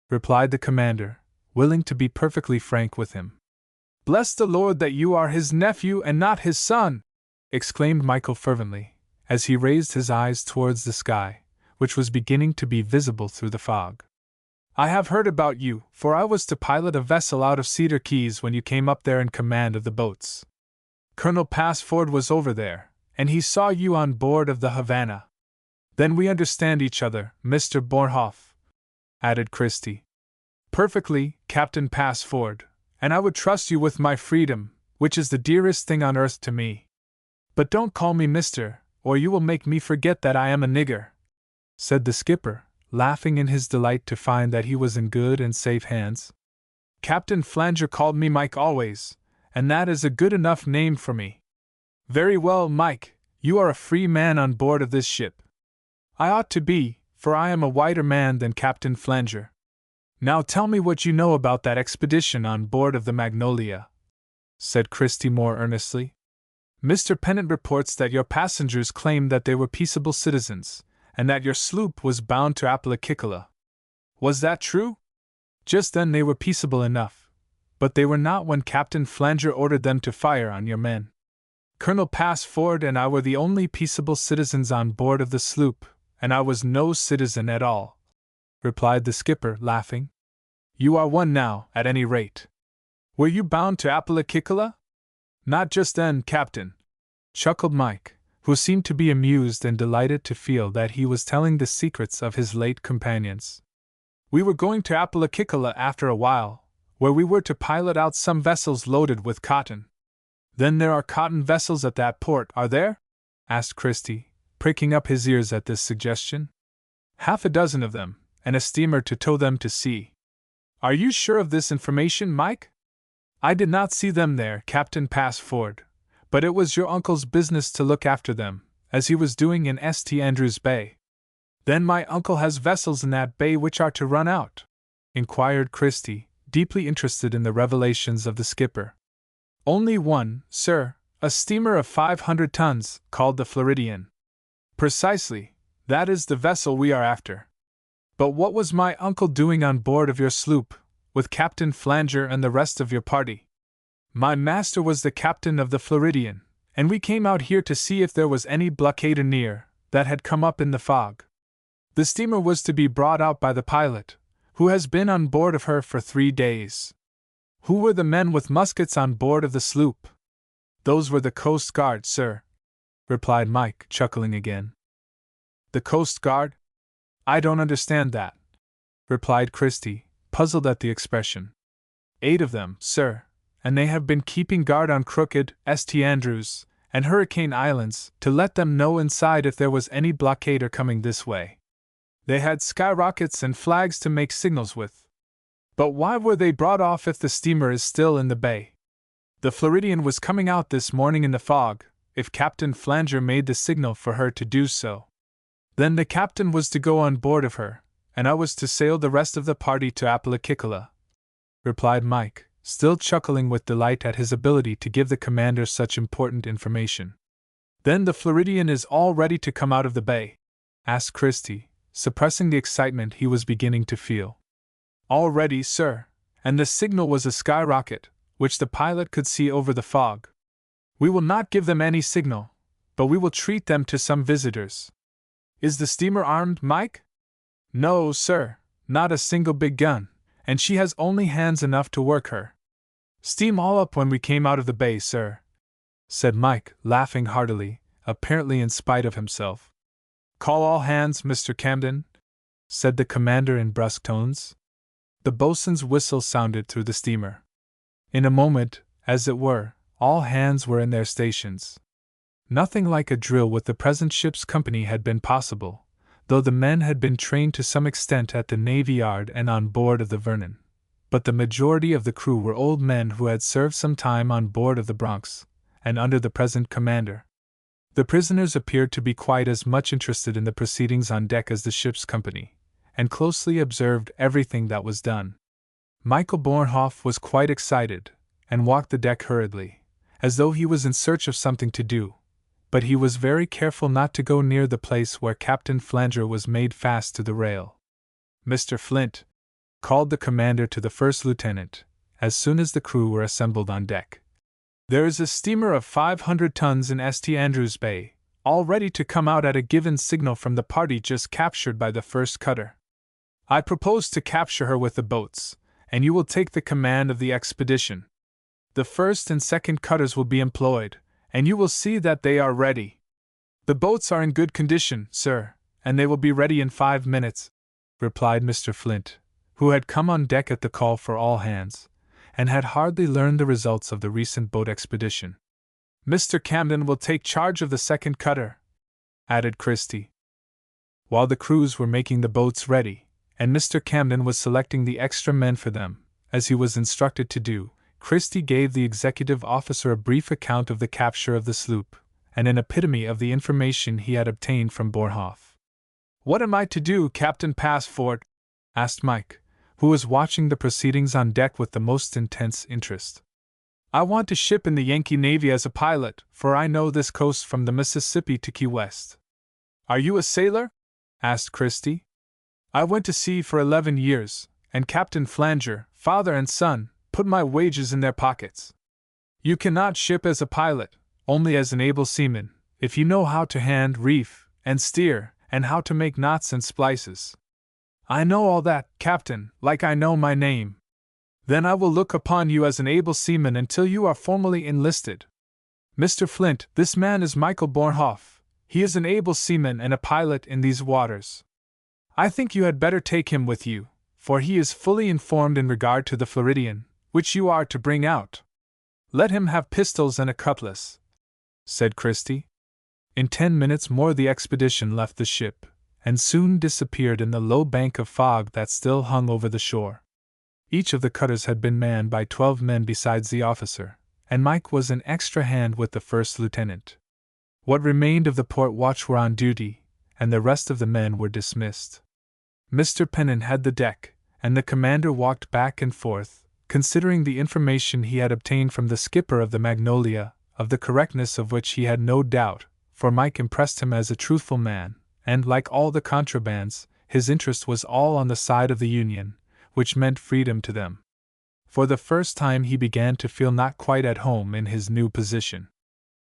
replied the commander, willing to be perfectly frank with him. "Bless the Lord that you are his nephew and not his son!" exclaimed Michael fervently, as he raised his eyes towards the sky, which was beginning to be visible through the fog. "I have heard about you, for I was to pilot a vessel out of Cedar Keys when you came up there in command of the boats. Colonel Passford was over there, and he saw you on board of the Havana. Then we understand each other, Mr. Bornhoff," added Christie. "Perfectly, Captain Passford, and I would trust you with my freedom, which is the dearest thing on earth to me. But don't call me Mr., or you will make me forget that I am a nigger," said the skipper, laughing in his delight to find that he was in good and safe hands. "Captain Flanger called me Mike always, and that is a good enough name for me." "Very well, Mike, you are a free man on board of this ship." "I ought to be, for I am a whiter man than Captain Flanger. Now tell me what you know about that expedition on board of the Magnolia," said Christie more earnestly. "Mr. Pennant reports that your passengers claimed that they were peaceable citizens, and that your sloop was bound to Apalachicola. Was that true?" "Just then they were peaceable enough, but they were not when Captain Flanger ordered them to fire on your men. Colonel Passford and I were the only peaceable citizens on board of the sloop, and I was no citizen at all," replied the skipper, laughing. "You are one now, at any rate. Were you bound to Apalachicola?" "Not just then, Captain," chuckled Mike, who seemed to be amused and delighted to feel that he was telling the secrets of his late companions. "We were going to Apalachicola after a while, where we were to pilot out some vessels loaded with cotton." "Then there are cotton vessels at that port, are there?" asked Christie, pricking up his ears at this suggestion. "Half a dozen of them, and a steamer to tow them to sea." "Are you sure of this information, Mike?" "I did not see them there, Captain Passford, but it was your uncle's business to look after them, as he was doing in St. Andrews Bay." "Then my uncle has vessels in that bay which are to run out?" inquired Christie, deeply interested in the revelations of the skipper. "Only one, sir, a steamer of 500 tons, called the Floridian." "Precisely, that is the vessel we are after. But what was my uncle doing on board of your sloop, with Captain Flanger and the rest of your party?" "My master was the captain of the Floridian, and we came out here to see if there was any blockader near, that had come up in the fog. The steamer was to be brought out by the pilot, who has been on board of her for 3 days." "Who were the men with muskets on board of the sloop?" "Those were the Coast Guard, sir," replied Mike, chuckling again. "The Coast Guard? I don't understand that," replied Christie, puzzled at the expression. "8 of them, sir, and they have been keeping guard on Crooked, St. Andrews, and Hurricane Islands, to let them know inside if there was any blockader coming this way. They had skyrockets and flags to make signals with." "But why were they brought off if the steamer is still in the bay?" "The Floridian was coming out this morning in the fog, if Captain Flanger made the signal for her to do so. Then the captain was to go on board of her, and I was to sail the rest of the party to Apalachicola," replied Mike, still chuckling with delight at his ability to give the commander such important information. "Then the Floridian is all ready to come out of the bay?" asked Christie, suppressing the excitement he was beginning to feel. "All ready, sir, and the signal was a skyrocket, which the pilot could see over the fog. We will not give them any signal, but we will treat them to some visitors." "Is the steamer armed, Mike?" "No, sir, not a single big gun, and she has only hands enough to work her." "Steam all up when we came out of the bay, sir," said Mike, laughing heartily, apparently in spite of himself. "Call all hands, Mr. Camden," said the commander in brusque tones. The boatswain's whistle sounded through the steamer. In a moment, as it were, all hands were in their stations. Nothing like a drill with the present ship's company had been possible, though the men had been trained to some extent at the Navy Yard and on board of the Vernon. But the majority of the crew were old men who had served some time on board of the Bronx, and under the present commander. The prisoners appeared to be quite as much interested in the proceedings on deck as the ship's company, and closely observed everything that was done. Michael Bornhoff was quite excited, and walked the deck hurriedly, as though he was in search of something to do, but he was very careful not to go near the place where Captain Flanger was made fast to the rail. "Mr. Flint," called the commander to the first lieutenant, as soon as the crew were assembled on deck. "There is a steamer of 500 tons in St. Andrews Bay, all ready to come out at a given signal from the party just captured by the first cutter. I propose to capture her with the boats, and you will take the command of the expedition. The first and second cutters will be employed, and you will see that they are ready." "The boats are in good condition, sir, and they will be ready in 5 minutes," replied Mr. Flint, who had come on deck at the call for all hands, and had hardly learned the results of the recent boat expedition. "Mr. Camden will take charge of the second cutter," added Christie. While the crews were making the boats ready, and Mr. Camden was selecting the extra men for them, as he was instructed to do, Christie gave the executive officer a brief account of the capture of the sloop, and an epitome of the information he had obtained from Borhoff. "What am I to do, Captain Passford?" asked Mike, who was watching the proceedings on deck with the most intense interest. "I want to ship in the Yankee Navy as a pilot, for I know this coast from the Mississippi to Key West." "Are you a sailor?" asked Christie. "I went to sea for 11 years, and Captain Flanger, father and son, put my wages in their pockets." "You cannot ship as a pilot, only as an able seaman, if you know how to hand, reef, and steer, and how to make knots and splices." "I know all that, Captain, like I know my name." "Then I will look upon you as an able seaman until you are formally enlisted. Mr. Flint, this man is Michael Borhoff. He is an able seaman and a pilot in these waters. I think you had better take him with you, for he is fully informed in regard to the Floridian, which you are to bring out. Let him have pistols and a cutlass," said Christie. In 10 minutes more the expedition left the ship, and soon disappeared in the low bank of fog that still hung over the shore. Each of the cutters had been manned by 12 men besides the officer, and Mike was an extra hand with the first lieutenant. What remained of the port watch were on duty, and the rest of the men were dismissed. Mr. Pennant had the deck, and the commander walked back and forth, considering the information he had obtained from the skipper of the Magnolia, of the correctness of which he had no doubt, for Mike impressed him as a truthful man, and, like all the contrabands, his interest was all on the side of the Union, which meant freedom to them. For the first time he began to feel not quite at home in his new position.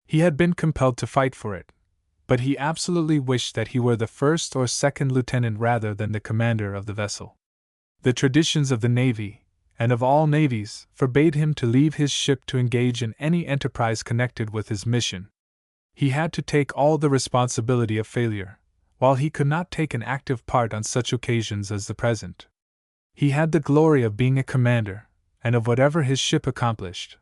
He had been compelled to fight for it, but he absolutely wished that he were the first or second lieutenant rather than the commander of the vessel. The traditions of the Navy, and of all navies, forbade him to leave his ship to engage in any enterprise connected with his mission. He had to take all the responsibility of failure, while he could not take an active part on such occasions as the present. He had the glory of being a commander, and of whatever his ship accomplished,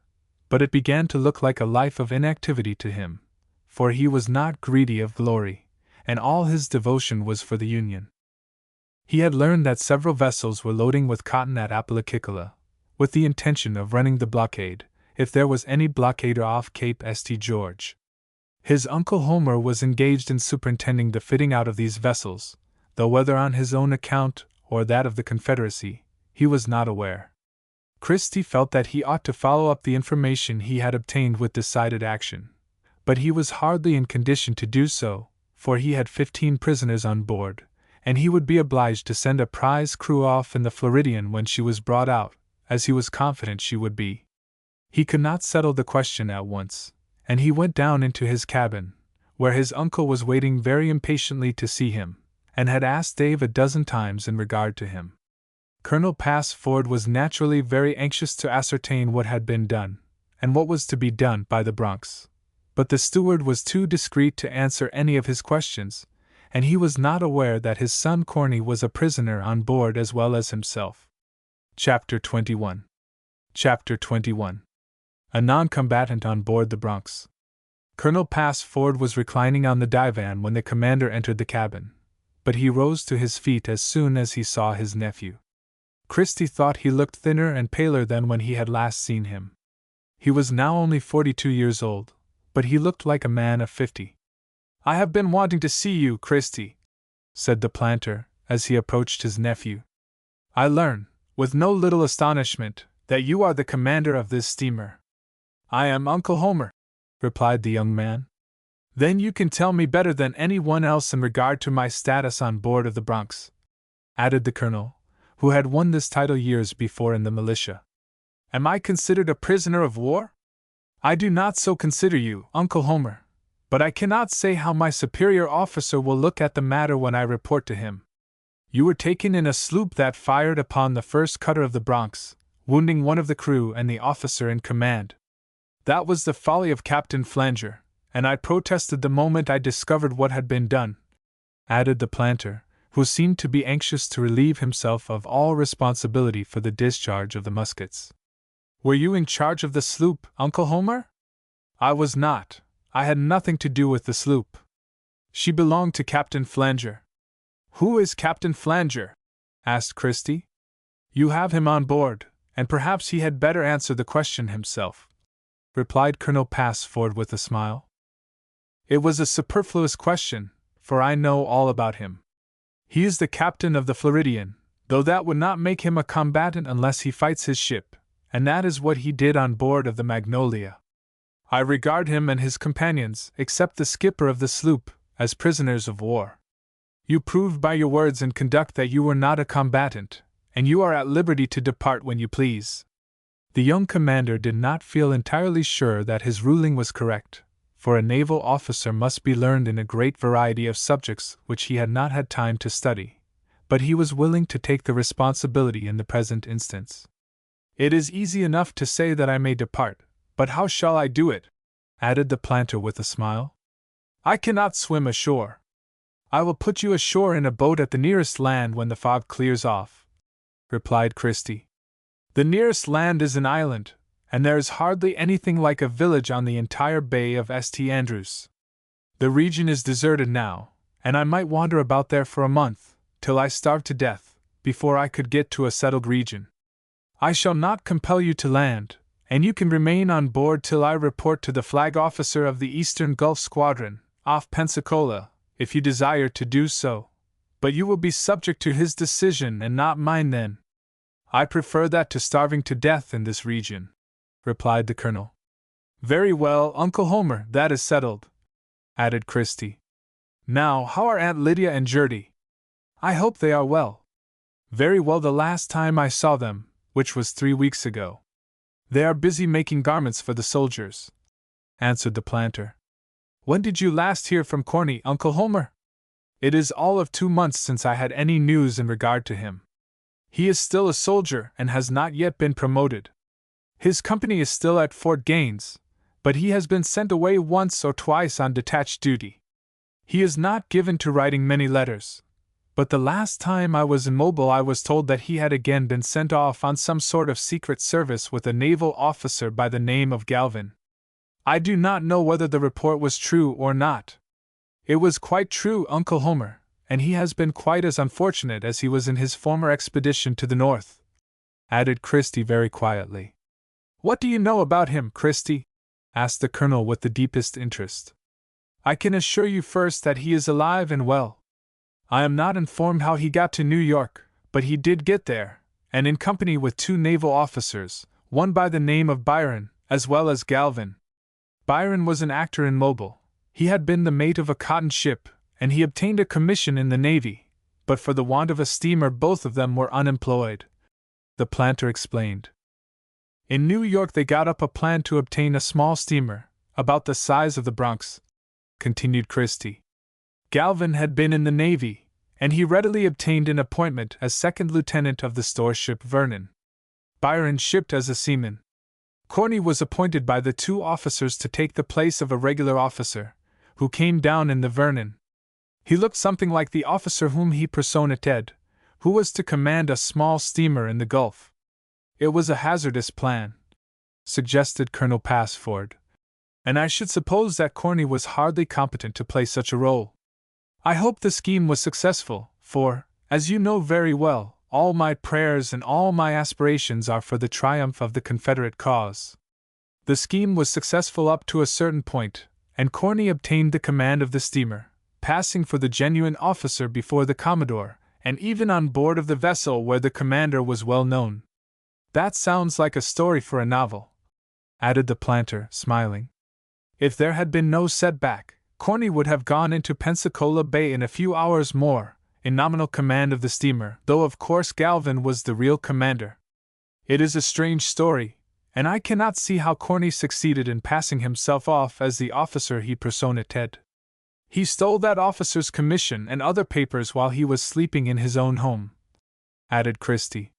but it began to look like a life of inactivity to him, for he was not greedy of glory, and all his devotion was for the Union. He had learned that several vessels were loading with cotton at Apalachicola, with the intention of running the blockade, if there was any blockade off Cape St. George. His uncle Homer was engaged in superintending the fitting out of these vessels, though whether on his own account or that of the Confederacy, he was not aware. Christie felt that he ought to follow up the information he had obtained with decided action, but he was hardly in condition to do so, for he had 15 prisoners on board, and he would be obliged to send a prize crew off in the Floridian when she was brought out, as he was confident she would be. He could not settle the question at once, and he went down into his cabin, where his uncle was waiting very impatiently to see him, and had asked Dave a dozen times in regard to him. Colonel Passford was naturally very anxious to ascertain what had been done, and what was to be done by the Bronx, but the steward was too discreet to answer any of his questions, and he was not aware that his son Corny was a prisoner on board as well as himself. Chapter 21. Chapter 21. A non-combatant on board the Bronx. Colonel Passford was reclining on the divan when the commander entered the cabin, but he rose to his feet as soon as he saw his nephew. Christie thought he looked thinner and paler than when he had last seen him. He was now only 42 years old, but he looked like a man of 50. "I have been wanting to see you, Christie," said the planter, as he approached his nephew. "I learn, with no little astonishment, that you are the commander of this steamer." "I am Uncle Homer," replied the young man. "Then you can tell me better than any one else in regard to my status on board of the Bronx," added the colonel, who had won this title years before in the militia. Am I considered a prisoner of war? I do not so consider you, Uncle Homer, but I cannot say how my superior officer will look at the matter when I report to him. You were taken in a sloop that fired upon the first cutter of the Bronx, wounding one of the crew and the officer in command. That was the folly of Captain Flanger, and I protested the moment I discovered what had been done," added the planter, who seemed to be anxious to relieve himself of all responsibility for the discharge of the muskets. "Were you in charge of the sloop, Uncle Homer?" "I was not. I had nothing to do with the sloop. She belonged to Captain Flanger." "Who is Captain Flanger?" asked Christie. "You have him on board, and perhaps he had better answer the question himself," replied Colonel Passford with a smile. "It was a superfluous question, for I know all about him. He is the captain of the Floridian, though that would not make him a combatant unless he fights his ship, and that is what he did on board of the Magnolia. I regard him and his companions, except the skipper of the sloop, as prisoners of war. You proved by your words and conduct that you were not a combatant, and you are at liberty to depart when you please." The young commander did not feel entirely sure that his ruling was correct, for a naval officer must be learned in a great variety of subjects which he had not had time to study, but he was willing to take the responsibility in the present instance. "It is easy enough to say that I may depart, but how shall I do it?" added the planter with a smile. "I cannot swim ashore." "I will put you ashore in a boat at the nearest land when the fog clears off," replied Christie. "The nearest land is an island, and there is hardly anything like a village on the entire bay of St. Andrews. The region is deserted now, and I might wander about there for a month, till I starve to death, before I could get to a settled region. I shall not compel you to land, and you can remain on board till I report to the flag officer of the Eastern Gulf Squadron, off Pensacola, if you desire to do so, but you will be subject to his decision and not mine then. I prefer that to starving to death in this region," replied the colonel. "Very well, Uncle Homer, that is settled," added Christie. "Now, how are Aunt Lydia and Gertie?" "I hope they are well." "Very well the last time I saw them, which was 3 weeks ago. They are busy making garments for the soldiers," answered the planter. "When did you last hear from Corny, Uncle Homer?" "It is all of 2 months since I had any news in regard to him. He is still a soldier and has not yet been promoted. His company is still at Fort Gaines, but he has been sent away once or twice on detached duty. He is not given to writing many letters, but the last time I was in Mobile I was told that he had again been sent off on some sort of secret service with a naval officer by the name of Galvin. I do not know whether the report was true or not." "It was quite true, Uncle Homer, and he has been quite as unfortunate as he was in his former expedition to the north," added Christie very quietly. "What do you know about him, Christie?" asked the colonel with the deepest interest. "I can assure you first that he is alive and well. I am not informed how he got to New York, but he did get there, and in company with 2 naval officers, one by the name of Byron, as well as Galvin. Byron was an actor in Mobile. He had been the mate of a cotton ship, and he obtained a commission in the Navy, but for the want of a steamer both of them were unemployed," the planter explained. "In New York they got up a plan to obtain a small steamer, about the size of the Bronx," continued Christie. "Galvin had been in the Navy, and he readily obtained an appointment as second lieutenant of the store ship Vernon. Byron shipped as a seaman. Corny was appointed by the 2 officers to take the place of a regular officer, who came down in the Vernon. He looked something like the officer whom he personated, who was to command a small steamer in the Gulf." "It was a hazardous plan," suggested Colonel Passford, "and I should suppose that Corny was hardly competent to play such a role. I hope the scheme was successful, for, as you know very well, all my prayers and all my aspirations are for the triumph of the Confederate cause. The scheme was successful up to a certain point, and Corny obtained the command of the steamer, passing for the genuine officer before the Commodore, and even on board of the vessel where the commander was well known. That sounds like a story for a novel," added the planter, smiling. "If there had been no setback, Corny would have gone into Pensacola Bay in a few hours more, in nominal command of the steamer, though of course Galvin was the real commander. It is a strange story, and I cannot see how Corny succeeded in passing himself off as the officer he personated. He stole that officer's commission and other papers while he was sleeping in his own home," added Christie.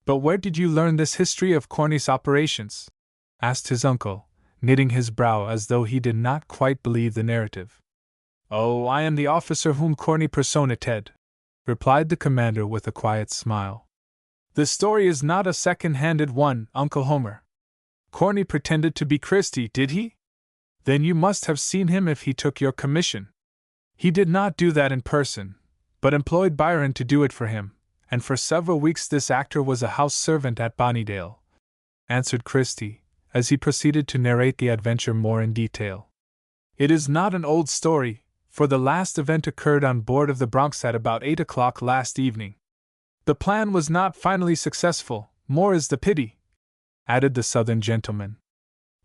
"But where did you learn this history of Corny's operations?" asked his uncle, knitting his brow as though he did not quite believe the narrative. "Oh, I am the officer whom Corny personated," replied the commander with a quiet smile. "The story is not a second-handed one, Uncle Homer. Corny pretended to be Christie, did he? Then you must have seen him if he took your commission." "He did not do that in person, but employed Byron to do it for him, and for several weeks this actor was a house servant at Bonnydale," answered Christie, as he proceeded to narrate the adventure more in detail. "It is not an old story, for the last event occurred on board of the Bronx at about 8 o'clock last evening. The plan was not finally successful, more is the pity," added the Southern gentleman.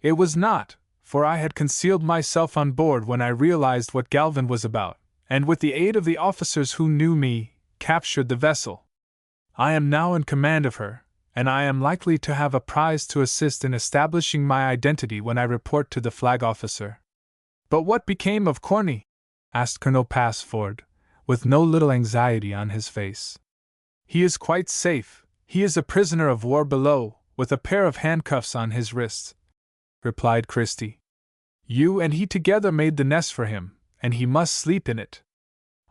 "It was not, for I had concealed myself on board when I realized what Galvin was about, and with the aid of the officers who knew me, captured the vessel. I am now in command of her, and I am likely to have a prize to assist in establishing my identity when I report to the flag officer." "But what became of Corny?" asked Colonel Passford, with no little anxiety on his face. "He is quite safe. He is a prisoner of war below, with a pair of handcuffs on his wrists," replied Christie. "You and he together made the nest for him, and he must sleep in it.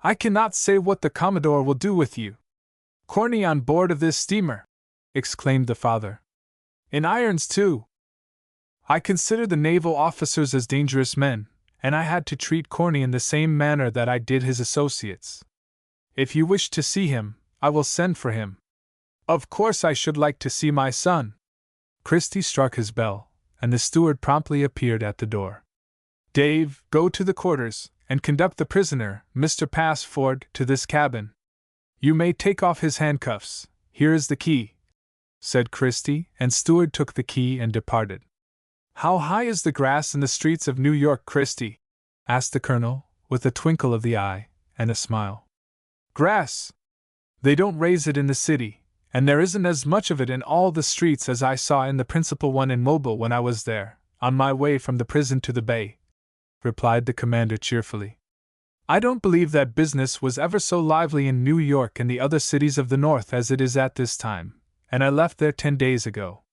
I cannot say what the Commodore will do with you." "Corny on board of this steamer!" exclaimed the father. "In irons, too! I consider the naval officers as dangerous men, and I had to treat Corny in the same manner that I did his associates. If you wish to see him, I will send for him." "Of course I should like to see my son." Christie struck his bell, and the steward promptly appeared at the door. "Dave, go to the quarters, and conduct the prisoner, Mr. Passford, to this cabin. You may take off his handcuffs. Here is the key," said Christie, and steward took the key and departed. "How high is the grass in the streets of New York, Christie?" asked the colonel, with a twinkle of the eye and a smile. "Grass? They don't raise it in the city, and there isn't as much of it in all the streets as I saw in the principal one in Mobile when I was there, on my way from the prison to the bay," replied the commander cheerfully. "I don't believe that business was ever so lively in New York and the other cities of the North as it is at this time, and I left there 10 days ago."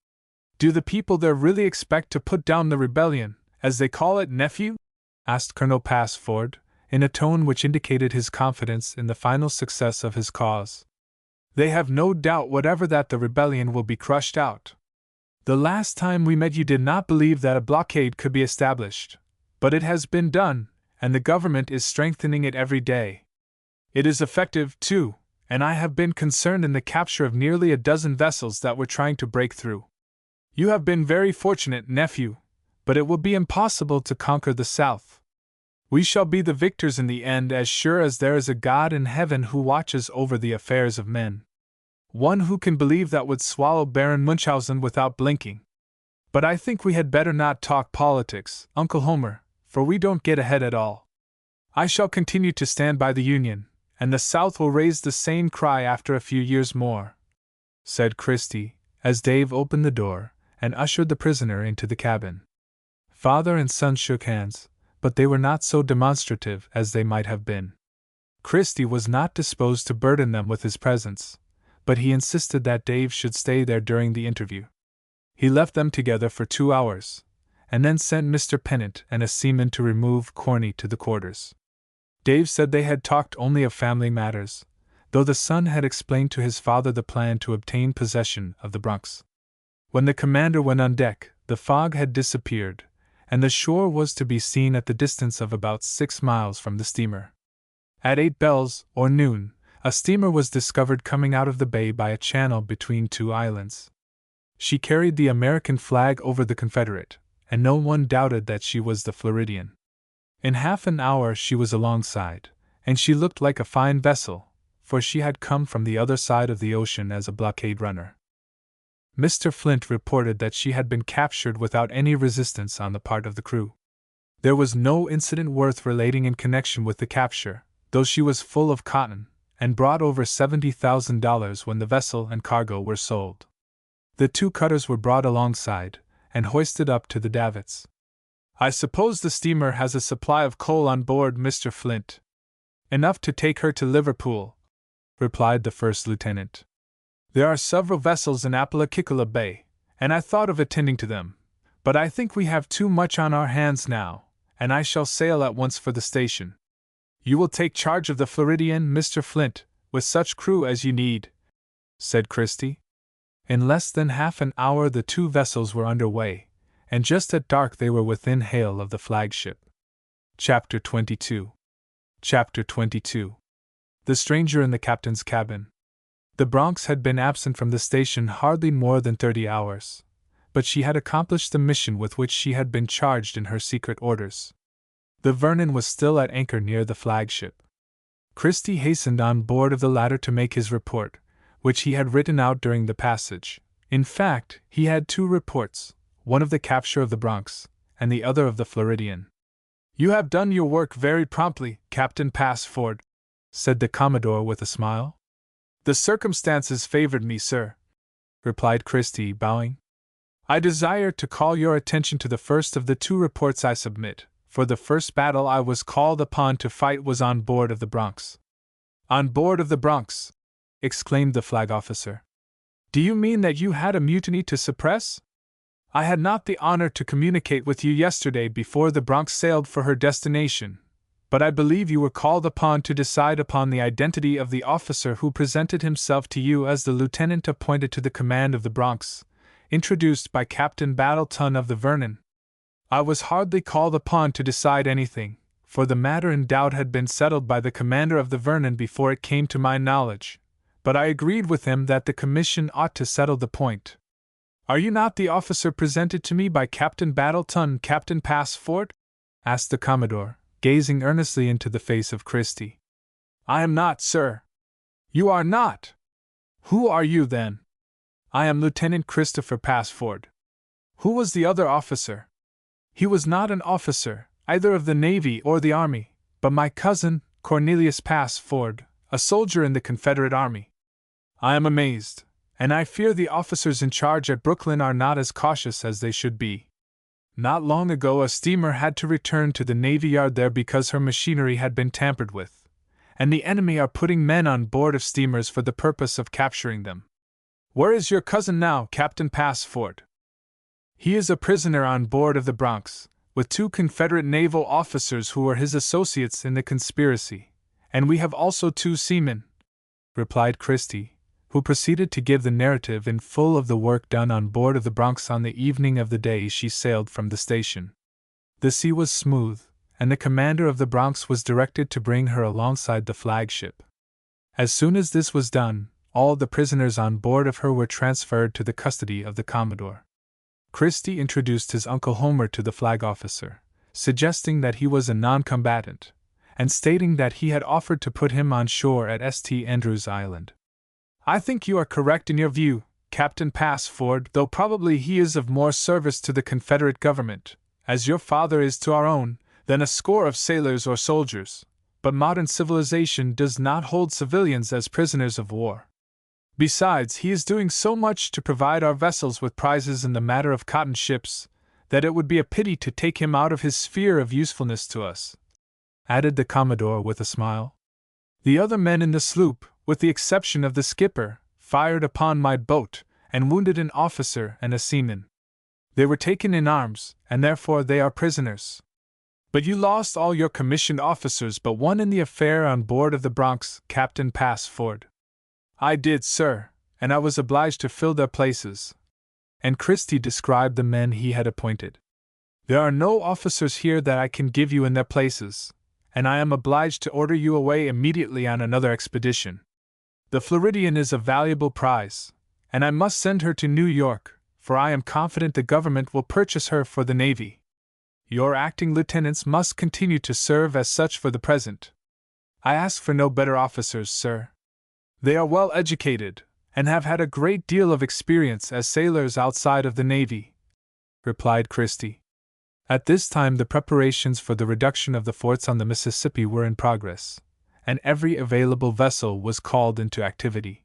"Do the people there really expect to put down the rebellion, as they call it, nephew?" asked Colonel Passford, in a tone which indicated his confidence in the final success of his cause. "They have no doubt whatever that the rebellion will be crushed out. The last time we met you did not believe that a blockade could be established, but it has been done, and the government is strengthening it every day. It is effective, too, and I have been concerned in the capture of nearly a dozen vessels that were trying to break through. You have been very fortunate, nephew, but it will be impossible to conquer the South. We shall be the victors in the end as sure as there is a God in heaven who watches over the affairs of men. One who can believe that would swallow Baron Munchausen without blinking. But I think we had better not talk politics, Uncle Homer, for we don't get ahead at all. I shall continue to stand by the Union, and the South will raise the same cry after a few years more," said Christie, as Dave opened the door and ushered the prisoner into the cabin. Father and son shook hands, but they were not so demonstrative as they might have been. Christie was not disposed to burden them with his presence, but he insisted that Dave should stay there during the interview. He left them together for 2 hours, and then sent Mr. Pennant and a seaman to remove Corny to the quarters. Dave said they had talked only of family matters, though the son had explained to his father the plan to obtain possession of the Bronx. When the commander went on deck, the fog had disappeared, and the shore was to be seen at the distance of about 6 miles from the steamer. At 8 bells, or noon, a steamer was discovered coming out of the bay by a channel between 2 islands. She carried the American flag over the Confederate, and no one doubted that she was the Floridian. In half an hour she was alongside, and she looked like a fine vessel, for she had come from the other side of the ocean as a blockade runner. Mr. Flint reported that she had been captured without any resistance on the part of the crew. There was no incident worth relating in connection with the capture, though she was full of cotton, and brought over $70,000 when the vessel and cargo were sold. The 2 cutters were brought alongside and hoisted up to the davits. "I suppose the steamer has a supply of coal on board, Mr. Flint." "Enough to take her to Liverpool," replied the first lieutenant. "There are several vessels in Apalachicola Bay, and I thought of attending to them, but I think we have too much on our hands now, and I shall sail at once for the station." "You will take charge of the Floridian, Mr. Flint, with such crew as you need," said Christie. In less than half an hour the 2 vessels were under way, and just at dark they were within hail of the flagship. Chapter 22. Chapter 22. The stranger in the captain's cabin. The Bronx had been absent from the station hardly more than 30 hours, but she had accomplished the mission with which she had been charged in her secret orders. The Vernon was still at anchor near the flagship. Christie hastened on board of the latter to make his report, which he had written out during the passage. In fact, he had 2 reports, one of the capture of the Bronx, and the other of the Floridian. "You have done your work very promptly, Captain Passford," said the Commodore with a smile. "The circumstances favored me, sir," replied Christie, bowing. "I desire to call your attention to the first of the 2 reports I submit, for the first battle I was called upon to fight was on board of the Bronx." "On board of the Bronx!" exclaimed the flag officer. "Do you mean that you had a mutiny to suppress? I had not the honor to communicate with you yesterday before the Bronx sailed for her destination, but I believe you were called upon to decide upon the identity of the officer who presented himself to you as the lieutenant appointed to the command of the Bronx, introduced by Captain Battleton of the Vernon. I was hardly called upon to decide anything, for the matter in doubt had been settled by the commander of the Vernon before it came to my knowledge, but I agreed with him that the commission ought to settle the point. Are you not the officer presented to me by Captain Battleton, Captain Passford?" asked the Commodore, gazing earnestly into the face of Christie. "I am not, sir." "You are not? Who are you, then?" "I am Lieutenant Christopher Passford." "Who was the other officer?" "He was not an officer, either of the Navy or the Army, but my cousin, Cornelius Passford, a soldier in the Confederate Army." "I am amazed, and I fear the officers in charge at Brooklyn are not as cautious as they should be. Not long ago a steamer had to return to the Navy Yard there because her machinery had been tampered with, and the enemy are putting men on board of steamers for the purpose of capturing them." "Where is your cousin now, Captain Passford?" "He is a prisoner on board of the Bronx, with 2 Confederate naval officers who were his associates in the conspiracy, and we have also 2 seamen," replied Christie, who proceeded to give the narrative in full of the work done on board of the Bronx on the evening of the day she sailed from the station. The sea was smooth, and the commander of the Bronx was directed to bring her alongside the flagship. As soon as this was done, all the prisoners on board of her were transferred to the custody of the Commodore. Christie introduced his Uncle Homer to the flag officer, suggesting that he was a non-combatant, and stating that he had offered to put him on shore at St. Andrews Island. "I think you are correct in your view, Captain Passford, though probably he is of more service to the Confederate government, as your father is to our own, than a score of sailors or soldiers, but modern civilization does not hold civilians as prisoners of war. Besides, he is doing so much to provide our vessels with prizes in the matter of cotton ships, that it would be a pity to take him out of his sphere of usefulness to us," added the Commodore with a smile. "The other men in the sloop, with the exception of the skipper, fired upon my boat, and wounded an officer and a seaman. They were taken in arms, and therefore they are prisoners." "But you lost all your commissioned officers but one in the affair on board of the Bronx, Captain Passford." "I did, sir, and I was obliged to fill their places." And Christie described the men he had appointed. "There are no officers here that I can give you in their places, and I am obliged to order you away immediately on another expedition. The Floridian is a valuable prize, and I must send her to New York, for I am confident the government will purchase her for the Navy. Your acting lieutenants must continue to serve as such for the present. I ask for no better officers, sir. They are well educated, and have had a great deal of experience as sailors outside of the Navy," replied Christie. At this time the preparations for the reduction of the forts on the Mississippi were in progress, and every available vessel was called into activity.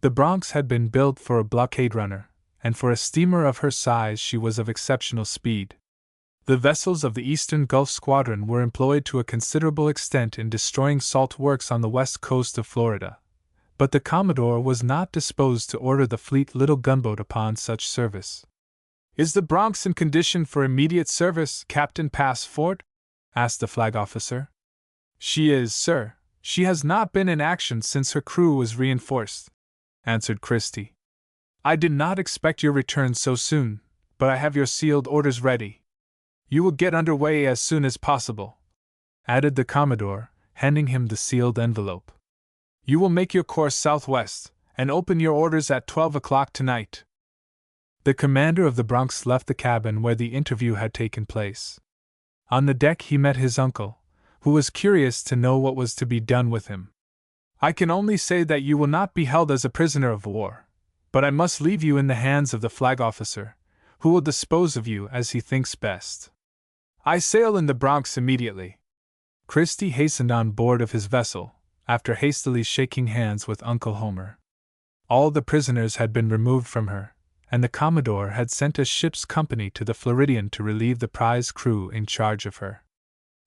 The Bronx had been built for a blockade runner, and for a steamer of her size she was of exceptional speed. The vessels of the Eastern Gulf Squadron were employed to a considerable extent in destroying salt works on the west coast of Florida, but the Commodore was not disposed to order the fleet little gunboat upon such service. "Is the Bronx in condition for immediate service, Captain Passford?" asked the flag officer. "She is, sir. She has not been in action since her crew was reinforced," answered Christie. "I did not expect your return so soon, but I have your sealed orders ready. You will get under way as soon as possible," added the Commodore, handing him the sealed envelope. "You will make your course southwest, and open your orders at 12 o'clock tonight." The commander of the Bronx left the cabin where the interview had taken place. On the deck he met his uncle, who was curious to know what was to be done with him. "I can only say that you will not be held as a prisoner of war, but I must leave you in the hands of the flag officer, who will dispose of you as he thinks best. I sail in the Bronx immediately." Christie hastened on board of his vessel, after hastily shaking hands with Uncle Homer. All the prisoners had been removed from her, and the Commodore had sent a ship's company to the Floridian to relieve the prize crew in charge of her.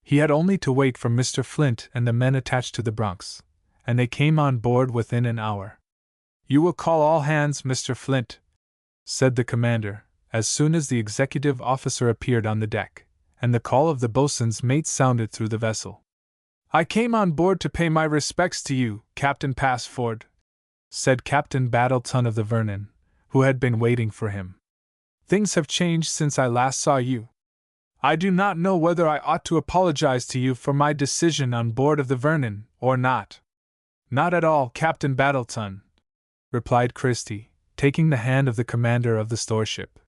He had only to wait for Mr. Flint and the men attached to the Bronx, and they came on board within an hour. "You will call all hands, Mr. Flint," said the commander, as soon as the executive officer appeared on the deck, and the call of the boatswain's mate sounded through the vessel. "I came on board to pay my respects to you, Captain Passford," said Captain Battleton of the Vernon, who had been waiting for him. "Things have changed since I last saw you. I do not know whether I ought to apologize to you for my decision on board of the Vernon, or not." "Not at all, Captain Battleton," replied Christie, taking the hand of the commander of the storeship.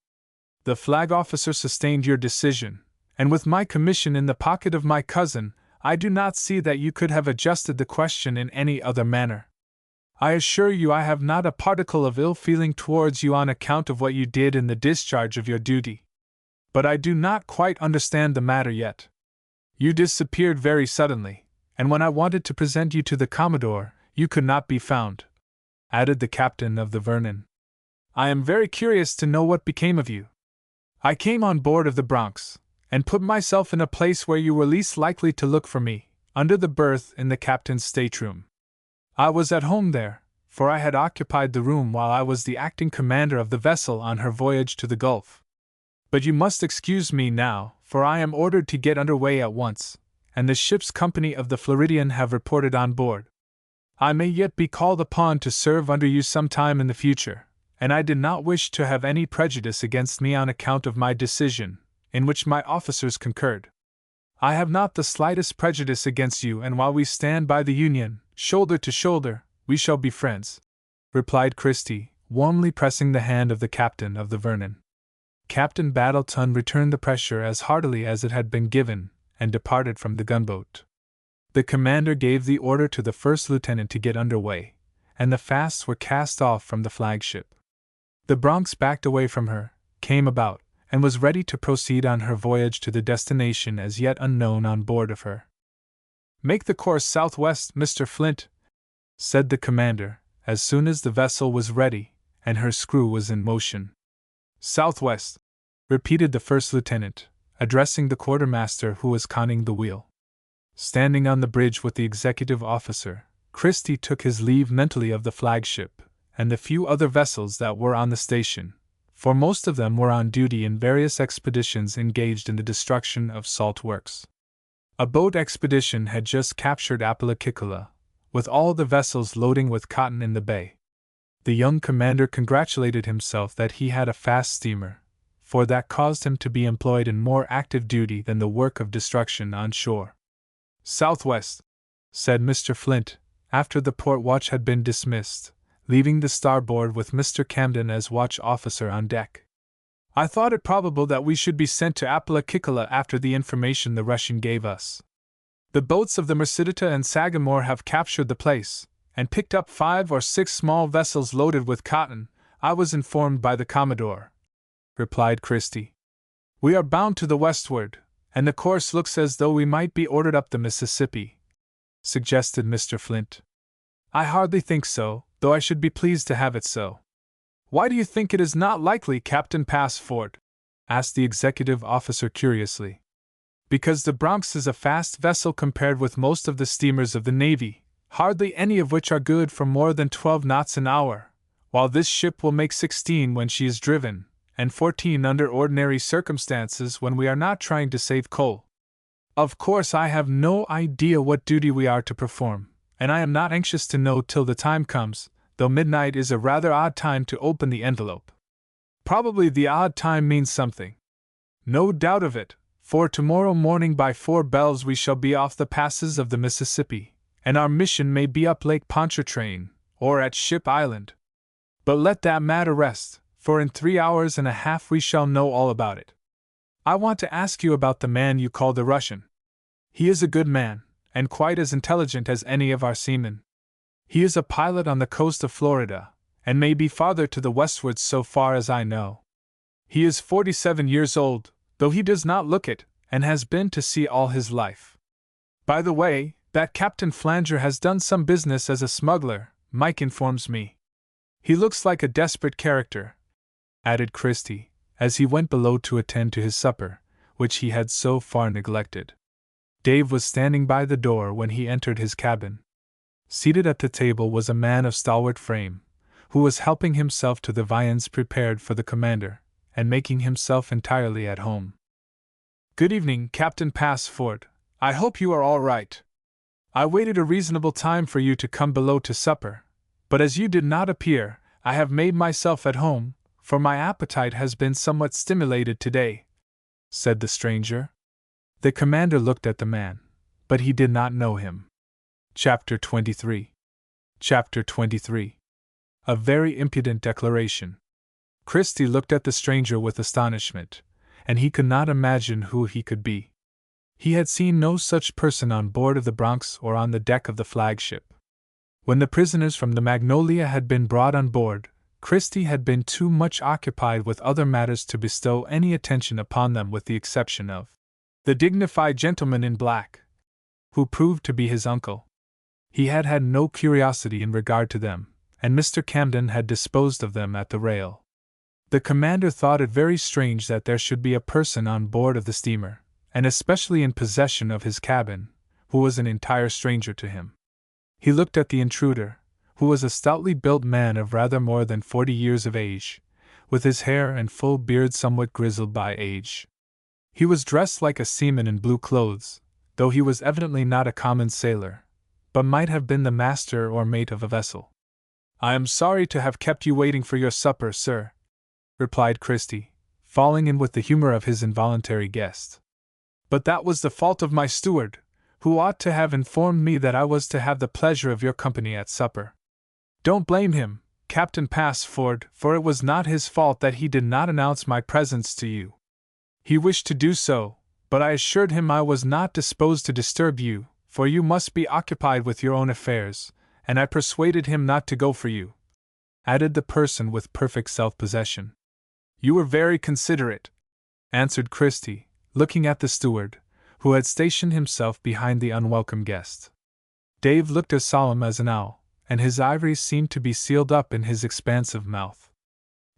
"The flag officer sustained your decision, and with my commission in the pocket of my cousin, I do not see that you could have adjusted the question in any other manner. I assure you I have not a particle of ill feeling towards you on account of what you did in the discharge of your duty. But I do not quite understand the matter yet. You disappeared very suddenly, and when I wanted to present you to the Commodore, you could not be found," added the captain of the Vernon. "I am very curious to know what became of you. I came on board of the Bronx, and put myself in a place where you were least likely to look for me, under the berth in the captain's stateroom. I was at home there, for I had occupied the room while I was the acting commander of the vessel on her voyage to the Gulf. But you must excuse me now, for I am ordered to get under way at once, and the ship's company of the Floridian have reported on board. I may yet be called upon to serve under you some time in the future, and I did not wish to have any prejudice against me on account of my decision, in which my officers concurred. I have not the slightest prejudice against you, and while we stand by the Union, shoulder to shoulder, we shall be friends," replied Christie, warmly pressing the hand of the captain of the Vernon. Captain Battleton returned the pressure as heartily as it had been given, and departed from the gunboat. The commander gave the order to the first lieutenant to get under way, and the fasts were cast off from the flagship. The Bronx backed away from her, came about, and was ready to proceed on her voyage to the destination as yet unknown on board of her. "Make the course southwest, Mr. Flint," said the commander, as soon as the vessel was ready, and her screw was in motion. "Southwest," repeated the first lieutenant, addressing the quartermaster who was conning the wheel. Standing on the bridge with the executive officer, Christie took his leave mentally of the flagship, and the few other vessels that were on the station, for most of them were on duty in various expeditions engaged in the destruction of salt works. A boat expedition had just captured Apalachicola, with all the vessels loading with cotton in the bay. The young commander congratulated himself that he had a fast steamer, for that caused him to be employed in more active duty than the work of destruction on shore. "Southwest," said Mr. Flint, after the port watch had been dismissed, leaving the starboard with Mr. Camden as watch officer on deck. "I thought it probable that we should be sent to Apalachicola after the information the Russian gave us. The boats of the Mercedita and Sagamore have captured the place, and picked up 5 or 6 small vessels loaded with cotton, I was informed by the Commodore," replied Christie. "We are bound to the westward, and the course looks as though we might be ordered up the Mississippi. suggested Mr. Flint. I hardly think so, though I should be pleased to have it so. Why do you think it is not likely, Captain Passford? Asked the executive officer curiously. Because the Bronx is a fast vessel compared with most of the steamers of the Navy, hardly any of which are good for more than 12 knots an hour, while this ship will make 16 when she is driven, and 14 under ordinary circumstances when we are not trying to save coal. Of course, I have no idea what duty we are to perform, and I am not anxious to know till the time comes, though midnight is a rather odd time to open the envelope. Probably the odd time means something. No doubt of it, for tomorrow morning by 4 bells we shall be off the passes of the Mississippi, and our mission may be up Lake Pontchartrain, or at Ship Island. But let that matter rest, for in 3 hours and a half we shall know all about it. I want to ask you about the man you call the Russian. He is a good man, and quite as intelligent as any of our seamen. He is a pilot on the coast of Florida, and may be farther to the westward so far as I know. He is 47 years old, though he does not look it, and has been to sea all his life. By the way, that Captain Flanger has done some business as a smuggler, Mike informs me. He looks like a desperate character, added Christie, as he went below to attend to his supper, which he had so far neglected. Dave was standing by the door when he entered his cabin. Seated at the table was a man of stalwart frame, who was helping himself to the viands prepared for the commander, and making himself entirely at home. Good evening, Captain Passford. I hope you are all right. I waited a reasonable time for you to come below to supper, but as you did not appear, I have made myself at home, for my appetite has been somewhat stimulated today, said the stranger. The commander looked at the man, but he did not know him. Chapter 23. Chapter 23. A very impudent declaration. Christie looked at the stranger with astonishment, and he could not imagine who he could be. He had seen no such person on board of the Bronx or on the deck of the flagship. When the prisoners from the Magnolia had been brought on board, Christie had been too much occupied with other matters to bestow any attention upon them, with the exception of the dignified gentleman in black, who proved to be his uncle. He had had no curiosity in regard to them, and Mr. Camden had disposed of them at the rail. The commander thought it very strange that there should be a person on board of the steamer, and especially in possession of his cabin, who was an entire stranger to him. He looked at the intruder, who was a stoutly built man of rather more than 40 years of age, with his hair and full beard somewhat grizzled by age. He was dressed like a seaman in blue clothes, though he was evidently not a common sailor, but might have been the master or mate of a vessel. I am sorry to have kept you waiting for your supper, sir, replied Christie, falling in with the humor of his involuntary guest. But that was the fault of my steward, who ought to have informed me that I was to have the pleasure of your company at supper. Don't blame him, Captain Passford, for it was not his fault that he did not announce my presence to you. He wished to do so, but I assured him I was not disposed to disturb you, for you must be occupied with your own affairs, and I persuaded him not to go for you, added the person with perfect self-possession. You were very considerate, answered Christie, looking at the steward, who had stationed himself behind the unwelcome guest. Dave looked as solemn as an owl, and his ivories seemed to be sealed up in his expansive mouth.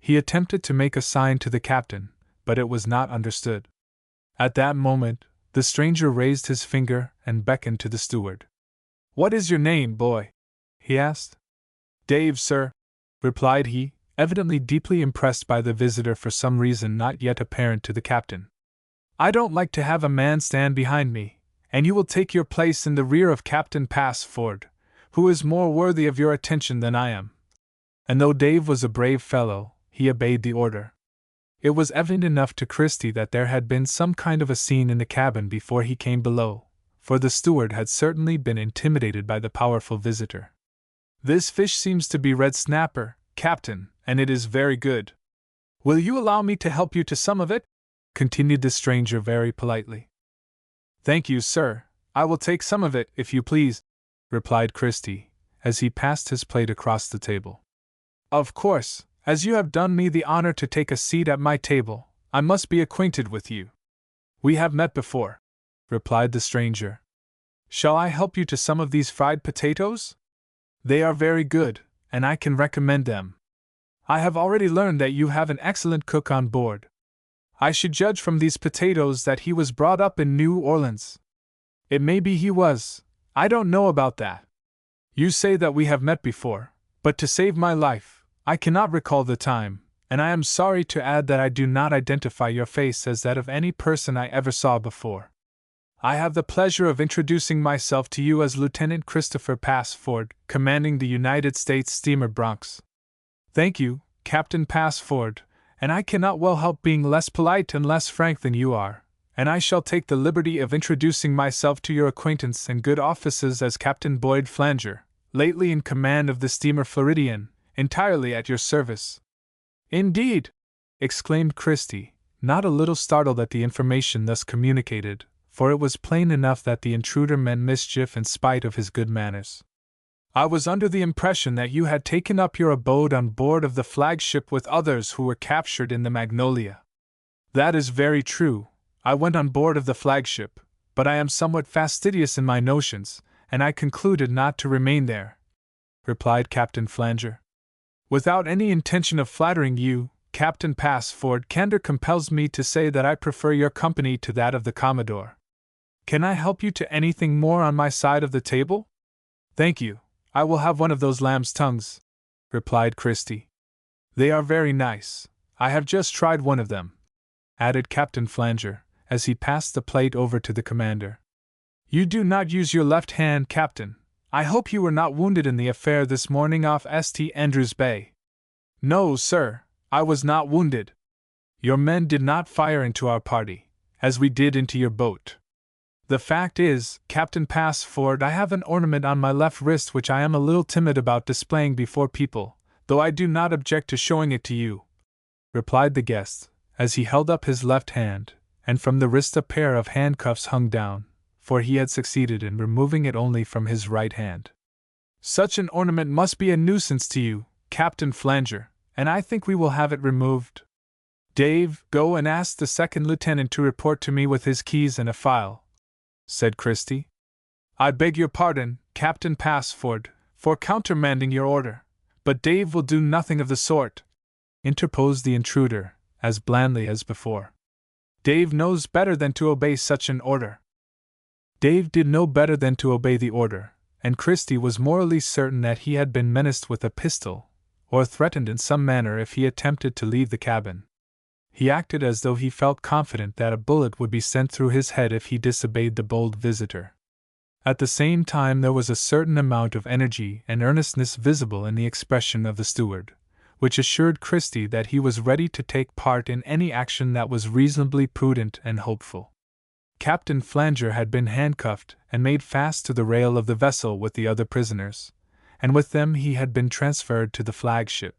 He attempted to make a sign to the captain, but it was not understood. At that moment, the stranger raised his finger and beckoned to the steward. What is your name, boy? He asked. Dave, sir, replied he, evidently deeply impressed by the visitor for some reason not yet apparent to the captain. I don't like to have a man stand behind me, and you will take your place in the rear of Captain Passford, who is more worthy of your attention than I am. And though Dave was a brave fellow, he obeyed the order. It was evident enough to Christie that there had been some kind of a scene in the cabin before he came below, for the steward had certainly been intimidated by the powerful visitor. This fish seems to be red snapper, Captain, and it is very good. Will you allow me to help you to some of it? Continued the stranger very politely. Thank you, sir, I will take some of it, if you please, replied Christie, as he passed his plate across the table. Of course, as you have done me the honor to take a seat at my table, I must be acquainted with you. We have met before, replied the stranger. Shall I help you to some of these fried potatoes? They are very good, and I can recommend them. I have already learned that you have an excellent cook on board. I should judge from these potatoes that he was brought up in New Orleans. It may be he was. I don't know about that. You say that we have met before, but to save my life, I cannot recall the time, and I am sorry to add that I do not identify your face as that of any person I ever saw before. I have the pleasure of introducing myself to you as Lieutenant Christopher Passford, commanding the United States steamer Bronx. Thank you, Captain Passford, and I cannot well help being less polite and less frank than you are, and I shall take the liberty of introducing myself to your acquaintance and good offices as Captain Boyd Flanger, lately in command of the steamer Floridian, entirely at your service. Indeed! Exclaimed Christie, not a little startled at the information thus communicated, for it was plain enough that the intruder meant mischief in spite of his good manners. I was under the impression that you had taken up your abode on board of the flagship with others who were captured in the Magnolia. That is very true. I went on board of the flagship, but I am somewhat fastidious in my notions, and I concluded not to remain there, replied Captain Flanger. Without any intention of flattering you, Captain Passford, candor compels me to say that I prefer your company to that of the Commodore. Can I help you to anything more on my side of the table? Thank you. I will have one of those lamb's tongues, replied Christie. They are very nice. I have just tried one of them, added Captain Flanger, as he passed the plate over to the commander. You do not use your left hand, Captain. I hope you were not wounded in the affair this morning off St. Andrews Bay. No, sir, I was not wounded. Your men did not fire into our party, as we did into your boat. The fact is, Captain Passford, I have an ornament on my left wrist which I am a little timid about displaying before people, though I do not object to showing it to you, replied the guest, as he held up his left hand, and from the wrist a pair of handcuffs hung down, for he had succeeded in removing it only from his right hand. Such an ornament must be a nuisance to you, Captain Flanger, and I think we will have it removed. Dave, go and ask the second lieutenant to report to me with his keys and a file, said Christie. I beg your pardon, Captain Passford, for countermanding your order, but Dave will do nothing of the sort, interposed the intruder, as blandly as before. Dave knows better than to obey such an order. Dave did know better than to obey the order, and Christie was morally certain that he had been menaced with a pistol, or threatened in some manner if he attempted to leave the cabin. He acted as though he felt confident that a bullet would be sent through his head if he disobeyed the bold visitor. At the same time there was a certain amount of energy and earnestness visible in the expression of the steward, which assured Christie that he was ready to take part in any action that was reasonably prudent and hopeful. Captain Flanger had been handcuffed and made fast to the rail of the vessel with the other prisoners, and with them he had been transferred to the flagship.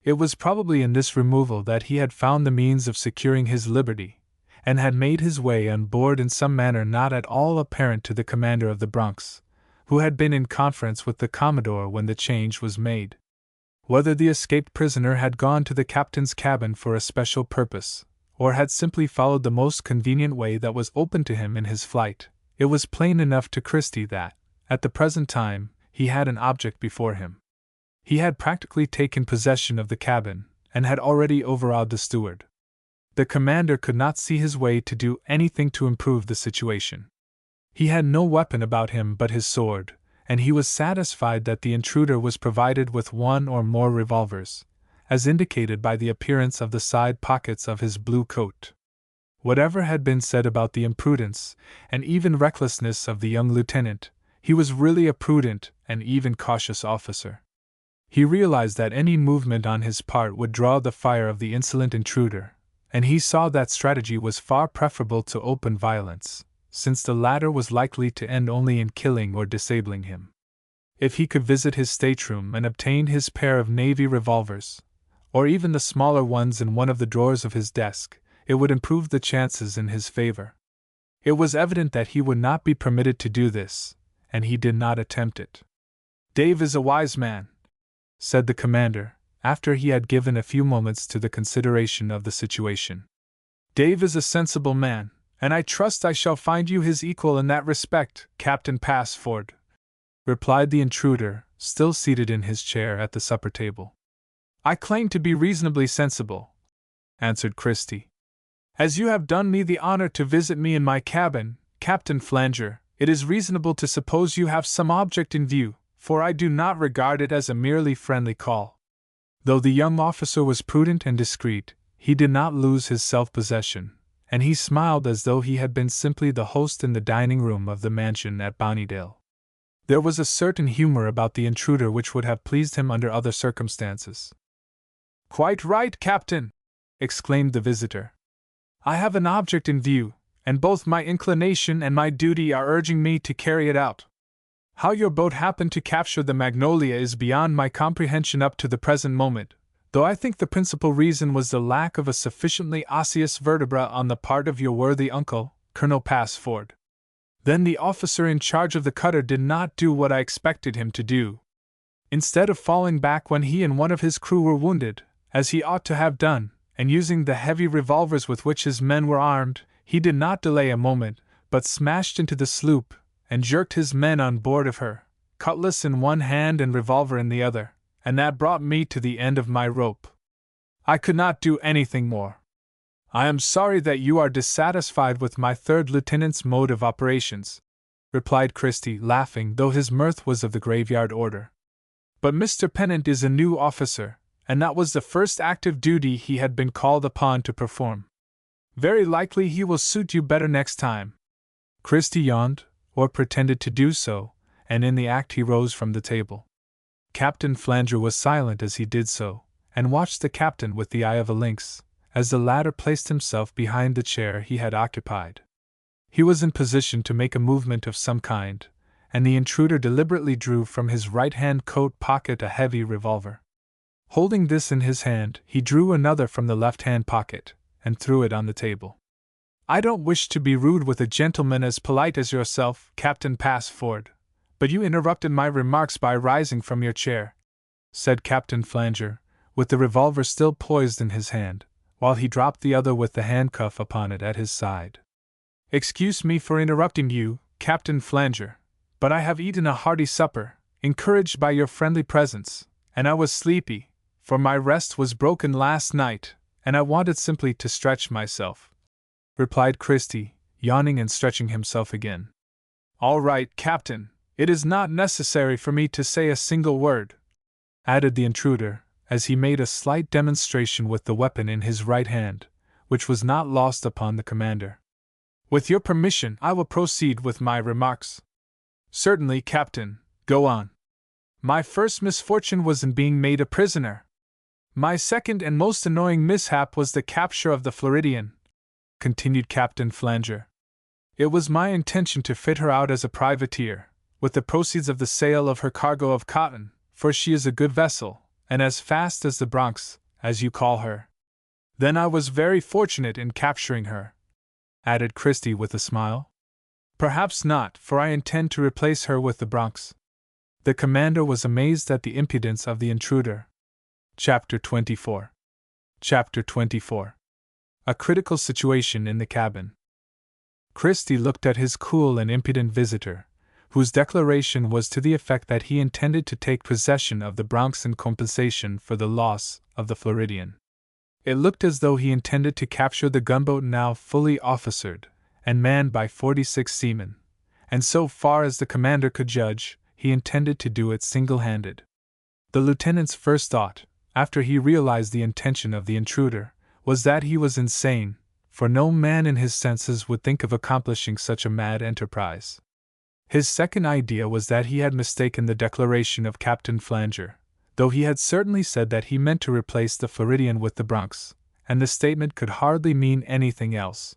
It was probably in this removal that he had found the means of securing his liberty, and had made his way on board in some manner not at all apparent to the commander of the Bronx, who had been in conference with the Commodore when the change was made. Whether the escaped prisoner had gone to the captain's cabin for a special purpose, or had simply followed the most convenient way that was open to him in his flight, it was plain enough to Christie that, at the present time, he had an object before him. He had practically taken possession of the cabin, and had already overawed the steward. The commander could not see his way to do anything to improve the situation. He had no weapon about him but his sword, and he was satisfied that the intruder was provided with one or more revolvers, as indicated by the appearance of the side pockets of his blue coat. Whatever had been said about the imprudence and even recklessness of the young lieutenant, he was really a prudent and even cautious officer. He realized that any movement on his part would draw the fire of the insolent intruder, and he saw that strategy was far preferable to open violence, since the latter was likely to end only in killing or disabling him. If he could visit his stateroom and obtain his pair of navy revolvers, or even the smaller ones in one of the drawers of his desk, it would improve the chances in his favor. It was evident that he would not be permitted to do this, and he did not attempt it. Dave is a wise man, said the commander, after he had given a few moments to the consideration of the situation. Dave is a sensible man, and I trust I shall find you his equal in that respect, Captain Passford," replied the intruder, still seated in his chair at the supper table. "I claim to be reasonably sensible," answered Christie. "As you have done me the honor to visit me in my cabin, Captain Flanger, it is reasonable to suppose you have some object in view, for I do not regard it as a merely friendly call." Though the young officer was prudent and discreet, he did not lose his self-possession, and he smiled as though he had been simply the host in the dining room of the mansion at Bonnydale. There was a certain humor about the intruder which would have pleased him under other circumstances. "Quite right, Captain!" exclaimed the visitor. "I have an object in view, and both my inclination and my duty are urging me to carry it out. How your boat happened to capture the Magnolia is beyond my comprehension up to the present moment, though I think the principal reason was the lack of a sufficiently osseous vertebra on the part of your worthy uncle, Colonel Passford. Then the officer in charge of the cutter did not do what I expected him to do. Instead of falling back when he and one of his crew were wounded, as he ought to have done, and using the heavy revolvers with which his men were armed, he did not delay a moment, but smashed into the sloop, and jerked his men on board of her, cutlass in one hand and revolver in the other, and that brought me to the end of my rope. I could not do anything more. I am sorry that you are dissatisfied with my third lieutenant's mode of operations," replied Christie, laughing, though his mirth was of the graveyard order. "But Mr. Pennant is a new officer, and that was the first active duty he had been called upon to perform. Very likely he will suit you better next time." Christie yawned, or pretended to do so, and in the act he rose from the table. Captain Flanger was silent as he did so, and watched the captain with the eye of a lynx, as the latter placed himself behind the chair he had occupied. He was in position to make a movement of some kind, and the intruder deliberately drew from his right-hand coat pocket a heavy revolver. Holding this in his hand, he drew another from the left-hand pocket, and threw it on the table. "I don't wish to be rude with a gentleman as polite as yourself, Captain Passford, but you interrupted my remarks by rising from your chair," said Captain Flanger, with the revolver still poised in his hand, while he dropped the other with the handcuff upon it at his side. "Excuse me for interrupting you, Captain Flanger, but I have eaten a hearty supper, encouraged by your friendly presence, and I was sleepy, for my rest was broken last night, and I wanted simply to stretch myself," replied Christie, yawning and stretching himself again. "All right, Captain, it is not necessary for me to say a single word," added the intruder, as he made a slight demonstration with the weapon in his right hand, which was not lost upon the commander. "With your permission, I will proceed with my remarks." "Certainly, Captain, go on." "My first misfortune was in being made a prisoner. My second and most annoying mishap was the capture of the Floridian," continued Captain Flanger. "It was my intention to fit her out as a privateer, with the proceeds of the sale of her cargo of cotton, for she is a good vessel, and as fast as the Bronx, as you call her. Then I was very fortunate in capturing her," added Christie with a smile. "Perhaps not, for I intend to replace her with the Bronx." The commander was amazed at the impudence of the intruder. Chapter 24. Chapter 24. A critical situation in the cabin. Christie looked at his cool and impudent visitor, whose declaration was to the effect that he intended to take possession of the Bronx in compensation for the loss of the Floridian. It looked as though he intended to capture the gunboat now fully officered and manned by 46 seamen, and so far as the commander could judge, he intended to do it single-handed. The lieutenant's first thought, after he realized the intention of the intruder, was that he was insane, for no man in his senses would think of accomplishing such a mad enterprise. His second idea was that he had mistaken the declaration of Captain Flanger, though he had certainly said that he meant to replace the Floridian with the Bronx, and the statement could hardly mean anything else.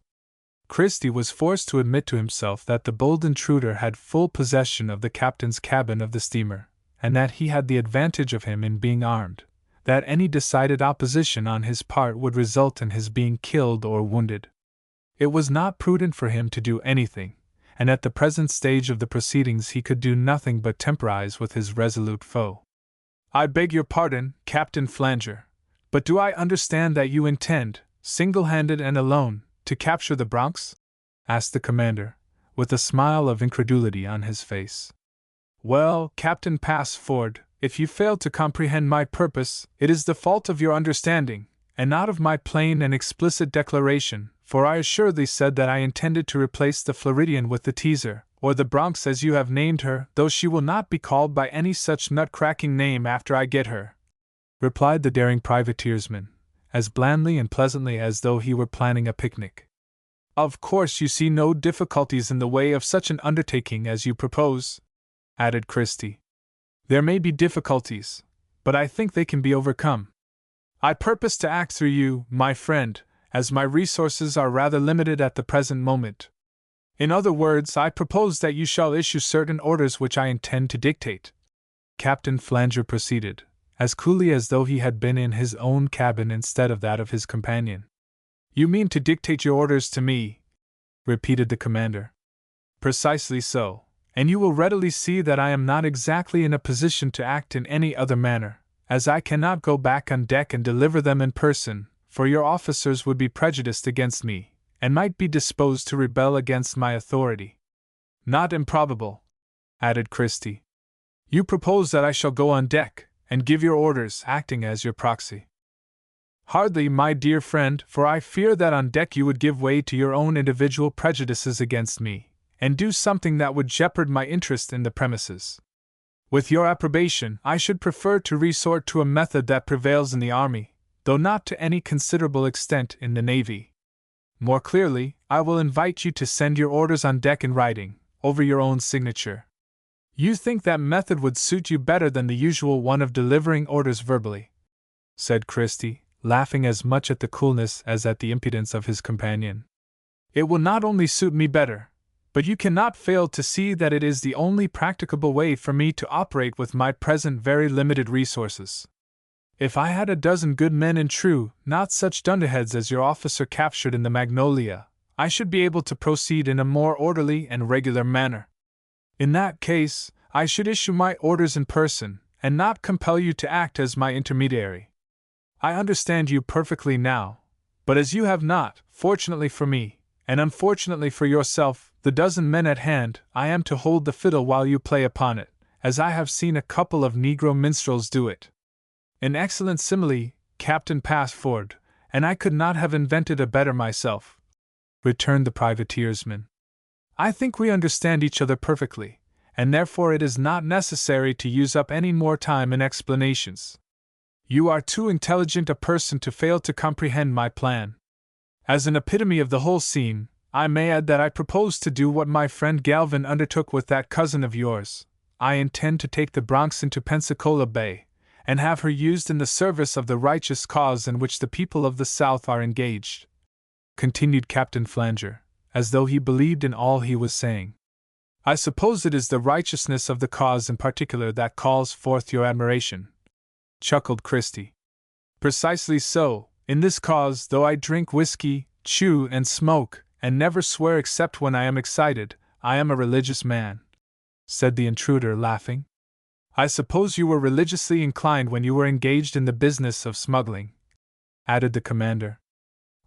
Christie was forced to admit to himself that the bold intruder had full possession of the captain's cabin of the steamer, and that he had the advantage of him in being armed, that any decided opposition on his part would result in his being killed or wounded. It was not prudent for him to do anything, and at the present stage of the proceedings he could do nothing but temporize with his resolute foe. "I beg your pardon, Captain Flanger, but do I understand that you intend, single-handed and alone, to capture the Bronx?" asked the commander, with a smile of incredulity on his face. Well, Captain Passford, if you fail to comprehend my purpose, it is the fault of your understanding, and not of my plain and explicit declaration, for I assuredly said that I intended to replace the Floridian with the Teaser, or the Bronx as you have named her, though she will not be called by any such nut-cracking name after I get her, replied the daring privateersman, as blandly and pleasantly as though he were planning a picnic. Of course you see no difficulties in the way of such an undertaking as you propose, added Christie. There may be difficulties, but I think they can be overcome. I purpose to act through you, my friend, as my resources are rather limited at the present moment. In other words, I propose that you shall issue certain orders which I intend to dictate. Captain Flanger proceeded, as coolly as though he had been in his own cabin instead of that of his companion. You mean to dictate your orders to me? Repeated the commander. Precisely so, and you will readily see that I am not exactly in a position to act in any other manner, as I cannot go back on deck and deliver them in person, for your officers would be prejudiced against me, and might be disposed to rebel against my authority. Not improbable, added Christie. You propose that I shall go on deck, and give your orders, acting as your proxy. Hardly, my dear friend, for I fear that on deck you would give way to your own individual prejudices against me, and do something that would jeopard my interest in the premises. With your approbation, I should prefer to resort to a method that prevails in the army, though not to any considerable extent in the navy. More clearly, I will invite you to send your orders on deck in writing, over your own signature. You think that method would suit you better than the usual one of delivering orders verbally, said Christie, laughing as much at the coolness as at the impudence of his companion. It will not only suit me better, but you cannot fail to see that it is the only practicable way for me to operate with my present very limited resources. If I had a dozen good men and true, not such dunderheads as your officer captured in the Magnolia, I should be able to proceed in a more orderly and regular manner. In that case, I should issue my orders in person, and not compel you to act as my intermediary. I understand you perfectly now, but as you have not, fortunately for me, and unfortunately for yourself, the dozen men at hand, I am to hold the fiddle while you play upon it, as I have seen a couple of Negro minstrels do it. An excellent simile, Captain Passford, and I could not have invented a better myself, returned the privateersman. I think we understand each other perfectly, and therefore it is not necessary to use up any more time in explanations. You are too intelligent a person to fail to comprehend my plan. As an epitome of the whole scene, I may add that I propose to do what my friend Galvin undertook with that cousin of yours. I intend to take the Bronx into Pensacola Bay, and have her used in the service of the righteous cause in which the people of the South are engaged, continued Captain Flanger, as though he believed in all he was saying. I suppose it is the righteousness of the cause in particular that calls forth your admiration, chuckled Christie. Precisely so. In this cause, though I drink whiskey, chew and smoke, and never swear except when I am excited, I am a religious man, said the intruder, laughing. I suppose you were religiously inclined when you were engaged in the business of smuggling, added the commander.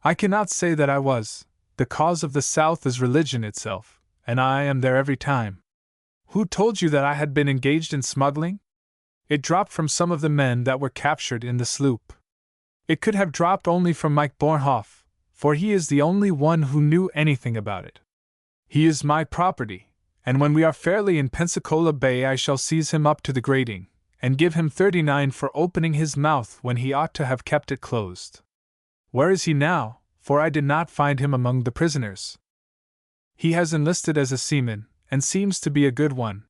I cannot say that I was. The cause of the South is religion itself, and I am there every time. Who told you that I had been engaged in smuggling? It dropped from some of the men that were captured in the sloop. It could have dropped only from Mike Bornhoff, for he is the only one who knew anything about it. He is my property, and when we are fairly in Pensacola Bay I shall seize him up to the grating, and give him 39 for opening his mouth when he ought to have kept it closed. Where is he now? For I did not find him among the prisoners. He has enlisted as a seaman, and seems to be a good one.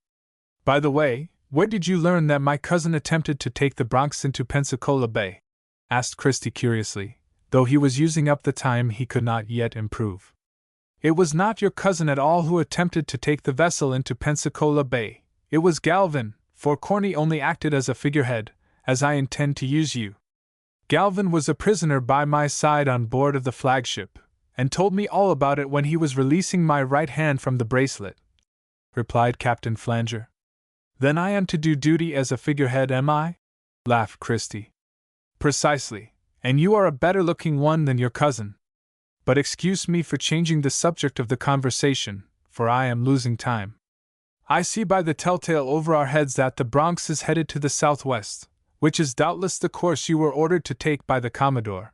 By the way, where did you learn that my cousin attempted to take the Bronx into Pensacola Bay? Asked Christie curiously, though he was using up the time he could not yet improve. It was not your cousin at all who attempted to take the vessel into Pensacola Bay. It was Galvin, for Corney only acted as a figurehead, as I intend to use you. Galvin was a prisoner by my side on board of the flagship, and told me all about it when he was releasing my right hand from the bracelet, replied Captain Flanger. Then I am to do duty as a figurehead, am I? Laughed Christie. Precisely, and you are a better-looking one than your cousin. But excuse me for changing the subject of the conversation, for I am losing time. I see by the telltale over our heads that the Bronx is headed to the southwest, which is doubtless the course you were ordered to take by the Commodore.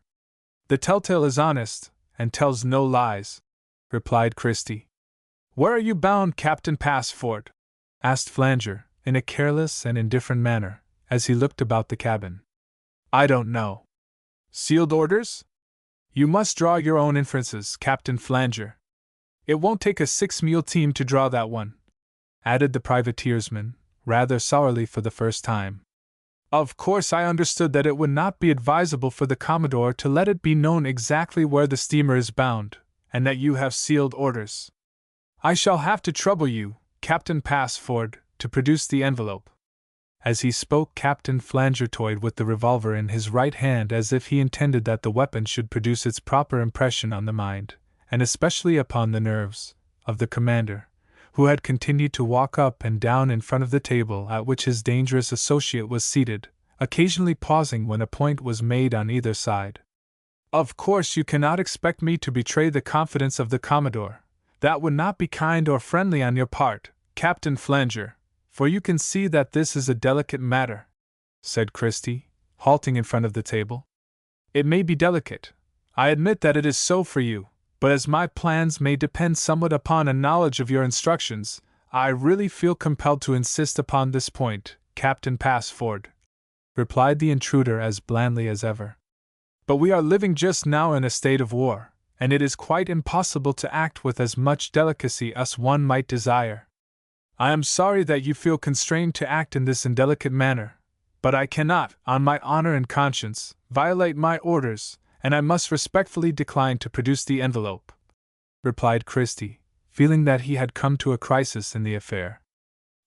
The telltale is honest, and tells no lies, replied Christie. Where are you bound, Captain Passford? Asked Flanger, in a careless and indifferent manner, as he looked about the cabin. I don't know. Sealed orders? You must draw your own inferences, Captain Flanger. It won't take a 6-mule team to draw that one, added the privateersman, rather sourly for the first time. Of course I understood that it would not be advisable for the Commodore to let it be known exactly where the steamer is bound, and that you have sealed orders. I shall have to trouble you, Captain Passford, to produce the envelope. As he spoke, Captain Flanger toyed with the revolver in his right hand as if he intended that the weapon should produce its proper impression on the mind, and especially upon the nerves, of the commander, who had continued to walk up and down in front of the table at which his dangerous associate was seated, occasionally pausing when a point was made on either side. Of course you cannot expect me to betray the confidence of the Commodore. That would not be kind or friendly on your part, Captain Flanger, for you can see that this is a delicate matter, said Christie, halting in front of the table. It may be delicate. I admit that it is so for you, but as my plans may depend somewhat upon a knowledge of your instructions, I really feel compelled to insist upon this point, Captain Passford, replied the intruder as blandly as ever. But we are living just now in a state of war, and it is quite impossible to act with as much delicacy as one might desire. I am sorry that you feel constrained to act in this indelicate manner, but I cannot, on my honor and conscience, violate my orders, and I must respectfully decline to produce the envelope, replied Christie, feeling that he had come to a crisis in the affair.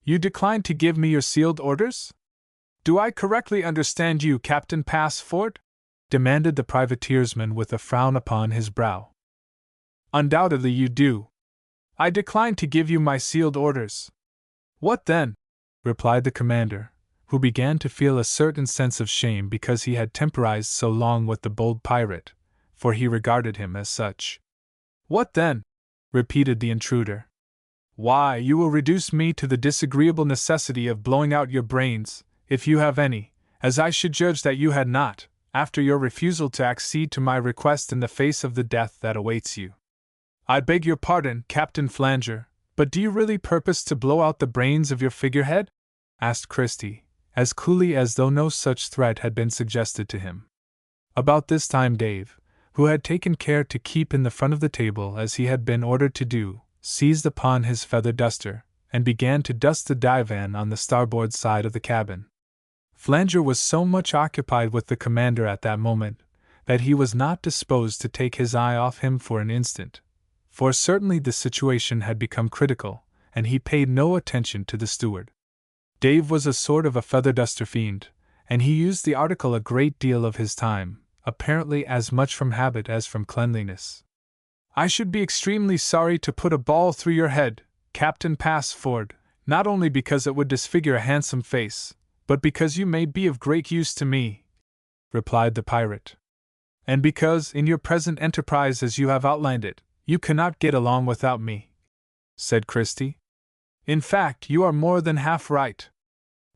You decline to give me your sealed orders? Do I correctly understand you, Captain Passford? Demanded the privateersman with a frown upon his brow. Undoubtedly you do. I decline to give you my sealed orders. What then? Replied the commander, who began to feel a certain sense of shame because he had temporized so long with the bold pirate, for he regarded him as such. What then? Repeated the intruder. Why, you will reduce me to the disagreeable necessity of blowing out your brains, if you have any, as I should judge that you had not, after your refusal to accede to my request in the face of the death that awaits you. I beg your pardon, Captain Flanger, but do you really purpose to blow out the brains of your figurehead? Asked Christie, as coolly as though no such threat had been suggested to him. About this time Dave, who had taken care to keep in the front of the table as he had been ordered to do, seized upon his feather duster, and began to dust the divan on the starboard side of the cabin. Flanger was so much occupied with the commander at that moment, that he was not disposed to take his eye off him for an instant, for certainly the situation had become critical, and he paid no attention to the steward. Dave was a sort of a feather duster fiend, and he used the article a great deal of his time, apparently as much from habit as from cleanliness. I should be extremely sorry to put a ball through your head, Captain Passford, not only because it would disfigure a handsome face, but because you may be of great use to me, replied the pirate. And because, in your present enterprise as you have outlined it, you cannot get along without me, said Christie. In fact, you are more than half right.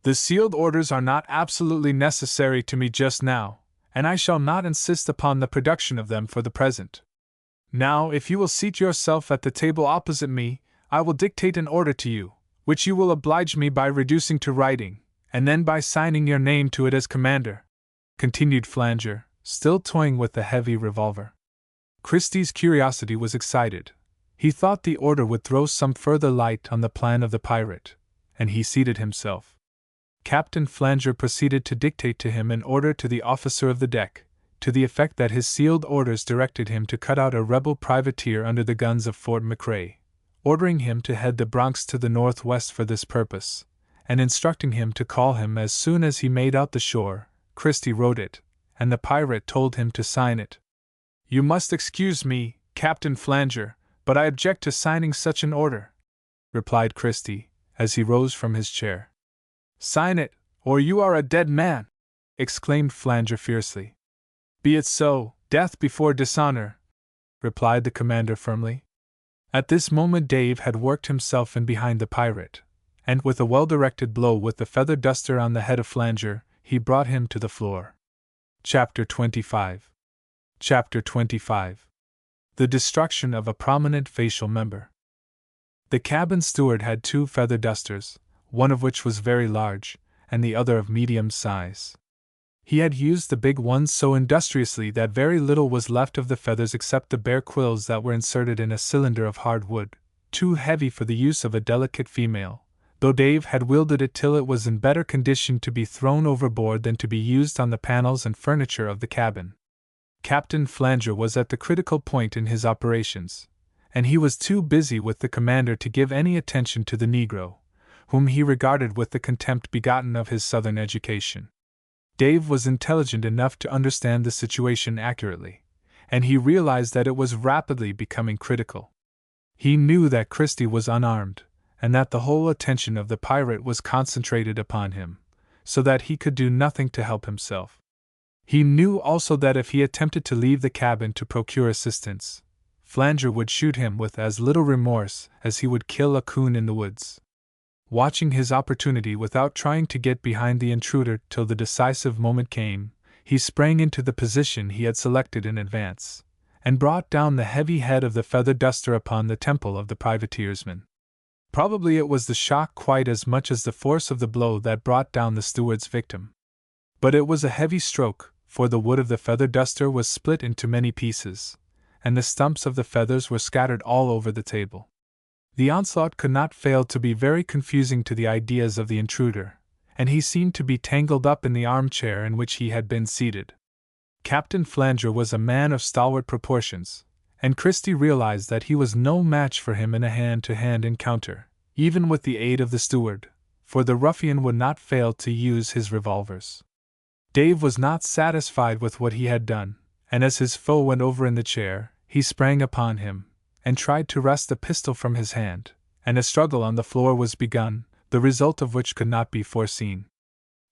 The sealed orders are not absolutely necessary to me just now, and I shall not insist upon the production of them for the present. Now, if you will seat yourself at the table opposite me, I will dictate an order to you, which you will oblige me by reducing to writing, and then by signing your name to it as commander, continued Flanger, still toying with the heavy revolver. Christie's curiosity was excited. He thought the order would throw some further light on the plan of the pirate, and he seated himself. Captain Flanger proceeded to dictate to him an order to the officer of the deck, to the effect that his sealed orders directed him to cut out a rebel privateer under the guns of Fort McRae, ordering him to head the Bronx to the northwest for this purpose, and instructing him to call him as soon as he made out the shore. Christie wrote it, and the pirate told him to sign it. You must excuse me, Captain Flanger, but I object to signing such an order, replied Christie, as he rose from his chair. Sign it, or you are a dead man, exclaimed Flanger fiercely. Be it so, death before dishonor, replied the commander firmly. At this moment Dave had worked himself in behind the pirate, and with a well-directed blow with the feather duster on the head of Flanger, he brought him to the floor. Chapter 25. Chapter 25. The destruction of a prominent facial member. The cabin steward had 2 feather dusters, one of which was very large, and the other of medium size. He had used the big ones so industriously that very little was left of the feathers except the bare quills that were inserted in a cylinder of hard wood, too heavy for the use of a delicate female, though Dave had wielded it till it was in better condition to be thrown overboard than to be used on the panels and furniture of the cabin. Captain Flanger was at the critical point in his operations, and he was too busy with the commander to give any attention to the Negro, whom he regarded with the contempt begotten of his Southern education. Dave was intelligent enough to understand the situation accurately, and he realized that it was rapidly becoming critical. He knew that Christie was unarmed, and that the whole attention of the pirate was concentrated upon him, so that he could do nothing to help himself. He knew also that if he attempted to leave the cabin to procure assistance, Flanger would shoot him with as little remorse as he would kill a coon in the woods. Watching his opportunity without trying to get behind the intruder till the decisive moment came, he sprang into the position he had selected in advance, and brought down the heavy head of the feather duster upon the temple of the privateersman. Probably it was the shock quite as much as the force of the blow that brought down the steward's victim. But it was a heavy stroke, for the wood of the feather duster was split into many pieces, and the stumps of the feathers were scattered all over the table. The onslaught could not fail to be very confusing to the ideas of the intruder, and he seemed to be tangled up in the armchair in which he had been seated. Captain Flanger was a man of stalwart proportions, and Christie realized that he was no match for him in a hand-to-hand encounter, even with the aid of the steward, for the ruffian would not fail to use his revolvers. Dave was not satisfied with what he had done, and as his foe went over in the chair, he sprang upon him, and tried to wrest the pistol from his hand, and a struggle on the floor was begun, the result of which could not be foreseen.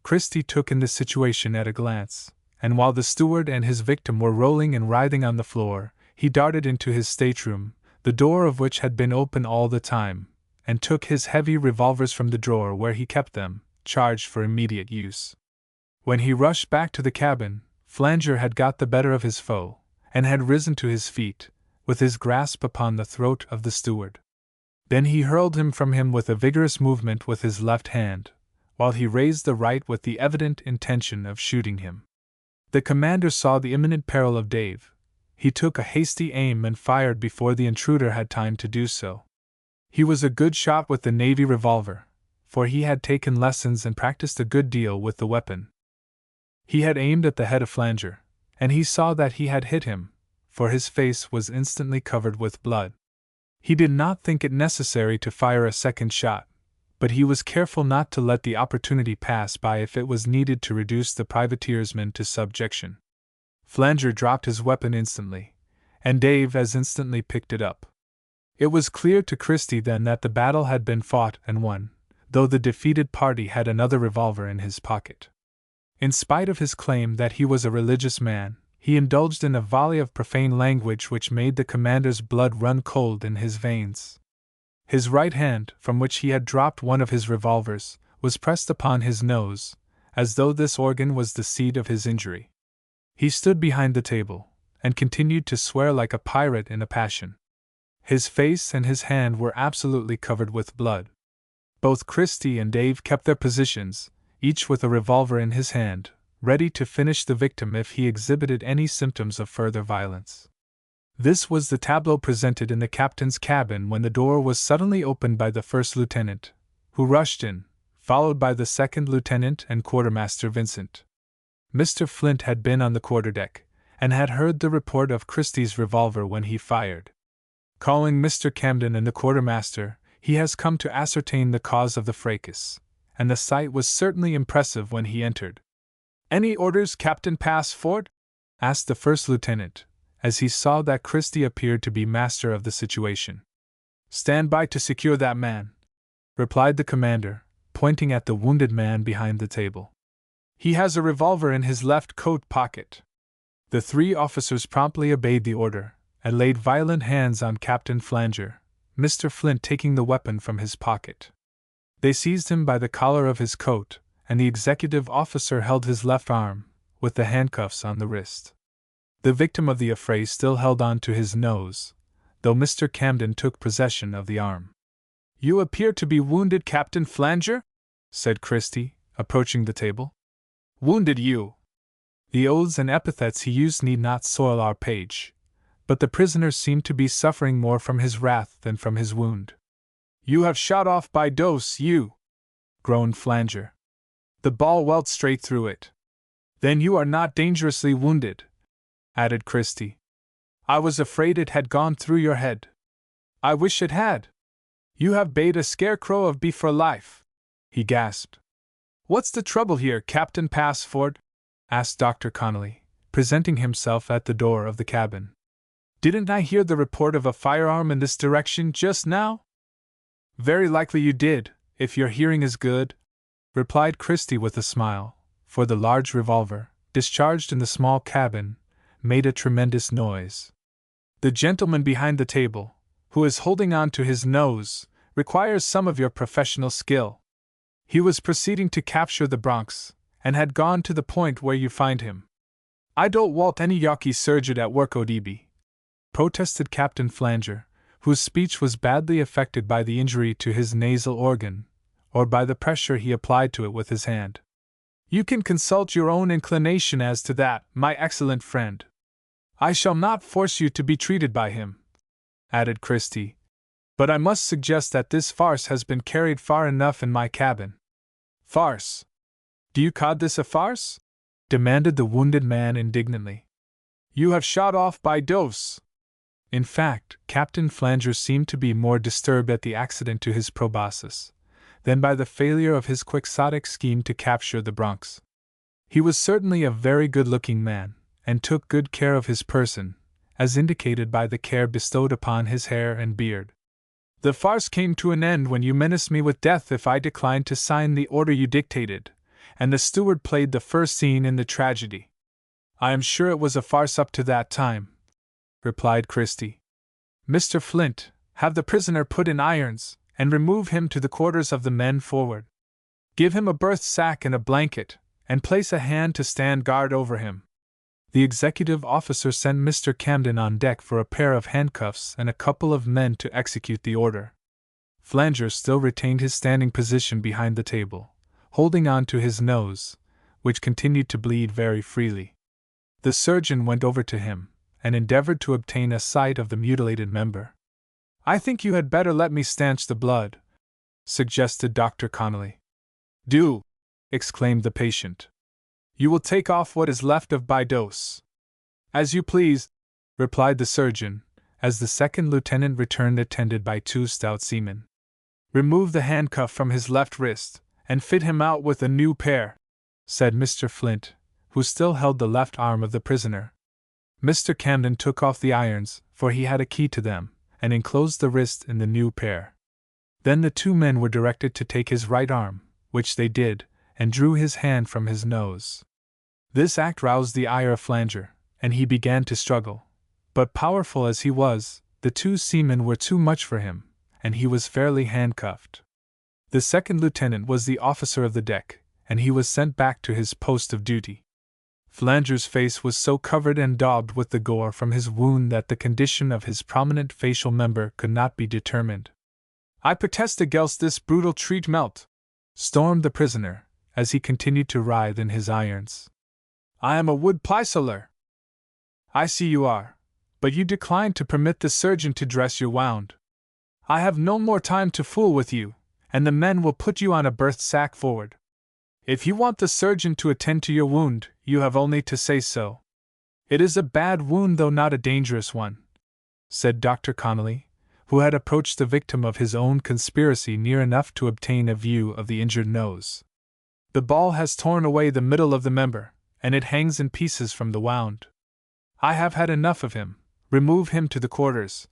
Christie took in the situation at a glance, and while the steward and his victim were rolling and writhing on the floor, he darted into his stateroom, the door of which had been open all the time, and took his heavy revolvers from the drawer where he kept them, charged for immediate use. When he rushed back to the cabin, Flanger had got the better of his foe, and had risen to his feet, with his grasp upon the throat of the steward. Then he hurled him from him with a vigorous movement with his left hand, while he raised the right with the evident intention of shooting him. The commander saw the imminent peril of Dave. He took a hasty aim and fired before the intruder had time to do so. He was a good shot with the Navy revolver, for he had taken lessons and practiced a good deal with the weapon. He had aimed at the head of Flanger, and he saw that he had hit him, for his face was instantly covered with blood. He did not think it necessary to fire a second shot, but he was careful not to let the opportunity pass by if it was needed to reduce the privateersman to subjection. Flanger dropped his weapon instantly, and Dave as instantly picked it up. It was clear to Christie then that the battle had been fought and won, though the defeated party had another revolver in his pocket. In spite of his claim that he was a religious man, he indulged in a volley of profane language which made the commander's blood run cold in his veins. His right hand, from which he had dropped one of his revolvers, was pressed upon his nose, as though this organ was the seat of his injury. He stood behind the table, and continued to swear like a pirate in a passion. His face and his hand were absolutely covered with blood. Both Christie and Dave kept their positions, each with a revolver in his hand, ready to finish the victim if he exhibited any symptoms of further violence. This was the tableau presented in the captain's cabin when the door was suddenly opened by the first lieutenant, who rushed in, followed by the second lieutenant and quartermaster Vincent. Mr. Flint had been on the quarterdeck, and had heard the report of Christie's revolver when he fired. Calling Mr. Camden and the quartermaster, he has come to ascertain the cause of the fracas, and the sight was certainly impressive when he entered. "Any orders, Captain Passford?" asked the first lieutenant, as he saw that Christie appeared to be master of the situation. "Stand by to secure that man," replied the commander, pointing at the wounded man behind the table. "He has a revolver in his left coat pocket." The 3 officers promptly obeyed the order, and laid violent hands on Captain Flanger, Mr. Flint taking the weapon from his pocket. They seized him by the collar of his coat, and the executive officer held his left arm, with the handcuffs on the wrist. The victim of the affray still held on to his nose, though Mr. Camden took possession of the arm. "You appear to be wounded, Captain Flanger?" said Christie, approaching the table. "Wounded you?" The oaths and epithets he used need not soil our page, but the prisoner seemed to be suffering more from his wrath than from his wound. "You have shot off by dose, you!" groaned Flanger. "The ball welt straight through it." "Then you are not dangerously wounded," added Christie. "I was afraid it had gone through your head." "I wish it had. You have bade a scarecrow of beef for life," he gasped. "What's the trouble here, Captain Passford?" asked Dr. Connolly, presenting himself at the door of the cabin. "Didn't I hear the report of a firearm in this direction just now?" "Very likely you did, if your hearing is good," replied Christie with a smile, for the large revolver, discharged in the small cabin, made a tremendous noise. "The gentleman behind the table, who is holding on to his nose, requires some of your professional skill. He was proceeding to capture the Bronx, and had gone to the point where you find him." "I don't want any Yankee surgeon at work, ODB," protested Captain Flanger, whose speech was badly affected by the injury to his nasal organ, or by the pressure he applied to it with his hand. "You can consult your own inclination as to that, my excellent friend. I shall not force you to be treated by him," added Christie, "but I must suggest that this farce has been carried far enough in my cabin." "Farce? Do you call this a farce?" demanded the wounded man indignantly. "You have shot off by dose." In fact, Captain Flanger seemed to be more disturbed at the accident to his proboscis than by the failure of his quixotic scheme to capture the Bronx. He was certainly a very good-looking man, and took good care of his person, as indicated by the care bestowed upon his hair and beard. "The farce came to an end when you menaced me with death if I declined to sign the order you dictated, and the steward played the first scene in the tragedy." "I am sure it was a farce up to that time," replied Christie. "Mr. Flint, have the prisoner put in irons, and remove him to the quarters of the men forward. Give him a berth sack and a blanket, and place a hand to stand guard over him." The executive officer sent Mr. Camden on deck for a pair of handcuffs and a couple of men to execute the order. Flanger still retained his standing position behind the table, holding on to his nose, which continued to bleed very freely. The surgeon went over to him, and endeavored to obtain a sight of the mutilated member. "I think you had better let me stanch the blood," suggested Dr. Connolly. "Do!" exclaimed the patient. "You will take off what is left of by dose." "As you please," replied the surgeon, as the second lieutenant returned attended by two stout seamen. "Remove the handcuff from his left wrist, and fit him out with a new pair," said Mr. Flint, who still held the left arm of the prisoner. Mr. Camden took off the irons, for he had a key to them, and enclosed the wrist in the new pair. Then the two men were directed to take his right arm, which they did, and drew his hand from his nose. This act roused the ire of Flanger, and he began to struggle. But powerful as he was, the two seamen were too much for him, and he was fairly handcuffed. The second lieutenant was the officer of the deck, and he was sent back to his post of duty. Flanger's face was so covered and daubed with the gore from his wound that the condition of his prominent facial member could not be determined. "I protest against this brutal treatment," stormed the prisoner, as he continued to writhe in his irons. "I am a wood pisoler." "I see you are, but you decline to permit the surgeon to dress your wound. I have no more time to fool with you, and the men will put you on a berth sack forward. If you want the surgeon to attend to your wound, you have only to say so." "It is a bad wound, though not a dangerous one," said Dr. Connolly, who had approached the victim of his own conspiracy near enough to obtain a view of the injured nose. "The ball has torn away the middle of the member, and it hangs in pieces from the wound. I have had enough of him. Remove him to the quarters,"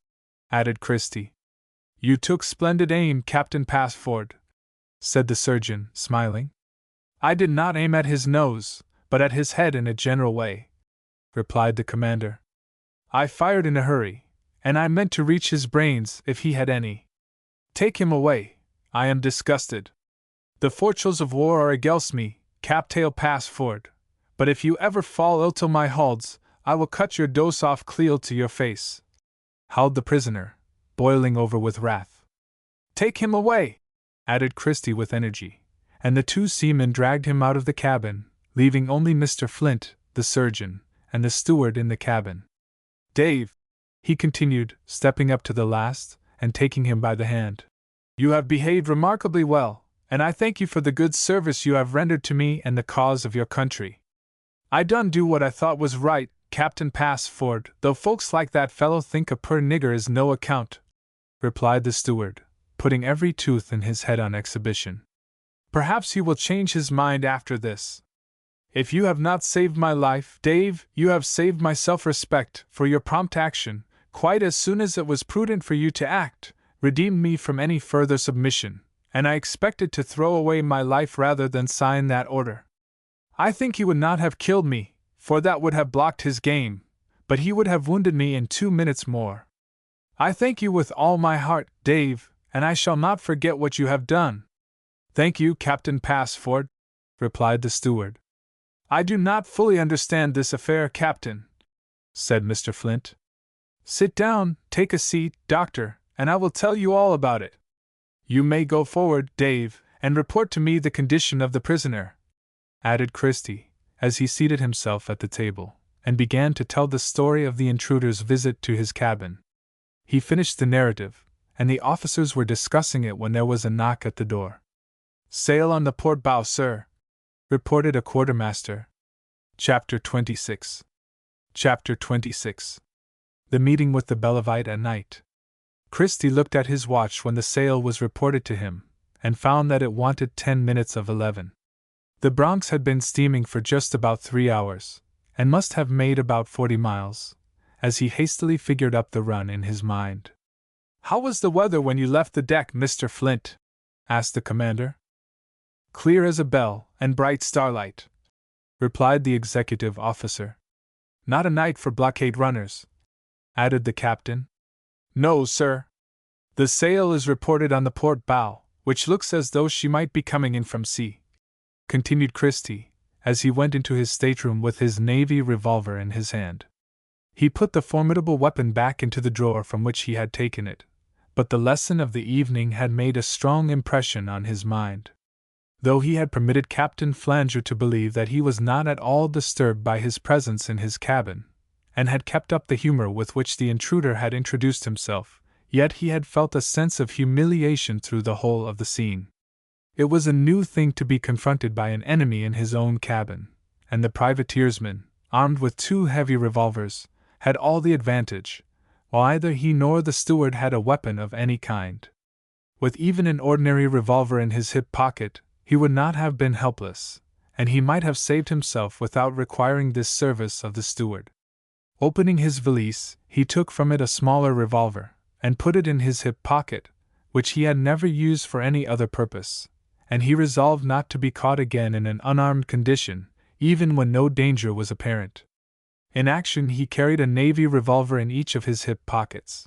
added Christie. "You took splendid aim, Captain Passford," said the surgeon, smiling. "I did not aim at his nose, but at his head in a general way," replied the commander. I fired in a hurry, and I meant to reach his brains if he had any. Take him away, I am disgusted. The fortunes of war are against me, Captail pass forward, but if you ever fall ill to my holds, I will cut your dose off cleal to your face, howled the prisoner, boiling over with wrath. Take him away, added Christie with energy, and the two seamen dragged him out of the cabin, leaving only Mr. Flint, the surgeon, and the steward in the cabin. Dave, he continued, stepping up to the last, and taking him by the hand. You have behaved remarkably well, and I thank you for the good service you have rendered to me and the cause of your country. I done do what I thought was right, Captain Passford, though folks like that fellow think a poor nigger is no account, replied the steward, putting every tooth in his head on exhibition. Perhaps he will change his mind after this. If you have not saved my life, Dave, you have saved my self-respect, for your prompt action, quite as soon as it was prudent for you to act, redeemed me from any further submission, and I expected to throw away my life rather than sign that order. I think he would not have killed me, for that would have blocked his game, but he would have wounded me in 2 minutes more. I thank you with all my heart, Dave, and I shall not forget what you have done. Thank you, Captain Passford, replied the steward. I do not fully understand this affair, Captain, said Mr. Flint. Sit down, take a seat, Doctor, and I will tell you all about it. You may go forward, Dave, and report to me the condition of the prisoner, added Christie, as he seated himself at the table, and began to tell the story of the intruder's visit to his cabin. He finished the narrative, and the officers were discussing it when there was a knock at the door. Sail on the port bow, sir, reported a quartermaster. Chapter 26. Chapter 26. The meeting with the Belevite at night. Christie looked at his watch when the sail was reported to him, and found that it wanted 10 minutes of 11. The Bronx had been steaming for just about 3 hours, and must have made about 40 miles, as he hastily figured up the run in his mind. How was the weather when you left the deck, Mr. Flint? Asked the commander. Clear as a bell, and bright starlight, replied the executive officer. Not a night for blockade runners, added the captain. No, sir. The sail is reported on the port bow, which looks as though she might be coming in from sea, continued Christie, as he went into his stateroom with his navy revolver in his hand. He put the formidable weapon back into the drawer from which he had taken it, but the lesson of the evening had made a strong impression on his mind. Though he had permitted Captain Flanger to believe that he was not at all disturbed by his presence in his cabin, and had kept up the humor with which the intruder had introduced himself, yet he had felt a sense of humiliation through the whole of the scene. It was a new thing to be confronted by an enemy in his own cabin, and the privateersman, armed with 2 heavy revolvers, had all the advantage, while neither he nor the steward had a weapon of any kind. With even an ordinary revolver in his hip pocket, he would not have been helpless, and he might have saved himself without requiring this service of the steward. Opening his valise, he took from it a smaller revolver, and put it in his hip pocket, which he had never used for any other purpose, and he resolved not to be caught again in an unarmed condition, even when no danger was apparent. In action he carried a navy revolver in each of his hip pockets.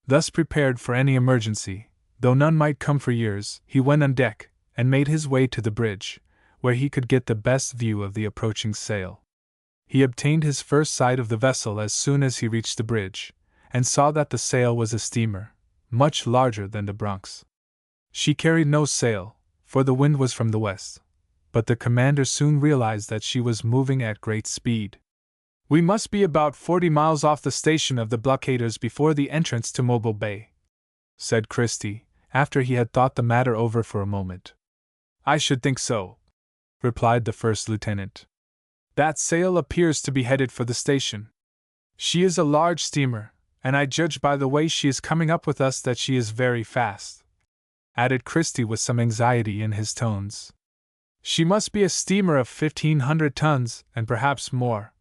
Thus prepared for any emergency, though none might come for years, he went on deck, and made his way to the bridge, where he could get the best view of the approaching sail. He obtained his first sight of the vessel as soon as he reached the bridge, and saw that the sail was a steamer, much larger than the Bronx. She carried no sail, for the wind was from the west, but the commander soon realized that she was moving at great speed. We must be about 40 miles off the station of the blockaders before the entrance to Mobile Bay, said Christie, after he had thought the matter over for a moment. I should think so, replied the first lieutenant. That sail appears to be headed for the station. She is a large steamer, and I judge by the way she is coming up with us that she is very fast, added Christie with some anxiety in his tones. She must be a steamer of 1,500 tons, and perhaps more,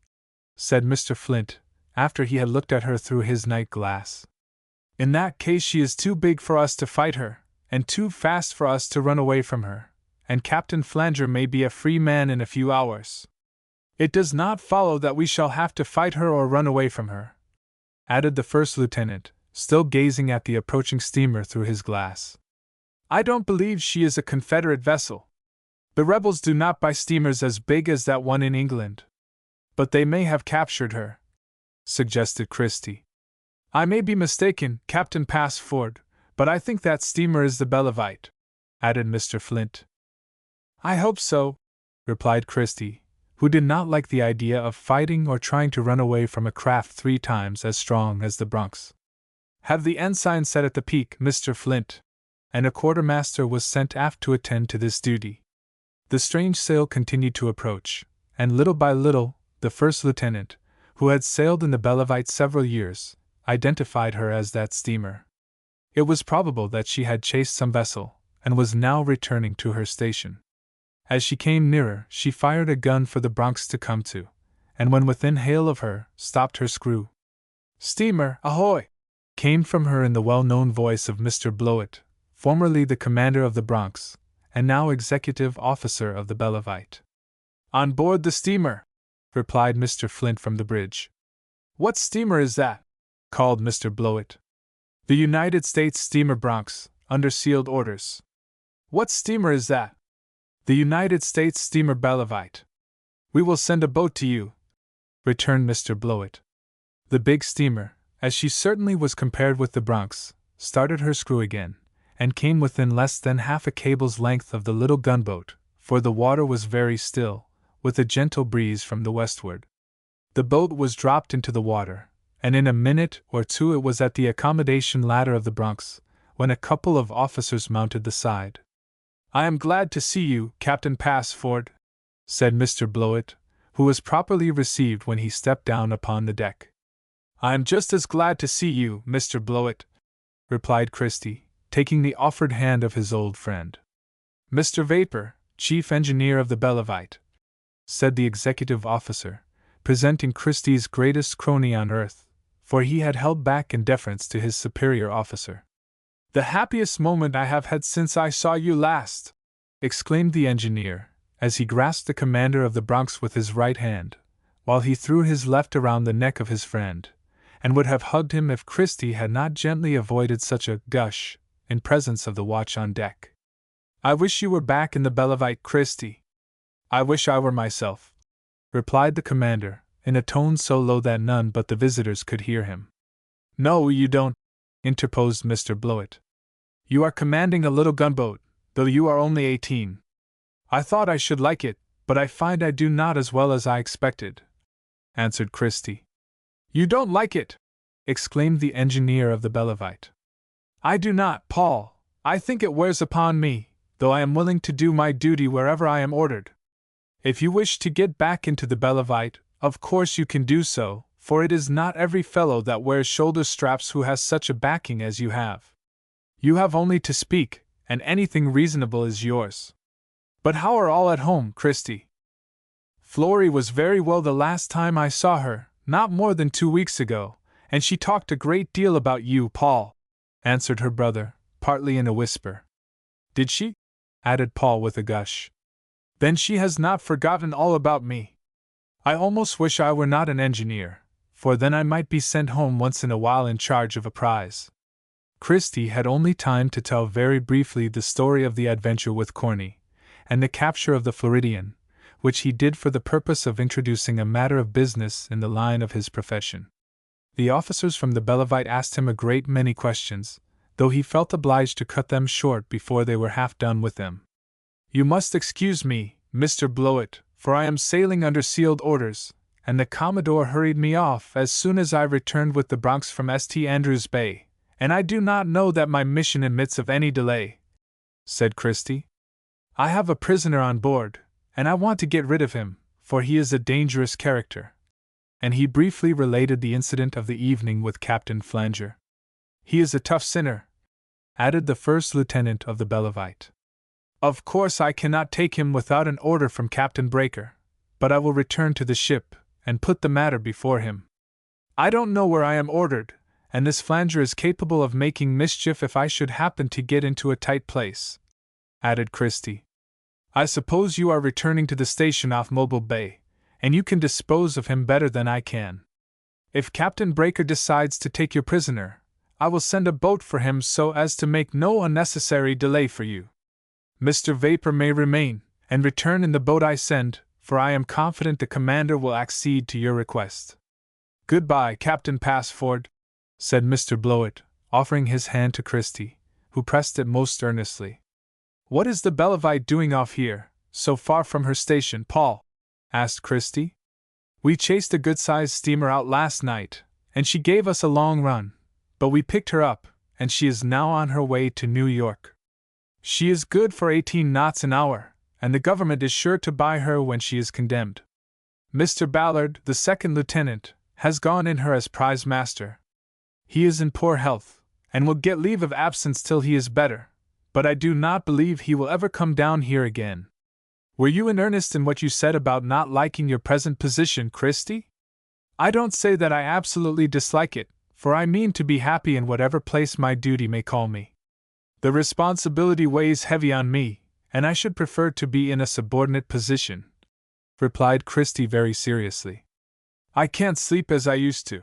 said Mr. Flint, after he had looked at her through his night glass. In that case she is too big for us to fight her, and too fast for us to run away from her, and Captain Flanger may be a free man in a few hours. It does not follow that we shall have to fight her or run away from her, added the first lieutenant, still gazing at the approaching steamer through his glass. I don't believe she is a Confederate vessel. The rebels do not buy steamers as big as that one in England. But they may have captured her, suggested Christie. I may be mistaken, Captain Passford, but I think that steamer is the Bellevight, added Mr. Flint. I hope so, replied Christie, who did not like the idea of fighting or trying to run away from a craft 3 times as strong as the Bronx. Have the ensign set at the peak, Mr. Flint, and a quartermaster was sent aft to attend to this duty. The strange sail continued to approach, and little by little, the first lieutenant, who had sailed in the Bellevight several years, identified her as that steamer. It was probable that she had chased some vessel, and was now returning to her station. As she came nearer, she fired a gun for the Bronx to come to, and when within hail of her, stopped her screw. Steamer, ahoy! Came from her in the well-known voice of Mr. Blowett, formerly the commander of the Bronx, and now executive officer of the Bellevight. On board the steamer, replied Mr. Flint from the bridge. What steamer is that? Called Mr. Blowett. The United States steamer Bronx, under sealed orders. What steamer is that? The United States steamer Bellevight. We will send a boat to you, returned Mr. Blowett. The big steamer, as she certainly was compared with the Bronx, started her screw again, and came within less than half a cable's length of the little gunboat, for the water was very still, with a gentle breeze from the westward. The boat was dropped into the water, and in a minute or two it was at the accommodation ladder of the Bronx, when a couple of officers mounted the side. I am glad to see you, Captain Passford, said Mr. Blowett, who was properly received when he stepped down upon the deck. I am just as glad to see you, Mr. Blowett, replied Christie, taking the offered hand of his old friend. Mr. Vapor, chief engineer of the Bellevight, said the executive officer, presenting Christie's greatest crony on earth, for he had held back in deference to his superior officer. The happiest moment I have had since I saw you last, exclaimed the engineer, as he grasped the commander of the Bronx with his right hand, while he threw his left around the neck of his friend, and would have hugged him if Christie had not gently avoided such a gush in presence of the watch on deck. I wish you were back in the Bellevight, Christie. I wish I were myself, replied the commander, in a tone so low that none but the visitors could hear him. No, you don't, interposed Mr. Blowett. You are commanding a little gunboat, though you are only 18. I thought I should like it, but I find I do not as well as I expected, answered Christie. You don't like it, exclaimed the engineer of the Bellevight. I do not, Paul. I think it wears upon me, though I am willing to do my duty wherever I am ordered. If you wish to get back into the Bellevight, of course you can do so, for it is not every fellow that wears shoulder straps who has such a backing as you have. You have only to speak, and anything reasonable is yours. But how are all at home, Christie? Florrie was very well the last time I saw her, not more than 2 weeks ago, and she talked a great deal about you, Paul, answered her brother, partly in a whisper. Did she? Added Paul with a gush. Then she has not forgotten all about me. I almost wish I were not an engineer, for then I might be sent home once in a while in charge of a prize. Christie had only time to tell very briefly the story of the adventure with Corny, and the capture of the Floridian, which he did for the purpose of introducing a matter of business in the line of his profession. The officers from the Bellevight asked him a great many questions, though he felt obliged to cut them short before they were half done with them. You must excuse me, Mr. Blowett, for I am sailing under sealed orders, and the Commodore hurried me off as soon as I returned with the Bronx from St. Andrews Bay, and I do not know that my mission admits of any delay, said Christie. I have a prisoner on board, and I want to get rid of him, for he is a dangerous character. And he briefly related the incident of the evening with Captain Flanger. He is a tough sinner, added the first lieutenant of the Bellevight. Of course I cannot take him without an order from Captain Breaker, but I will return to the ship, and put the matter before him. I don't know where I am ordered, and this Flanger is capable of making mischief if I should happen to get into a tight place, added Christie. I suppose you are returning to the station off Mobile Bay, and you can dispose of him better than I can. If Captain Breaker decides to take your prisoner, I will send a boat for him so as to make no unnecessary delay for you. Mr. Vapor may remain and return in the boat I send, for I am confident the commander will accede to your request. Goodbye, Captain Passford, said Mr. Blowett, offering his hand to Christie, who pressed it most earnestly. What is the Bellavite doing off here, so far from her station, Paul? Asked Christie. We chased a good-sized steamer out last night, and she gave us a long run, but we picked her up, and she is now on her way to New York. She is good for 18 knots an hour, and the government is sure to buy her when she is condemned. Mr. Ballard, the second lieutenant, has gone in her as prize master. He is in poor health, and will get leave of absence till he is better, but I do not believe he will ever come down here again. Were you in earnest in what you said about not liking your present position, Christie? I don't say that I absolutely dislike it, for I mean to be happy in whatever place my duty may call me. The responsibility weighs heavy on me, and I should prefer to be in a subordinate position, replied Christie very seriously. I can't sleep as I used to.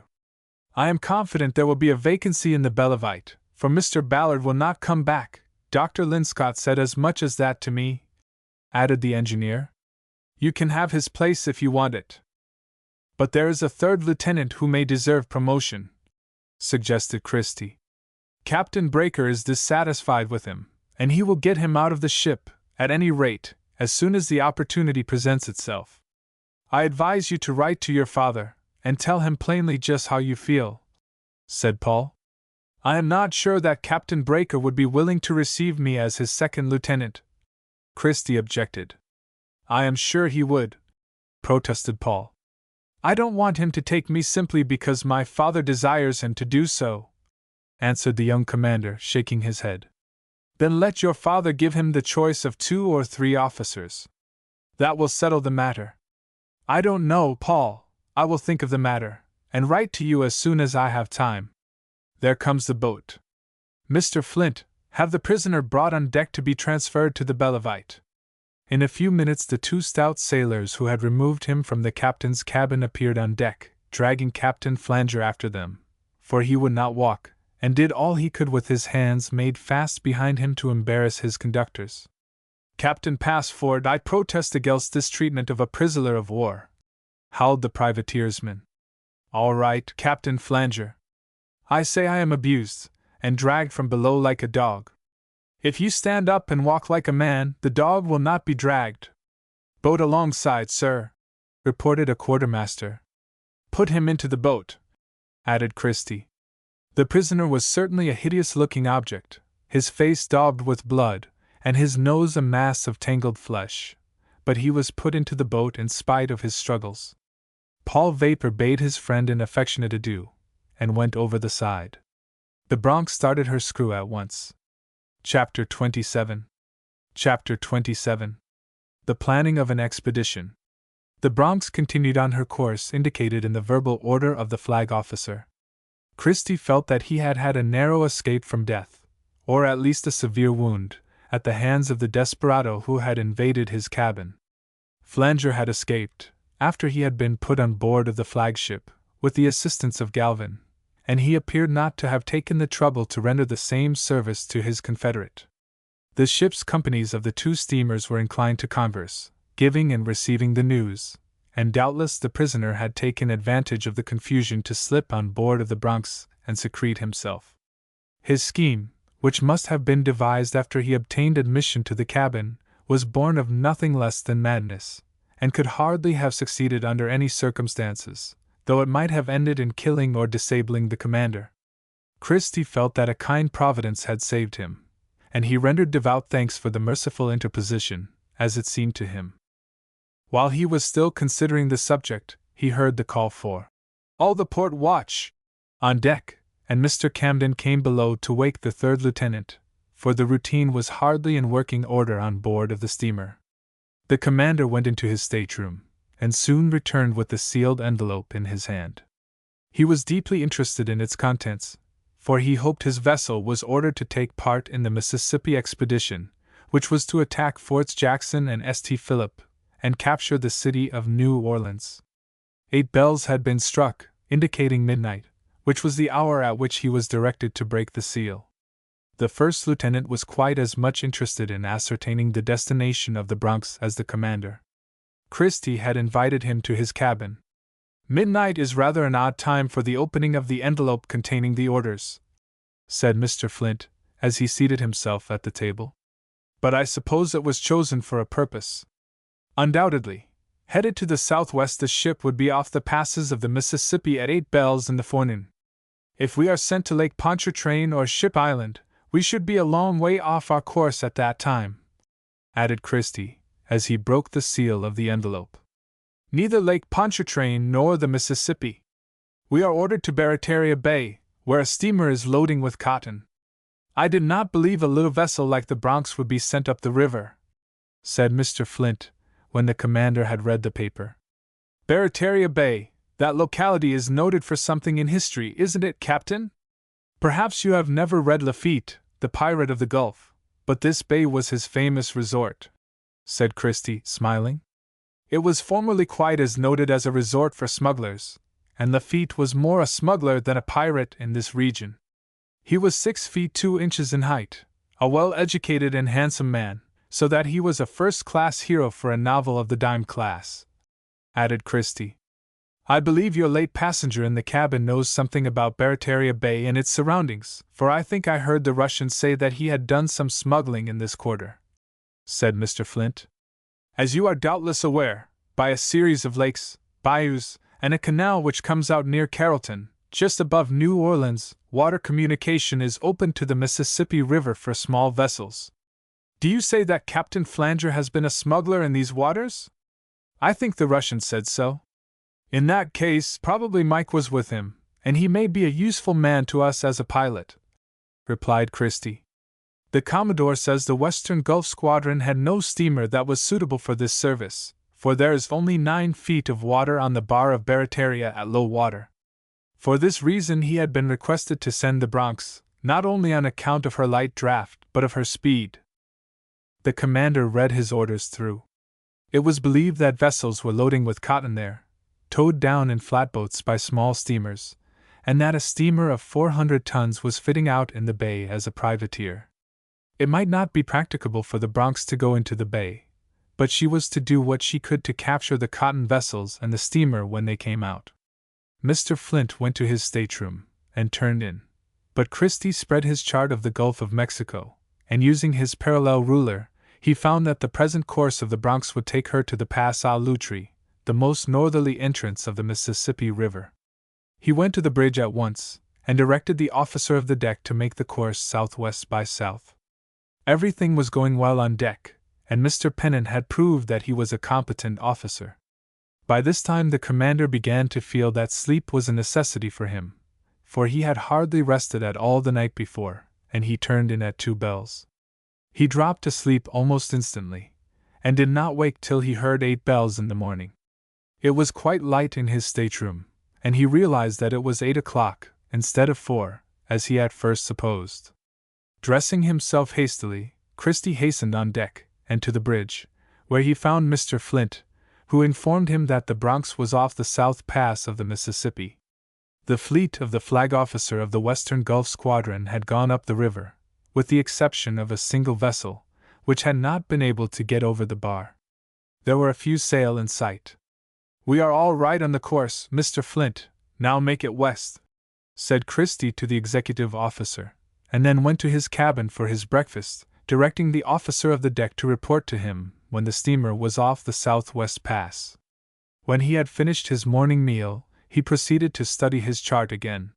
I am confident there will be a vacancy in the Bellavite, for Mr. Ballard will not come back. Dr. Linscott said as much as that to me, added the engineer. You can have his place if you want it. But there is a third lieutenant who may deserve promotion, suggested Christie. Captain Breaker is dissatisfied with him, and he will get him out of the ship, at any rate, as soon as the opportunity presents itself. I advise you to write to your father, and tell him plainly just how you feel, said Paul. I am not sure that Captain Breaker would be willing to receive me as his second lieutenant, Christie objected. I am sure he would, protested Paul. I don't want him to take me simply because my father desires him to do so, answered the young commander, shaking his head. Then let your father give him the choice of 2 or 3 officers. That will settle the matter. I don't know, Paul. I will think of the matter, and write to you as soon as I have time. There comes the boat. Mr. Flint, have the prisoner brought on deck to be transferred to the Bellavite. In a few minutes the 2 stout sailors who had removed him from the captain's cabin appeared on deck, dragging Captain Flanger after them, for he would not walk, and did all he could with his hands made fast behind him to embarrass his conductors. Captain Passford, I protest against this treatment of a prisoner of war, howled the privateersman. All right, Captain Flanger. I say I am abused, and dragged from below like a dog. If you stand up and walk like a man, the dog will not be dragged. Boat alongside, sir, reported a quartermaster. Put him into the boat, added Christie. The prisoner was certainly a hideous-looking object, his face daubed with blood, and his nose a mass of tangled flesh, but he was put into the boat in spite of his struggles. Paul Vapor bade his friend an affectionate adieu, and went over the side. The Bronx started her screw at once. Chapter 27. Chapter 27. The planning of an expedition. The Bronx continued on her course indicated in the verbal order of the flag officer. Christie felt that he had had a narrow escape from death, or at least a severe wound, at the hands of the desperado who had invaded his cabin. Flanger had escaped, after he had been put on board of the flagship, with the assistance of Galvin, and he appeared not to have taken the trouble to render the same service to his confederate. The ship's companies of the 2 steamers were inclined to converse, giving and receiving the news, and doubtless the prisoner had taken advantage of the confusion to slip on board of the Bronx and secrete himself. His scheme, which must have been devised after he obtained admission to the cabin, was born of nothing less than madness, and could hardly have succeeded under any circumstances, though it might have ended in killing or disabling the commander. Christie felt that a kind providence had saved him, and he rendered devout thanks for the merciful interposition, as it seemed to him. While he was still considering the subject, he heard the call for all the port watch on deck, and Mr. Camden came below to wake the 3rd lieutenant, for the routine was hardly in working order on board of the steamer. The commander went into his stateroom, and soon returned with the sealed envelope in his hand. He was deeply interested in its contents, for he hoped his vessel was ordered to take part in the Mississippi expedition, which was to attack Forts Jackson and St. Philip, and capture the city of New Orleans. 8 bells had been struck, indicating midnight, which was the hour at which he was directed to break the seal. The first lieutenant was quite as much interested in ascertaining the destination of the Bronx as the commander. Christie had invited him to his cabin. "Midnight is rather an odd time for the opening of the envelope containing the orders," said Mr. Flint, as he seated himself at the table. "But I suppose it was chosen for a purpose." "Undoubtedly. Headed to the southwest, the ship would be off the passes of the Mississippi at 8 bells in the forenoon. If we are sent to Lake Pontchartrain or Ship Island, we should be a long way off our course at that time," added Christie, as he broke the seal of the envelope. "Neither Lake Pontchartrain nor the Mississippi. We are ordered to Barataria Bay, where a steamer is loading with cotton. I did not believe a little vessel like the Bronx would be sent up the river," said Mr. Flint, when the commander had read the paper. "Barataria Bay, that locality is noted for something in history, isn't it, Captain? Perhaps you have never read Lafitte, the Pirate of the Gulf, but this bay was his famous resort," said Christie, smiling. "It was formerly quite as noted as a resort for smugglers, and Lafitte was more a smuggler than a pirate in this region. He was 6 feet 2 inches in height, a well-educated and handsome man, so that he was a first-class hero for a novel of the dime class," added Christie. "I believe your late passenger in the cabin knows something about Barataria Bay and its surroundings, for I think I heard the Russian say that he had done some smuggling in this quarter," said Mr. Flint. "As you are doubtless aware, by a series of lakes, bayous, and a canal which comes out near Carrollton, just above New Orleans, water communication is open to the Mississippi River for small vessels. Do you say that Captain Flanger has been a smuggler in these waters? I think the Russian said so. In that case, probably Mike was with him, and he may be a useful man to us as a pilot," replied Christie. "The Commodore says the Western Gulf Squadron had no steamer that was suitable for this service, for there is only 9 feet of water on the bar of Barataria at low water. For this reason he had been requested to send the Bronx, not only on account of her light draft, but of her speed." The commander read his orders through. It was believed that vessels were loading with cotton there, towed down in flatboats by small steamers, and that a steamer of 400 tons was fitting out in the bay as a privateer. It might not be practicable for the Bronx to go into the bay, but she was to do what she could to capture the cotton vessels and the steamer when they came out. Mr. Flint went to his stateroom and turned in, but Christie spread his chart of the Gulf of Mexico, and using his parallel ruler, he found that the present course of the Bronx would take her to the Pass au Lutry, the most northerly entrance of the Mississippi River. He went to the bridge at once, and directed the officer of the deck to make the course southwest by south. Everything was going well on deck, and Mr. Pennant had proved that he was a competent officer. By this time the commander began to feel that sleep was a necessity for him, for he had hardly rested at all the night before, and he turned in at 2 bells. He dropped asleep almost instantly, and did not wake till he heard 8 bells in the morning. It was quite light in his stateroom, and he realized that it was 8 o'clock, instead of 4, as he at first supposed. Dressing himself hastily, Christie hastened on deck, and to the bridge, where he found Mr. Flint, who informed him that the Bronx was off the South Pass of the Mississippi. The fleet of the flag officer of the Western Gulf Squadron had gone up the river, with the exception of a single vessel, which had not been able to get over the bar. There were a few sail in sight. "We are all right on the course, Mr. Flint, now make it west," said Christie to the executive officer, and then went to his cabin for his breakfast, directing the officer of the deck to report to him when the steamer was off the Southwest Pass. When he had finished his morning meal, he proceeded to study his chart again.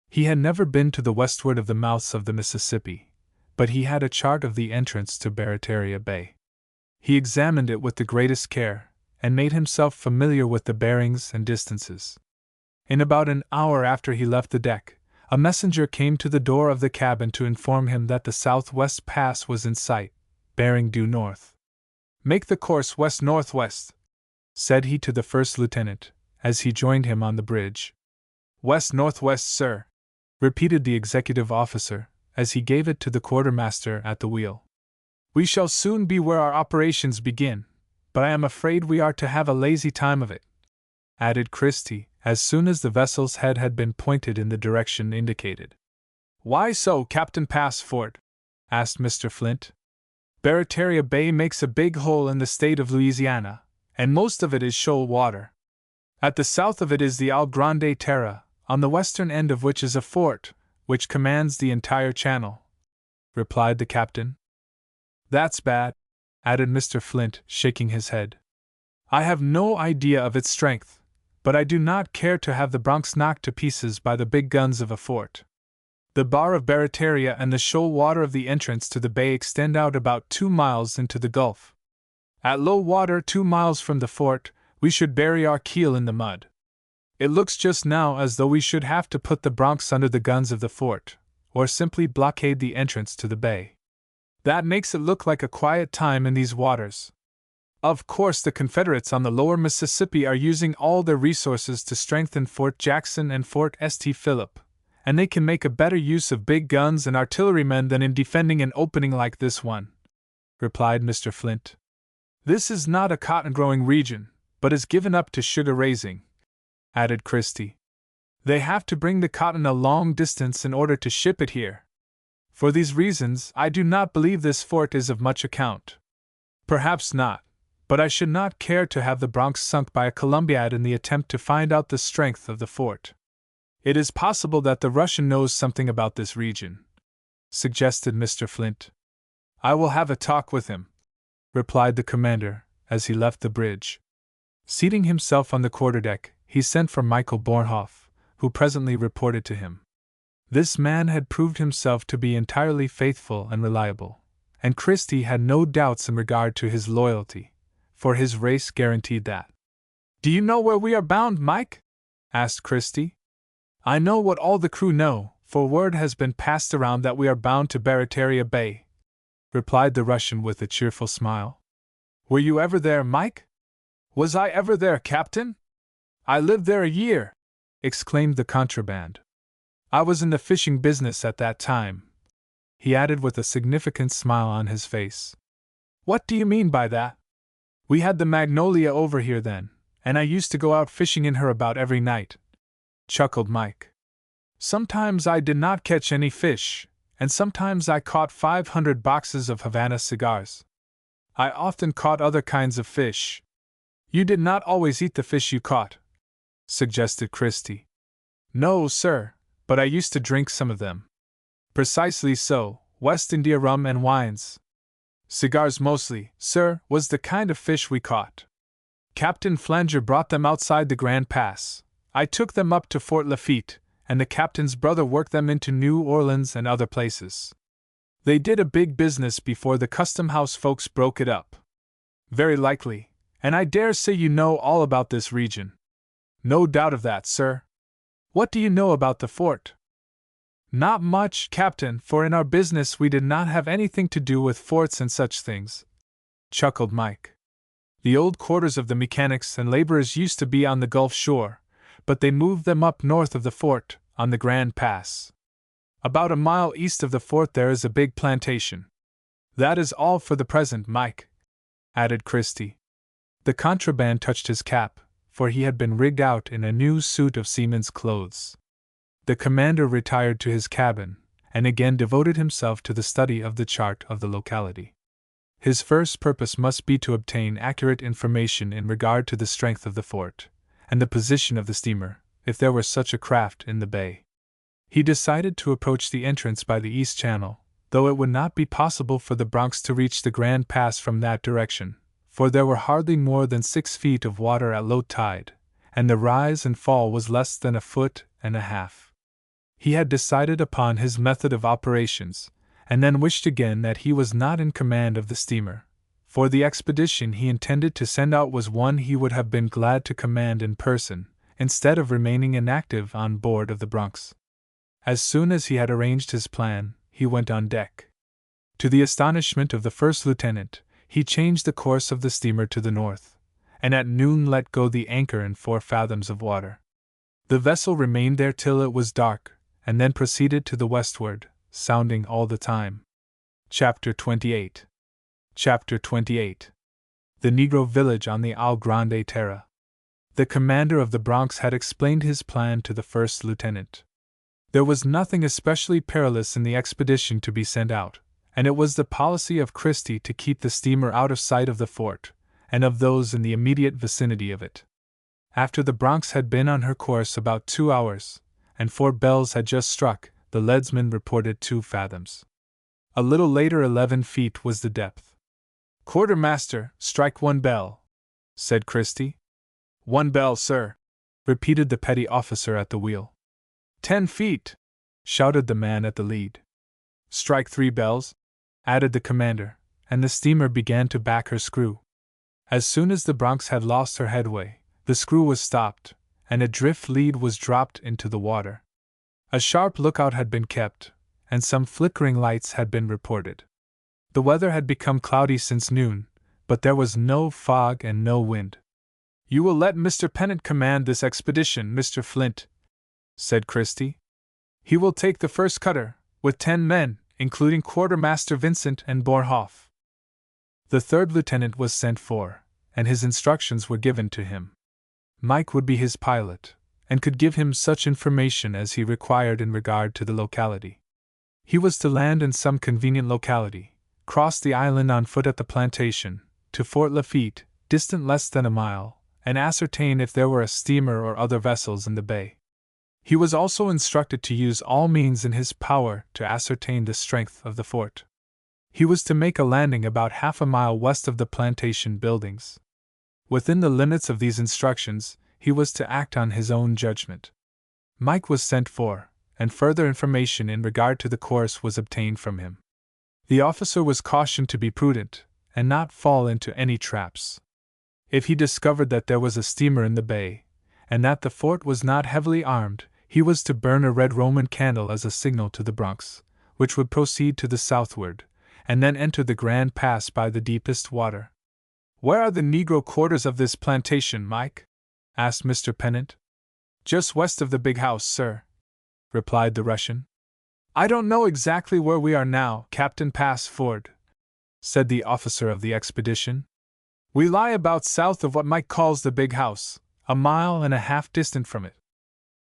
He had never been to the westward of the mouths of the Mississippi, but he had a chart of the entrance to Barataria Bay. He examined it with the greatest care, and made himself familiar with the bearings and distances. In about an hour after he left the deck, a messenger came to the door of the cabin to inform him that the Southwest Pass was in sight, bearing due north. "Make the course west-northwest," said he to the first lieutenant, as he joined him on the bridge. "West-northwest, sir," repeated the executive officer, as he gave it to the quartermaster at the wheel. "We shall soon be where our operations begin, but I am afraid we are to have a lazy time of it," added Christie, as soon as the vessel's head had been pointed in the direction indicated. "Why so, Captain Passford?" asked Mr. Flint. "Barataria Bay makes a big hole in the state of Louisiana, and most of it is shoal water. At the south of it is the Al Grande Terra, on the western end of which is a fort, which commands the entire channel," replied the captain. "That's bad," added Mr. Flint, shaking his head. "I have no idea of its strength, but I do not care to have the Bronx knocked to pieces by the big guns of a fort. The bar of Barataria and the shoal water of the entrance to the bay extend out about 2 miles into the Gulf. At low water 2 miles from the fort, we should bury our keel in the mud. It looks just now as though we should have to put the Bronx under the guns of the fort, or simply blockade the entrance to the bay. That makes it look like a quiet time in these waters. Of course, the Confederates on the lower Mississippi are using all their resources to strengthen Fort Jackson and Fort St. Philip, and they can make a better use of big guns and artillerymen than in defending an opening like this one," replied Mr. Flint. "This is not a cotton-growing region, but is given up to sugar raising," added Christie. "They have to bring the cotton a long distance in order to ship it here. For these reasons, I do not believe this fort is of much account." "Perhaps not, but I should not care to have the Bronx sunk by a Columbiad in the attempt to find out the strength of the fort. It is possible that the Russian knows something about this region," suggested Mr. Flint. "I will have a talk with him," replied the commander, as he left the bridge. Seating himself on the quarterdeck, he sent for Michael Bornhoff, who presently reported to him. This man had proved himself to be entirely faithful and reliable, and Christie had no doubts in regard to his loyalty, for his race guaranteed that. "Do you know where we are bound, Mike?" asked Christie. "I know what all the crew know, for word has been passed around that we are bound to Barataria Bay," replied the Russian with a cheerful smile. "Were you ever there, Mike?" "Was I ever there, Captain? I lived there a year," exclaimed the contraband. "I was in the fishing business at that time," he added with a significant smile on his face. "What do you mean by that?" "We had the Magnolia over here then, and I used to go out fishing in her about every night," chuckled Mike. "Sometimes I did not catch any fish, and sometimes I caught 500 boxes of Havana cigars. I often caught other kinds of fish." "You did not always eat the fish you caught," suggested Christie. "No, sir, but I used to drink some of them." "Precisely so, West India rum and wines." "Cigars mostly, sir, was the kind of fish we caught. Captain Flanger brought them outside the Grand Pass. I took them up to Fort Lafitte, and the captain's brother worked them into New Orleans and other places. They did a big business before the custom house folks broke it up." "Very likely, and I dare say you know all about this region." "No doubt of that, sir." "What do you know about the fort?" "Not much, Captain, for in our business we did not have anything to do with forts and such things," chuckled Mike. "The old quarters of the mechanics and laborers used to be on the Gulf shore, but they moved them up north of the fort, on the Grand Pass. About a mile east of the fort there is a big plantation. That is all for the present, Mike," added Christie. The contraband touched his cap, for he had been rigged out in a new suit of seaman's clothes. The commander retired to his cabin, and again devoted himself to the study of the chart of the locality. His first purpose must be to obtain accurate information in regard to the strength of the fort, and the position of the steamer, if there were such a craft in the bay. He decided to approach the entrance by the east channel, though it would not be possible for the Bronx to reach the Grand Pass from that direction, for there were hardly more than 6 feet of water at low tide, and the rise and fall was less than 1.5 feet. He had decided upon his method of operations, and then wished again that he was not in command of the steamer, for the expedition he intended to send out was one he would have been glad to command in person, instead of remaining inactive on board of the Bronx. As soon as he had arranged his plan, he went on deck. To the astonishment of the first lieutenant, he changed the course of the steamer to the north, and at noon let go the anchor in 4 fathoms of water. The vessel remained there till it was dark, and then proceeded to the westward, sounding all the time. Chapter 28. Chapter 28. The Negro Village on the Al Grande Terra. The commander of the Bronx had explained his plan to the first lieutenant. There was nothing especially perilous in the expedition to be sent out, and it was the policy of Christie to keep the steamer out of sight of the fort, and of those in the immediate vicinity of it. After the Bronx had been on her course about 2 hours, and 4 bells had just struck, the leadsman reported 2 fathoms. A little later 11 feet was the depth. "Quartermaster, strike 1 bell," said Christie. "1 bell, sir," repeated the petty officer at the wheel. 10 feet, shouted the man at the lead. "Strike 3 bells," added the commander, and the steamer began to back her screw. As soon as the Bronx had lost her headway, the screw was stopped, and a drift lead was dropped into the water. A sharp lookout had been kept, and some flickering lights had been reported. The weather had become cloudy since noon, but there was no fog and no wind. "You will let Mr. Pennant command this expedition, Mr. Flint," said Christie. "He will take the first cutter, with 10 men, including Quartermaster Vincent and Boerhaave." The third lieutenant was sent for, and his instructions were given to him. Mike would be his pilot, and could give him such information as he required in regard to the locality. He was to land in some convenient locality, cross the island on foot at the plantation, to Fort Lafitte, distant less than a mile, and ascertain if there were a steamer or other vessels in the bay. He was also instructed to use all means in his power to ascertain the strength of the fort. He was to make a landing about half a mile west of the plantation buildings. Within the limits of these instructions, he was to act on his own judgment. Mike was sent for, and further information in regard to the course was obtained from him. The officer was cautioned to be prudent, and not fall into any traps. If he discovered that there was a steamer in the bay, and that the fort was not heavily armed, he was to burn a red Roman candle as a signal to the Bronx, which would proceed to the southward, and then enter the Grand Pass by the deepest water. "Where are the Negro quarters of this plantation, Mike?" asked Mr. Pennant. "Just west of the big house, sir," replied the Russian. "I don't know exactly where we are now, Captain Passford," said the officer of the expedition. "We lie about south of what Mike calls the big house, a mile and a half distant from it.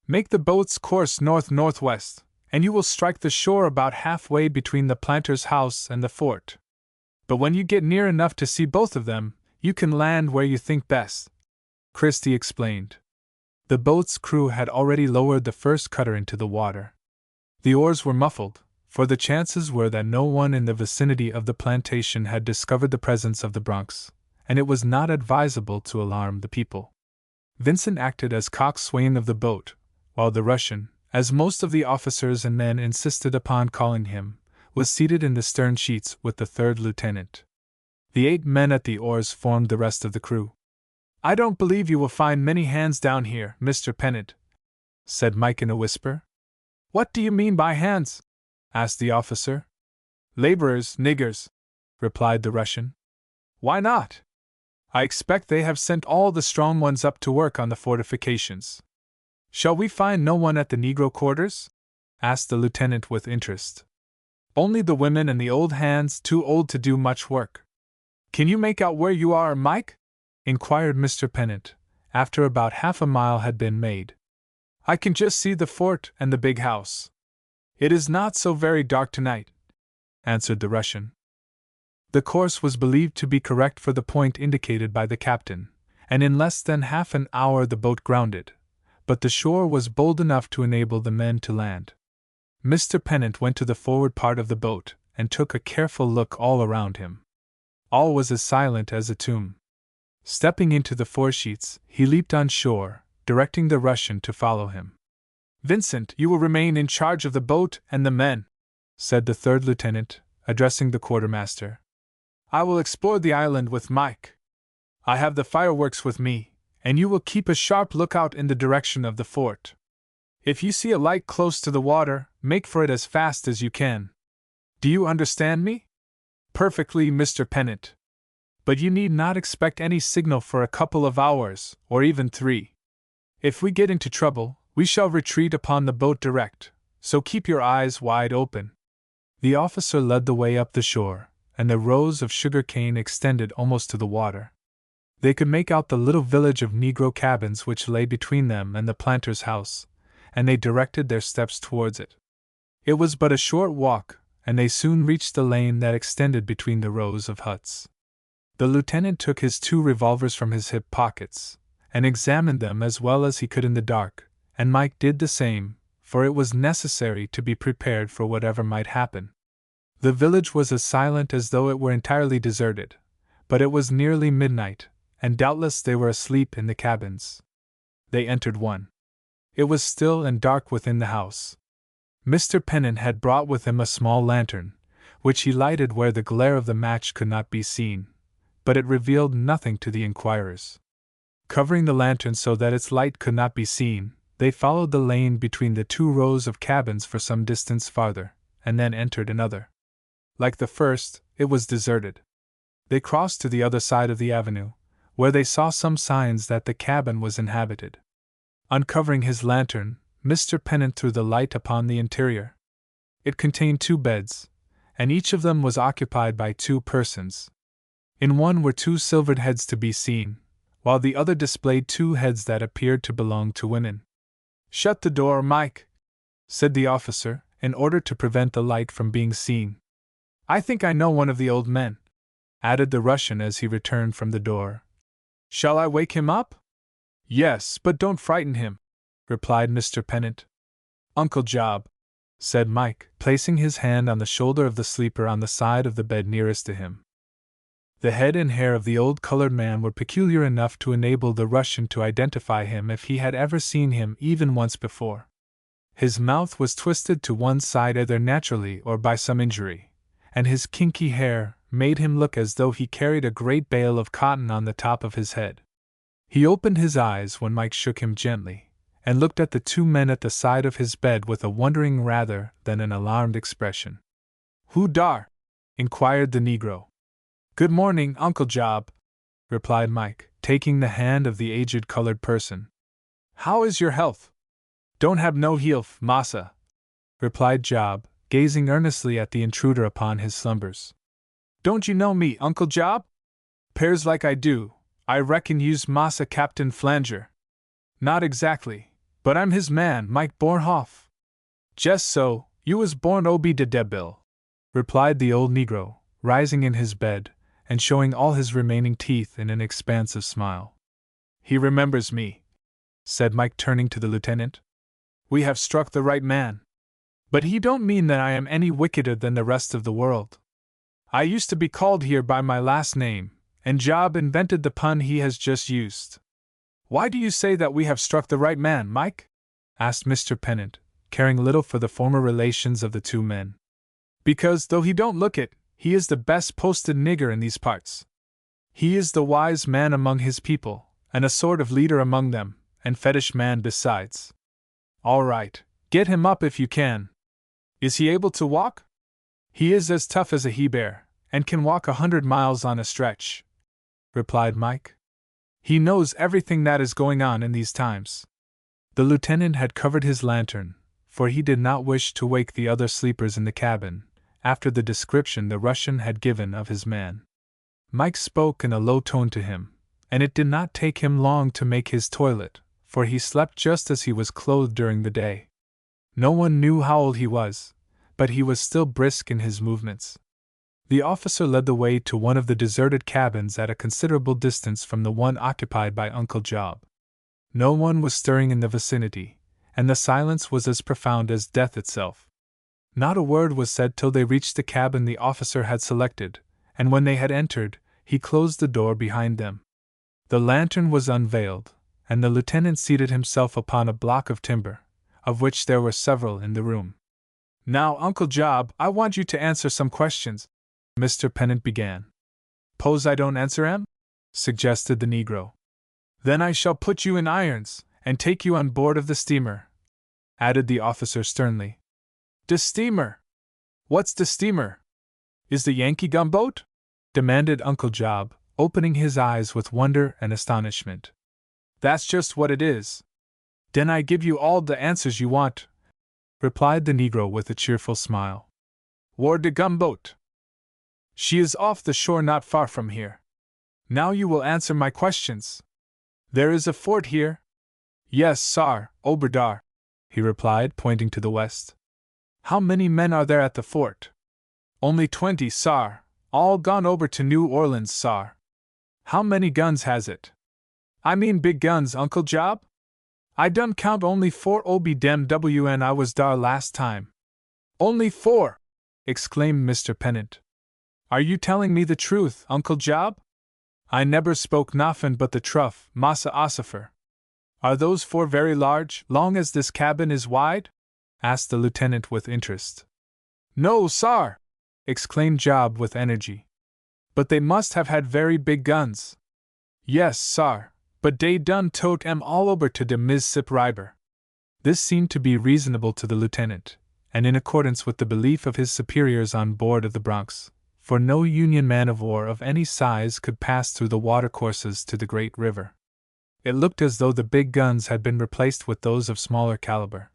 Make the boat's course north-northwest, and you will strike the shore about halfway between the planter's house and the fort. But when you get near enough to see both of them, you can land where you think best," Christie explained. The boat's crew had already lowered the first cutter into the water. The oars were muffled, for the chances were that no one in the vicinity of the plantation had discovered the presence of the Bronx, and it was not advisable to alarm the people. Vincent acted as coxswain of the boat, while the Russian, as most of the officers and men insisted upon calling him, was seated in the stern sheets with the third lieutenant. The 8 men at the oars formed the rest of the crew. "I don't believe you will find many hands down here, Mr. Pennant," said Mike in a whisper. "What do you mean by hands?" asked the officer. "Laborers, niggers," replied the Russian. "Why not? I expect they have sent all the strong ones up to work on the fortifications." "Shall we find no one at the Negro quarters?" asked the lieutenant with interest. "Only the women and the old hands too old to do much work." "Can you make out where you are, Mike?" inquired Mr. Pennant, after about half a mile had been made. "I can just see the fort and the big house. It is not so very dark tonight," answered the Russian. The course was believed to be correct for the point indicated by the captain, and in less than half an hour the boat grounded, but the shore was bold enough to enable the men to land. Mr. Pennant went to the forward part of the boat, and took a careful look all around him. All was as silent as a tomb. Stepping into the foresheets, he leaped on shore, directing the Russian to follow him. "Vincent, you will remain in charge of the boat and the men," said the third lieutenant, addressing the quartermaster. "I will explore the island with Mike. I have the fireworks with me, and you will keep a sharp lookout in the direction of the fort. If you see a light close to the water, make for it as fast as you can. Do you understand me?" "Perfectly, Mr. Pennant. But you need not expect any signal for a couple of hours, or even 3. If we get into trouble, we shall retreat upon the boat direct, so keep your eyes wide open." The officer led the way up the shore, and the rows of sugar cane extended almost to the water. They could make out the little village of Negro cabins which lay between them and the planter's house, and they directed their steps towards it. It was but a short walk, and they soon reached the lane that extended between the rows of huts. The lieutenant took his 2 revolvers from his hip pockets, and examined them as well as he could in the dark, and Mike did the same, for it was necessary to be prepared for whatever might happen. The village was as silent as though it were entirely deserted, but it was nearly midnight, and doubtless they were asleep in the cabins. They entered one. It was still and dark within the house. Mr. Pennant had brought with him a small lantern, which he lighted where the glare of the match could not be seen, but it revealed nothing to the inquirers. Covering the lantern so that its light could not be seen, they followed the lane between the 2 rows of cabins for some distance farther, and then entered another. Like the first, it was deserted. They crossed to the other side of the avenue, where they saw some signs that the cabin was inhabited. Uncovering his lantern, Mr. Pennant threw the light upon the interior. It contained 2 beds, and each of them was occupied by 2 persons. In one were 2 silvered heads to be seen, while the other displayed 2 heads that appeared to belong to women. "Shut the door, Mike," said the officer, in order to prevent the light from being seen. "I think I know one of the old men," added the Russian as he returned from the door. "Shall I wake him up?" "Yes, but don't frighten him," replied Mr. Pennant. "Uncle Job," said Mike, placing his hand on the shoulder of the sleeper on the side of the bed nearest to him. The head and hair of the old colored man were peculiar enough to enable the Russian to identify him if he had ever seen him even once before. His mouth was twisted to one side either naturally or by some injury, and his kinky hair made him look as though he carried a great bale of cotton on the top of his head. He opened his eyes when Mike shook him gently, and looked at the 2 men at the side of his bed with a wondering rather than an alarmed expression. "Who dar?" inquired the Negro. "Good morning, Uncle Job," replied Mike, taking the hand of the aged colored person. "How is your health?" "Don't have no health, massa," replied Job, gazing earnestly at the intruder upon his slumbers. "Don't you know me, Uncle Job?" "'Pears like I do. I reckon you's Massa Captain Flanger." "Not exactly, but I'm his man, Mike Bornhoff." "Jest so, you was born Obi de Debil," replied the old Negro, rising in his bed, and showing all his remaining teeth in an expansive smile. "He remembers me," said Mike, turning to the lieutenant. "We have struck the right man. But he don't mean that I am any wickeder than the rest of the world. I used to be called here by my last name, and Job invented the pun he has just used." "Why do you say that we have struck the right man, Mike?" asked Mr. Pennant, caring little for the former relations of the 2 men. "Because, though he don't look it, he is the best posted nigger in these parts. He is the wise man among his people, and a sort of leader among them, and fetish man besides." "All right, get him up if you can. Is he able to walk?" "He is as tough as a he-bear, and can walk 100 miles on a stretch," replied Mike. "He knows everything that is going on in these times." The lieutenant had covered his lantern, for he did not wish to wake the other sleepers in the cabin, after the description the Russian had given of his man. Mike spoke in a low tone to him, and it did not take him long to make his toilet, for he slept just as he was clothed during the day. No one knew how old he was, but he was still brisk in his movements. The officer led the way to one of the deserted cabins at a considerable distance from the one occupied by Uncle Job. No one was stirring in the vicinity, and the silence was as profound as death itself. Not a word was said till they reached the cabin the officer had selected, and when they had entered, he closed the door behind them. The lantern was unveiled, and the lieutenant seated himself upon a block of timber, of which there were several in the room. "Now, Uncle Job, I want you to answer some questions," Mr. Pennant began. "'Pose I don't answer 'em?" suggested the Negro. "Then I shall put you in irons, and take you on board of the steamer," added the officer sternly. "De steamer? What's de steamer? Is the Yankee gunboat?" demanded Uncle Job, opening his eyes with wonder and astonishment. "That's just what it is." "Den I give you all the answers you want," replied the Negro with a cheerful smile. "Whar de gunboat?" "She is off the shore not far from here." Now you will answer my questions. There is a fort here? Yes, sar, Oberdar, he replied, pointing to the west. How many men are there at the fort? Only 20, sar, all gone over to New Orleans, sar. How many guns has it? I mean big guns, Uncle Job? I done count only 4 obi dem when I was dar last time. Only 4! Exclaimed Mr. Pennant. Are you telling me the truth, Uncle Job? I never spoke nothing but the truth, Massa Ossifer. Are those 4 very large, long as this cabin is wide? Asked the lieutenant with interest. No, sar! Exclaimed Job with energy. But they must have had very big guns. Yes, sar, but dey done tote 'em all over to de Mississippi River. This seemed to be reasonable to the lieutenant, and in accordance with the belief of his superiors on board of the Bronx, for no Union man-of-war of any size could pass through the watercourses to the great river. It looked as though the big guns had been replaced with those of smaller caliber.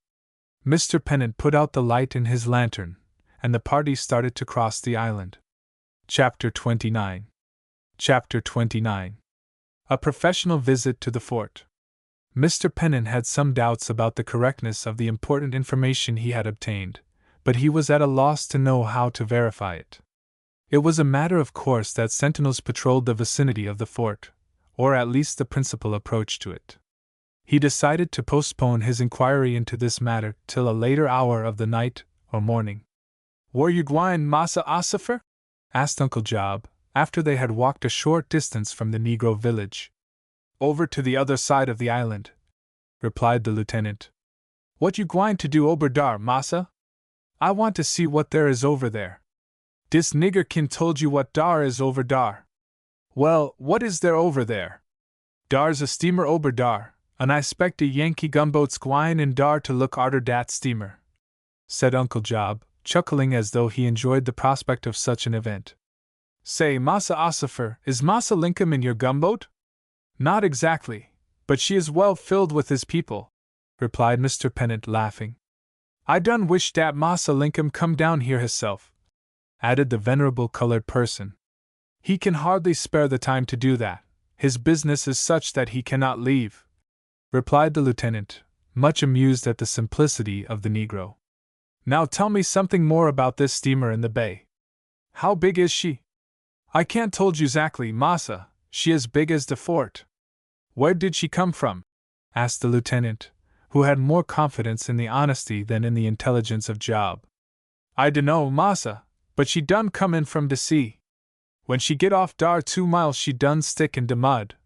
Mr. Pennant put out the light in his lantern, and the party started to cross the island. Chapter 29. Chapter 29. A professional visit to the fort. Mr. Pennant had some doubts about the correctness of the important information he had obtained, but he was at a loss to know how to verify it. It was a matter of course that sentinels patrolled the vicinity of the fort, or at least the principal approach to it. He decided to postpone his inquiry into this matter till a later hour of the night or morning. "Where you gwine, Massa Ossifer?" asked Uncle Job, after they had walked a short distance from the Negro village. "Over to the other side of the island," replied the lieutenant. "What you gwine to do over dar, massa? I want to see what there is over there. Dis nigger kin told you what dar is over dar." "Well, what is there over there?" "Dar's a steamer over dar, and I 'spect a Yankee gunboat's gwine in dar to look arter dat steamer," said Uncle Job, chuckling as though he enjoyed the prospect of such an event. "Say, Massa Ossifer, is Massa Lincoln in your gunboat?" "Not exactly, but she is well filled with his people," replied Mr. Pennant, laughing. "I done wish dat Massa Lincoln come down here hisself," added the venerable colored person. "He can hardly spare the time to do that. His business is such that he cannot leave," replied the lieutenant, much amused at the simplicity of the Negro. "Now tell me something more about this steamer in the bay. How big is she?" "I can't told you 'zactly, massa. She as big as the fort." "Where did she come from?" asked the lieutenant, who had more confidence in the honesty than in the intelligence of Job. "I dunno, massa, but she done come in from de sea. When she get off dar 2 miles she done stick in de mud,"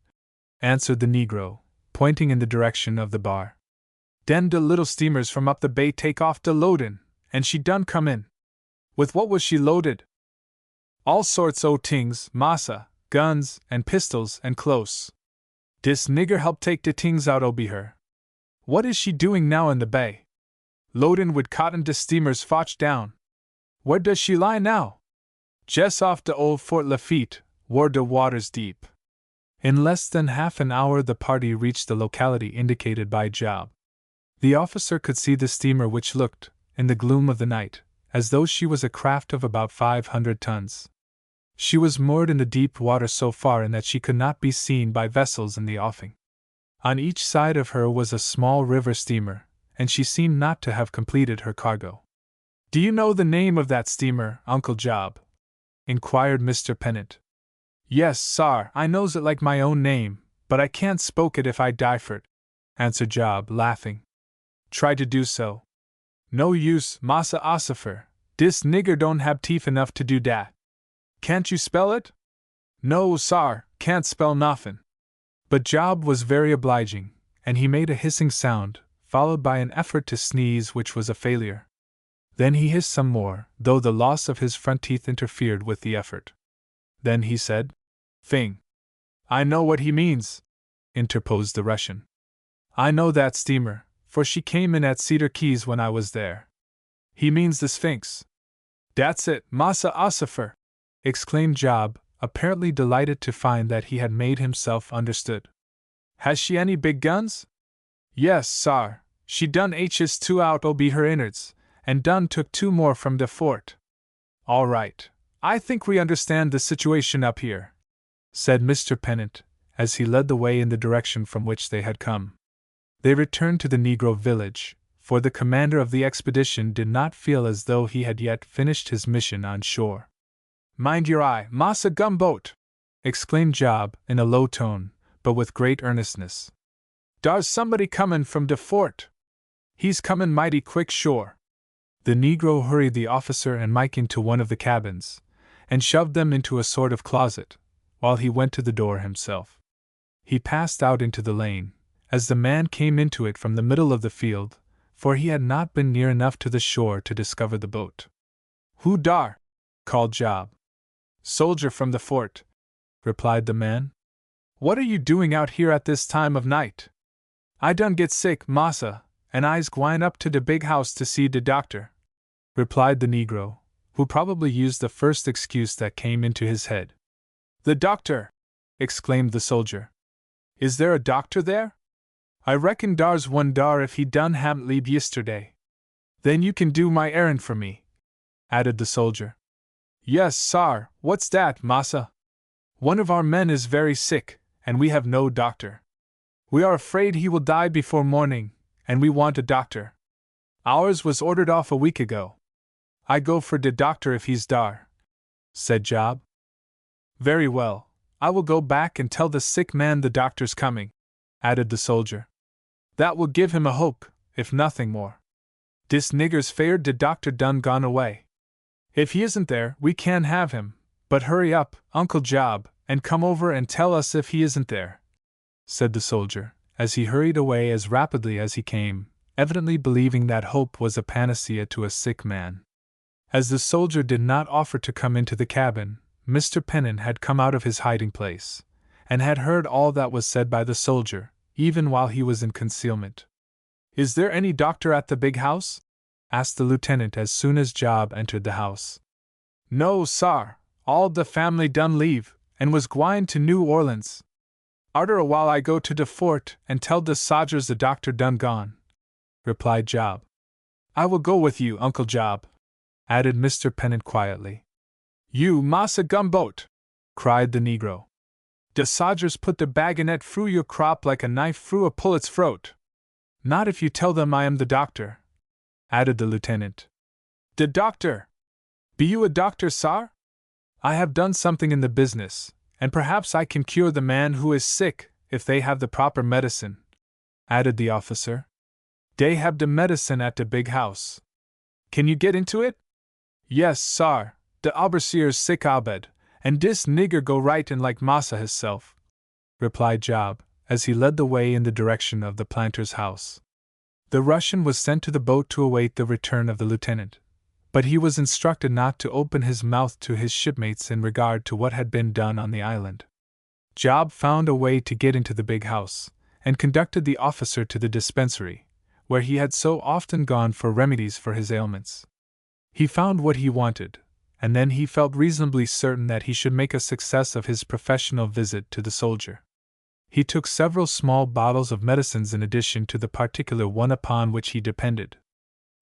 answered the Negro, pointing in the direction of the bar. "Den de little steamers from up the bay take off de loadin', and she done come in." "With what was she loaded?" "All sorts o' tings, massa, guns, and pistols, and close. Dis nigger help take de tings out obi her." "What is she doing now in the bay?" "Loadin' wid cotton de steamers fotch down." "Where does she lie now?" "Jes' off de old Fort Lafitte, whar de water's deep." In less than half an hour the party reached the locality indicated by Job. The officer could see the steamer, which looked, in the gloom of the night, as though she was a craft of about 500 tons. She was moored in the deep water so far in that she could not be seen by vessels in the offing. On each side of her was a small river steamer, and she seemed not to have completed her cargo. "Do you know the name of that steamer, Uncle Job?" inquired Mr. Pennant. "Yes, sar, I knows it like my own name, but I can't spoke it if I die for't," answered Job, laughing. "Try to do so." "No use, Massa Ossifer, dis nigger don't have teeth enough to do dat." "Can't you spell it?" "No, sar, can't spell nothing." But Job was very obliging, and he made a hissing sound, followed by an effort to sneeze which was a failure. Then he hissed some more, though the loss of his front teeth interfered with the effort. Then he said, "Thing." "I know what he means," interposed the Russian. "I know that steamer, for she came in at Cedar Keys when I was there." "He means the Sphinx." "Dat's it, Massa Ossifer!" exclaimed Job, apparently delighted to find that he had made himself understood. "Has she any big guns?" "Yes, sar, she done h's 2 out obi her innards, and done took 2 more from de fort." "All right, I think we understand the situation up here. said Mr. Pennant, as he led the way in the direction from which they had come. They returned to the Negro village, for the commander of the expedition did not feel as though he had yet finished his mission on shore. "Mind your eye, Massa Gumboat!" exclaimed Job in a low tone, but with great earnestness. "Dar's somebody comin' from de fort. He's comin' mighty quick shore." The Negro hurried the officer and Mike into one of the cabins, and shoved them into a sort of closet, while he went to the door himself. He passed out into the lane, as the man came into it from the middle of the field, for he had not been near enough to the shore to discover the boat. "Who dar?" called Job. "Soldier from the fort," replied the man. "What are you doing out here at this time of night?" "I done get sick, massa, and I's gwine up to de big house to see de doctor," replied the Negro, who probably used the first excuse that came into his head. "The doctor!" exclaimed the soldier. "Is there a doctor there?" "I reckon dar's one dar if he done haven't leave yisterday." "Then you can do my errand for me," added the soldier. "Yes, sar, what's dat, massa?" "One of our men is very sick, and we have no doctor. We are afraid he will die before morning, and we want a doctor. Ours was ordered off a week ago." "I go for de doctor if he's dar," said Job. "Very well, I will go back and tell the sick man the doctor's coming," added the soldier. "That will give him a hope, if nothing more. Dis nigger's feared de doctor done gone away. If he isn't there, we can have him, but hurry up, Uncle Job, and come over and tell us if he isn't there," said the soldier, as he hurried away as rapidly as he came, evidently believing that hope was a panacea to a sick man. As the soldier did not offer to come into the cabin, Mr. Pennant had come out of his hiding place, and had heard all that was said by the soldier, even while he was in concealment. "Is there any doctor at the big house?" asked the lieutenant as soon as Job entered the house. "No, sar, all the family done leave, and was gwine to New Orleans. Arter a while I go to de fort and tell de sodgers the doctor done gone," replied Job. "I will go with you, Uncle Job," added Mr. Pennant quietly. "You, Massa Gumboat!" cried the Negro. "De sodgers put de bagonet through your crop like a knife through a pullet's throat." "Not if you tell them I am the doctor," added the lieutenant. "De doctor! Be you a doctor, sar? I have done something in the business, and perhaps I can cure the man who is sick, if they have the proper medicine," added the officer. "Dey have de medicine at de big house. Can you get into it?" "Yes, sar, de overseer's sick abed, and dis nigger go right in like massa hisself," replied Job, as he led the way in the direction of the planter's house. The Russian was sent to the boat to await the return of the lieutenant, but he was instructed not to open his mouth to his shipmates in regard to what had been done on the island. Job found a way to get into the big house, and conducted the officer to the dispensary, where he had so often gone for remedies for his ailments. He found what he wanted, and then he felt reasonably certain that he should make a success of his professional visit to the soldier. He took several small bottles of medicines in addition to the particular one upon which he depended.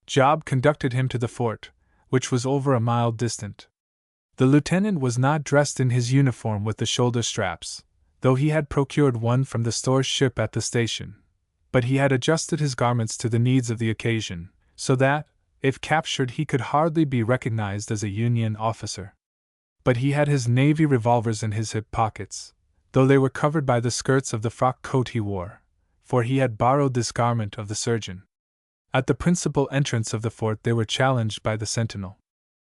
Job conducted him to the fort, which was over a mile distant. The lieutenant was not dressed in his uniform with the shoulder straps, though he had procured one from the store ship at the station, but he had adjusted his garments to the needs of the occasion, so that, if captured, he could hardly be recognized as a Union officer. But he had his navy revolvers in his hip pockets, though they were covered by the skirts of the frock coat he wore, for he had borrowed this garment of the surgeon. At the principal entrance of the fort they were challenged by the sentinel.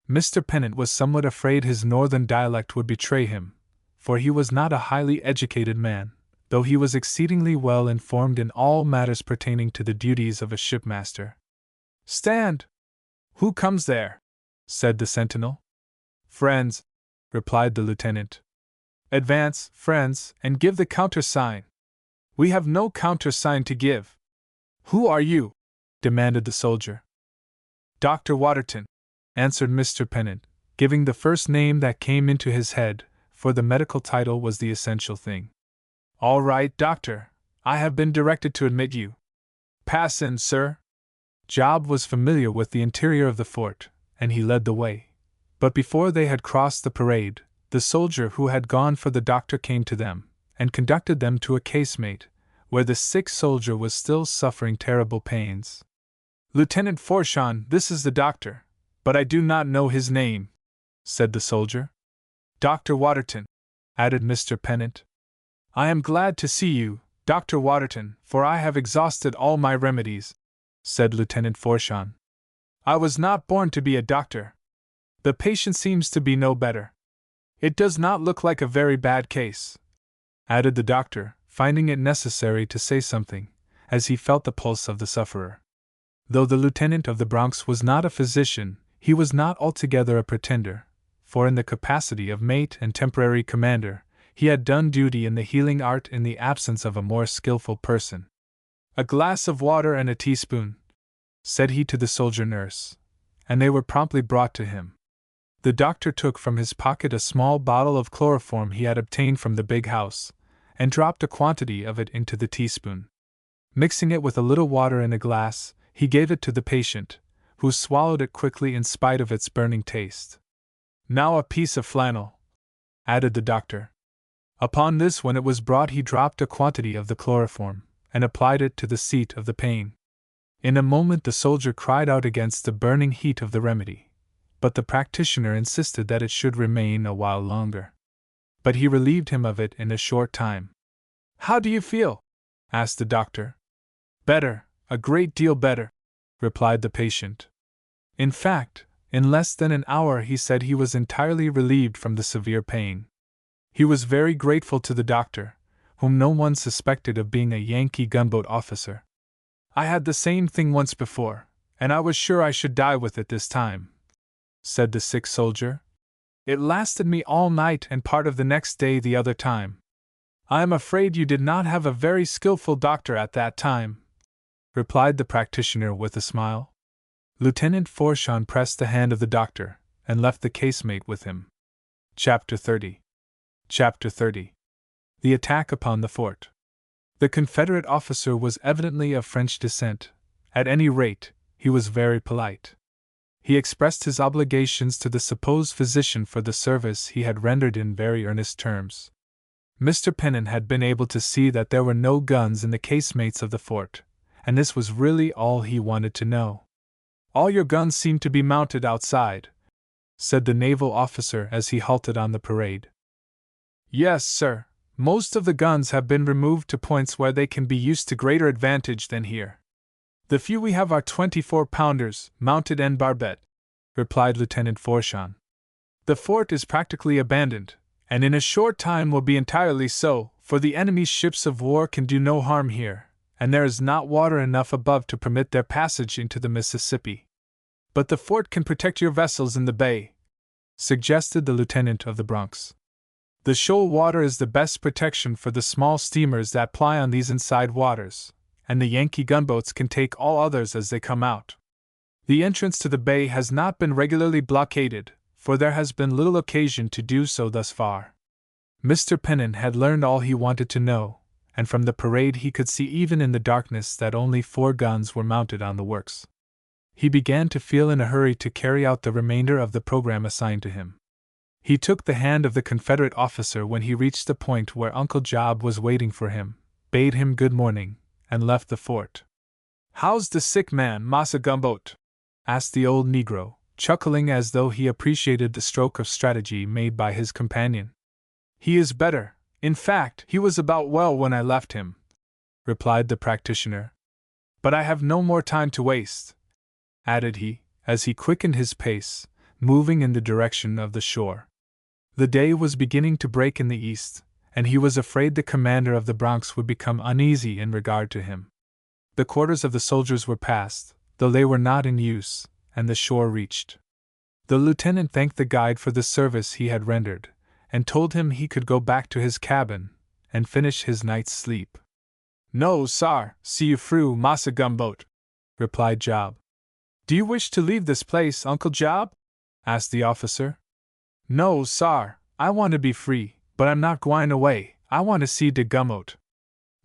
Mr. Pennant was somewhat afraid his northern dialect would betray him, for he was not a highly educated man, though he was exceedingly well informed in all matters pertaining to the duties of a shipmaster. "Stand! Who comes there?" said the sentinel. "Friends," replied the lieutenant. "Advance, friends, and give the countersign." "We have no countersign to give." "Who are you?" demanded the soldier. "Dr. Waterton," answered Mr. Pennant, giving the first name that came into his head, for the medical title was the essential thing. "All right, doctor. I have been directed to admit you. Pass in, sir." Job was familiar with the interior of the fort, and he led the way. But before they had crossed the parade, The soldier who had gone for the doctor came to them, and conducted them to a casemate, where the sick soldier was still suffering terrible pains. "Lieutenant Forshaw, this is the doctor, but I do not know his name," said the soldier. "Dr. Waterton," added Mr. Pennant. "I am glad to see you, Dr. Waterton, for I have exhausted all my remedies," said Lieutenant Forshaw. "I was not born to be a doctor. The patient seems to be no better. It does not look like a very bad case," added the doctor, finding it necessary to say something, as he felt the pulse of the sufferer. Though the lieutenant of the Bronx was not a physician, he was not altogether a pretender, for in the capacity of mate and temporary commander, he had done duty in the healing art in the absence of a more skillful person. "A glass of water and a teaspoon," said he to the soldier nurse, and they were promptly brought to him. The doctor took from his pocket a small bottle of chloroform he had obtained from the big house, and dropped a quantity of it into the teaspoon. Mixing it with a little water in a glass, he gave it to the patient, who swallowed it quickly in spite of its burning taste. "Now a piece of flannel," added the doctor. Upon this, when it was brought, he dropped a quantity of the chloroform, and applied it to the seat of the pain. In a moment the soldier cried out against the burning heat of the remedy, but the practitioner insisted that it should remain a while longer. But he relieved him of it in a short time. "How do you feel?" asked the doctor. "Better, a great deal better," replied the patient. In fact, in less than an hour he said he was entirely relieved from the severe pain. He was very grateful to the doctor, whom no one suspected of being a Yankee gunboat officer. "I had the same thing once before, and I was sure I should die with it this time," said the sick soldier. "It lasted me all night and part of the next day the other time." "I am afraid you did not have a very skillful doctor at that time," replied the practitioner with a smile. Lieutenant Forshaw pressed the hand of the doctor, and left the casemate with him. Chapter 30. The attack upon the fort. The Confederate officer was evidently of French descent. At any rate, he was very polite. He expressed his obligations to the supposed physician for the service he had rendered in very earnest terms. Mr. Pennant had been able to see that there were no guns in the casemates of the fort, and this was really all he wanted to know. "All your guns seem to be mounted outside," said the naval officer as he halted on the parade. "Yes, sir. Most of the guns have been removed to points where they can be used to greater advantage than here. The few we have are 24-pounders, mounted en barbette," replied Lieutenant Forshaw. "The fort is practically abandoned, and in a short time will be entirely so, for the enemy's ships of war can do no harm here, and there is not water enough above to permit their passage into the Mississippi." "But the fort can protect your vessels in the bay," suggested the lieutenant of the Bronx. "The shoal water is the best protection for the small steamers that ply on these inside waters, and the Yankee gunboats can take all others as they come out. The entrance to the bay has not been regularly blockaded, for there has been little occasion to do so thus far." Mr. Pennant had learned all he wanted to know, and from the parade he could see even in the darkness that only 4 guns were mounted on the works. He began to feel in a hurry to carry out the remainder of the program assigned to him. He took the hand of the Confederate officer when he reached the point where Uncle Job was waiting for him, bade him good morning, and left the fort. "How's the sick man, Massa Gumboat?" asked the old negro, chuckling as though he appreciated the stroke of strategy made by his companion. "He is better. In fact, he was about well when I left him," replied the practitioner. "But I have no more time to waste," added he, as he quickened his pace, moving in the direction of the shore. The day was beginning to break in the east, and he was afraid the commander of the Bronx would become uneasy in regard to him. The quarters of the soldiers were passed, though they were not in use, and the shore reached. The lieutenant thanked the guide for the service he had rendered, and told him he could go back to his cabin and finish his night's sleep. "No, sar, see you through, Massa Gumboat," replied Job. "Do you wish to leave this place, Uncle Job?" asked the officer. "No, sar, I want to be free, but I'm not gwine away. I want to see de Gumboat."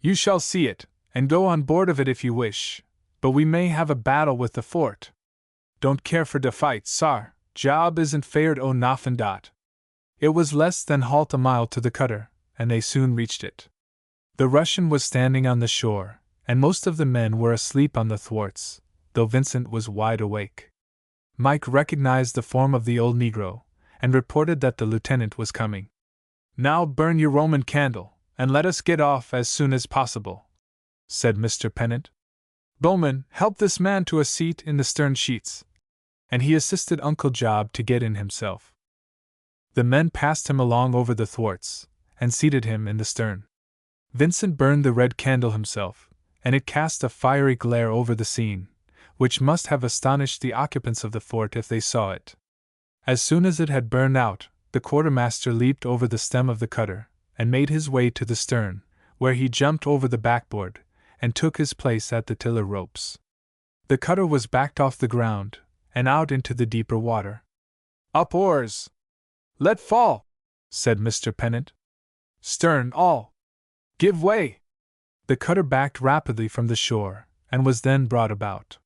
"You shall see it, and go on board of it if you wish, but we may have a battle with the fort." "Don't care for de fight, sar. Job isn't fared o' nothing dot." It was less than half a mile to the cutter, and they soon reached it. The Russian was standing on the shore, and most of the men were asleep on the thwarts, though Vincent was wide awake. Mike recognized the form of the old Negro, and reported that the lieutenant was coming. "Now burn your Roman candle, and let us get off as soon as possible," said Mr. Pennant. "Bowman, help this man to a seat in the stern sheets," and he assisted Uncle Job to get in himself. The men passed him along over the thwarts, and seated him in the stern. Vincent burned the red candle himself, and it cast a fiery glare over the scene, which must have astonished the occupants of the fort if they saw it. As soon as it had burned out, the quartermaster leaped over the stem of the cutter, and made his way to the stern, where he jumped over the backboard, and took his place at the tiller ropes. The cutter was backed off the ground, and out into the deeper water. "Up oars! Let fall!" said Mr. Pennant. "Stern, all! Give way!" The cutter backed rapidly from the shore, and was then brought about.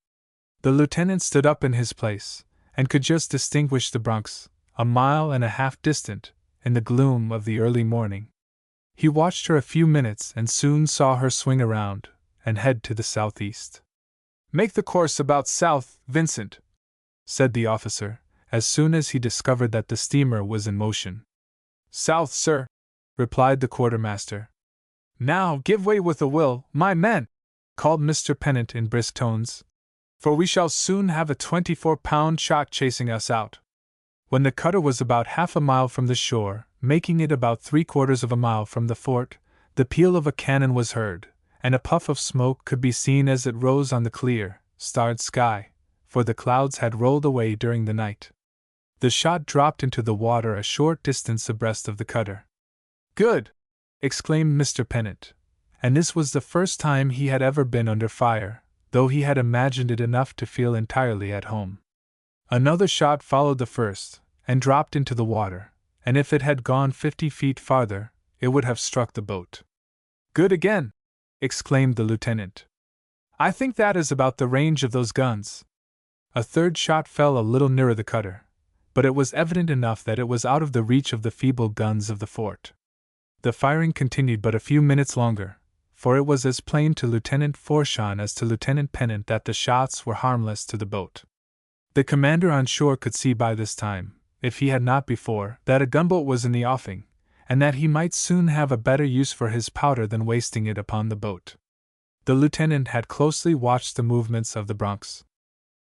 The lieutenant stood up in his place, and could just distinguish the Bronx, a mile and a half distant, in the gloom of the early morning. He watched her a few minutes and soon saw her swing around, and head to the southeast. "Make the course about south, Vincent," said the officer, as soon as he discovered that the steamer was in motion. "South, sir," replied the quartermaster. "Now give way with a will, my men," called Mr. Pennant in brisk tones, "for we shall soon have a 24-pound shot chasing us out." When the cutter was about half a mile from the shore, making it about 3/4 of a mile from the fort, the peal of a cannon was heard, and a puff of smoke could be seen as it rose on the clear, starred sky, for the clouds had rolled away during the night. The shot dropped into the water a short distance abreast of the cutter. "Good!" exclaimed Mr. Pennant, and this was the first time he had ever been under fire, though he had imagined it enough to feel entirely at home. Another shot followed the first, and dropped into the water, and if it had gone 50 feet farther, it would have struck the boat. "Good again!" exclaimed the lieutenant. "I think that is about the range of those guns." A third shot fell a little nearer the cutter, but it was evident enough that it was out of the reach of the feeble guns of the fort. The firing continued but a few minutes longer, for it was as plain to Lieutenant Forshaw as to Lieutenant Pennant that the shots were harmless to the boat. The commander on shore could see by this time, if he had not before, that a gunboat was in the offing, and that he might soon have a better use for his powder than wasting it upon the boat. The lieutenant had closely watched the movements of the Bronx.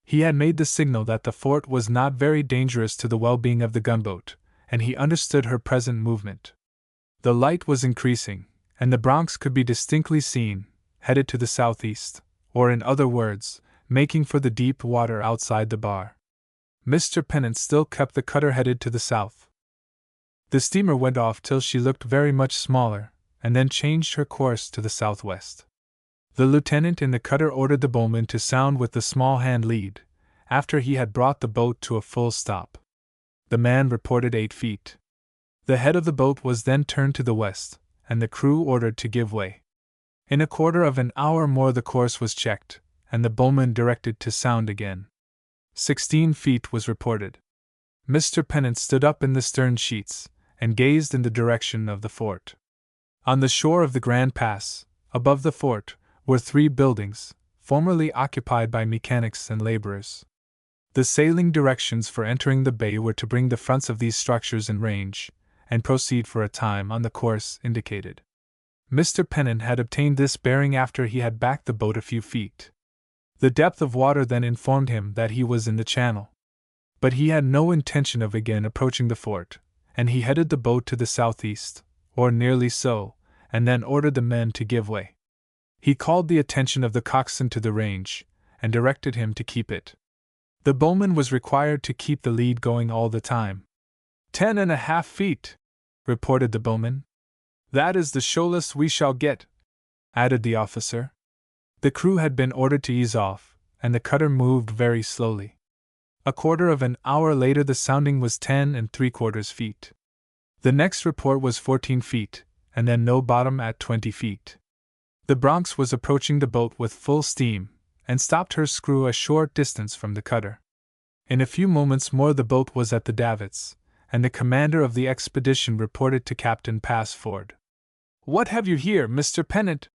He had made the signal that the fort was not very dangerous to the well-being of the gunboat, and he understood her present movement. The light was increasing, and the Bronx could be distinctly seen, headed to the southeast, or in other words, making for the deep water outside the bar. Mr. Pennant still kept the cutter headed to the south. The steamer went off till she looked very much smaller, and then changed her course to the southwest. The lieutenant in the cutter ordered the bowman to sound with the small hand lead, after he had brought the boat to a full stop. The man reported 8 feet. The head of the boat was then turned to the west, and the crew ordered to give way. In a quarter of an hour more the course was checked, and the bowman directed to sound again. 16 feet was reported. Mr. Pennant stood up in the stern sheets, and gazed in the direction of the fort. On the shore of the Grand Pass, above the fort, were 3 buildings, formerly occupied by mechanics and laborers. The sailing directions for entering the bay were to bring the fronts of these structures in range, and proceed for a time on the course indicated. Mr. Pennant had obtained this bearing after he had backed the boat a few feet. The depth of water then informed him that he was in the channel. But he had no intention of again approaching the fort, and he headed the boat to the southeast, or nearly so, and then ordered the men to give way. He called the attention of the coxswain to the range, and directed him to keep it. The bowman was required to keep the lead going all the time. 10.5 feet, reported the bowman. That is the shoalest we shall get, added the officer. The crew had been ordered to ease off, and the cutter moved very slowly. A quarter of an hour later the sounding was 10.75 feet. The next report was 14 feet, and then no bottom at 20 feet. The Bronx was approaching the boat with full steam, and stopped her screw a short distance from the cutter. In a few moments more the boat was at the davits, and the commander of the expedition reported to Captain Passford. "What have you here, Mr. Pennant?"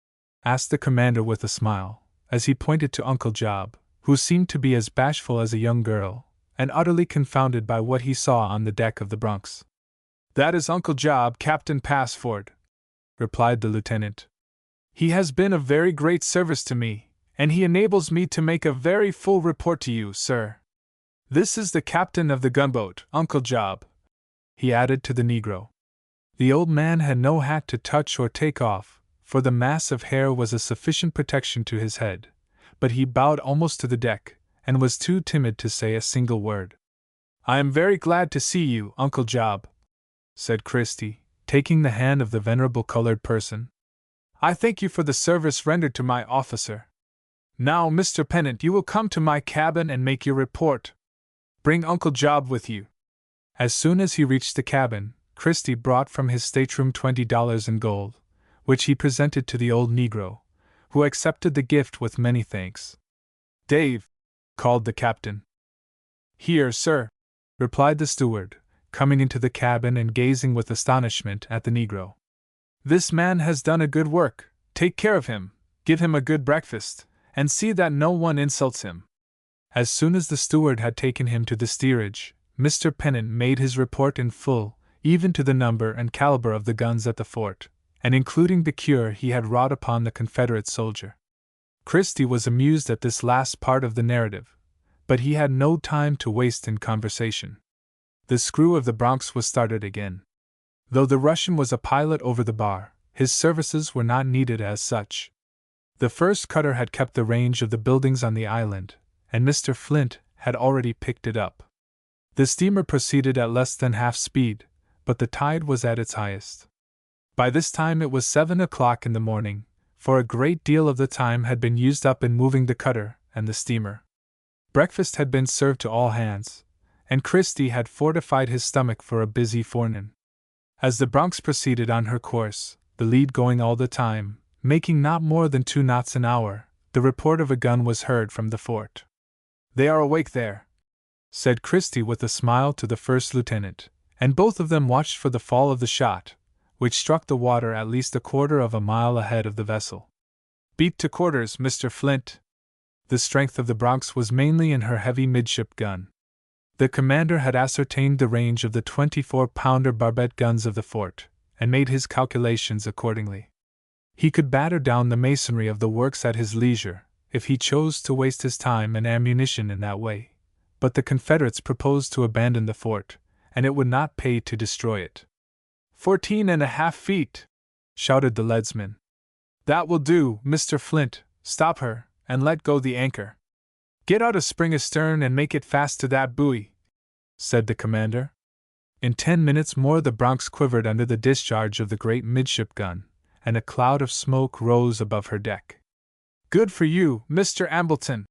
asked the commander with a smile, as he pointed to Uncle Job, who seemed to be as bashful as a young girl, and utterly confounded by what he saw on the deck of the Bronx. "That is Uncle Job, Captain Passford," replied the lieutenant. "He has been of very great service to me, and he enables me to make a very full report to you, sir. This is the captain of the gunboat, Uncle Job," he added to the negro. The old man had no hat to touch or take off, for the mass of hair was a sufficient protection to his head, but he bowed almost to the deck, and was too timid to say a single word. "I am very glad to see you, Uncle Job," said Christie, taking the hand of the venerable colored person. "I thank you for the service rendered to my officer. Now, Mr. Pennant, you will come to my cabin and make your report. Bring Uncle Job with you." As soon as he reached the cabin, Christie brought from his stateroom $20 in gold, which he presented to the old negro, who accepted the gift with many thanks. "Dave," called the captain. "Here, sir," replied the steward, coming into the cabin and gazing with astonishment at the negro. "This man has done a good work. Take care of him, give him a good breakfast, and see that no one insults him." As soon as the steward had taken him to the steerage, Mr. Pennant made his report in full, even to the number and caliber of the guns at the fort, and including the cure he had wrought upon the Confederate soldier. Christie was amused at this last part of the narrative, but he had no time to waste in conversation. The screw of the Bronx was started again. Though the Russian was a pilot over the bar, his services were not needed as such. The first cutter had kept the range of the buildings on the island, and Mr. Flint had already picked it up. The steamer proceeded at less than half speed, but the tide was at its highest. By this time it was 7 o'clock in the morning, for a great deal of the time had been used up in moving the cutter and the steamer. Breakfast had been served to all hands, and Christie had fortified his stomach for a busy forenoon. As the Bronx proceeded on her course, the lead going all the time, making not more than 2 knots an hour, the report of a gun was heard from the fort. "They are awake there," said Christie with a smile to the first lieutenant, and both of them watched for the fall of the shot, which struck the water at least a quarter of a mile ahead of the vessel. "Beat to quarters, Mr. Flint." The strength of the Bronx was mainly in her heavy midship gun. The commander had ascertained the range of the 24-pounder barbette guns of the fort, and made his calculations accordingly. He could batter down the masonry of the works at his leisure, if he chose to waste his time and ammunition in that way, but the Confederates proposed to abandon the fort, and it would not pay to destroy it. 14.5 feet, shouted the leadsman. "That will do, Mr. Flint. Stop her, and let go the anchor." "Get out a spring astern and make it fast to that buoy," said the commander. In 10 minutes more the Bronx quivered under the discharge of the great midship gun, and a cloud of smoke rose above her deck. "Good for you, Mr. Ambleton!"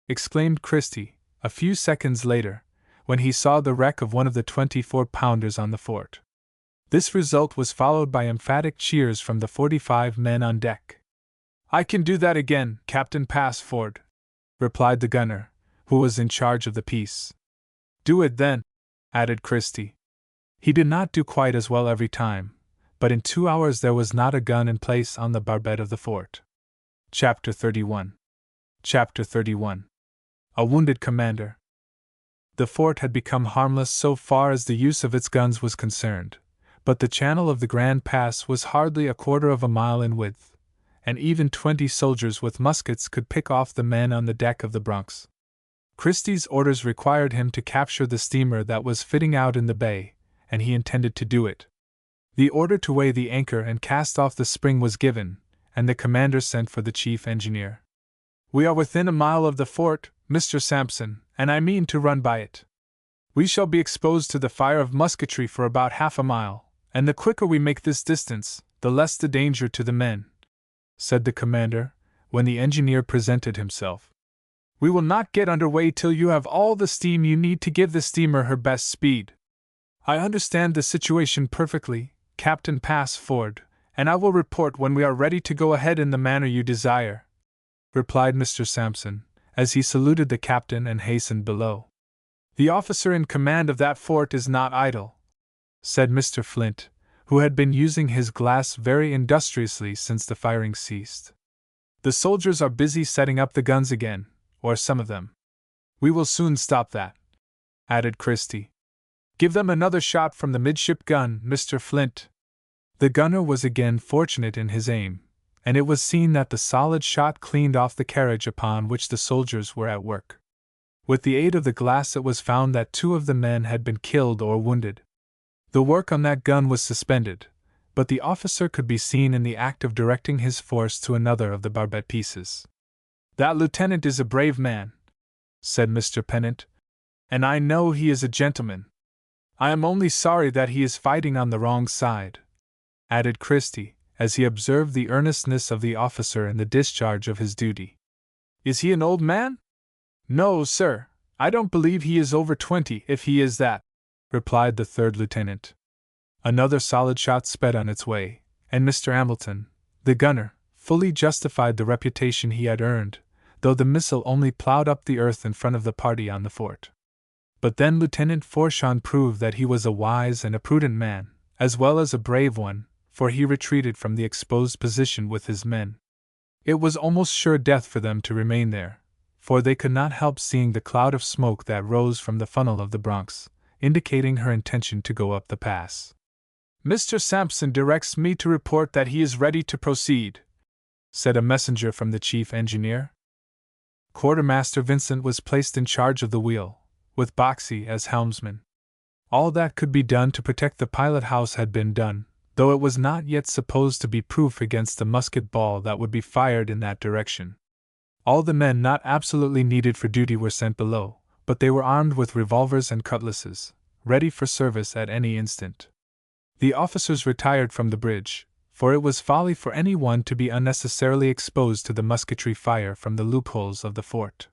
exclaimed Christie, a few seconds later, when he saw the wreck of one of the 24-pounders on the fort. This result was followed by emphatic cheers from the 45 men on deck. "I can do that again, Captain Passford," replied the gunner, who was in charge of the piece. "Do it then," added Christie. He did not do quite as well every time, but in 2 hours there was not a gun in place on the barbette of the fort. Chapter 31. Chapter 31. A Wounded Commander. The fort had become harmless so far as the use of its guns was concerned, but the channel of the Grand Pass was hardly a quarter of a mile in width, and even 20 soldiers with muskets could pick off the men on the deck of the Bronx. Christie's orders required him to capture the steamer that was fitting out in the bay, and he intended to do it. The order to weigh the anchor and cast off the spring was given, and the commander sent for the chief engineer. "We are within a mile of the fort, Mr. Sampson, and I mean to run by it. We shall be exposed to the fire of musketry for about half a mile, and the quicker we make this distance, the less the danger to the men," said the commander, when the engineer presented himself. "We will not get under way till you have all the steam you need to give the steamer her best speed." "I understand the situation perfectly, Captain Passford, and I will report when we are ready to go ahead in the manner you desire," replied Mr. Sampson, as he saluted the captain and hastened below. "The officer in command of that fort is not idle," said Mr. Flint, who had been using his glass very industriously since the firing ceased. "The soldiers are busy setting up the guns again, or some of them. We will soon stop that," added Christie. "Give them another shot from the midship gun, Mr. Flint." The gunner was again fortunate in his aim, and it was seen that the solid shot cleaned off the carriage upon which the soldiers were at work. With the aid of the glass it was found that 2 of the men had been killed or wounded. The work on that gun was suspended, but the officer could be seen in the act of directing his force to another of the barbette pieces. "That lieutenant is a brave man," said Mr. Pennant, "and I know he is a gentleman. I am only sorry that he is fighting on the wrong side," added Christie, as he observed the earnestness of the officer in the discharge of his duty. "Is he an old man?" "No, sir, I don't believe he is over 20, if he is that," replied the 3rd lieutenant. Another solid shot sped on its way, and Mr. Hamilton, the gunner, fully justified the reputation he had earned, though the missile only plowed up the earth in front of the party on the fort. But then Lieutenant Forshaw proved that he was a wise and a prudent man, as well as a brave one, for he retreated from the exposed position with his men. It was almost sure death for them to remain there, for they could not help seeing the cloud of smoke that rose from the funnel of the Bronx, indicating her intention to go up the pass. "Mr. Sampson directs me to report that he is ready to proceed," said a messenger from the chief engineer. Quartermaster Vincent was placed in charge of the wheel, with Boxey as helmsman. All that could be done to protect the pilot house had been done, though it was not yet supposed to be proof against the musket ball that would be fired in that direction. All the men not absolutely needed for duty were sent below, but they were armed with revolvers and cutlasses, ready for service at any instant. The officers retired from the bridge, for it was folly for any one to be unnecessarily exposed to the musketry fire from the loopholes of the fort.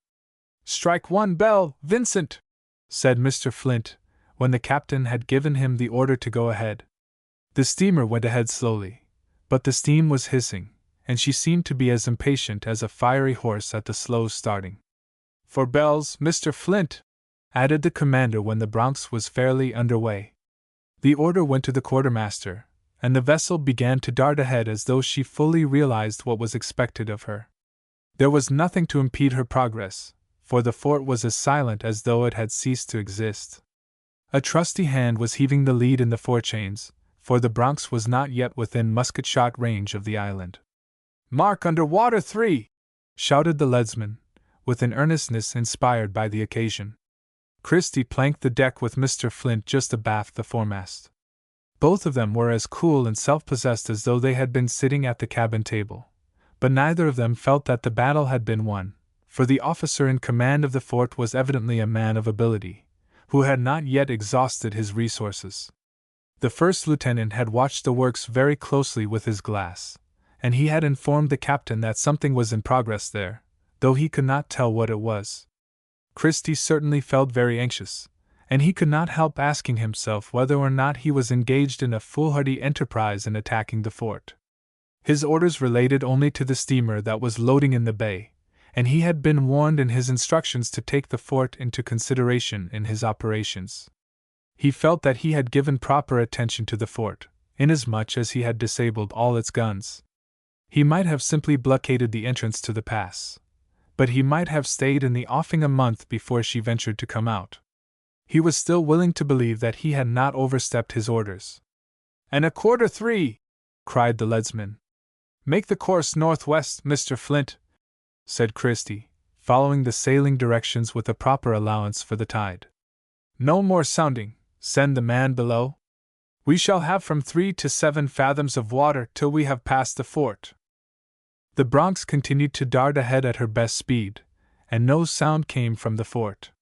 "Strike 1 bell, Vincent," said Mr. Flint, when the captain had given him the order to go ahead. The steamer went ahead slowly, but the steam was hissing, and she seemed to be as impatient as a fiery horse at the slow starting. "4 bells, Mr. Flint," added the commander when the Bronx was fairly under way. The order went to the quartermaster, and the vessel began to dart ahead as though she fully realized what was expected of her. There was nothing to impede her progress, for the fort was as silent as though it had ceased to exist. A trusty hand was heaving the lead in the forechains, for the Bronx was not yet within musket-shot range of the island. "Mark under water 3!" shouted the leadsman, with an earnestness inspired by the occasion. Christie planked the deck with Mr. Flint just abaft the foremast. Both of them were as cool and self-possessed as though they had been sitting at the cabin table, but neither of them felt that the battle had been won, for the officer in command of the fort was evidently a man of ability, who had not yet exhausted his resources. The 1st lieutenant had watched the works very closely with his glass, and he had informed the captain that something was in progress there, though he could not tell what it was. Christie certainly felt very anxious, and he could not help asking himself whether or not he was engaged in a foolhardy enterprise in attacking the fort. His orders related only to the steamer that was loading in the bay, and he had been warned in his instructions to take the fort into consideration in his operations. He felt that he had given proper attention to the fort, inasmuch as he had disabled all its guns. He might have simply blockaded the entrance to the pass, but he might have stayed in the offing a month before she ventured to come out. He was still willing to believe that he had not overstepped his orders. "And a quarter 3!" cried the leadsman. "Make the course northwest, Mr. Flint," said Christie, following the sailing directions with a proper allowance for the tide. "No more sounding, send the man below. We shall have from 3 to 7 fathoms of water till we have passed the fort." The Bronx continued to dart ahead at her best speed, and no sound came from the fort.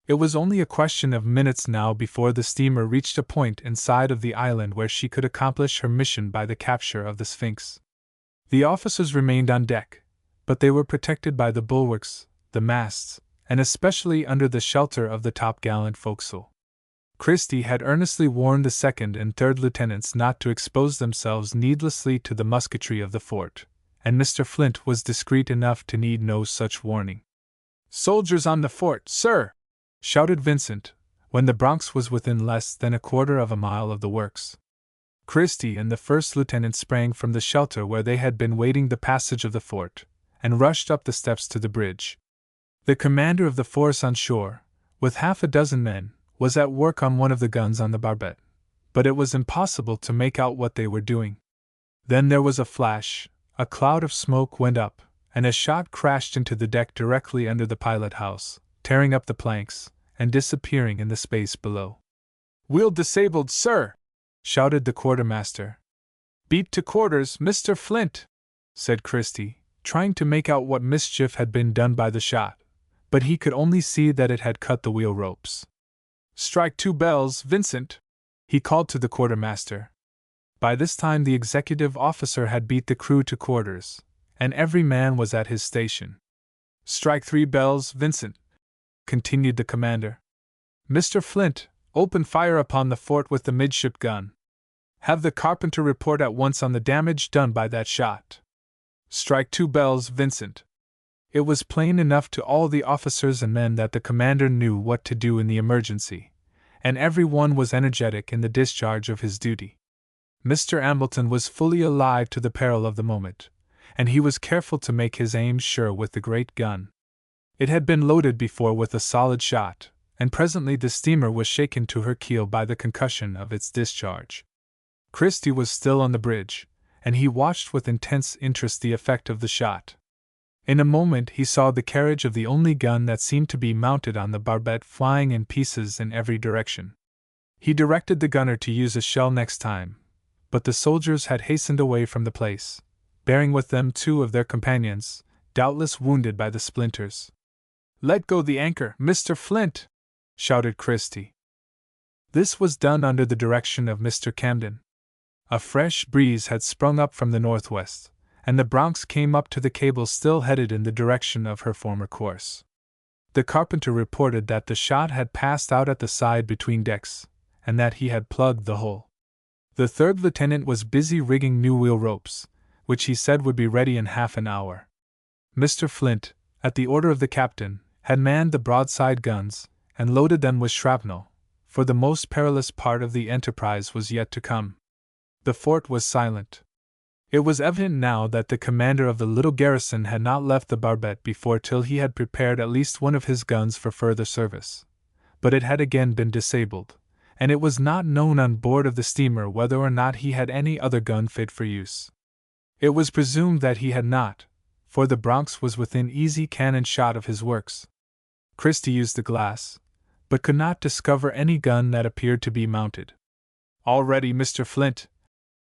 It was only a question of minutes now before the steamer reached a point inside of the island where she could accomplish her mission by the capture of the Sphinx. The officers remained on deck, but they were protected by the bulwarks, the masts, and especially under the shelter of the topgallant forecastle. Christie had earnestly warned the 2nd and 3rd lieutenants not to expose themselves needlessly to the musketry of the fort, and Mr. Flint was discreet enough to need no such warning. "Soldiers on the fort, sir!" shouted Vincent, when the Bronx was within less than a quarter of a mile of the works. Christie and the first lieutenant sprang from the shelter where they had been waiting the passage of the fort, and rushed up the steps to the bridge. The commander of the force on shore, with half a dozen men, was at work on one of the guns on the barbette, but it was impossible to make out what they were doing. Then there was a flash, a cloud of smoke went up, and a shot crashed into the deck directly under the pilot house, tearing up the planks, and disappearing in the space below. "Wheel disabled, sir!" shouted the quartermaster. "Beat to quarters, Mr. Flint," said Christie, trying to make out what mischief had been done by the shot, but he could only see that it had cut the wheel ropes. "Strike 2 bells, Vincent," he called to the quartermaster. By this time the executive officer had beat the crew to quarters, and every man was at his station. "Strike 3 bells, Vincent," continued the commander. "Mr. Flint, open fire upon the fort with the midship gun. Have the carpenter report at once on the damage done by that shot. Strike 2 bells, Vincent." It was plain enough to all the officers and men that the commander knew what to do in the emergency, and every one was energetic in the discharge of his duty. Mr. Ambleton was fully alive to the peril of the moment, and he was careful to make his aim sure with the great gun. It had been loaded before with a solid shot, and presently the steamer was shaken to her keel by the concussion of its discharge. Christie was still on the bridge, and he watched with intense interest the effect of the shot. In a moment he saw the carriage of the only gun that seemed to be mounted on the barbette flying in pieces in every direction. He directed the gunner to use a shell next time, but the soldiers had hastened away from the place, bearing with them 2 of their companions, doubtless wounded by the splinters. "Let go the anchor, Mr. Flint!" shouted Christie. This was done under the direction of Mr. Camden. A fresh breeze had sprung up from the northwest, and the Bronx came up to the cable still headed in the direction of her former course. The carpenter reported that the shot had passed out at the side between decks, and that he had plugged the hole. The third lieutenant was busy rigging new wheel ropes, which he said would be ready in half an hour. Mr. Flint, at the order of the captain, had manned the broadside guns, and loaded them with shrapnel, for the most perilous part of the enterprise was yet to come. The fort was silent. It was evident now that the commander of the little garrison had not left the barbette before till he had prepared at least one of his guns for further service. But it had again been disabled, and it was not known on board of the steamer whether or not he had any other gun fit for use. It was presumed that he had not, for the Bronx was within easy cannon shot of his works. Christie used the glass, but could not discover any gun that appeared to be mounted. "All ready, Mr. Flint,"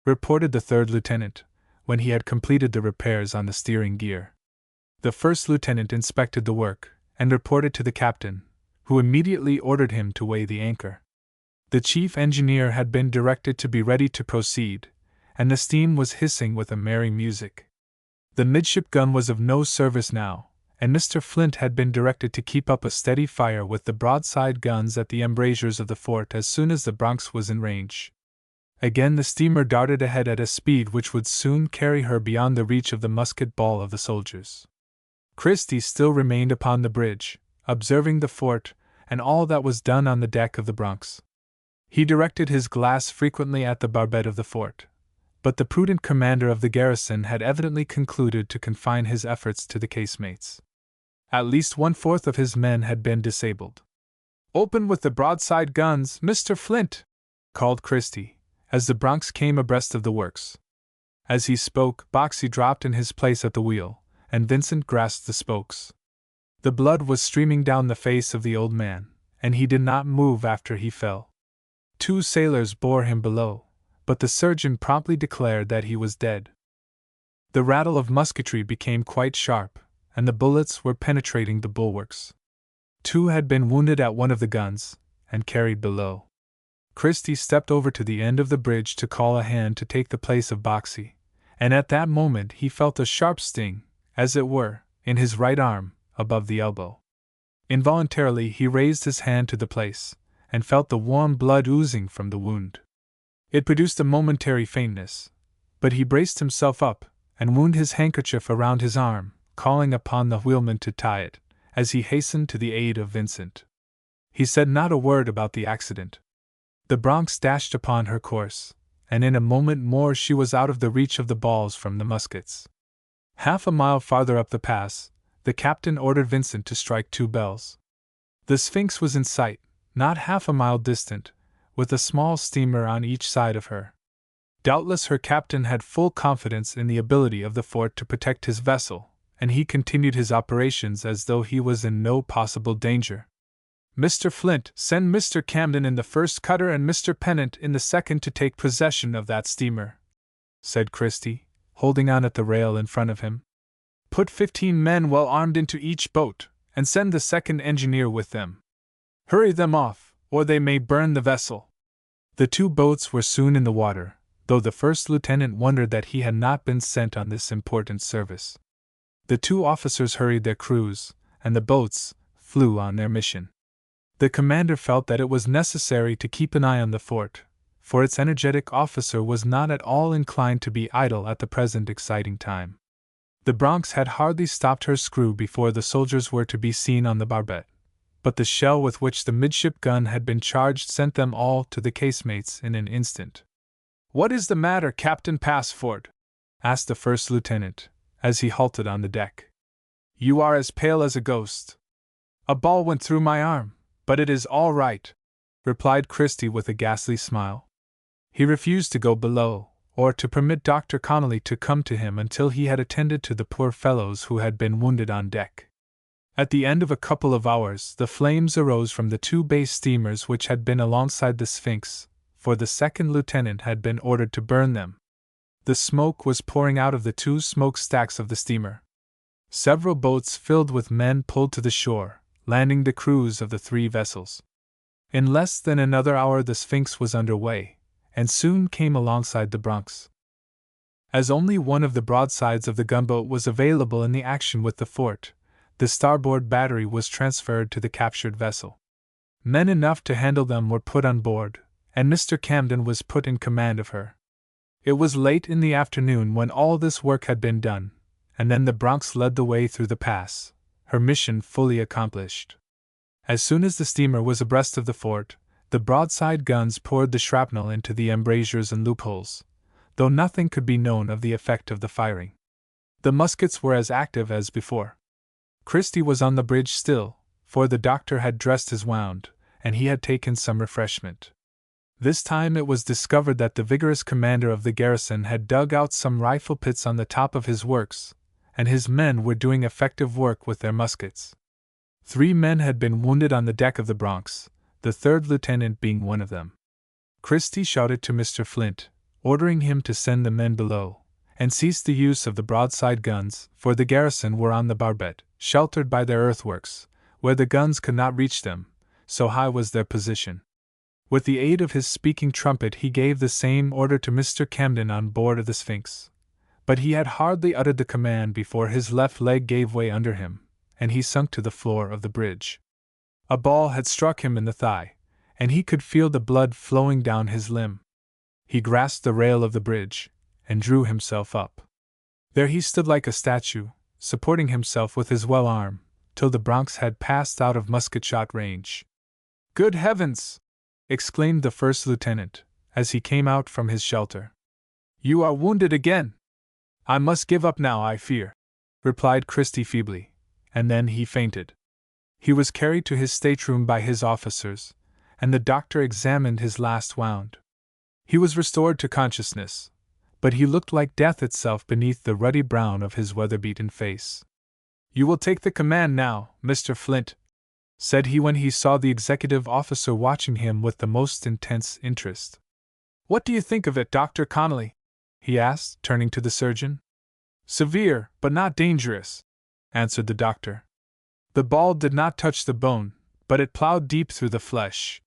reported the third lieutenant, when he had completed the repairs on the steering gear. The first lieutenant inspected the work, and reported to the captain, who immediately ordered him to weigh the anchor. The chief engineer had been directed to be ready to proceed, and the steam was hissing with a merry music. The midship gun was of no service now, and Mr. Flint had been directed to keep up a steady fire with the broadside guns at the embrasures of the fort as soon as the Bronx was in range. Again the steamer darted ahead at a speed which would soon carry her beyond the reach of the musket ball of the soldiers. Christie still remained upon the bridge, observing the fort and all that was done on the deck of the Bronx. He directed his glass frequently at the barbette of the fort, but the prudent commander of the garrison had evidently concluded to confine his efforts to the casemates. At least 1/4 of his men had been disabled. "Open with the broadside guns, Mr. Flint!" called Christie, as the Bronx came abreast of the works. As he spoke, Boxey dropped in his place at the wheel, and Vincent grasped the spokes. The blood was streaming down the face of the old man, and he did not move after he fell. 2 sailors bore him below, but the surgeon promptly declared that he was dead. The rattle of musketry became quite sharp, and the bullets were penetrating the bulwarks. 2 had been wounded at one of the guns, and carried below. Christie stepped over to the end of the bridge to call a hand to take the place of Boxey, and at that moment he felt a sharp sting, as it were, in his right arm, above the elbow. Involuntarily he raised his hand to the place, and felt the warm blood oozing from the wound. It produced a momentary faintness, but he braced himself up, and wound his handkerchief around his arm, calling upon the wheelman to tie it, as he hastened to the aid of Vincent. He said not a word about the accident. The Bronx dashed upon her course, and in a moment more she was out of the reach of the balls from the muskets. Half a mile farther up the pass, the captain ordered Vincent to strike 2 bells. The Sphinx was in sight, not half a mile distant, with a small steamer on each side of her. Doubtless her captain had full confidence in the ability of the fort to protect his vessel, and he continued his operations as though he was in no possible danger. "Mr. Flint, send Mr. Camden in the first cutter and Mr. Pennant in the second to take possession of that steamer," said Christie, holding on at the rail in front of him. "Put 15 men well armed into each boat, and send the second engineer with them. Hurry them off, or they may burn the vessel." The 2 boats were soon in the water, though the first lieutenant wondered that he had not been sent on this important service. The 2 officers hurried their crews, and the boats flew on their mission. The commander felt that it was necessary to keep an eye on the fort, for its energetic officer was not at all inclined to be idle at the present exciting time. The Bronx had hardly stopped her screw before the soldiers were to be seen on the barbette, but the shell with which the midship gun had been charged sent them all to the casemates in an instant. "What is the matter, Captain Passford?" asked the first lieutenant, as he halted on the deck. "You are as pale as a ghost." "A ball went through my arm, but it is all right," replied Christie with a ghastly smile. He refused to go below, or to permit Dr. Connolly to come to him until he had attended to the poor fellows who had been wounded on deck. At the end of a couple of hours, the flames arose from the 2 base steamers which had been alongside the Sphinx, for the second lieutenant had been ordered to burn them. The smoke was pouring out of the 2 smokestacks of the steamer. Several boats filled with men pulled to the shore, landing the crews of the 3 vessels. In less than another hour the Sphinx was under way, and soon came alongside the Bronx. As only one of the broadsides of the gunboat was available in the action with the fort, the starboard battery was transferred to the captured vessel. Men enough to handle them were put on board, and Mr. Camden was put in command of her. It was late in the afternoon when all this work had been done, and then the Bronx led the way through the pass, her mission fully accomplished. As soon as the steamer was abreast of the fort, the broadside guns poured the shrapnel into the embrasures and loopholes, though nothing could be known of the effect of the firing. The muskets were as active as before. Christie was on the bridge still, for the doctor had dressed his wound, and he had taken some refreshment. This time it was discovered that the vigorous commander of the garrison had dug out some rifle pits on the top of his works, and his men were doing effective work with their muskets. 3 men had been wounded on the deck of the Bronx, the 3rd lieutenant being one of them. Christie shouted to Mr. Flint, ordering him to send the men below, and cease the use of the broadside guns, for the garrison were on the barbette, sheltered by their earthworks, where the guns could not reach them, so high was their position. With the aid of his speaking trumpet he gave the same order to Mr. Camden on board of the Sphinx, but he had hardly uttered the command before his left leg gave way under him, and he sunk to the floor of the bridge. A ball had struck him in the thigh, and he could feel the blood flowing down his limb. He grasped the rail of the bridge, and drew himself up. There he stood like a statue, supporting himself with his well arm, till the Bronx had passed out of musket-shot range. "Good heavens!" exclaimed the first lieutenant, as he came out from his shelter. "You are wounded again!" "I must give up now, I fear," replied Christie feebly, and then he fainted. He was carried to his stateroom by his officers, and the doctor examined his last wound. He was restored to consciousness, but he looked like death itself beneath the ruddy brown of his weather-beaten face. "You will take the command now, Mr. Flint," said he when he saw the executive officer watching him with the most intense interest. "What do you think of it, Dr. Connolly?" he asked, turning to the surgeon. "Severe, but not dangerous," answered the doctor. "The ball did not touch the bone, but it plowed deep through the flesh.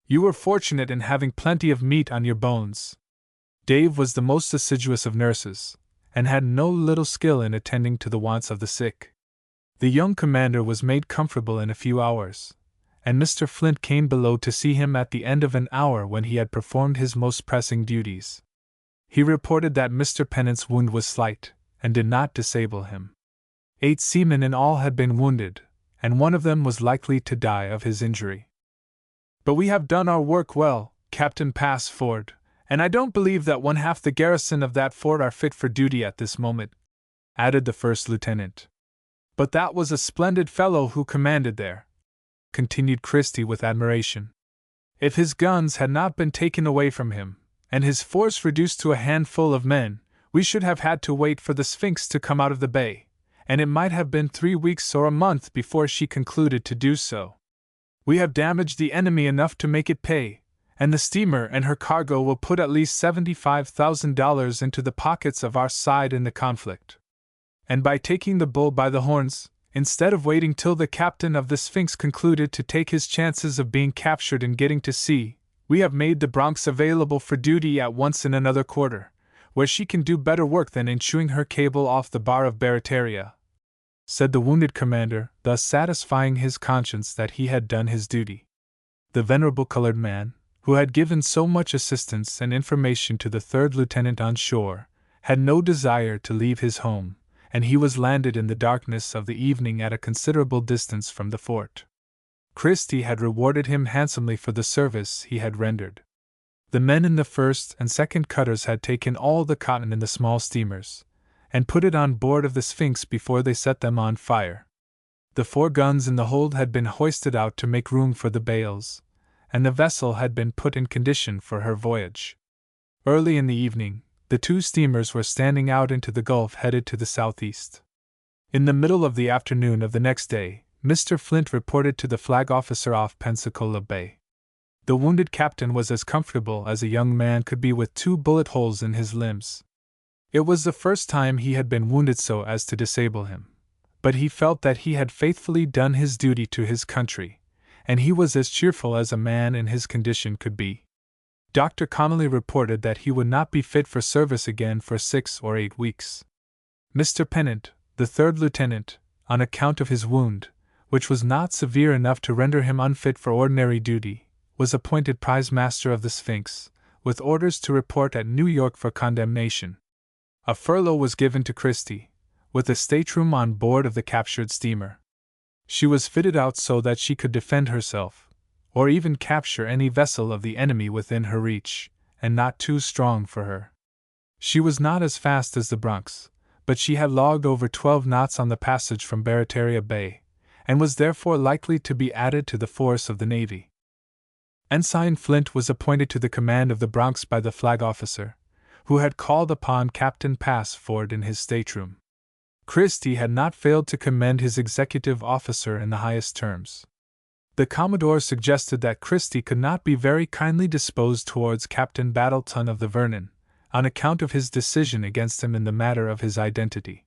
You were fortunate in having plenty of meat on your bones." Dave was the most assiduous of nurses, and had no little skill in attending to the wants of the sick. The young commander was made comfortable in a few hours, and Mr. Flint came below to see him at the end of an hour when he had performed his most pressing duties. He reported that Mr. Pennant's wound was slight, and did not disable him. 8 seamen in all had been wounded, and one of them was likely to die of his injury. But we have done our work well, Captain Passford, and I don't believe that one half the garrison of that fort are fit for duty at this moment," added the first lieutenant. "But that was a splendid fellow who commanded there," continued Christie with admiration. "If his guns had not been taken away from him, and his force reduced to a handful of men, we should have had to wait for the Sphinx to come out of the bay, and it might have been 3 weeks or a month before she concluded to do so. We have damaged the enemy enough to make it pay, and the steamer and her cargo will put at least $75,000 into the pockets of our side in the conflict. And by taking the bull by the horns, instead of waiting till the captain of the Sphinx concluded to take his chances of being captured and getting to sea, we have made the Bronx available for duty at once in another quarter, where she can do better work than in chewing her cable off the bar of Barataria," said the wounded commander, thus satisfying his conscience that he had done his duty. The venerable colored man, who had given so much assistance and information to the third lieutenant on shore, had no desire to leave his home, and he was landed in the darkness of the evening at a considerable distance from the fort. Christie had rewarded him handsomely for the service he had rendered. The men in the first and second cutters had taken all the cotton in the small steamers, and put it on board of the Sphinx before they set them on fire. The 4 guns in the hold had been hoisted out to make room for the bales, and the vessel had been put in condition for her voyage. Early in the evening, the 2 steamers were standing out into the Gulf headed to the southeast. In the middle of the afternoon of the next day, Mr. Flint reported to the flag officer off Pensacola Bay. The wounded captain was as comfortable as a young man could be with 2 bullet holes in his limbs. It was the first time he had been wounded so as to disable him, but he felt that he had faithfully done his duty to his country, and he was as cheerful as a man in his condition could be. Dr. Connolly reported that he would not be fit for service again for 6 or 8 weeks. Mr. Pennant, the third lieutenant, on account of his wound, which was not severe enough to render him unfit for ordinary duty, was appointed prize master of the Sphinx, with orders to report at New York for condemnation. A furlough was given to Christie, with a stateroom on board of the captured steamer. She was fitted out so that she could defend herself, or even capture any vessel of the enemy within her reach, and not too strong for her. She was not as fast as the Bronx, but she had logged over 12 knots on the passage from Barataria Bay, and was therefore likely to be added to the force of the Navy. Ensign Flint was appointed to the command of the Bronx by the flag officer, who had called upon Captain Passford in his stateroom. Christie had not failed to commend his executive officer in the highest terms. The Commodore suggested that Christie could not be very kindly disposed towards Captain Battleton of the Vernon, on account of his decision against him in the matter of his identity.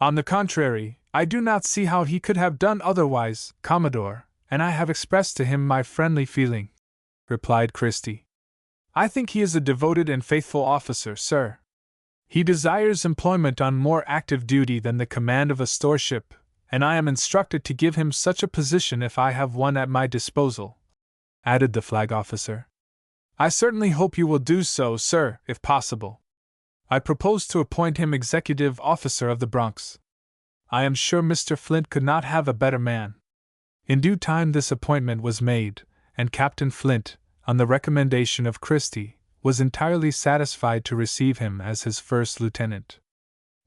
"On the contrary, I do not see how he could have done otherwise, Commodore, and I have expressed to him my friendly feeling," replied Christie. "I think he is a devoted and faithful officer, sir. He desires employment on more active duty than the command of a storeship, and I am instructed to give him such a position if I have one at my disposal," added the flag officer. "I certainly hope you will do so, sir, if possible. I propose to appoint him executive officer of the Bronx. I am sure Mr. Flint could not have a better man." In due time this appointment was made, and Captain Flint, on the recommendation of Christie, was entirely satisfied to receive him as his first lieutenant.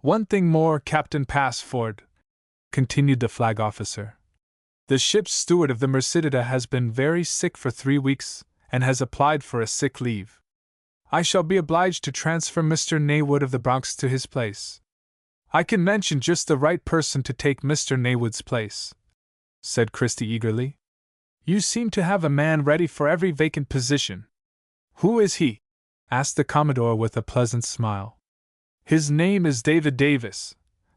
"One thing more, Captain Passford," continued the flag officer. "The ship's steward of the Mercedita has been very sick for 3 weeks, and has applied for a sick leave. I shall be obliged to transfer Mr. Naywood of the Bronx to his place." "I can mention just the right person to take Mr. Naywood's place," said Christie eagerly. "You seem to have a man ready for every vacant position." "Who is he?" asked the Commodore with a pleasant smile. "His name is David Davis,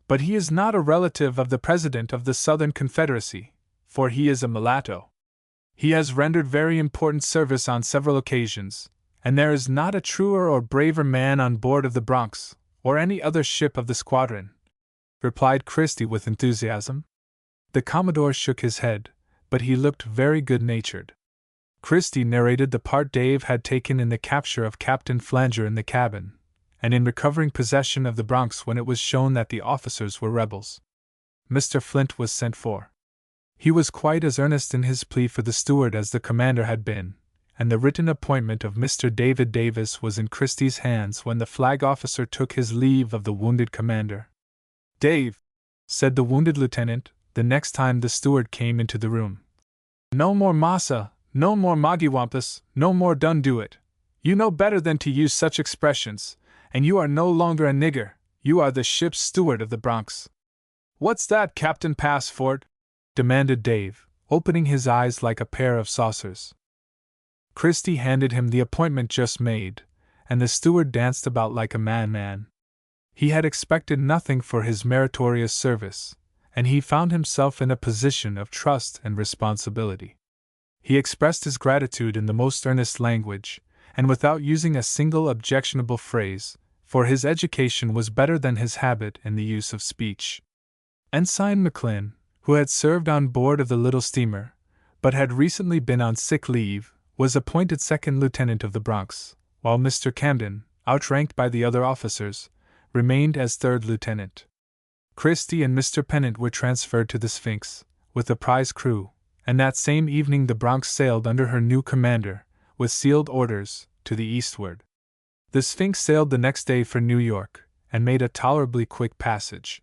but he is not a relative of the President of the Southern Confederacy, for he is a mulatto. He has rendered very important service on several occasions, and there is not a truer or braver man on board of the Bronx, or any other ship of the squadron," replied Christie with enthusiasm. The Commodore shook his head, but he looked very good-natured. Christie narrated the part Dave had taken in the capture of Captain Flanger in the cabin, and in recovering possession of the Bronx when it was shown that the officers were rebels. Mr. Flint was sent for. He was quite as earnest in his plea for the steward as the commander had been, and the written appointment of Mr. David Davis was in Christie's hands when the flag officer took his leave of the wounded commander. "Dave," said the wounded lieutenant, the next time the steward came into the room. "No more massa, no more moggywampus, no more done do it. You know better than to use such expressions, and you are no longer a nigger, you are the ship's steward of the Bronx." "What's that, Captain Passford?" demanded Dave, opening his eyes like a pair of saucers. Christie handed him the appointment just made, and the steward danced about like a madman. He had expected nothing for his meritorious service, and he found himself in a position of trust and responsibility. He expressed his gratitude in the most earnest language, and without using a single objectionable phrase, for his education was better than his habit in the use of speech. Ensign McClin, who had served on board of the little steamer, but had recently been on sick leave, was appointed second lieutenant of the Bronx, while Mr. Camden, outranked by the other officers, remained as third lieutenant. Christie and Mr. Pennant were transferred to the Sphinx, with the prize crew, and that same evening the Bronx sailed under her new commander, with sealed orders, to the eastward. The Sphinx sailed the next day for New York, and made a tolerably quick passage.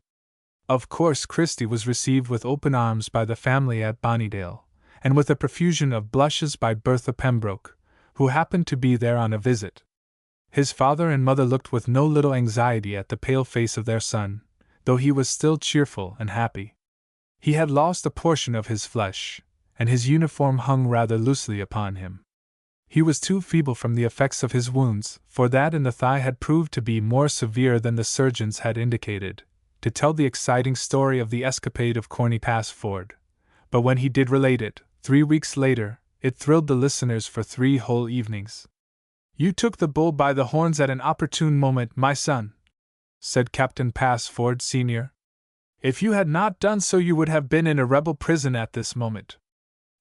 Of course Christie was received with open arms by the family at Bonnydale, and with a profusion of blushes by Bertha Pembroke, who happened to be there on a visit. His father and mother looked with no little anxiety at the pale face of their son, though he was still cheerful and happy. He had lost a portion of his flesh, and his uniform hung rather loosely upon him. He was too feeble from the effects of his wounds, for that in the thigh had proved to be more severe than the surgeons had indicated, to tell the exciting story of the escapade of Corny Passford, but when he did relate it, 3 weeks later, it thrilled the listeners for 3 whole evenings. "You took the bull by the horns at an opportune moment, my son," said Captain Passford Sr. "If you had not done so you would have been in a rebel prison at this moment.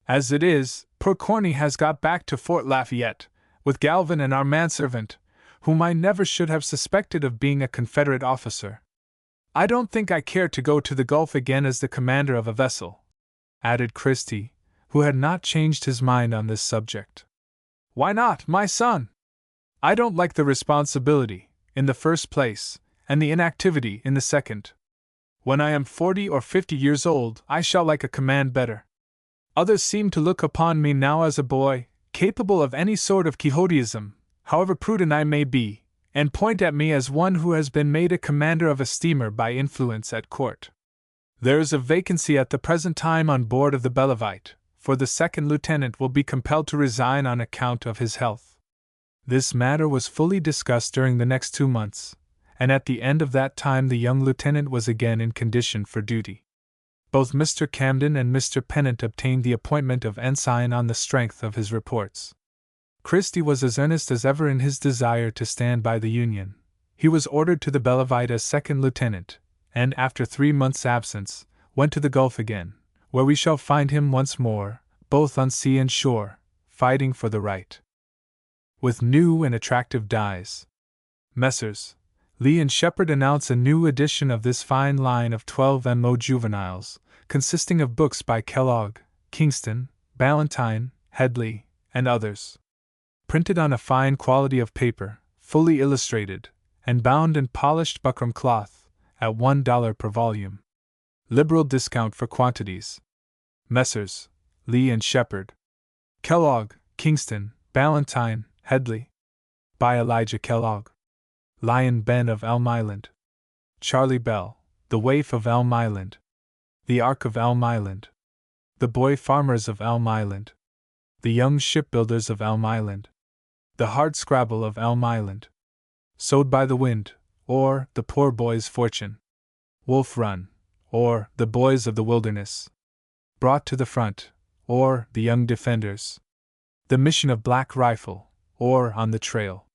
As it is, poor Corny has got back to Fort Lafayette, with Galvin and our manservant, whom I never should have suspected of being a Confederate officer. I don't think I care to go to the Gulf again as the commander of a vessel," added Christie, who had not changed his mind on this subject. "Why not, my son?" "I don't like the responsibility, in the first place, and the inactivity in the second. When I am 40 or 50 years old, I shall like a command better. Others seem to look upon me now as a boy, capable of any sort of quixotism, however prudent I may be, and point at me as one who has been made a commander of a steamer by influence at court. There is a vacancy at the present time on board of the Bellavite, for the second lieutenant will be compelled to resign on account of his health." This matter was fully discussed during the next 2 months, and at the end of that time the young lieutenant was again in condition for duty. Both Mr. Camden and Mr. Pennant obtained the appointment of ensign on the strength of his reports. Christie was as earnest as ever in his desire to stand by the Union. He was ordered to the Bellavite as second lieutenant, and after 3 months' absence, went to the Gulf again, where we shall find him once more, both on sea and shore, fighting for the right. With new and attractive dies. Messrs. Lee and Shepard announce a new edition of this fine line of 12mo juveniles, consisting of books by Kellogg, Kingston, Ballantyne, Headley, and others. Printed on a fine quality of paper, fully illustrated, and bound in polished buckram cloth, at $1 per volume. Liberal discount for quantities. Messrs. Lee and Shepard. Kellogg, Kingston, Ballantyne, Headley. By Elijah Kellogg. Lion Ben of Elm Island. Charlie Bell, The Waif of Elm Island. The Ark of Elm Island. The Boy Farmers of Elm Island. The Young Shipbuilders of Elm Island. The Hardscrabble of Elm Island. Sowed by the Wind, or The Poor Boy's Fortune. Wolf Run, or The Boys of the Wilderness. Brought to the Front, or The Young Defenders. The Mission of Black Rifle, or On the Trail.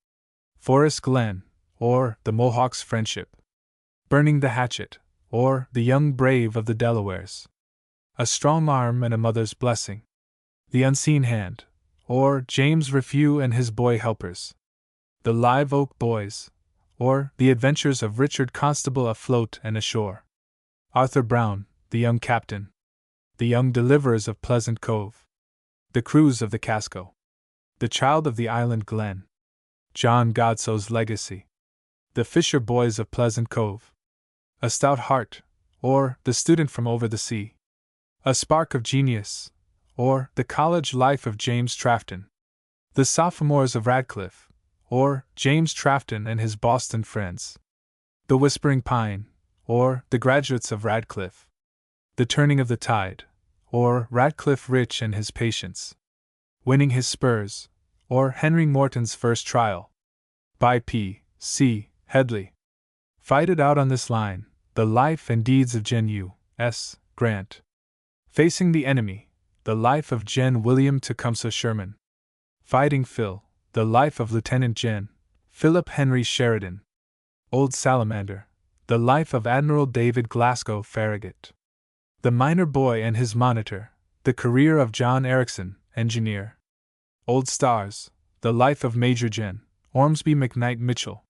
Forest Glen, or The Mohawk's Friendship. Burning the Hatchet, or The Young Brave of the Delawares. A Strong Arm and a Mother's Blessing. The Unseen Hand, or James Review and His Boy Helpers. The Live Oak Boys, or The Adventures of Richard Constable Afloat and Ashore. Arthur Brown, The Young Captain. The The Young Deliverers of Pleasant Cove. The Crews of the Casco. The Child of the Island Glen. John Godsow's Legacy. The Fisher Boys of Pleasant Cove. A Stout Heart, or The Student from Over the Sea. A Spark of Genius, or The College Life of James Trafton. The Sophomores of Radcliffe, or James Trafton and His Boston Friends. The Whispering Pine, or The Graduates of Radcliffe. The Turning of the Tide, or Radcliffe Rich and His Patients. Winning His Spurs, or Henry Morton's First Trial. By P. C. Headley. Fight It Out on This Line, The Life and Deeds of Gen U.S. Grant. Facing the Enemy, The Life of Gen William Tecumseh Sherman. Fighting Phil, The Life of Lieutenant Gen. Philip Henry Sheridan. Old Salamander, The Life of Admiral David Glasgow Farragut. The Miner Boy and His Monitor, The Career of John Erickson, Engineer. Old Stars, The Life of Major Gen. Ormsby McKnight Mitchell.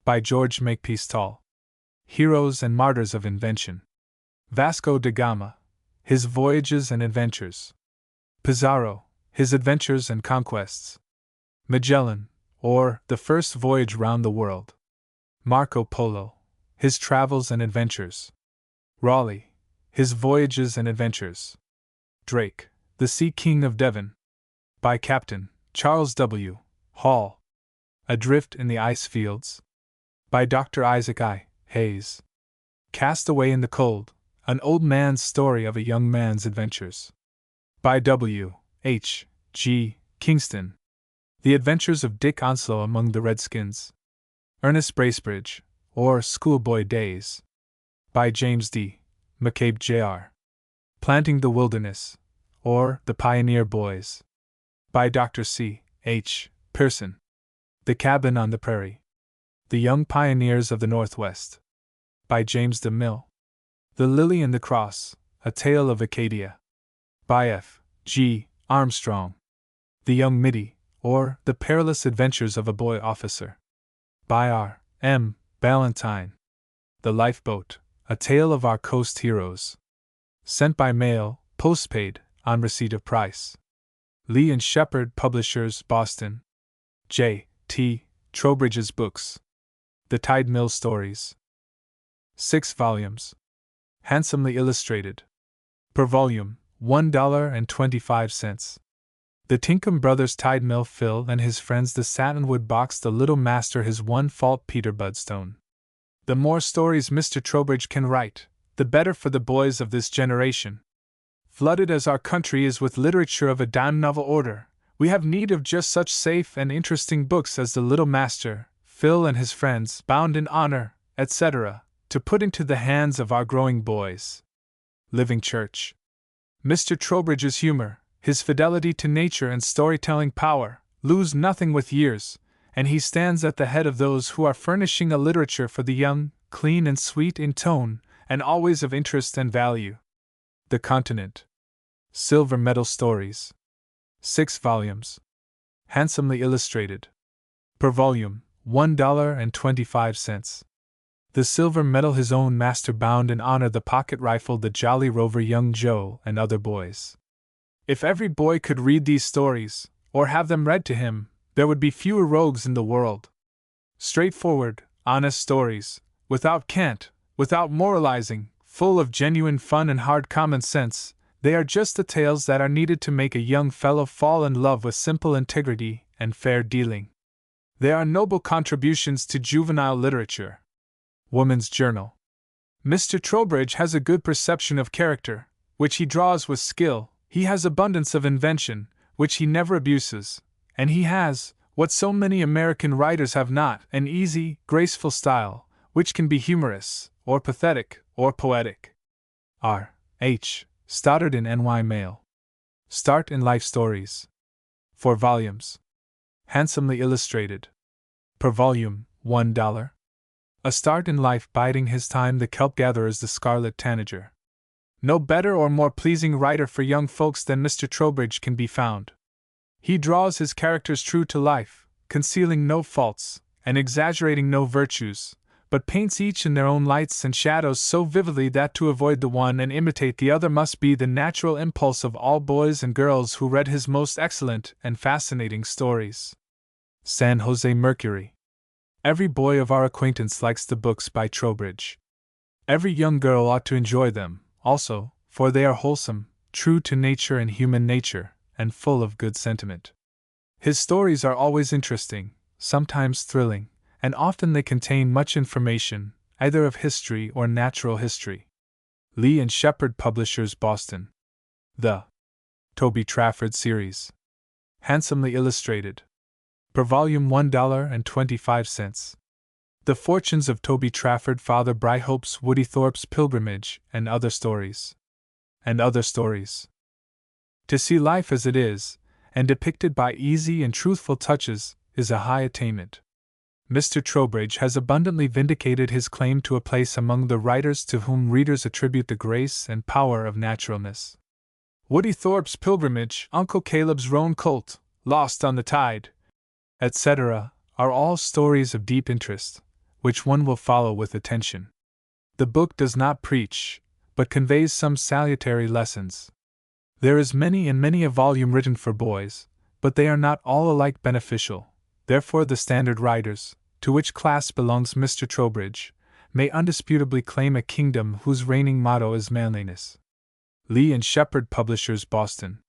By George Makepeace Tall. Heroes and Martyrs of Invention. Vasco da Gama, His Voyages and Adventures. Pizarro, His Adventures and Conquests. Magellan, or The First Voyage Round the World. Marco Polo, His Travels and Adventures. Raleigh, His Voyages and Adventures. Drake, The Sea King of Devon. By Captain Charles W. Hall. Adrift in the Ice Fields. By Dr. Isaac I. Hayes. Cast Away in the Cold, An Old Man's Story of a Young Man's Adventures. By W. H. G. Kingston. The Adventures of Dick Onslow Among the Redskins. Ernest Bracebridge, or Schoolboy Days. By James D. McCabe Jr. Planting the Wilderness, or The Pioneer Boys. By Dr. C. H. Pearson. The Cabin on the Prairie. The Young Pioneers of the Northwest. By James DeMille. The Lily and the Cross, A Tale of Acadia. By F. G. Armstrong. The Young Middy, or The Perilous Adventures of a Boy Officer. By R. M. Ballantyne. The Lifeboat, A Tale of Our Coast Heroes. Sent by mail, postpaid, on receipt of price. Lee and Shepard Publishers, Boston. J. T. Trowbridge's Books. The Tide Mill Stories. 6 volumes. Handsomely illustrated. Per volume, $1.25. The Tinkham Brothers Tide Mill Phil and his friends the Satinwood Box the Little Master his one fault Peter Budstone. The more stories Mr. Trowbridge can write, the better for the boys of this generation. Flooded as our country is with literature of a dime novel order, we have need of just such safe and interesting books as The Little Master, Phil and His Friends, Bound in Honor, etc., to put into the hands of our growing boys. Living Church. Mr. Trowbridge's humor, his fidelity to nature and storytelling power, lose nothing with years, and he stands at the head of those who are furnishing a literature for the young, clean and sweet in tone, and always of interest and value. The Continent. Silver Medal Stories. 6 volumes. Handsomely illustrated. Per volume, $1.25. The Silver Medal his own master bound in honor the pocket rifle the Jolly Rover Young Joe and other boys. If every boy could read these stories, or have them read to him, there would be fewer rogues in the world. Straightforward, honest stories, without cant, without moralizing, full of genuine fun and hard common sense, they are just the tales that are needed to make a young fellow fall in love with simple integrity and fair dealing. They are noble contributions to juvenile literature. Woman's Journal. Mr. Trowbridge has a good perception of character, which he draws with skill. He has abundance of invention, which he never abuses, and he has, what so many American writers have not, an easy, graceful style, which can be humorous, or pathetic, or poetic. R. H. Stoddard in N.Y. Mail. Start in Life Stories. 4 volumes. Handsomely illustrated. Per volume, $1. A Start in Life biding his time the kelp gatherers the scarlet tanager. No better or more pleasing writer for young folks than Mr. Trowbridge can be found. He draws his characters true to life, concealing no faults, and exaggerating no virtues, but paints each in their own lights and shadows so vividly that to avoid the one and imitate the other must be the natural impulse of all boys and girls who read his most excellent and fascinating stories. San Jose Mercury. Every boy of our acquaintance likes the books by Trowbridge. Every young girl ought to enjoy them, also, for they are wholesome, true to nature and human nature, and full of good sentiment. His stories are always interesting, sometimes thrilling, and often they contain much information, either of history or natural history. Lee and Shepherd Publishers, Boston. The Toby Trafford Series. Handsomely illustrated. Per volume $1.25. The Fortunes of Toby Trafford, Father Brihope's, Woody Thorpe's Pilgrimage, and Other Stories. And Other Stories. To see life as it is, and depicted by easy and truthful touches, is a high attainment. Mr. Trowbridge has abundantly vindicated his claim to a place among the writers to whom readers attribute the grace and power of naturalness. Woody Thorpe's Pilgrimage, Uncle Caleb's Roan Colt, Lost on the Tide, etc., are all stories of deep interest, which one will follow with attention. The book does not preach, but conveys some salutary lessons. There is many a volume written for boys, but they are not all alike beneficial. Therefore the standard writers, to which class belongs Mr. Trowbridge, may undisputably claim a kingdom whose reigning motto is manliness. Lee and Shepherd Publishers, Boston.